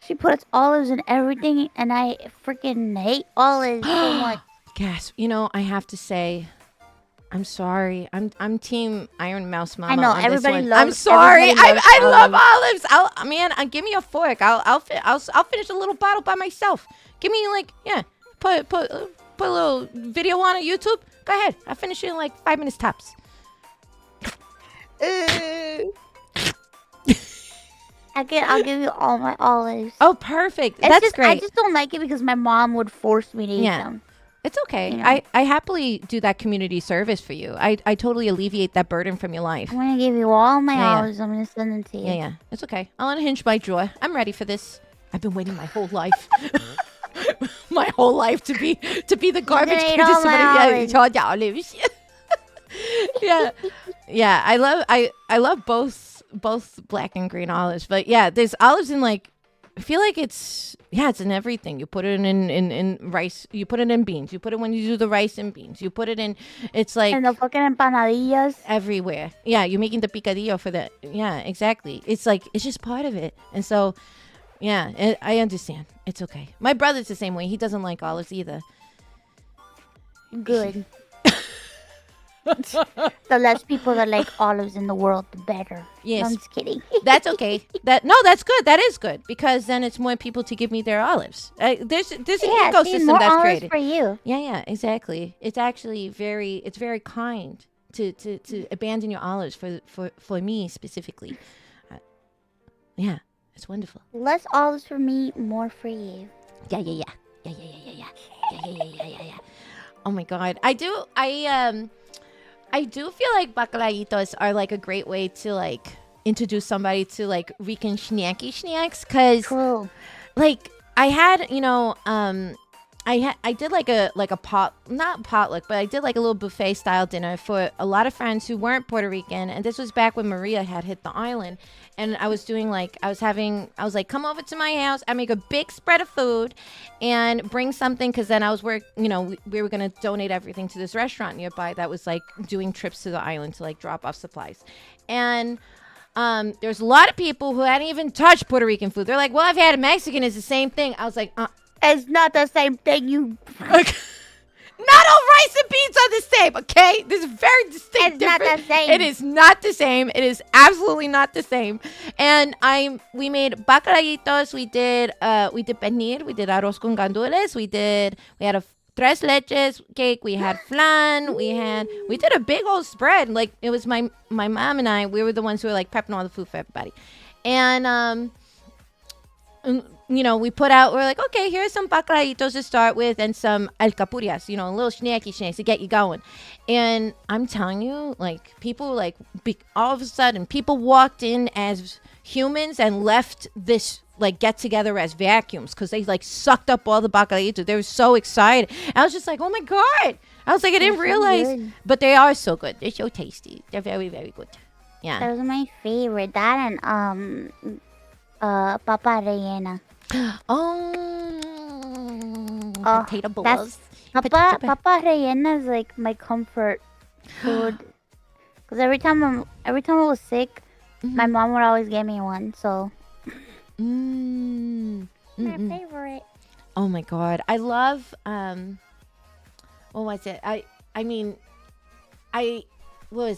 she puts olives in everything, and I freaking hate olives so much. Gasp. I have to say, I'm sorry. I'm team Iron Mouse Mama. I know, on this everybody one. loves- I'm sorry. everybody loves I love olives. olives. Give me a fork. I'll finish a little bottle by myself. Give me put a little video on YouTube. Go ahead. I'll finish it in like 5 minutes tops. I'll give you all my olives. Oh, perfect. It's That's just, great. I just don't like it because my mom would force me to eat Yeah. them. It's okay. You know? I happily do that community service for you. I totally alleviate that burden from your life. I'm gonna give you all my Yeah. olives. I'm gonna send them to you. Yeah. It's okay. I'll unhinge my drawer. I'm ready for this. I've been waiting my whole life. My whole life to be the garbage eat can to all my somebody olives. Yeah. I love both black and green olives. But yeah, there's olives in like, I feel like it's in everything. You put it in rice. You put it in beans. You put it when you do the rice and beans. You put it in, it's like And the fucking empanadillas. everywhere. Yeah, you're making the picadillo for that. Yeah, exactly. It's like, it's just part of it. And so, yeah, I understand. It's okay. My brother's the same way. He doesn't like olives either. Good. The less people that like olives in the world, the better. Yes. No, I'm just kidding. That's okay. That's good. That is good, because then it's more people to give me their olives. There's an Yeah, see, ecosystem more that's olives created. for you. Yeah, exactly. It's actually very kind to abandon your olives for me specifically. Yeah, it's wonderful. Less olives for me, more for you. Yeah. Oh my god. I do feel like bacalaitos are like a great way to like introduce somebody to like Rican snacky snacks, cause True. like I had I did like a not potluck, but I did like a little buffet style dinner for a lot of friends who weren't Puerto Rican, and this was back when Maria had hit the island. And I was doing like I was like, come over to my house. I make a big spread of food, and bring something, because then I was we were gonna donate everything to this restaurant nearby that was like doing trips to the island to like drop off supplies, and. There's a lot of people who hadn't even touched Puerto Rican food. They're like, well, I've had a Mexican. It's the same thing. I was like, It's not the same thing, you. not all rice and beans are the same, okay? This is very distinct. It's not the same. It is not the same. It is absolutely not the same. And we made bacalaitos. We did pernil. We did arroz con gandules. We had a tres leches cake. We had flan. We did a big old spread. Like, it was my mom and I. We were the ones who were like prepping all the food for everybody. And we put out. We're like, okay, here's some bacalaitos to start with, and some alcapurrias. A little snacks to get you going. And I'm telling you, like, people all of a sudden, people walked in as humans and left this like get together as vacuums, because they like sucked up all the bacalaitos. They were so excited. I was just like, oh my god! I was like, I didn't realize, good. But they are so good. They're so tasty. They're very, very good. Yeah. Those are my favorite. That and papa rellena. Oh, potato that's- balls. Papa rellena is like my comfort food. Because every time I was sick, my mom would always get me one. So. My favorite. Oh my god, I love what was it?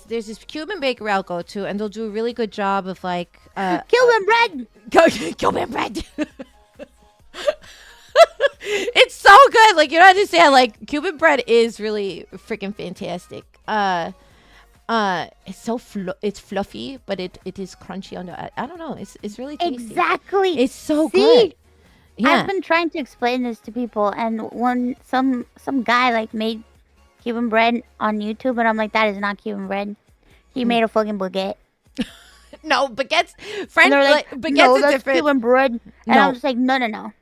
There's this Cuban bakery I'll go to, and they'll do a really good job of like Cuban bread. Cuban bread. It's so good. Like, you don't understand. Like, Cuban bread is really freaking fantastic. It's so it's fluffy, but it is crunchy on the. I don't know. It's really tasty. Exactly. It's so See? good. Yeah. I've been trying to explain this to people, and when some guy like made Cuban bread on YouTube, and I'm like, that is not Cuban bread. He made a fucking baguette. No, baguettes. French, And they're like, baguettes no, are that's different. Cuban bread. And No. I'm just like, no,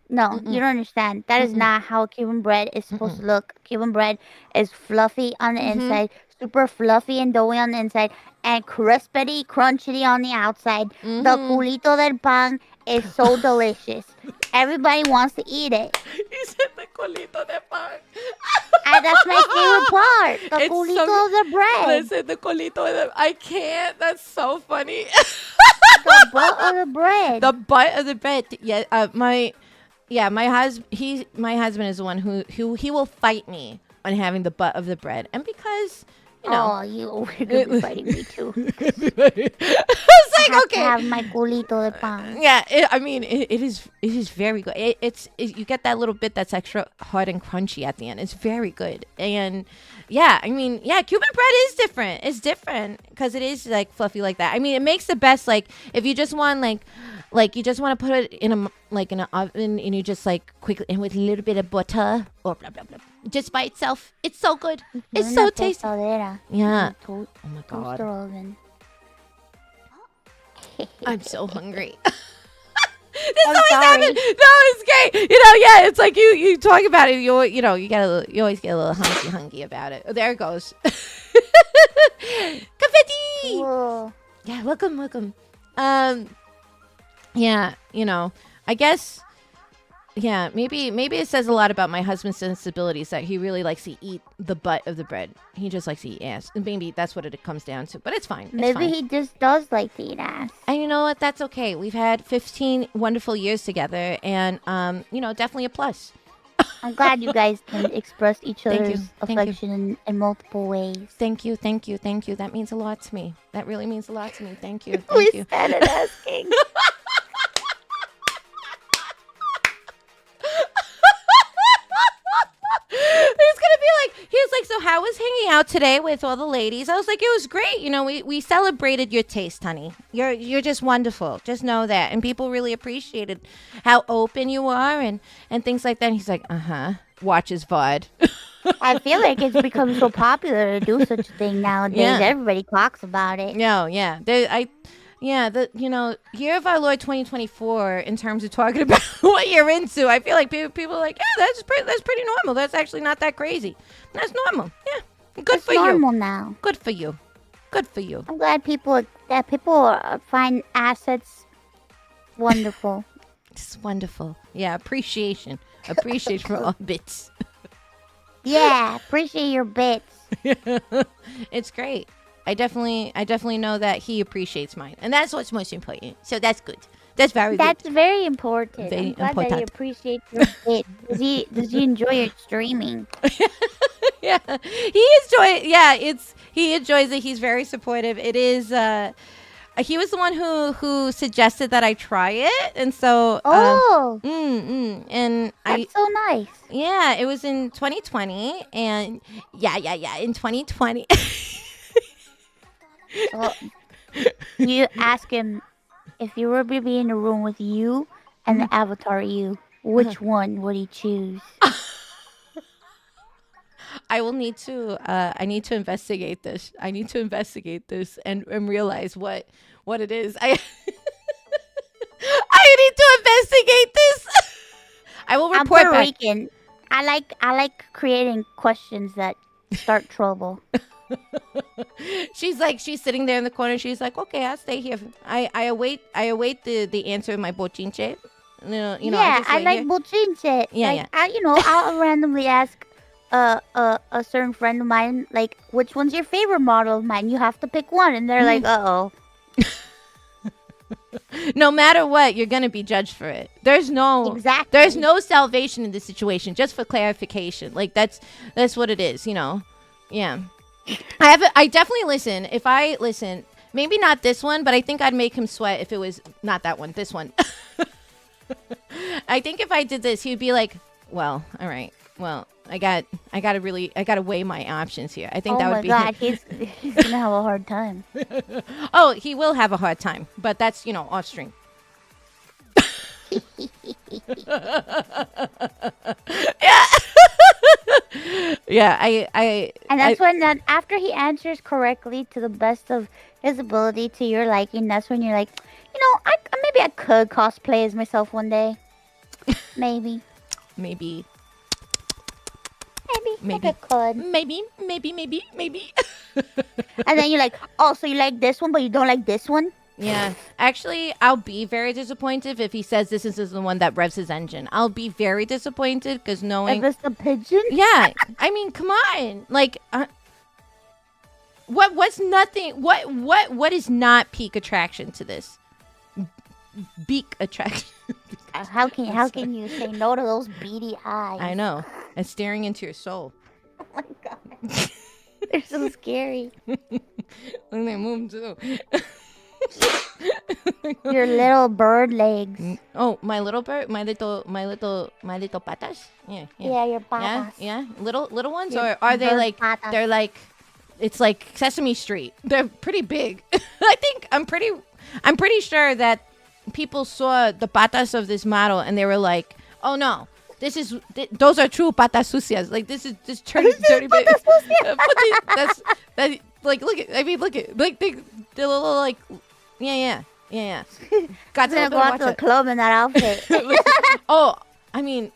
you don't understand. That is not how Cuban bread is supposed to look. Cuban bread is fluffy on the inside, super fluffy and doughy on the inside, and crispity, crunchy on the outside. The culito del pan is so delicious. Everybody wants to eat it. You said the culito de pan. And that's my favorite part. The It's culito so- of the bread. Listen, the culito de. I can't. That's so funny. The butt of the bread. The butt of the bread. Yeah. My husband. My husband is the one who he will fight me on having the butt of the bread, and because. Oh, you're gonna be fighting me too. It's I like, have okay. to have my culito de pan. Yeah, it is very good. You get that little bit that's extra hard and crunchy at the end. It's very good. And Cuban bread is different. It's different because it is like fluffy like that. I mean, it makes the best, like, if you just want like you just want to put it in an oven, and you just like quickly, and with a little bit of butter or blah blah blah, just by itself. It's so good. It's so tasty. Tostadera. Yeah. To- Oh my god. toaster oven. I'm so hungry. I'm sorry. No, it's great. Yeah, it's like you talk about it. You always get a little hungry about it. Oh, there it goes. Confetti. Whoa. Yeah, welcome. I guess. Yeah, maybe it says a lot about my husband's sensibilities that he really likes to eat the butt of the bread. He just likes to eat ass. And maybe that's what it comes down to. But it's fine. Maybe he just does like to eat ass. And you know what? That's okay. We've had 15 wonderful years together, and definitely a plus. I'm glad you guys can express each Thank you. other's Thank you. affection in multiple ways. Thank you. That means a lot to me. That really means a lot to me. Thank you. We Thank you. started asking. He was like, so how was hanging out today with all the ladies? I was like, it was great. We celebrated your taste, honey. You're just wonderful. Just know that. And people really appreciated how open you are and things like that. And he's like, watches VOD. I feel like it's become so popular to do such a thing nowadays. Yeah. Everybody talks about it. No, yeah. Yeah, the year of our Lord 2024 in terms of talking about what you're into. I feel like people are like, yeah, that's pretty normal. That's actually not that crazy. That's normal. Yeah, good It's for you. normal now. Good for you. Good for you. I'm glad people find assets wonderful. It's wonderful. Yeah, appreciation for all bits. Yeah, appreciate your bits. It's great. I definitely know that he appreciates mine, and that's what's most important. So that's good. That's very That's good. very important. Very I'm glad that he important. appreciates your bits. Does he enjoy your streaming? Yeah, he enjoys it. He's very supportive. It is. He was the one who suggested that I try it, and so. And That's so nice. Yeah, it was in 2020, and in 2020. Well, you ask him if you were to be in a room with you and the avatar you, which one would he choose? I will need to. I need to investigate this. I need to investigate this and realize what it is. I need to investigate this. I will I'm report Puerto back. Rican. I like creating questions that start trouble. She's sitting there in the corner. She's like, okay, I'll stay here. I await the answer of my bochinche. I Yeah, just I wait like here. bochinche. Yeah, like, I'll randomly ask a certain friend of mine, like, which one's your favorite model of mine? You have to pick one, and they're like, uh-oh. No matter what, you're gonna be judged for it. There's no salvation in this situation. Just for clarification, like that's what it is. Yeah. I definitely listen. If I listen, maybe not this one, but I think I'd make him sweat if it was not that one. This one. I think if I did this, he'd be like, "Well, all right. Well, I gotta weigh my options here." I think that would be. Oh my God, he's gonna have a hard time. Oh, he will have a hard time, but that's off stream. Yeah. Yeah, And that's when after he answers correctly to the best of his ability to your liking, that's when you're like, maybe I could cosplay as myself one day. Maybe. Maybe. I could. Maybe. And then you're like, oh, so you like this one, but you don't like this one? Yeah. Actually, I'll be very disappointed if he says this is the one that revs his engine. I'll be very disappointed because knowing. If it's the pigeon? Yeah. I mean, come on. Like, what's nothing? What is not peak attraction to this? Beak attraction. How can you say no to those beady eyes? I know. And staring into your soul. Oh my God. They're so scary. Look at that move too. Your little bird legs. Oh, my little bird, my little patas. Yeah. Yeah, your patas. Yeah. Little ones, Your or are they bird like? patas. They're like, it's like Sesame Street. They're pretty big. I think I'm pretty sure that people saw the patas of this model and they were like, oh no. Those are true patas sucias. Like this is just dirty baby. That's like look at like the little like yeah. Got to go out to the club in that outfit. Oh, I mean,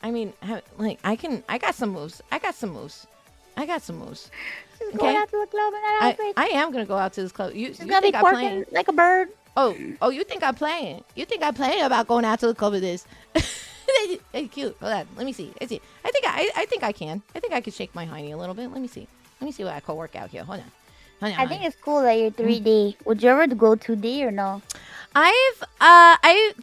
like I got some moves. She's going out to the club in that outfit. I am gonna go out to this club. You gonna be think I'm twerking playing? like a bird. Oh, you think I'm playing? You think I'm playing about going out to the club with this? It's cute. Hold on. Let me see. I think I can. I think I can shake my hiney a little bit. Let me see what I can work out here. Hold on. I think it's cool that you're 3D. Would you ever go 2D or no?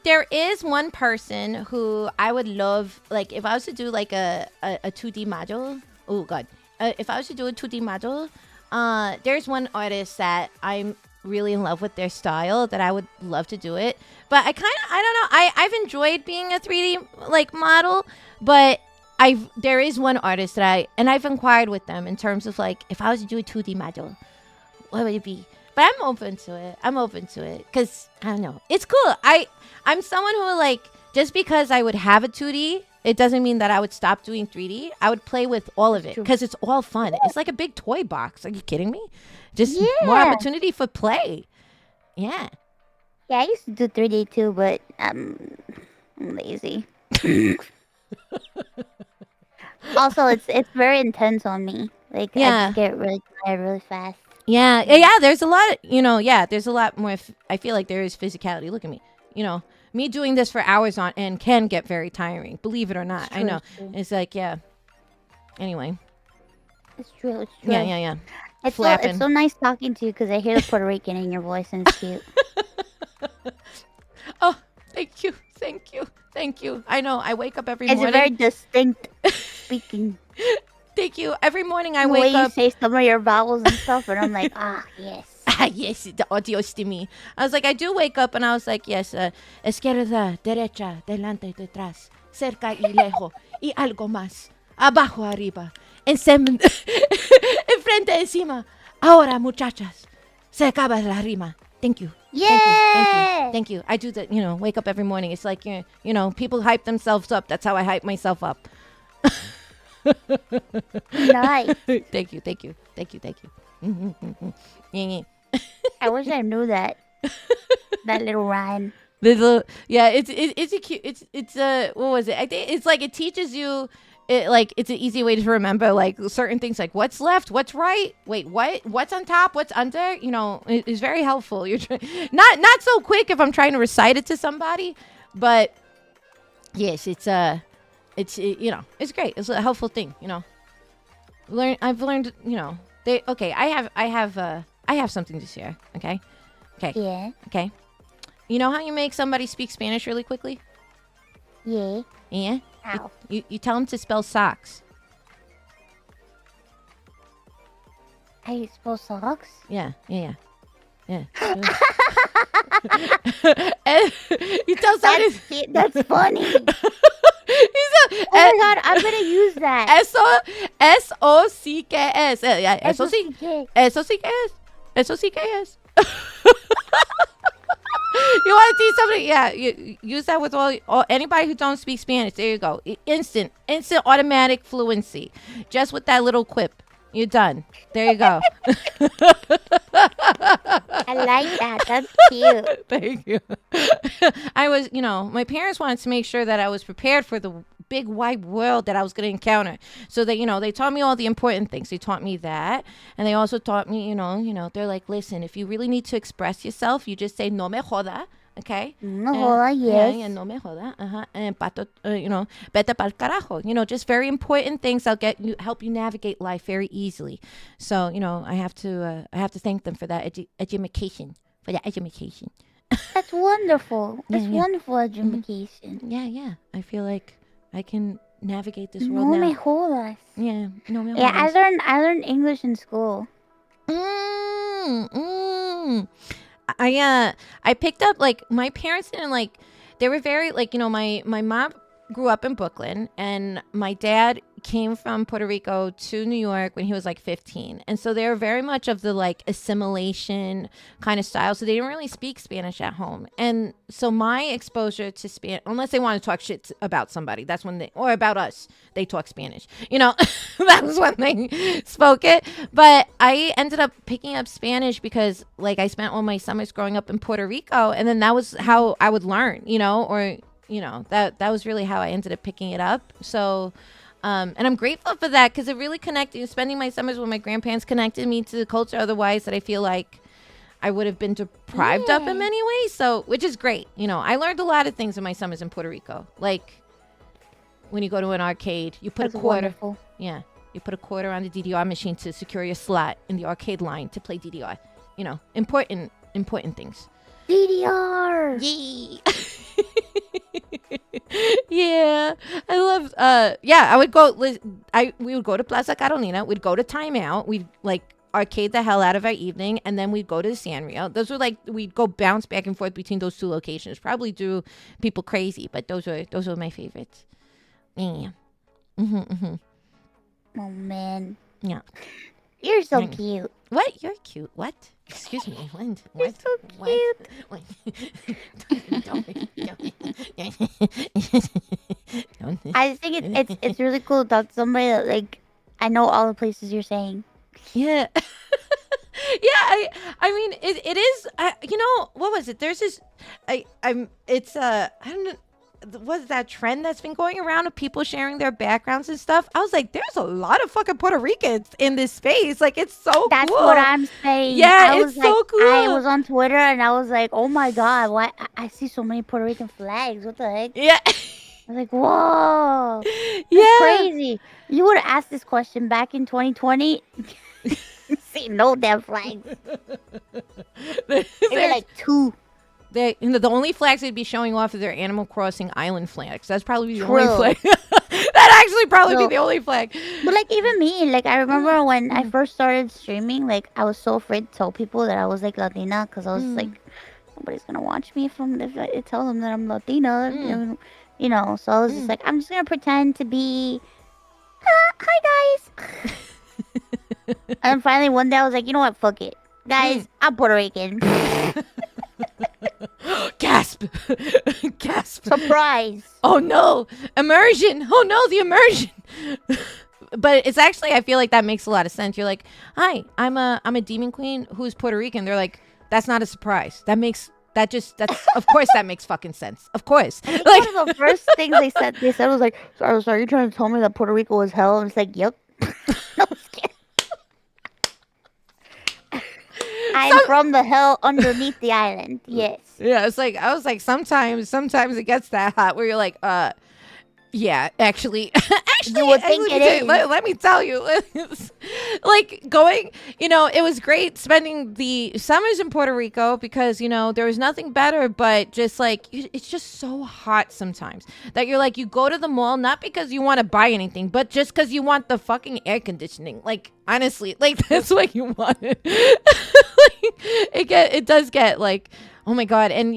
There is one person who I would love, like if I was to do like a 2D module. Oh God. If I was to do a 2D module, there's one artist that I'm really in love with their style that I would love to do it. But I don't know. I've enjoyed being a 3D like model, but there is one artist that I've inquired with them in terms of like if I was to do a 2D module, what would it be? But I'm open to it because I don't know. It's cool. I'm someone who like just because I would have a 2D, it doesn't mean that I would stop doing 3D. I would play with all of it because it's all fun. It's like a big toy box. Are you kidding me? Just more opportunity for play. Yeah. Yeah, I used to do 3D too, but I'm lazy. Also, it's very intense on me. Like I just Yeah. get really tired really fast. Yeah. There's a lot. There's a lot more. I feel like there is physicality. Look at me. Me doing this for hours on end can get very tiring. Believe it or not, I know. It's true. It's like Anyway, It's true. It's true. yeah. It's Flapping. so nice talking to you because I hear the Puerto Rican in your voice and it's cute. Oh, thank you. I know. I wake up every It's morning. a very distinct speaking. Thank you. Every morning I The way wake you up. say some of your vowels and stuff, and I'm like, yes. Yes, the audios to me. I was like, I do wake up, and I was like, yes, izquierda, derecha, delante, detrás, cerca y lejos, y algo más, abajo, arriba, enfrente, encima. Ahora, muchachas, se acaba la rima. Thank you. Yeah. Thank you. I do that, wake up every morning. It's like, people hype themselves up. That's how I hype myself up. Nice. Thank you. Yeah. I wish I knew that. That little rhyme. It's a cute. It's what was it? I think it's like it teaches you. It's an easy way to remember like certain things like what's left, what's right. Wait, what's on top, what's under. It's very helpful. You're not so quick if I'm trying to recite it to somebody, but yes, it's it's great. It's a helpful thing. I've learned. I have something to share. Okay. Yeah. Okay. You know how you make somebody speak Spanish really quickly? Yeah. Yeah? Ow. You tell them to spell socks. How you spell socks? Yeah. And you tell somebody... That's funny. Oh my god, I'm gonna use that. S-O-C-K-S. Yeah, eso sí que es. You want to see somebody? Yeah, you use that with all anybody who don't speak Spanish. There you go. Instant automatic fluency. Just with that little quip. You're done. There you go. I like that. That's cute. Thank you. I was, my parents wanted to make sure that I was prepared for the big wide world that I was going to encounter. So that, they taught me all the important things. They taught me that. And they also taught me, they're like, listen, if you really need to express yourself, you just say, no me joda. Okay. No joda, yes. Yeah, no me joda. And pato, vete pa'l carajo. Just very important things that'll help you navigate life very easily. So, I have to thank them for that education. That's wonderful. Yeah, That's yeah. wonderful education. Yeah. I feel like I can navigate this No world now. me jodas. Yeah, no me Yeah, jodas. I learned English in school. I picked up like my parents didn't like they were very like my mom grew up in Brooklyn and my dad came from Puerto Rico to New York when he was like 15, and so they were very much of the like assimilation kind of style, so they didn't really speak Spanish at home. And so my exposure to Spanish, unless they want to talk shit about somebody, that's when or about us, they talk Spanish, that was when they spoke it. But I ended up picking up Spanish because like I spent all my summers growing up in Puerto Rico, and then that was how I would learn, or that was really how I ended up picking it up. So and I'm grateful for that because it really connected. Spending my summers with my grandparents connected me to the culture otherwise that I feel like I would have been deprived of in many ways. So, which is great. I learned a lot of things in my summers in Puerto Rico. Like when you go to an arcade, you put That's a quarter. wonderful. Yeah. You put a quarter on the DDR machine to secure your slot in the arcade line to play DDR. Important things. DDR. Yay. Yeah, I love. I would go. We would go to Plaza Carolina. We'd go to Timeout. We'd like arcade the hell out of our evening, and then we'd go to the Sanrio. Those were like we'd go bounce back and forth between those two locations. Probably drew people crazy, but those were my favorites. Yeah. Oh man. Yeah. You're so cute. What? You're cute. What? Excuse me. What? You're so cute. What? I just think it's really cool to talk to somebody that like I know all the places you're saying. Yeah. I mean, it is. You know, what was it? There's this. It's I don't know. What's that trend that's been going around of people sharing their backgrounds and stuff? I was like, there's a lot of fucking Puerto Ricans in this space. Like, it's so That's cool. what I'm saying. Yeah, I it's was so like, cool. I was on Twitter and I was like, oh my god, why I see so many Puerto Rican flags? What the heck? Yeah. I was like, whoa, Yeah. that's crazy. You would have asked this question back in 2020. See no damn flags. Maybe like 2. The only flags they'd be showing off is their Animal Crossing Island flags. That's probably the True. only flag. That'd actually probably be True. the only flag. But like even me, like I remember when I first started streaming, like I was so afraid to tell people that I was like Latina because I was like, nobody's gonna watch me if I tell them that I'm Latina, you know. So I was just like, I'm just gonna pretend to be, hi guys. And then finally one day I was like, you know what, fuck it, guys, I'm Puerto Rican. Gasp. Gasp. Surprise. Oh no, immersion. Oh no, the immersion. But it's actually, I feel like that makes a lot of sense. You're like, hi, I'm a demon queen who's Puerto Rican. They're like, that's not a surprise. That's of course that makes fucking sense. Of course. I think Like, one of the first things they said was like, so are you trying to tell me that Puerto Rico was hell? And it's like, yep. No, I'm just kidding. I'm from the hell underneath the island. Yes. yeah, it's like, I was like, sometimes it gets that hot where you're like, yeah, actually, You would think it is. Let me tell you, like going, it was great spending the summers in Puerto Rico because, there was nothing better, but just like, it's just so hot sometimes that you're like, you go to the mall, not because you want to buy anything, but just because you want the fucking air conditioning. Like, honestly, like that's what you want. Like, it does get like, oh my God. And,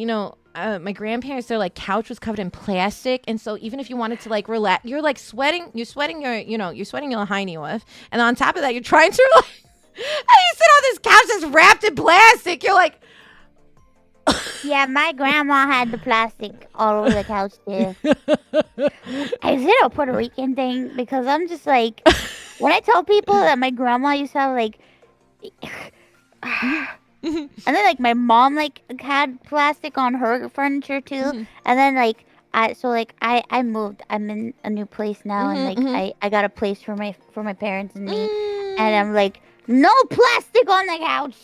my grandparents, their like couch was covered in plastic, and so even if you wanted to like relax, you're like sweating your hiney off, and on top of that, you're trying to like, and you sit on this couch that's wrapped in plastic. You're like, Yeah, my grandma had the plastic all over the couch too. Is it a Puerto Rican thing? Because I'm just like, when I tell people that my grandma used to have like, and then like my mom like had plastic on her furniture too, and then like I moved. I'm in a new place now, and like I got a place for my parents and me, and I'm like, no plastic on the couch.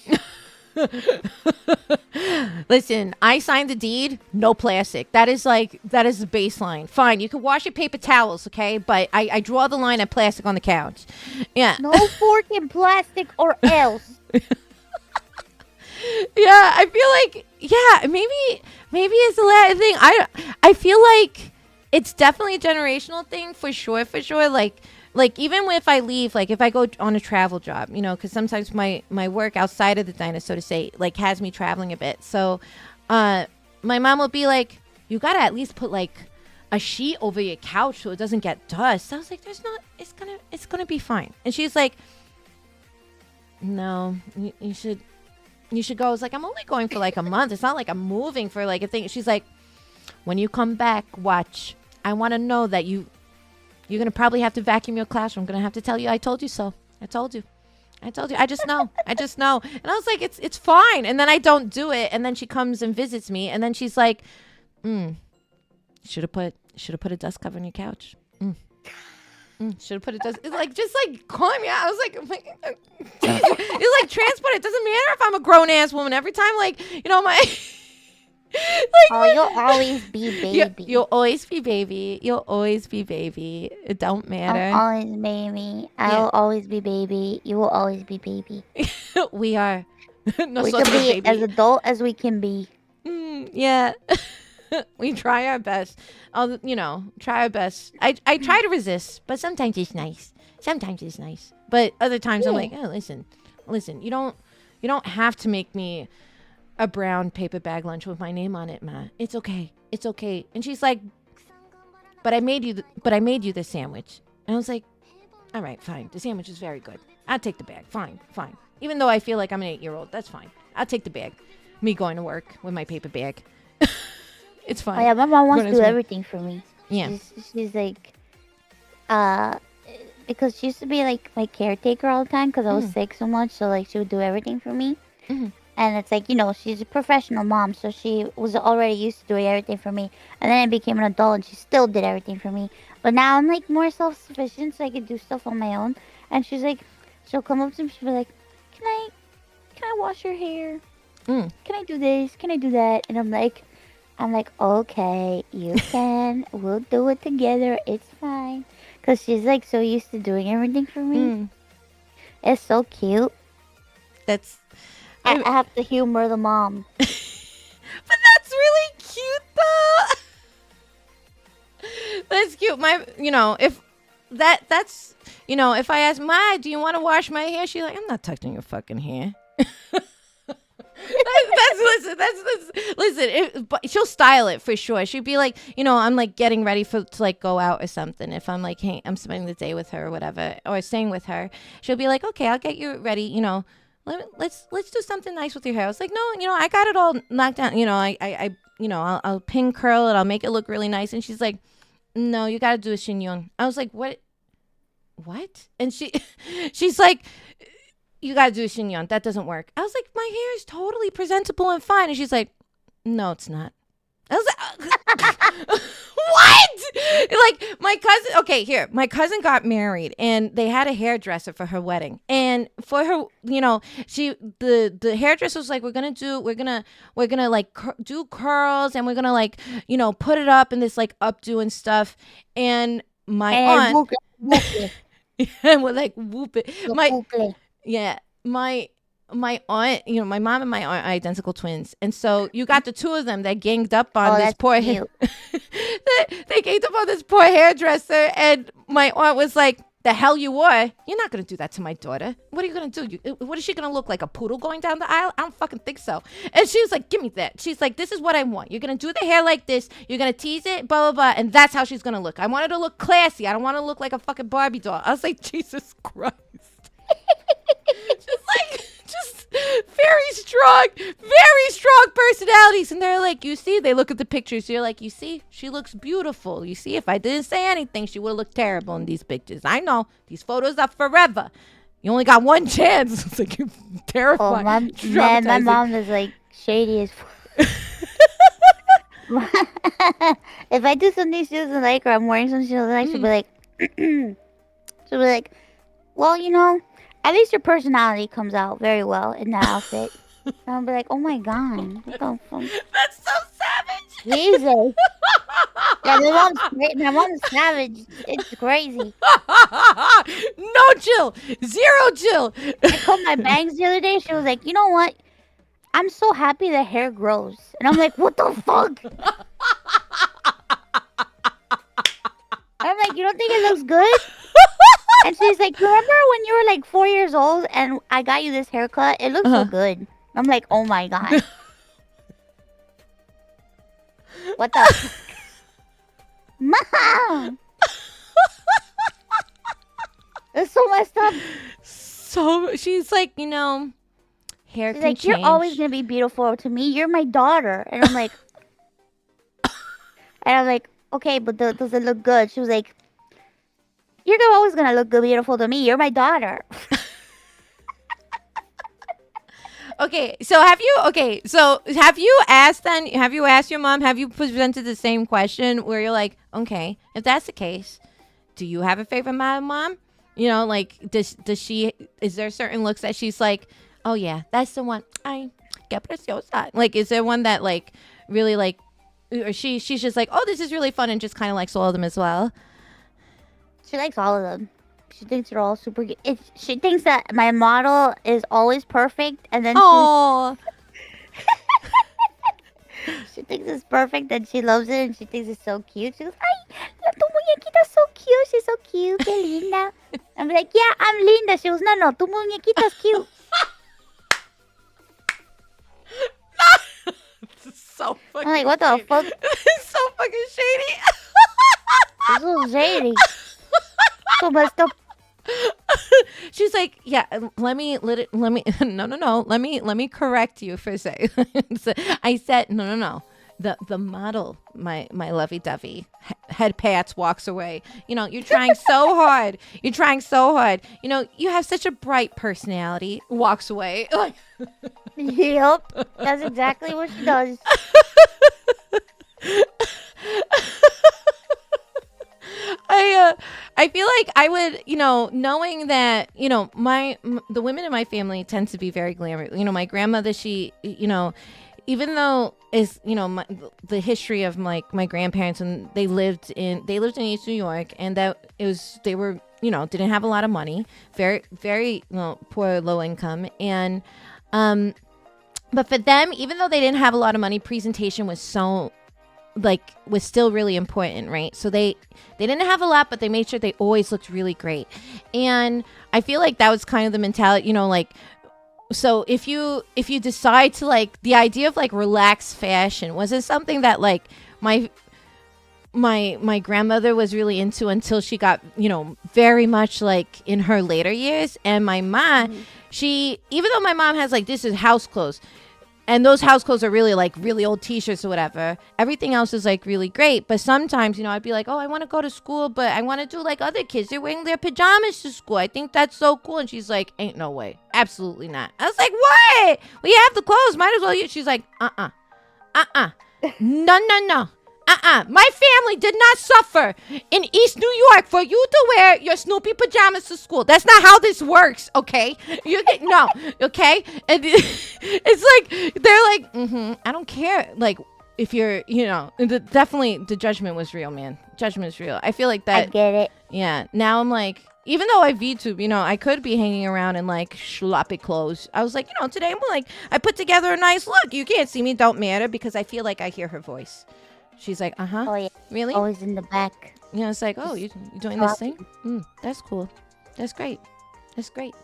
Listen, I signed the deed, no plastic. That is the baseline. Fine, you can wash your paper towels, okay? But I draw the line at plastic on the couch. Yeah. No fork in plastic or else. Yeah, I feel like maybe it's a Latin thing. I feel like it's definitely a generational thing for sure. Like even if I leave, like if I go on a travel job, because sometimes my work outside of the diner, so to say, like has me traveling a bit. So, my mom will be like, "You gotta at least put like a sheet over your couch so it doesn't get dust." I was like, "There's not. It's gonna be fine." And she's like, "No, you should." You should go. I was like, I'm only going for like a month. It's not like I'm moving for like a thing. She's like, when you come back, watch. I want to know that you're going to probably have to vacuum your classroom. I'm going to have to tell you, I told you so. I told you. I just know. I just know. And I was like, it's fine. And then I don't do it. And then she comes and visits me. And then she's like, should have put a dust cover on your couch. Should have put it. It's like just like calling me out. I was like, it's like transport. It doesn't matter if I'm a grown ass woman. Every time, like my. Oh, you'll always be baby. You'll always be baby. You'll always be baby. It don't matter. I'll always baby. I'll always be baby. You will always be baby. We are. No, we can be as adult as we can be. Yeah. We try our best. I'll, try our best. I try to resist, but sometimes it's nice. But other times I'm like, oh, listen. You don't have to make me a brown paper bag lunch with my name on it, Ma. It's okay. And she's like, but I made you this sandwich. And I was like, all right, fine. The sandwich is very good. I'll take the bag. Fine. Even though I feel like I'm an 8-year-old, that's fine. I'll take the bag. Me going to work with my paper bag. It's fine. Oh, yeah, my mom wants to do everything for me. Yeah. She's like, because she used to be like my caretaker all the time because I was sick so much. So like she would do everything for me. Mhm. And it's like, she's a professional mom, so she was already used to doing everything for me. And then I became an adult and she still did everything for me. But now I'm like more self sufficient, so I can do stuff on my own. And she's like, she'll come up to me, she'll be like, Can I wash your hair? Mm. Can I do this? Can I do that? And I'm like, okay, you can. We'll do it together. It's fine. Cause she's like so used to doing everything for me. Mm. It's so cute. That's I have to humor the mom. but that's really cute though. That's cute. If that's if I ask Ma, do you want to wash my hair? She's like, I'm not touching your fucking hair. Listen. But she'll style it for sure. She'd be like, I'm like getting ready to like go out or something. If I'm like, hey, I'm spending the day with her or whatever, or staying with her, she'll be like, okay, I'll get you ready. Let's do something nice with your hair. I was like, no, I got it all knocked down. I'll pin curl it. I'll make it look really nice. And she's like, no, you got to do a chignon. I was like, what? And she's like, you got to do a chignon. That doesn't work. I was like, my hair is totally presentable and fine. And she's like, no, it's not. I was like, what? Like my cousin got married and they had a hairdresser for her wedding. And for her, the hairdresser was like, we're going to like do curls and we're going to like, put it up in this like updo and stuff. And my aunt, and we're like, whoop it. My aunt, my mom and my aunt are identical twins. And so you got the two of them that ganged up on this poor they ganged up on this poor hairdresser. And my aunt was like, the hell you were. You're not going to do that to my daughter. What are you going to do? What is she going to look like, a poodle going down the aisle? I don't fucking think so. And she was like, give me that. She's like, this is what I want. You're going to do the hair like this. You're going to tease it, blah, blah, blah. And that's how she's going to look. I want her to look classy. I don't want her to look like a fucking Barbie doll. I was like, Jesus Christ. Just very strong personalities. And they're like, you see, they look at the pictures. You're like, you see, she looks beautiful. You see, if I didn't say anything, she would have looked terrible in these pictures. I know these photos are forever. You only got one chance. It's like, you're terrified. Oh, my mom is like shady as fuck. If I do something she doesn't like or I'm wearing something she doesn't like, she'll be like, well, at least your personality comes out very well in that outfit. And I'll be like, oh my God. What the fuck? That's so savage. Jesus. Yeah, my mom's savage. It's crazy. No chill. Zero chill. I cut my bangs the other day. She was like, you know what? I'm so happy the hair grows. And I'm like, what the fuck? I'm like, you don't think it looks good? And she's like, remember when you were like 4 years old and I got you this haircut? It looks so good. I'm like, oh my God. What the fuck? Mom! It's so messed up. So she's like, hair She's can like, change. you're always going to be beautiful to me. You're my daughter. And I'm like, okay, but does it look good? She was like, you're always going to look good, beautiful to me. You're my daughter. Okay, so have you asked your mom, have you presented the same question where you're like, okay, if that's the case, do you have a favorite mom? Like, does she, is there certain looks that she's like, oh yeah, that's the one, ay, qué preciosa. Like, is there one that like, really like, or she's just like, oh, this is really fun and just kind of likes all of them as well? She likes all of them. She thinks they're all super good. She thinks that my model is always perfect, and then she thinks it's perfect, and she loves it, and she thinks it's so cute. She goes, "Ay, tu muñequita's so cute. She's so cute, qué linda." I'm like, "Yeah, I'm linda." She goes, "No, tu muñequita's cute." So fucking. I'm like, "What the fuck?" It's so fucking shady. It's so shady. So messed up. She's like, yeah, let me no, let me correct you for a second. So I said no, the model, my lovey-dovey, head pats, walks away. You're trying so hard. You're trying so hard. You have such a bright personality. Walks away. Like, Yep, that's exactly what she does. I feel like I would, knowing that, the women in my family tend to be very glamorous. My grandmother, she, even though is, the history of my grandparents, and they lived in East New York, and that it was, they were, didn't have a lot of money, very, very, poor, low income. And, but for them, even though they didn't have a lot of money, presentation was was still really important, right? So they didn't have a lot, but they made sure they always looked really great. And I feel like that was kind of the mentality, so if you decide to the idea of relaxed fashion, was it something that my grandmother was really into until she got, very much in her later years. And my mom, she, even though my mom has this is house clothes, and those house clothes are really really old t-shirts or whatever. Everything else is really great. But sometimes, I'd be like, oh, I want to go to school, but I want to do other kids. They're wearing their pajamas to school. I think that's so cool. And she's like, ain't no way. Absolutely not. I was like, what? We have the clothes. Might as well use. She's like, no. My family did not suffer in East New York for you to wear your Snoopy pajamas to school. That's not how this works, okay? No, okay? And it's they're I don't care. If you're, definitely the judgment was real, man. Judgment is real. I feel like that. I get it. Yeah. Now I'm even though I VTube, I could be hanging around in sloppy clothes. I was today I'm I put together a nice look. You can't see me, don't matter, because I feel like I hear her voice. She's like, uh-huh. Oh, yeah. Really? Always in the back. It's like, oh, you doing this thing? That's cool. That's great. That's great.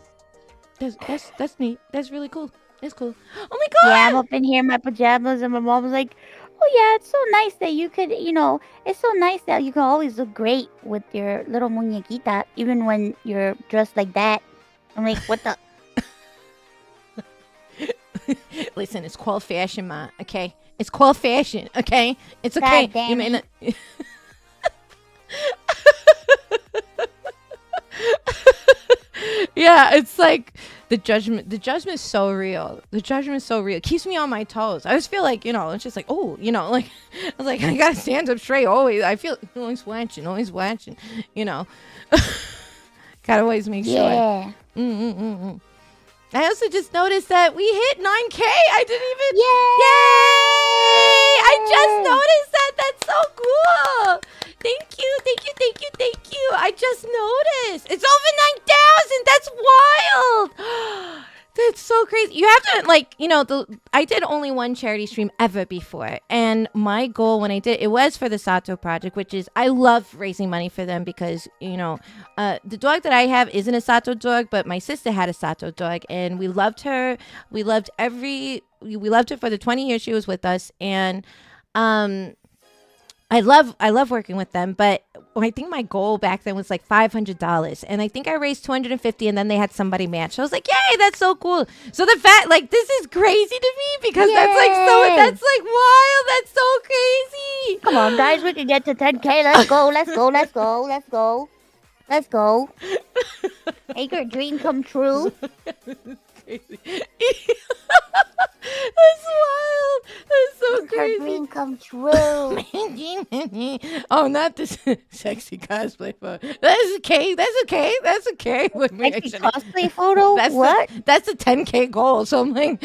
That's neat. That's really cool. That's cool. Oh my God! Yeah, I'm up in here in my pajamas, and my mom was like, oh yeah, it's so nice that you could, it's so nice that you can always look great with your little muñequita, even when you're dressed like that. I'm like, what the? Listen, it's called fashion, Ma. Okay, it's called fashion. Okay, it's okay. God damn You may not. Yeah, it's the judgment. The judgment is so real. The judgment is so real. It keeps me on my toes. I just feel it's just oh, I was I gotta stand up straight always. I feel always watching. Gotta always make sure. Yeah. I also just noticed that we hit 9K. I didn't even. Yay! I just noticed that. That's so cool. Thank you. I just noticed. It's over 9,000. That's wild. That's so crazy. You have to I did only one charity stream ever before, and my goal when I did it was for the Sato Project, which is I love raising money for them because the dog that I have isn't a Sato dog, but my sister had a Sato dog, and we loved her. We loved her for the 20 years she was with us, and I love working with them, but I think my goal back then was $500, and I think I raised $250, and then they had somebody match. I was like, yay, that's so cool. So the fact, this is crazy to me because Yay. that's wild. That's so crazy. Come on, guys, we can get to 10K. Let's go. Make your dream come true. Crazy. That's wild. That's so Make your crazy. dream come true. Oh, not this sexy cosplay photo. That's okay. Wait, Sexy cosplay photo? What? That's a 10K goal. So I'm maybe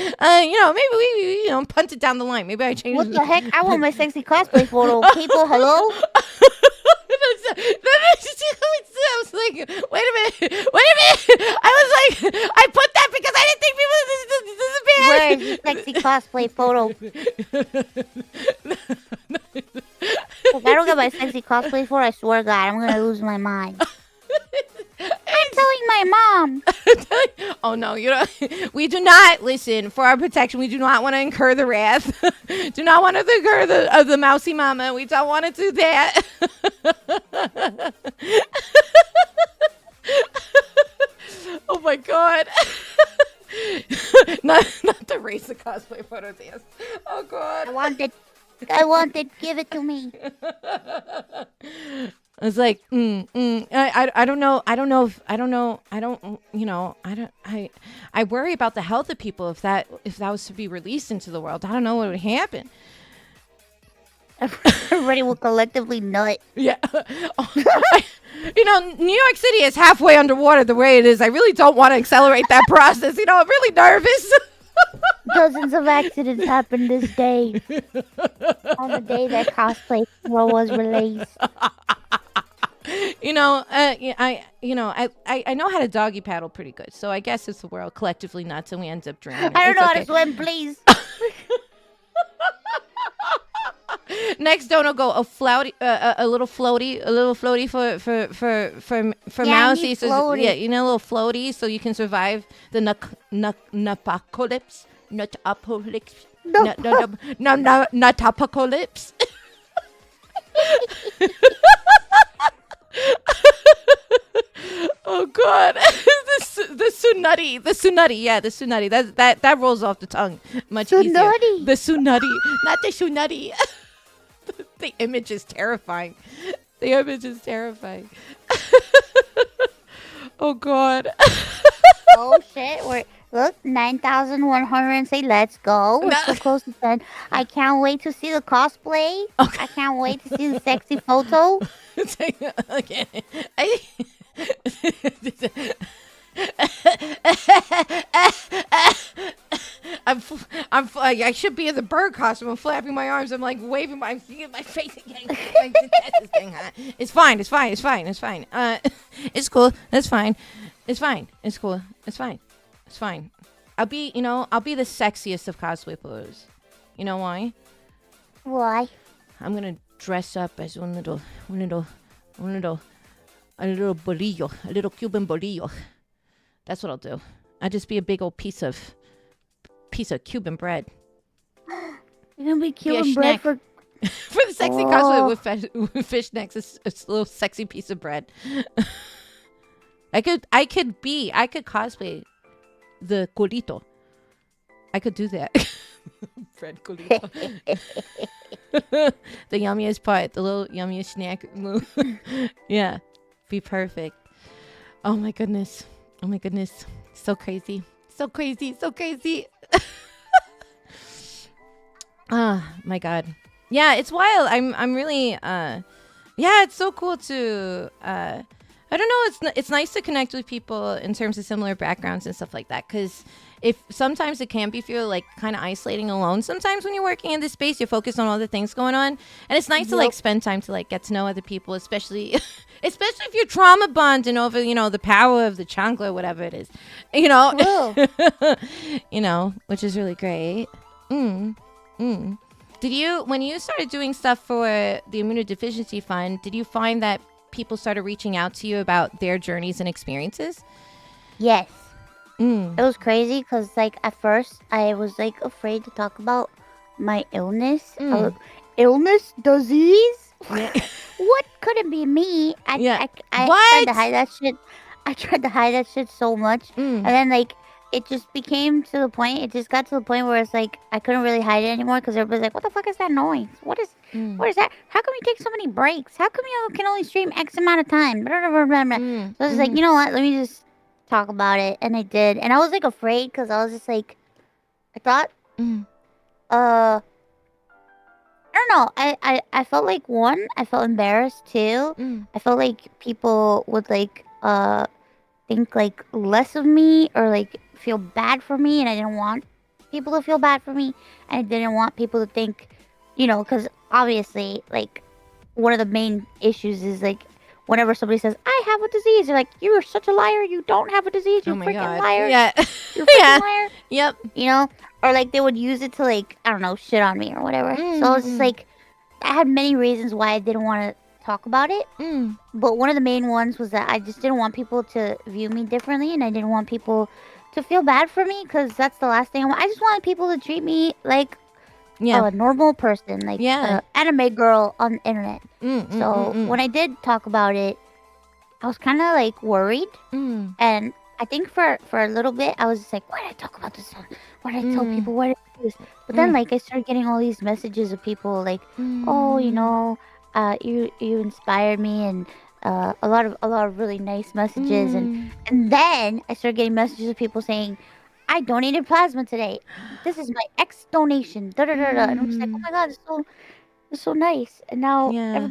we punt it down the line. Maybe I change. What the heck? I want my sexy cosplay photo. People, hello? I was like, wait a minute. I was I put that because I didn't think people. Where's the sexy cosplay photo? If I don't get my sexy cosplay photo, I swear to God, I'm gonna lose my mind. I'm telling my mom. Oh no, we do not listen for our protection. We do not want to incur the wrath. Do not want to incur the mousy mama. We don't want to do that. Oh my God. not the race the cosplay photo dance. Oh God. I want it. I want it. Give it to me. I was like, I don't know. I don't know if I don't know. I don't. I worry about the health of people if that was to be released into the world. I don't know what would happen. Everybody will collectively nut. Yeah. New York City is halfway underwater the way it is. I really don't want to accelerate that process. I'm really nervous. Dozens of accidents happened this day. On the day that cosplay world was released. I know how to doggy paddle pretty good. So I guess it's the world collectively nuts and we end up drowning. I don't know how to swim, please. Next, don't go a little floaty for Mousy. So, yeah, a little floaty so you can survive the nupacalypse. Nupacalypse. Oh God, the sunutty, yeah, the sunutty. That rolls off the tongue much easier. The sunutty, not the sunutty. The image is terrifying. Oh God. Oh shit! Look, 9,100 say let's go. We're so close to 10. I can't wait to see the cosplay. Okay. I can't wait to see the sexy photo. Okay. I should be in the bird costume. I'm flapping my arms. I'm like waving my face again. It's fine. It's fine. It's cool. That's fine. It's fine. It's cool. It's fine. It's fine. I'll be the sexiest of cosplay photos. You know why? Why? I'm gonna dress up as a little bolillo, a little Cuban bolillo. That's what I'll do. I'll just be a big old piece of Cuban bread. You're gonna be Cuban bread for the sexy cosplay with fish necks. A little sexy piece of bread. I could cosplay the culito. I could do that. Bread culito. The yummiest part, the little yummiest snack. Yeah, be perfect. Oh my goodness. So crazy. Oh my God. Yeah, it's wild. I'm really yeah, it's so cool to I don't know, it's nice to connect with people in terms of similar backgrounds and stuff like that, because if sometimes it can feel like kind of isolating alone. Sometimes when you're working in this space, you're focused on all the things going on, and it's nice to like spend time to like get to know other people, especially if you're trauma bonding over the power of the chancla or whatever it is, which is really great. Did you, when you started doing stuff for the Immunodeficiency Fund, did you find that people started reaching out to you about their journeys and experiences? Yes. It was crazy because like at first I was like afraid to talk about my illness. Disease? What could it be me? I tried to hide that shit. I tried to hide that shit so much. And then like it just became to the point, it just got to the point where it's like I couldn't really hide it anymore because everybody's like, what the fuck is that noise? What is that? How come you take so many breaks? How come you can only stream X amount of time? So I was like, you know what? Let me just talk about it. And I did. And I was like afraid because I was just like, I thought, I don't know. I felt like I felt embarrassed too. I felt like people would like think like less of me or like feel bad for me, and I didn't want people to feel bad for me, and I didn't want people to think, because obviously like one of the main issues is like whenever somebody says I have a disease, they're like, you are such a liar, you don't have a disease, you freaking liar. Yeah. You're a freaking liar. Yep. Or like they would use it to like, I don't know, shit on me or whatever. So it's just like I had many reasons why I didn't want to talk about it. But one of the main ones was that I just didn't want people to view me differently, and I didn't want people to feel bad for me, because that's the last thing I want. I just wanted people to treat me like a normal person, like an anime girl on the internet. So when I did talk about it, I was kind of like worried, and I think for a little bit I was just like, why did I talk about this? Why did I tell people? this. But then, like, I started getting all these messages of people like, oh, you inspired me, and a lot of really nice messages, and then I started getting messages of people saying, I donated plasma today. This is my X donation. Da da da da. And I'm just like, oh my god, it's so nice. And now Yeah.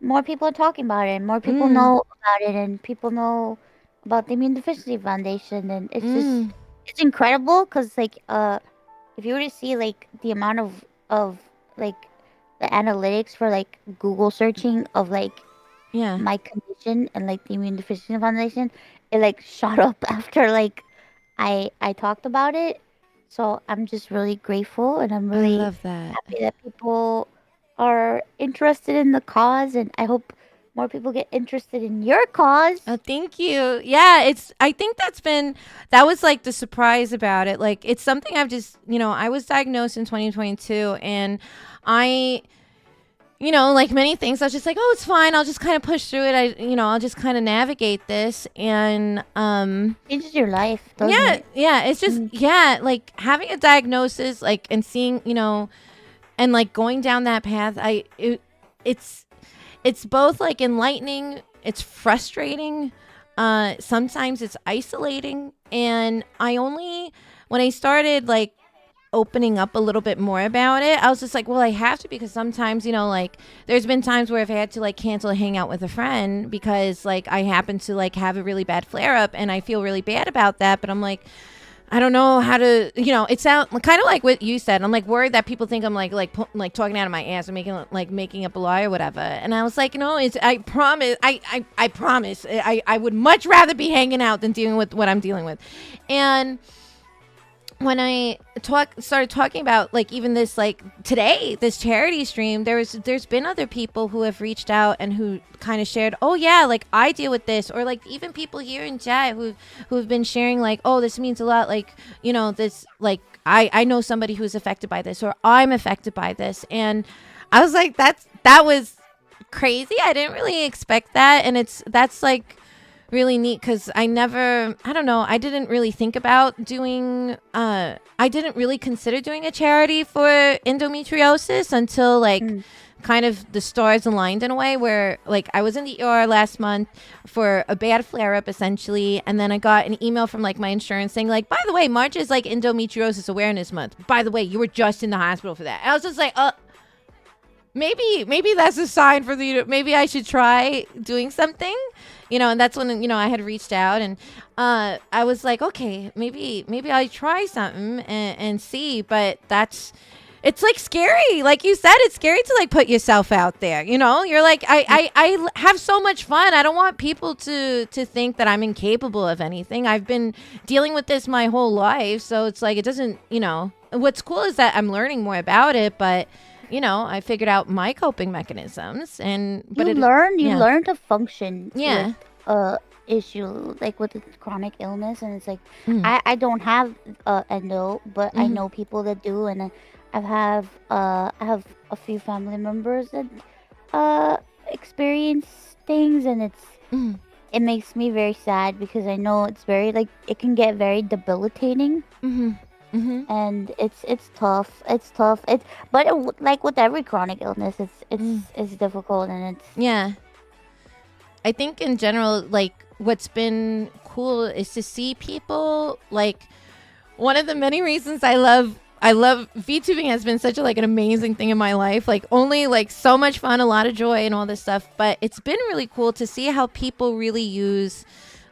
more people are talking about it, and more people Mm. know about it, and people know about the Immune Deficiency Foundation, and Mm. it's incredible because if you were to see like the amount of like the analytics for like Google searching of like Yeah. my condition and like the Immune Deficiency Foundation, it like shot up after like I talked about it. So I'm just really grateful, and I'm I really love that. happy that people are interested in the cause, and I hope more people get interested in your cause. Oh, thank you. Yeah, I think that was like the surprise about it. Like, it's something I've just, I was diagnosed in 2022, and I, like many things, I was just like, oh, it's fine. I'll just kind of push through it. I'll just kind of navigate this. And, Changes your life, doesn't yeah, it? yeah, it's just, yeah, like having a diagnosis, like, and seeing, and like going down that path, it's, it's both like enlightening, it's frustrating, sometimes it's isolating, and when I started like opening up a little bit more about it, I was just like, well, I have to, because sometimes, like there's been times where I've had to like cancel a hangout with a friend because like I happen to like have a really bad flare up, and I feel really bad about that, but I'm like, I don't know how to, it sounds kind of like what you said. I'm like worried that people think I'm like talking out of my ass and making up a lie or whatever. And I was like, I promise, I promise, I would much rather be hanging out than dealing with what I'm dealing with. And when I started talking about like even this, like today, this charity stream, there's been other people who have reached out and who kind of shared, oh yeah, like I deal with this, or like even people here in chat who've been sharing like, oh, this means a lot, like this, like I know somebody who's affected by this, or I'm affected by this. And I was like, that was crazy. I didn't really expect that, and that's like really neat, because I don't know, I didn't really think about doing I didn't really consider doing a charity for endometriosis until like kind of the stars aligned in a way, where like I was in the ER last month for a bad flare up essentially, and then I got an email from like my insurance saying like, by the way, March is like endometriosis awareness month, by the way, you were just in the hospital for that. And I was just like, maybe that's a sign for maybe I should try doing something, and that's when, I had reached out, and I was like, okay, maybe I try something and see, but it's like scary. Like you said, it's scary to like put yourself out there, you're like, I have so much fun. I don't want people to think that I'm incapable of anything. I've been dealing with this my whole life. So it's like, it doesn't, what's cool is that I'm learning more about it, but I figured out my coping mechanisms, but you learn to function Yeah. with issue like with the chronic illness, and it's like Mm. I don't have endo, but I know people that do, and I have a few family members that experience things, and it makes me very sad because I know it's very like it can get very debilitating. And it's tough. Like with every chronic illness, it's difficult, and it's Yeah. I think in general, like what's been cool is to see people, like one of the many reasons I love VTubing has been such an amazing thing in my life. Like only like so much fun, a lot of joy and all this stuff, but it's been really cool to see how people really use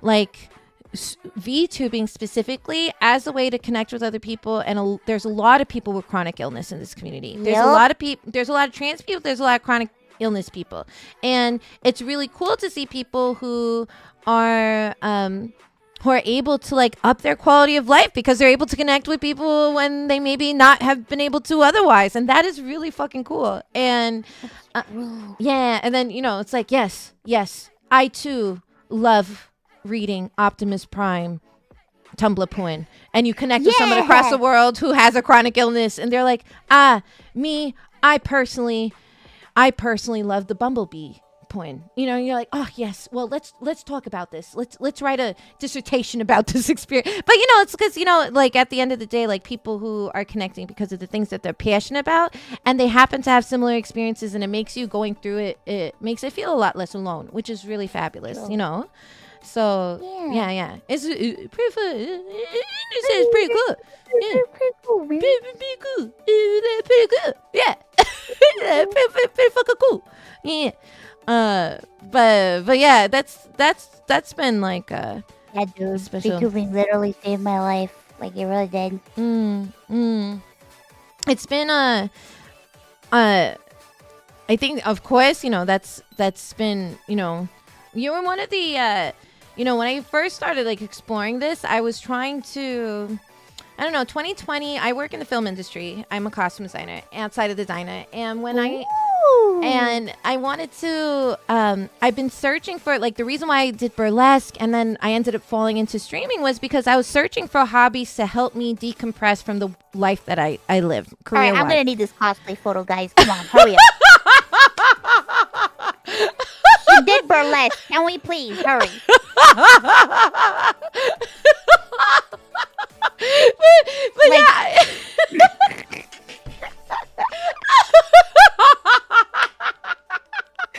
like VTubing specifically as a way to connect with other people, and there's a lot of people with chronic illness in this community. There's a lot of people. There's a lot of trans people. There's a lot of chronic illness people, and it's really cool to see people who are able to like up their quality of life because they're able to connect with people when they maybe not have been able to otherwise, and that is really fucking cool. And yeah, and then it's like yes, I too love reading Optimus Prime Tumblr porn, and you connect with someone across the world who has a chronic illness, and they're like, I personally love the Bumblebee point. You're like, oh yes, well let's talk about this. Let's write a dissertation about this experience. But it's because like at the end of the day, like people who are connecting because of the things that they're passionate about, and they happen to have similar experiences, and it makes you going through it. It makes it feel a lot less alone, which is really fabulous. So yeah, it's pretty fun. It's pretty cool. Yeah. Pretty cool, man. Pretty cool. Pretty good. Yeah. pretty fucking cool. Yeah. But yeah, that's been like Yeah, dude. special. VTubing literally saved my life. Like, it really did. It's been I think of course that's been you were one of the when I first started like exploring this, I was trying to, I don't know, 2020, I work in the film industry. I'm a costume designer, outside of designer. And when I wanted to, I've been searching for, like, the reason why I did burlesque and then I ended up falling into streaming was because I was searching for hobbies to help me decompress from the life that I live. All right, I'm career-wise. gonna need this cosplay photo, guys. Come on, hurry up. She did burlesque. Can we please hurry? but Like- yeah.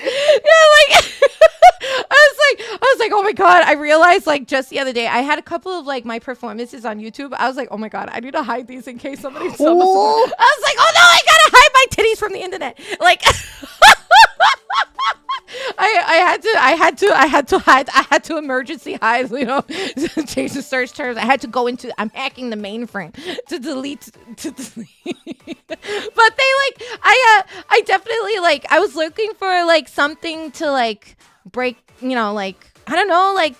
Yeah, like I was like, oh my god! I realized like just the other day, I had a couple of like my performances on YouTube. I was like, oh my god, I need to hide these in case somebody. I was like, oh no, I gotta hide my titties from the internet. Like, I had to emergency hide. Change the search terms. I had to go into. I'm hacking the mainframe to delete. But they like, I definitely like. I was looking for like something to like break. Like I don't know, like.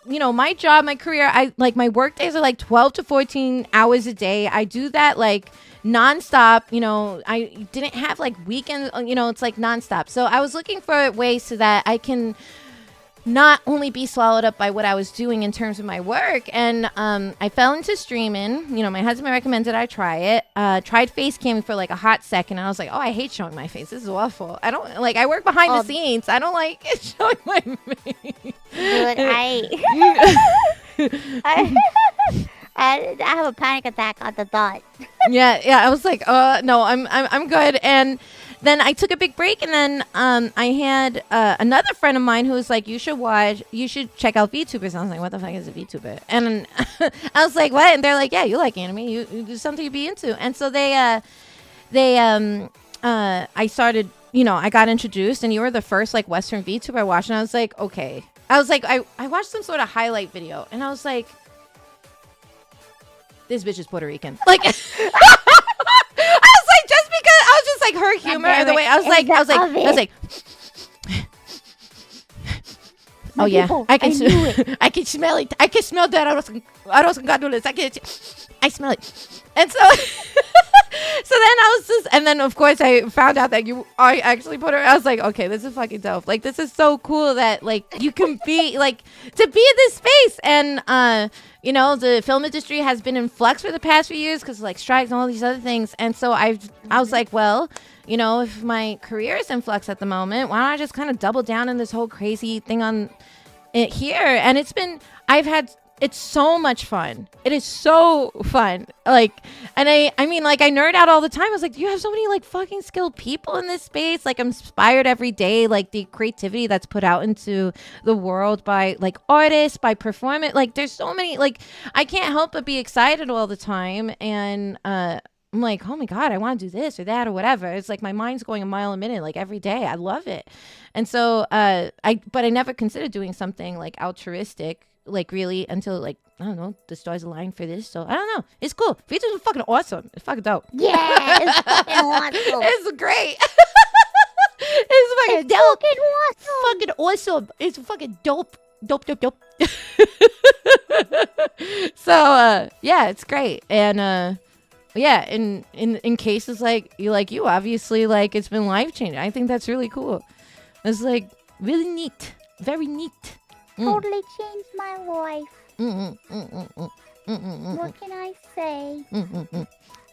My job, my career, I like my work days are like 12 to 14 hours a day. I do that like nonstop. I didn't have like weekends, it's like nonstop. So I was looking for ways so that I can not only be swallowed up by what I was doing in terms of my work. And I fell into streaming. My husband recommended I try it. Tried face camming for like a hot second. And I was like, oh, I hate showing my face. This is awful. I don't like, I work behind the scenes. I don't like showing my face. Dude, I have a panic attack on the thought. yeah. I was like, no, I'm good. And then I took a big break, and then I had another friend of mine who was like, you should check out VTubers. And I was like, what the fuck is a VTuber? And I was like, what? And they're like, yeah, you like anime. You do something to be into. And so I started, I got introduced, and you were the first like Western VTuber I watched. And I was like, okay. I was like, I watched some sort of highlight video, and I was like, this bitch is Puerto Rican. Like, I was like, just because I was just like her humor and the way I was like, oh yeah, people, I can knew it. I can smell it. I can smell that arroz con gandules. I smell it. And so so then I was just, and then of course I found out that you are actually Puerto Rican. I was like, okay, this is fucking dope. Like, this is so cool that like you can be like, to be in this space. And the film industry has been in flux for the past few years because like strikes and all these other things. And so I was like, well, if my career is in flux at the moment, why don't I just kind of double down in this whole crazy thing on it here? And it's so much fun. It is so fun. Like, and I mean, like, I nerd out all the time. I was like, you have so many like fucking skilled people in this space. Like, I'm inspired every day. Like, the creativity that's put out into the world by like artists, by performance. Like, there's so many, like, I can't help but be excited all the time. And I'm like, oh my God, I want to do this or that or whatever. It's like my mind's going a mile a minute, like every day. I love it. And so but I never considered doing something like altruistic, like really, until like, I don't know, the stars aligned for this. So I don't know. It's cool. Features are fucking awesome. It's fucking dope. Yeah, it's fucking awesome. It's great. It's fucking dope. Fucking awesome. It's fucking dope. Dope. So yeah, it's great. And yeah, in cases like you obviously, like, it's been life changing. I think that's really cool. It's like really neat, very neat. Totally changed my life. What can I say?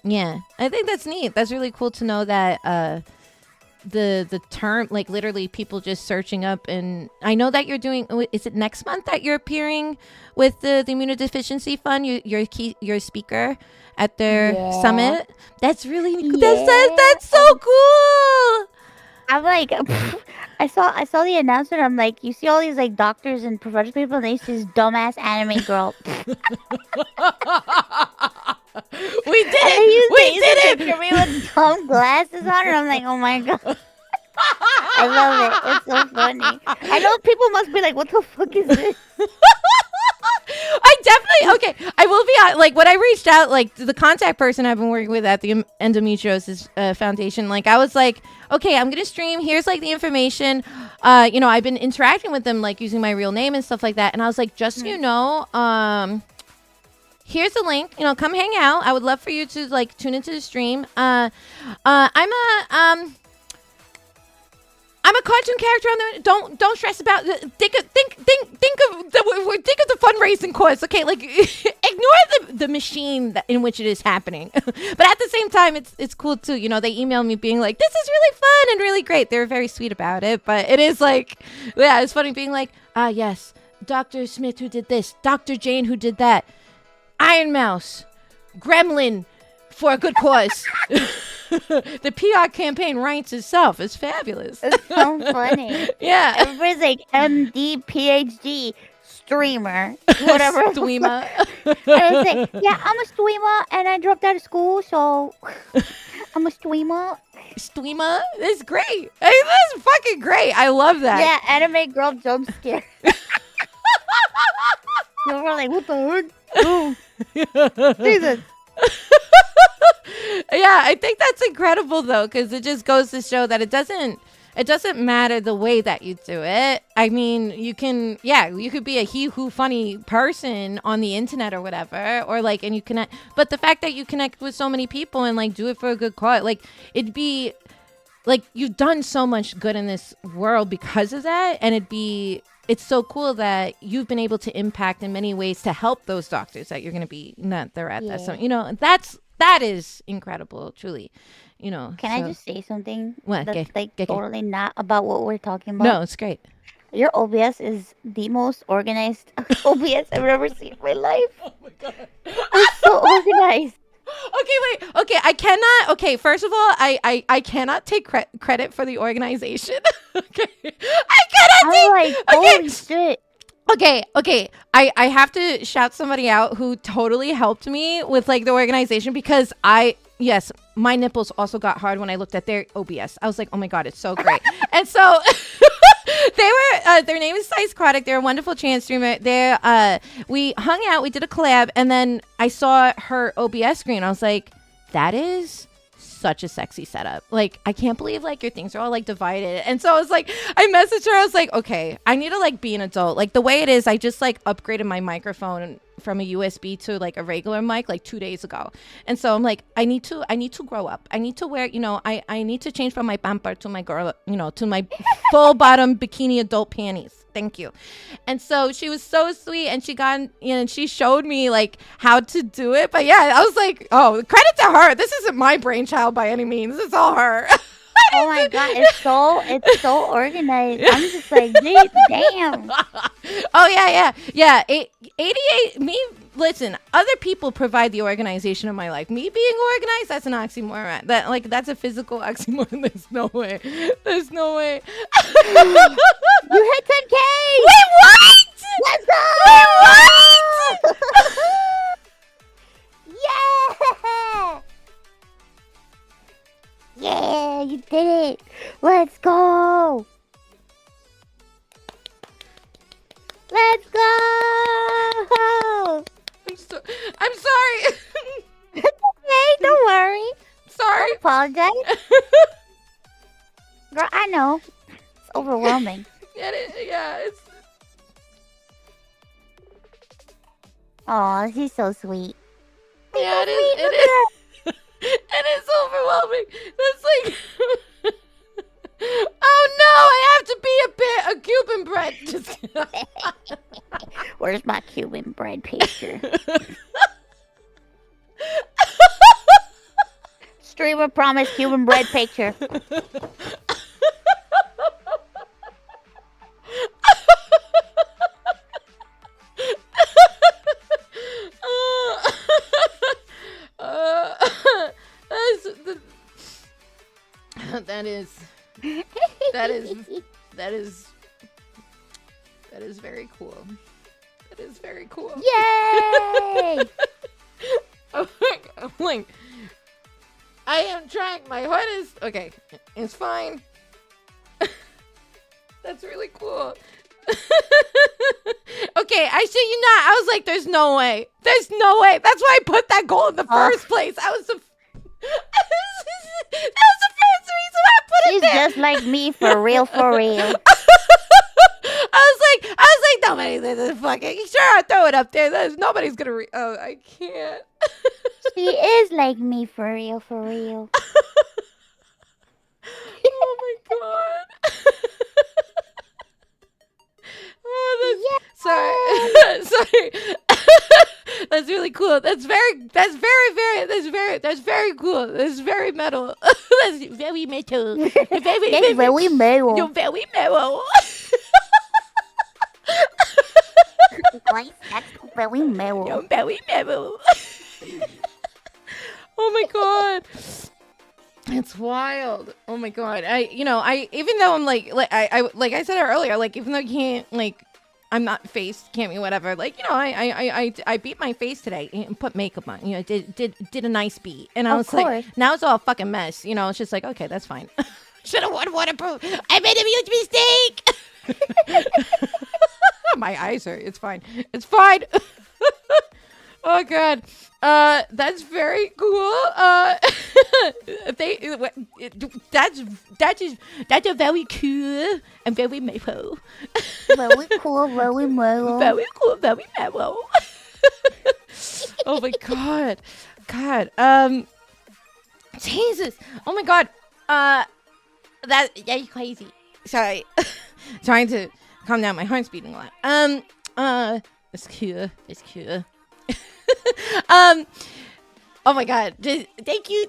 Yeah, I think that's neat. That's really cool to know that the term, like literally people just searching up. And I know that you're doing, is it next month that you're appearing with the Immunodeficiency Fund? You're a speaker at their summit. That's really that's so cool. I'm like, I saw the announcement. I'm like, you see all these like doctors and professional people, and they see this dumbass anime girl. We did it. We did it. Picture me with dumb glasses on, and I'm like, oh my god. I love it. It's so funny. I know people must be like, what the fuck is this? I definitely, okay, I will be like, when I reached out, like the contact person I've been working with at the Endometriosis Foundation, like I was like, okay, I'm gonna stream, here's like the information. You know, I've been interacting with them like using my real name and stuff like that, and I was like, just so you know, here's the link, you know, come hang out. I would love for you to like tune into the stream. I'm a cartoon character on there. Don't stress about. Think of the fundraising cause. Okay, like ignore the machine in which it is happening. But at the same time, it's cool too. You know, they emailed me being like, "This is really fun and really great." They were very sweet about it. But it is like, yeah, it's funny being like, yes, Dr. Smith who did this, Dr. Jane who did that, Iron Mouse, Gremlin, for a good cause. The PR campaign writes itself. It's fabulous. It's so funny. Yeah. Everybody's like MD, PhD, streamer, whatever. Streamer. And I say, yeah, I'm a streamer, and I dropped out of school, so I'm a streamer. Streamer? It's great. Hey, that's fucking great. I love that. Yeah, anime girl jump scare. We're like, what the heck? Oh, Jesus. Yeah, I think that's incredible though, because it just goes to show that it doesn't matter the way that you do it. I mean, you could be a he-who funny person on the internet or whatever, or like, and you connect, but the fact that you connect with so many people and like do it for a good cause, like it'd be like you've done so much good in this world because of that, and it's so cool that you've been able to impact in many ways to help those doctors that you're going to be, not they're at that summit, you know, that is incredible, truly, you know. Can I just say something? What? That's totally not about what we're talking about. No, it's great. Your OBS is the most organized OBS I've ever seen in my life. Oh my god. It's so organized. Okay, wait. Okay, I cannot. Okay, first of all, I cannot take credit for the organization. Okay, I cannot take. I'm like, holy shit. Okay. I have to shout somebody out who totally helped me with like the organization, because yes, my nipples also got hard when I looked at their OBS. I was like, oh my god, it's so great. And so their name is Size Chronic. They're a wonderful trans streamer. We hung out, we did a collab, and then I saw her OBS screen. I was like, that is such a sexy setup. Like, I can't believe like your things are all like divided. And so I was like, I messaged her. I was like, okay, I need to like be an adult. Like the way it is, I just like upgraded my microphone from a USB to like a regular mic like 2 days ago. And so I'm like, I need to grow up. I need to wear, you know, I need to change from my banter to my girl, you know, to my full bottom bikini adult panties. Thank you. And so she was so sweet, and and she showed me like how to do it. But yeah, I was like, oh, credit to her. This isn't my brainchild by any means. It's all her. Oh my god, it's so organized. I'm just like, dude, damn. Oh yeah. 88. Listen, other people provide the organization of my life. Me being organized, that's an oxymoron. That's a physical oxymoron. There's no way. You hit 10K. Wait, what? Let's go. Wait, what? Yeah. Yeah, you did it. Let's go. Let's go. I'm sorry. It's okay, don't worry. Sorry. Don't apologize. Girl, I know. It's overwhelming. It's. Aw, she's so sweet. Yeah, it is. It is overwhelming. That's like. Oh no! I have to be a Cuban bread. Just kidding. Where's my Cuban bread picture? Streamer promised Cuban bread picture. That is very cool. That is very cool. Yay! I'm like, I am trying. My heart is okay. It's fine. That's really cool. Okay, I shit you not. I was like, there's no way. There's no way. That's why I put that goal in the first place. That was the first reason I put it She's there. just like me, for real, for real. I was like, nobody's gonna fucking sure. I'll throw it up there. Nobody's gonna. Oh, I can't. She is like me, for real, for real. Oh my god. Oh, that's sorry. That's really cool. That's very cool. That's very metal. That's very metal. That's very metal. You're very metal. Guys, that's very metal. You're very metal. Oh my god. It's wild. Oh my god. Even though I'm like I said earlier, like even though you can't, like, I'm not faced, can't be whatever. Like, I beat my face today and put makeup on. Did a nice beat, and I Of was course. like, now it's all a fucking mess. It's just like, okay, that's fine. Should have worn waterproof. I made a huge mistake. My eyes hurt. It's fine. It's fine. Oh god. That's very cool. That's a very cool and very mellow. Very cool, very metal. Very cool, very mellow. Oh my god. God. Jesus. Oh my god. That's crazy. Sorry. Trying to calm down. My heart's beating a lot. It's cool. It's cool. Oh my god. Thank you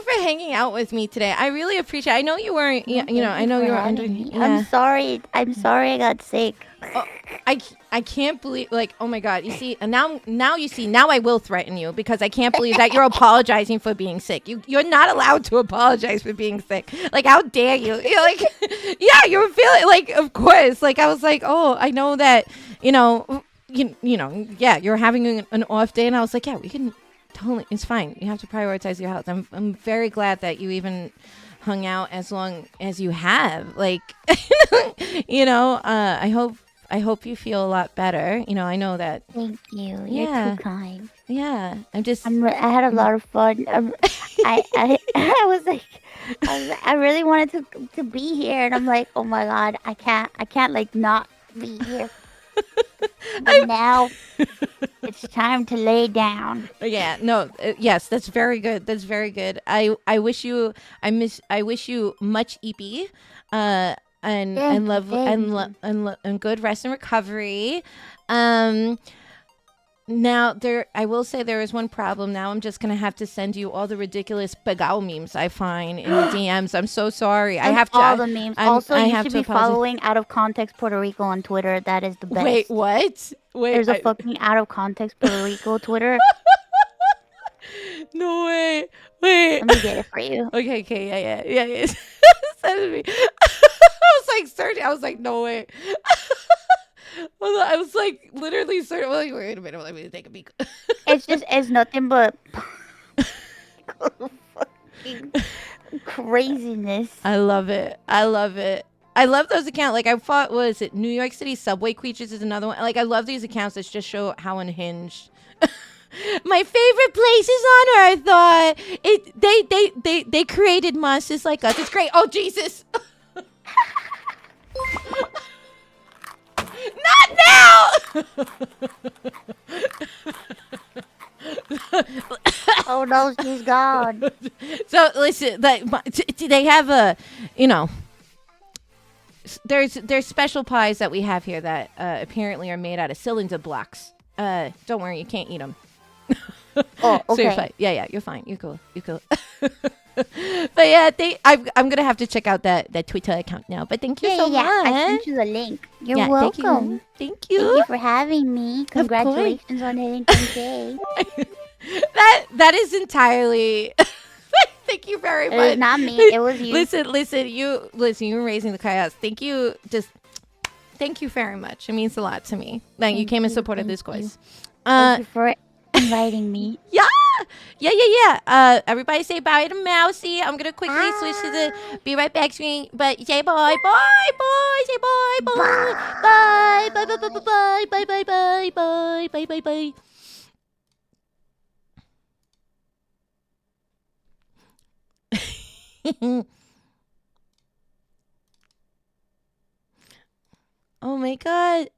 for hanging out with me today. I really appreciate it. I know you weren't, I know you were under. Yeah. I'm sorry I got sick. I can't believe, like, oh my god. You see, and now I will threaten you, because I can't believe that you're apologizing for being sick. You're not allowed to apologize for being sick. Like, how dare you? You're like, yeah, you were feeling like, of course. Like, I was like, oh, I know that, yeah, you're having an off day, and I was like, yeah, we can totally, it's fine. You have to prioritize your health. I'm very glad that you even hung out as long as you have. Like, I hope you feel a lot better. I know that. Thank you. Yeah. You're too kind. Yeah, I had a lot of fun. I was like, I really wanted to be here, and I'm like, oh my god, I can't like not be here. But now it's time to lay down. Yeah, no, yes, that's very good. That's very good. I wish you much EP, and love and good rest and recovery. Now I will say there is one problem. Now I'm just gonna have to send you all the ridiculous Bagao memes I find in the DMs. I'm so sorry. I have to all the memes. Also, you should be following Out of Context Puerto Rico on Twitter. That is the best. Wait, what? Wait, there's a fucking Out of Context Puerto Rico Twitter. No way. Wait. Let me get it for you. Okay, yeah. Send it to me. I was like searching. I was like, no way. I was like literally searching. Like, wait a minute. Let me take a peek. It's nothing but fucking craziness. I love it. I love those accounts. Like, I thought, was it New York City Subway Creatures is another one. Like, I love these accounts that just show how unhinged. My favorite places on earth thought they created monsters like us. It's great. Oh Jesus. Not now. Oh no, she's gone. So listen, they have there's special pies that we have here that apparently are made out of cylinder blocks. Don't worry, you can't eat them. Oh, okay. So you're fine. Yeah, you're fine. You're cool. But yeah, I'm gonna have to check out that Twitter account now. But thank you so much. I sent you the link. You're welcome. Thank you. Thank you for having me. Congratulations on hitting 10K. That is entirely Thank you very It much. was not me. It was you. Listen. You were raising the chaos. Thank you. Thank you very much. It means a lot to me that you came and supported this quiz. Thank you for inviting me. Yeah. Everybody say bye to Mousy. I'm gonna quickly switch to the be right back screen. But say bye, say bye, bye, bye, bye, bye, bye, bye, bye, bye, bye, bye, bye. Oh my god.